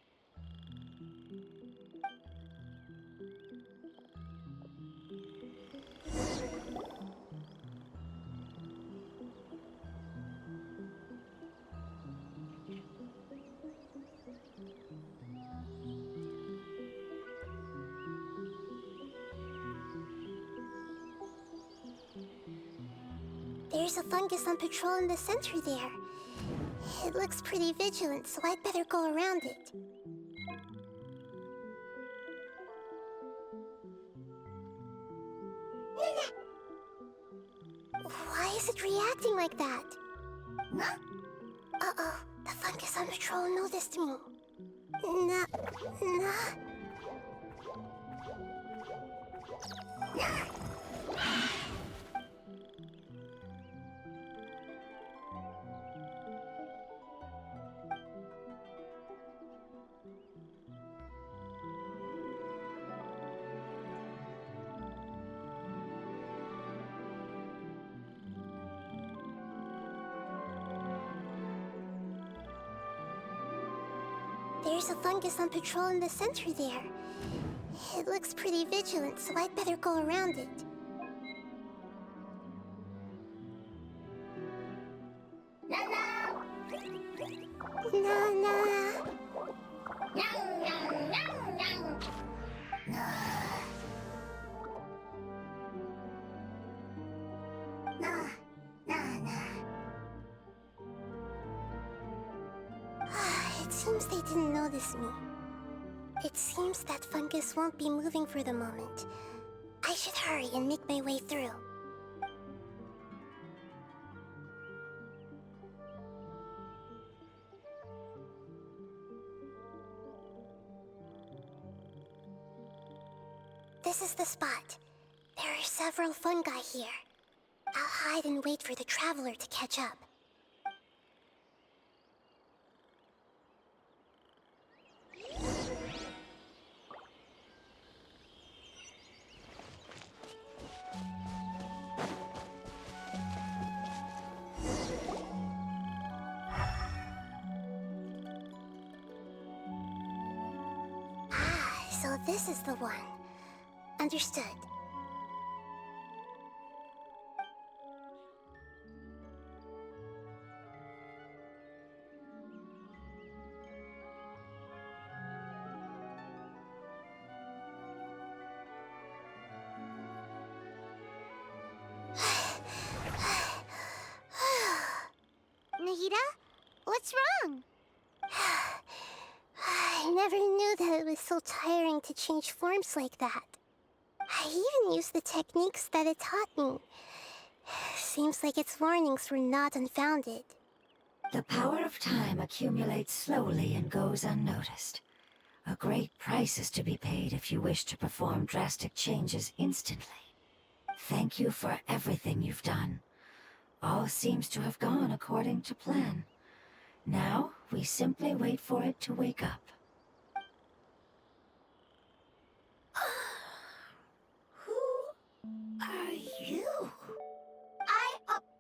There's a fungus on patrol in the center there. It looks pretty vigilant, so I'd better go around it. Why is it reacting like that? Uh-oh, the fungus on patrol noticed me. Nah. There's a fungus on patrol in the center there. It looks pretty vigilant, so I'd better go around it. It seems they didn't notice me. It seems that fungus won't be moving for the moment. I should hurry and make my way through. This is the spot. There are several fungi here. I'll hide and wait for the traveler to catch up. So this is the one. Understood. Nahida? What's wrong? I never knew that it was so tiring to change forms like that. I even used the techniques that it taught me. Seems like its warnings were not unfounded. The power of time accumulates slowly and goes unnoticed. A great price is to be paid if you wish to perform drastic changes instantly. Thank you for everything you've done. All seems to have gone according to plan. Now, we simply wait for it to wake up. Who are you? I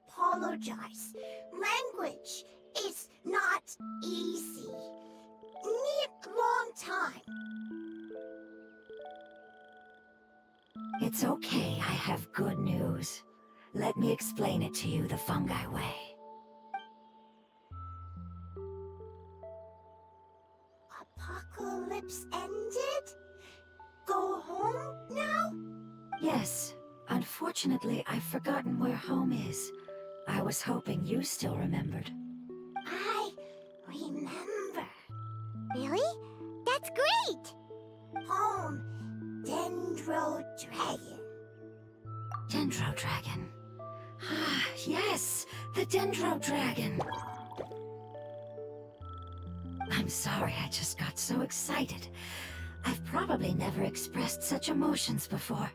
apologize. Language is not easy. Need long time. It's okay, I have good news. Let me explain it to you the fungi way. Apocalypse ended? Go home now? Yes. Unfortunately, I've forgotten where home is. I was hoping you still remembered. I remember. Really? That's great! Home, Dendro Dragon. Dendro Dragon. Ah, yes, the Dendro Dragon. I'm sorry, I just got so excited. I've probably never expressed such emotions before.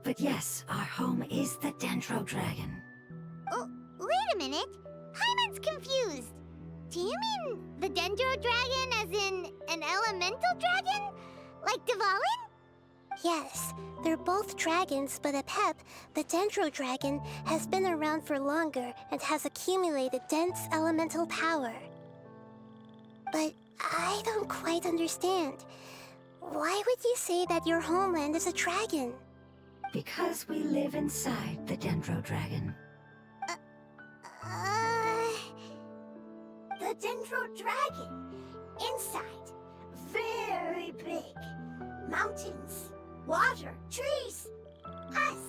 But yes, our home is the Dendro Dragon. Oh, wait a minute. Hyman's confused. Do you mean the Dendro Dragon as in an elemental dragon? Like Dvalin? Yes, they're both dragons, but Apep, the Dendro Dragon, has been around for longer and has accumulated dense elemental power. But I don't quite understand. Why would you say that your homeland is a dragon? Because we live inside the Dendro Dragon. The Dendro Dragon. Inside. Very big. Mountains. Water. Trees. Us.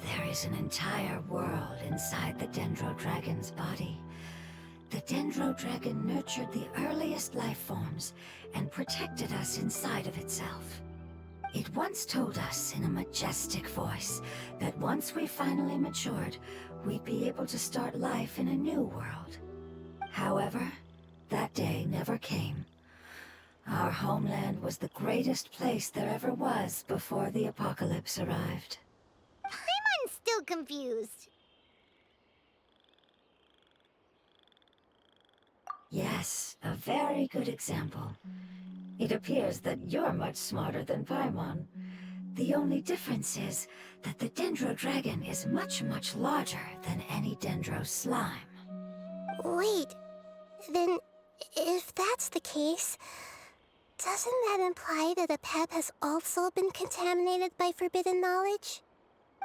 There is an entire world inside the Dendro Dragon's body. The Dendro Dragon nurtured the earliest life forms and protected us inside of itself. It once told us in a majestic voice that once we finally matured, we'd be able to start life in a new world. However, that day never came. Our homeland was the greatest place there ever was before the apocalypse arrived. I'm still confused. Yes, a very good example. It appears that you're much smarter than Paimon. The only difference is that the Dendro Dragon is much, much larger than any Dendro slime. Wait, then if that's the case, doesn't that imply that Apep has also been contaminated by forbidden knowledge?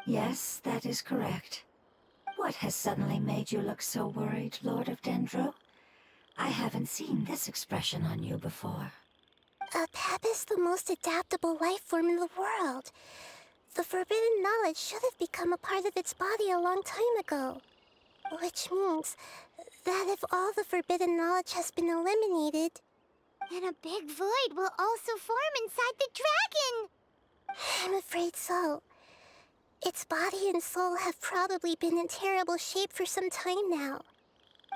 Yes, that is correct. What has suddenly made you look so worried, Lord of Dendro? I haven't seen this expression on you before. Apep is the most adaptable life form in the world. The forbidden knowledge should have become a part of its body a long time ago. Which means that if all the forbidden knowledge has been eliminated, then a big void will also form inside the dragon! I'm afraid so. Its body and soul have probably been in terrible shape for some time now.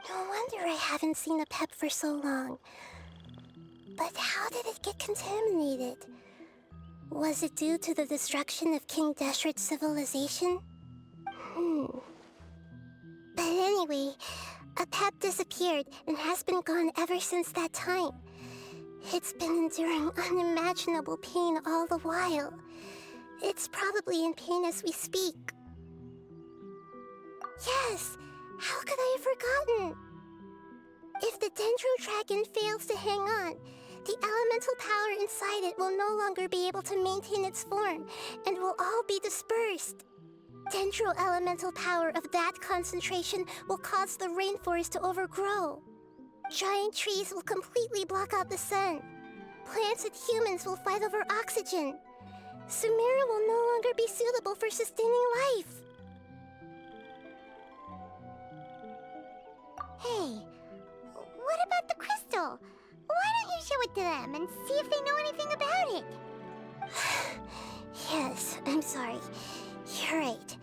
No wonder I haven't seen Apep for so long. But how did it get contaminated? Was it due to the destruction of King Deshret's civilization? But anyway, Apep disappeared and has been gone ever since that time. It's been enduring unimaginable pain all the while. It's probably in pain as we speak. Yes! How could I have forgotten? If the Dendro Dragon fails to hang on, the elemental power inside it will no longer be able to maintain its form and will all be dispersed. Dendro elemental power of that concentration will cause the rainforest to overgrow. Giant trees will completely block out the sun. Plants and humans will fight over oxygen. Sumeru will no longer be suitable for sustaining life. Hey, what about the crystal? Why don't you show it to them and see if they know anything about it? Yes, I'm sorry. You're right.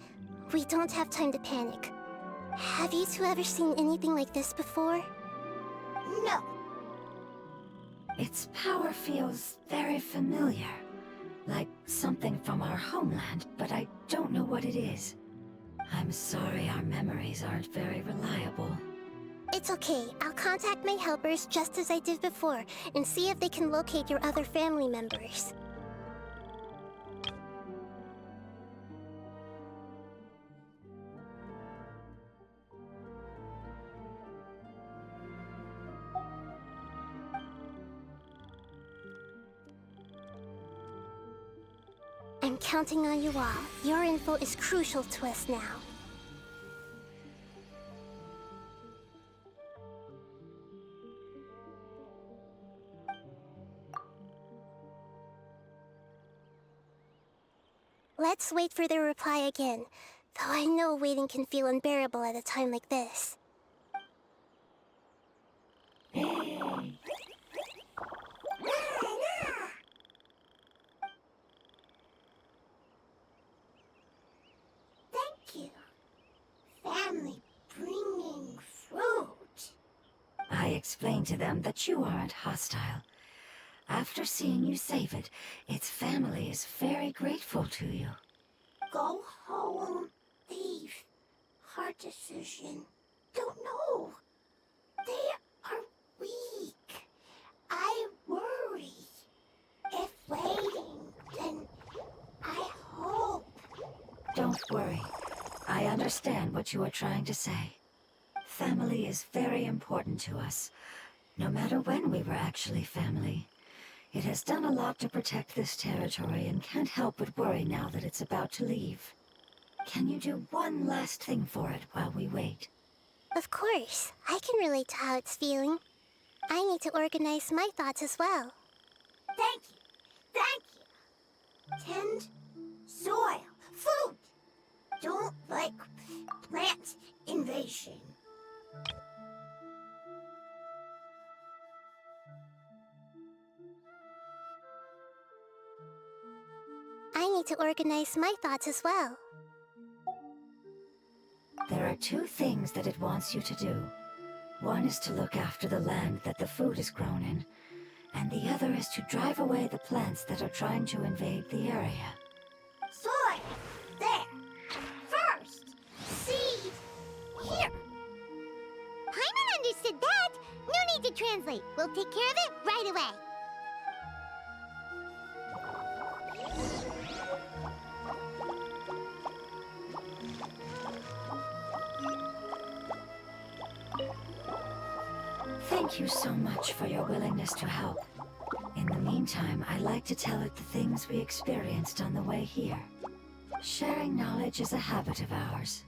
We don't have time to panic. Have you two ever seen anything like this before? No. Its power feels very familiar. Like something from our homeland, but I don't know what it is. I'm sorry our memories aren't very reliable. It's okay. I'll contact my helpers just as I did before and see if they can locate your other family members. I'm counting on you all. Your info is crucial to us now. Let's wait for their reply again, though I know waiting can feel unbearable at a time like this. Thank you. Family bringing fruit. I explained to them that you aren't hostile. After seeing you save it, its family is very grateful to you. Go home. Leave. Hard decision. Don't know. They are weak. I worry. If waiting, then Don't worry. I understand what you are trying to say. Family is very important to us, no matter when we were actually family. It has done a lot to protect this territory and can't help but worry now that it's about to leave. Can you do one last thing for it while we wait? Of course. I can relate to how it's feeling. I need to organize my thoughts as well. Thank you. Thank you. Tend, soil, food. Don't like plant invasion. I need to organize my thoughts as well. There are two things that it wants you to do. One is to look after the land that the food is grown in, and the other is to drive away the plants that are trying to invade the area. Soil! There! First! Seed! Here! Paimon understood that! No need to translate. We'll take care of it right away. Thank you so much for your willingness to help. In the meantime, I like to tell it the things we experienced on the way here. Sharing knowledge is a habit of ours.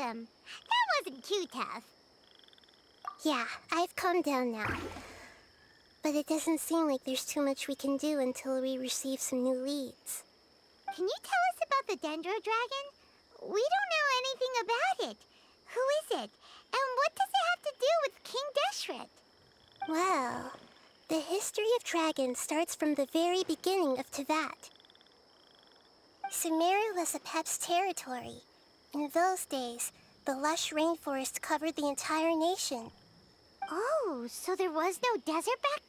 That wasn't too tough. Yeah, I've calmed down now. But it doesn't seem like there's too much we can do until we receive some new leads. Can you tell us about the Dendro Dragon? We don't know anything about it. Who is it? And what does it have to do with King Deshret? Well, the history of dragons starts from the very beginning of Teyvat. Sumeru was Apep's territory. In those days, the lush rainforest covered the entire nation. Oh, so there was no desert back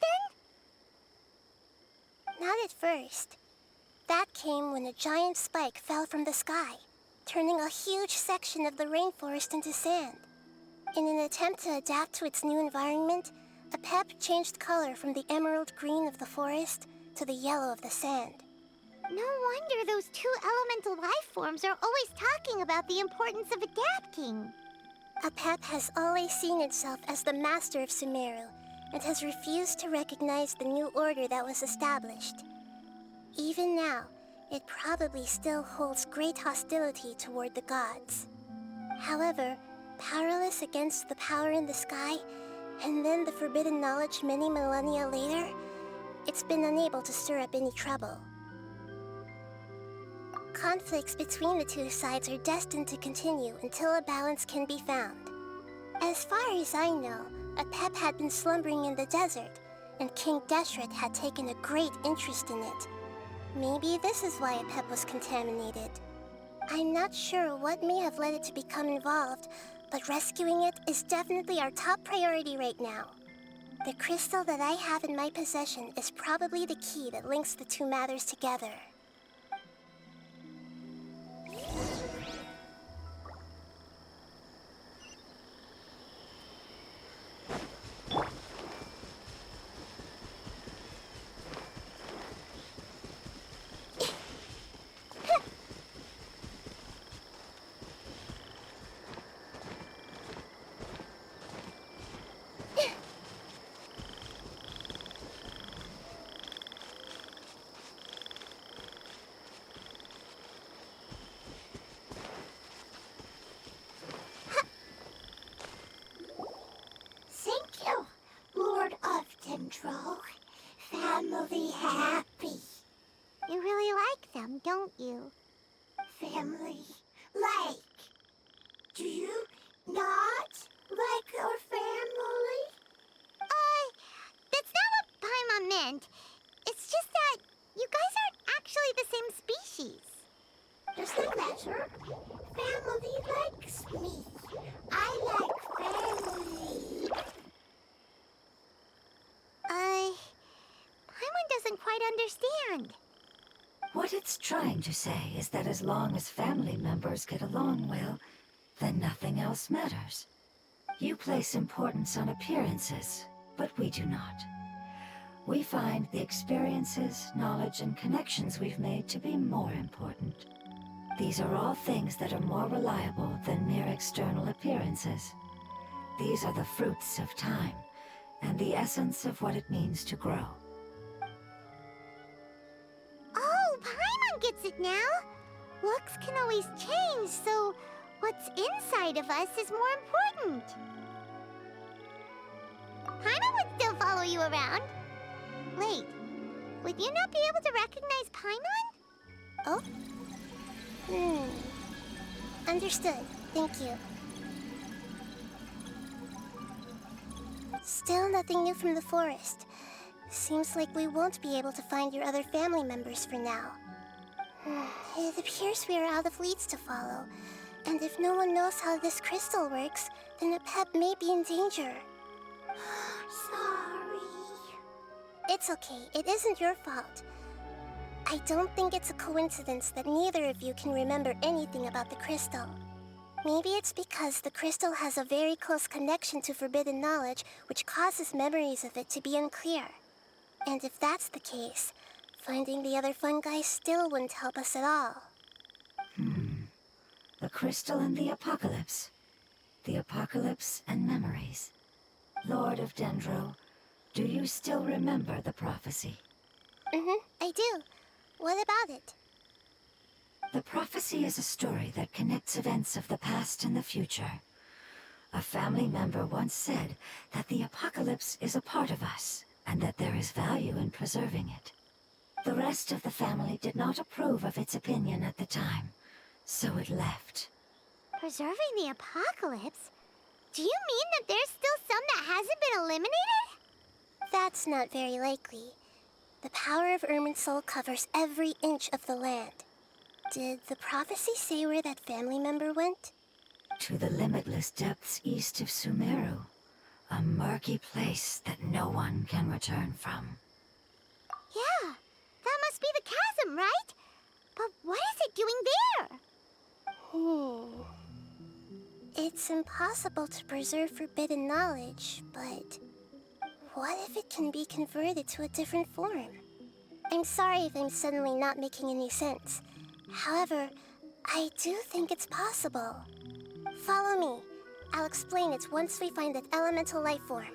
then? Not at first. That came when a giant spike fell from the sky, turning a huge section of the rainforest into sand. In an attempt to adapt to its new environment, Apep changed color from the emerald green of the forest to the yellow of the sand. No wonder those two elemental life forms are always talking about the importance of adapting. Apep has always seen itself as the master of Sumeru, and has refused to recognize the new order that was established. Even now, it probably still holds great hostility toward the gods. However, powerless against the power in the sky, and then the forbidden knowledge many millennia later, it's been unable to stir up any trouble. Conflicts between the two sides are destined to continue until a balance can be found. As far as I know, Apep had been slumbering in the desert, and King Deshret had taken a great interest in it. Maybe this is why Apep was contaminated. I'm not sure what may have led it to become involved, but rescuing it is definitely our top priority right now. The crystal that I have in my possession is probably the key that links the two matters together. family happy. You really like them, don't you? Family? Like? Do you not like your family? That's not what Paimon meant. It's just that you guys aren't actually the same species. Does that matter? Family likes me. I like family. Paimon doesn't quite understand. What it's trying to say is that as long as family members get along well, then nothing else matters. You place importance on appearances, but we do not. We find the experiences, knowledge, and connections we've made to be more important. These are all things that are more reliable than mere external appearances. These are the fruits of time, and the essence of what it means to grow. Oh, Paimon gets it now! Looks can always change, so what's inside of us is more important. Paimon would still follow you around. Wait, would you not be able to recognize Paimon? Oh? Understood. Thank you. Still nothing new from the forest. Seems like we won't be able to find your other family members for now. It appears we are out of leads to follow. And if no one knows how this crystal works, then a pet may be in danger. Sorry. It's okay. It isn't your fault. I don't think it's a coincidence that neither of you can remember anything about the crystal. Maybe it's because the crystal has a very close connection to forbidden knowledge, which causes memories of it to be unclear. And if that's the case, finding the other fungi still wouldn't help us at all. The crystal and the apocalypse. The apocalypse and memories. Lord of Dendro, do you still remember the prophecy? I do. What about it? The prophecy is a story that connects events of the past and the future. A family member once said that the apocalypse is a part of us, and that there is value in preserving it. The rest of the family did not approve of its opinion at the time, so it left. Preserving the apocalypse? Do you mean that there's still some that hasn't been eliminated? That's not very likely. The power of Irminsul covers every inch of the land. Did the prophecy say where that family member went? To the limitless depths east of Sumeru. A murky place that no one can return from. Yeah, that must be the chasm, right? But what is it doing there? It's impossible to preserve forbidden knowledge, but what if it can be converted to a different form? I'm sorry if I'm suddenly not making any sense. However, I do think it's possible. Follow me. I'll explain it once we find that elemental life form.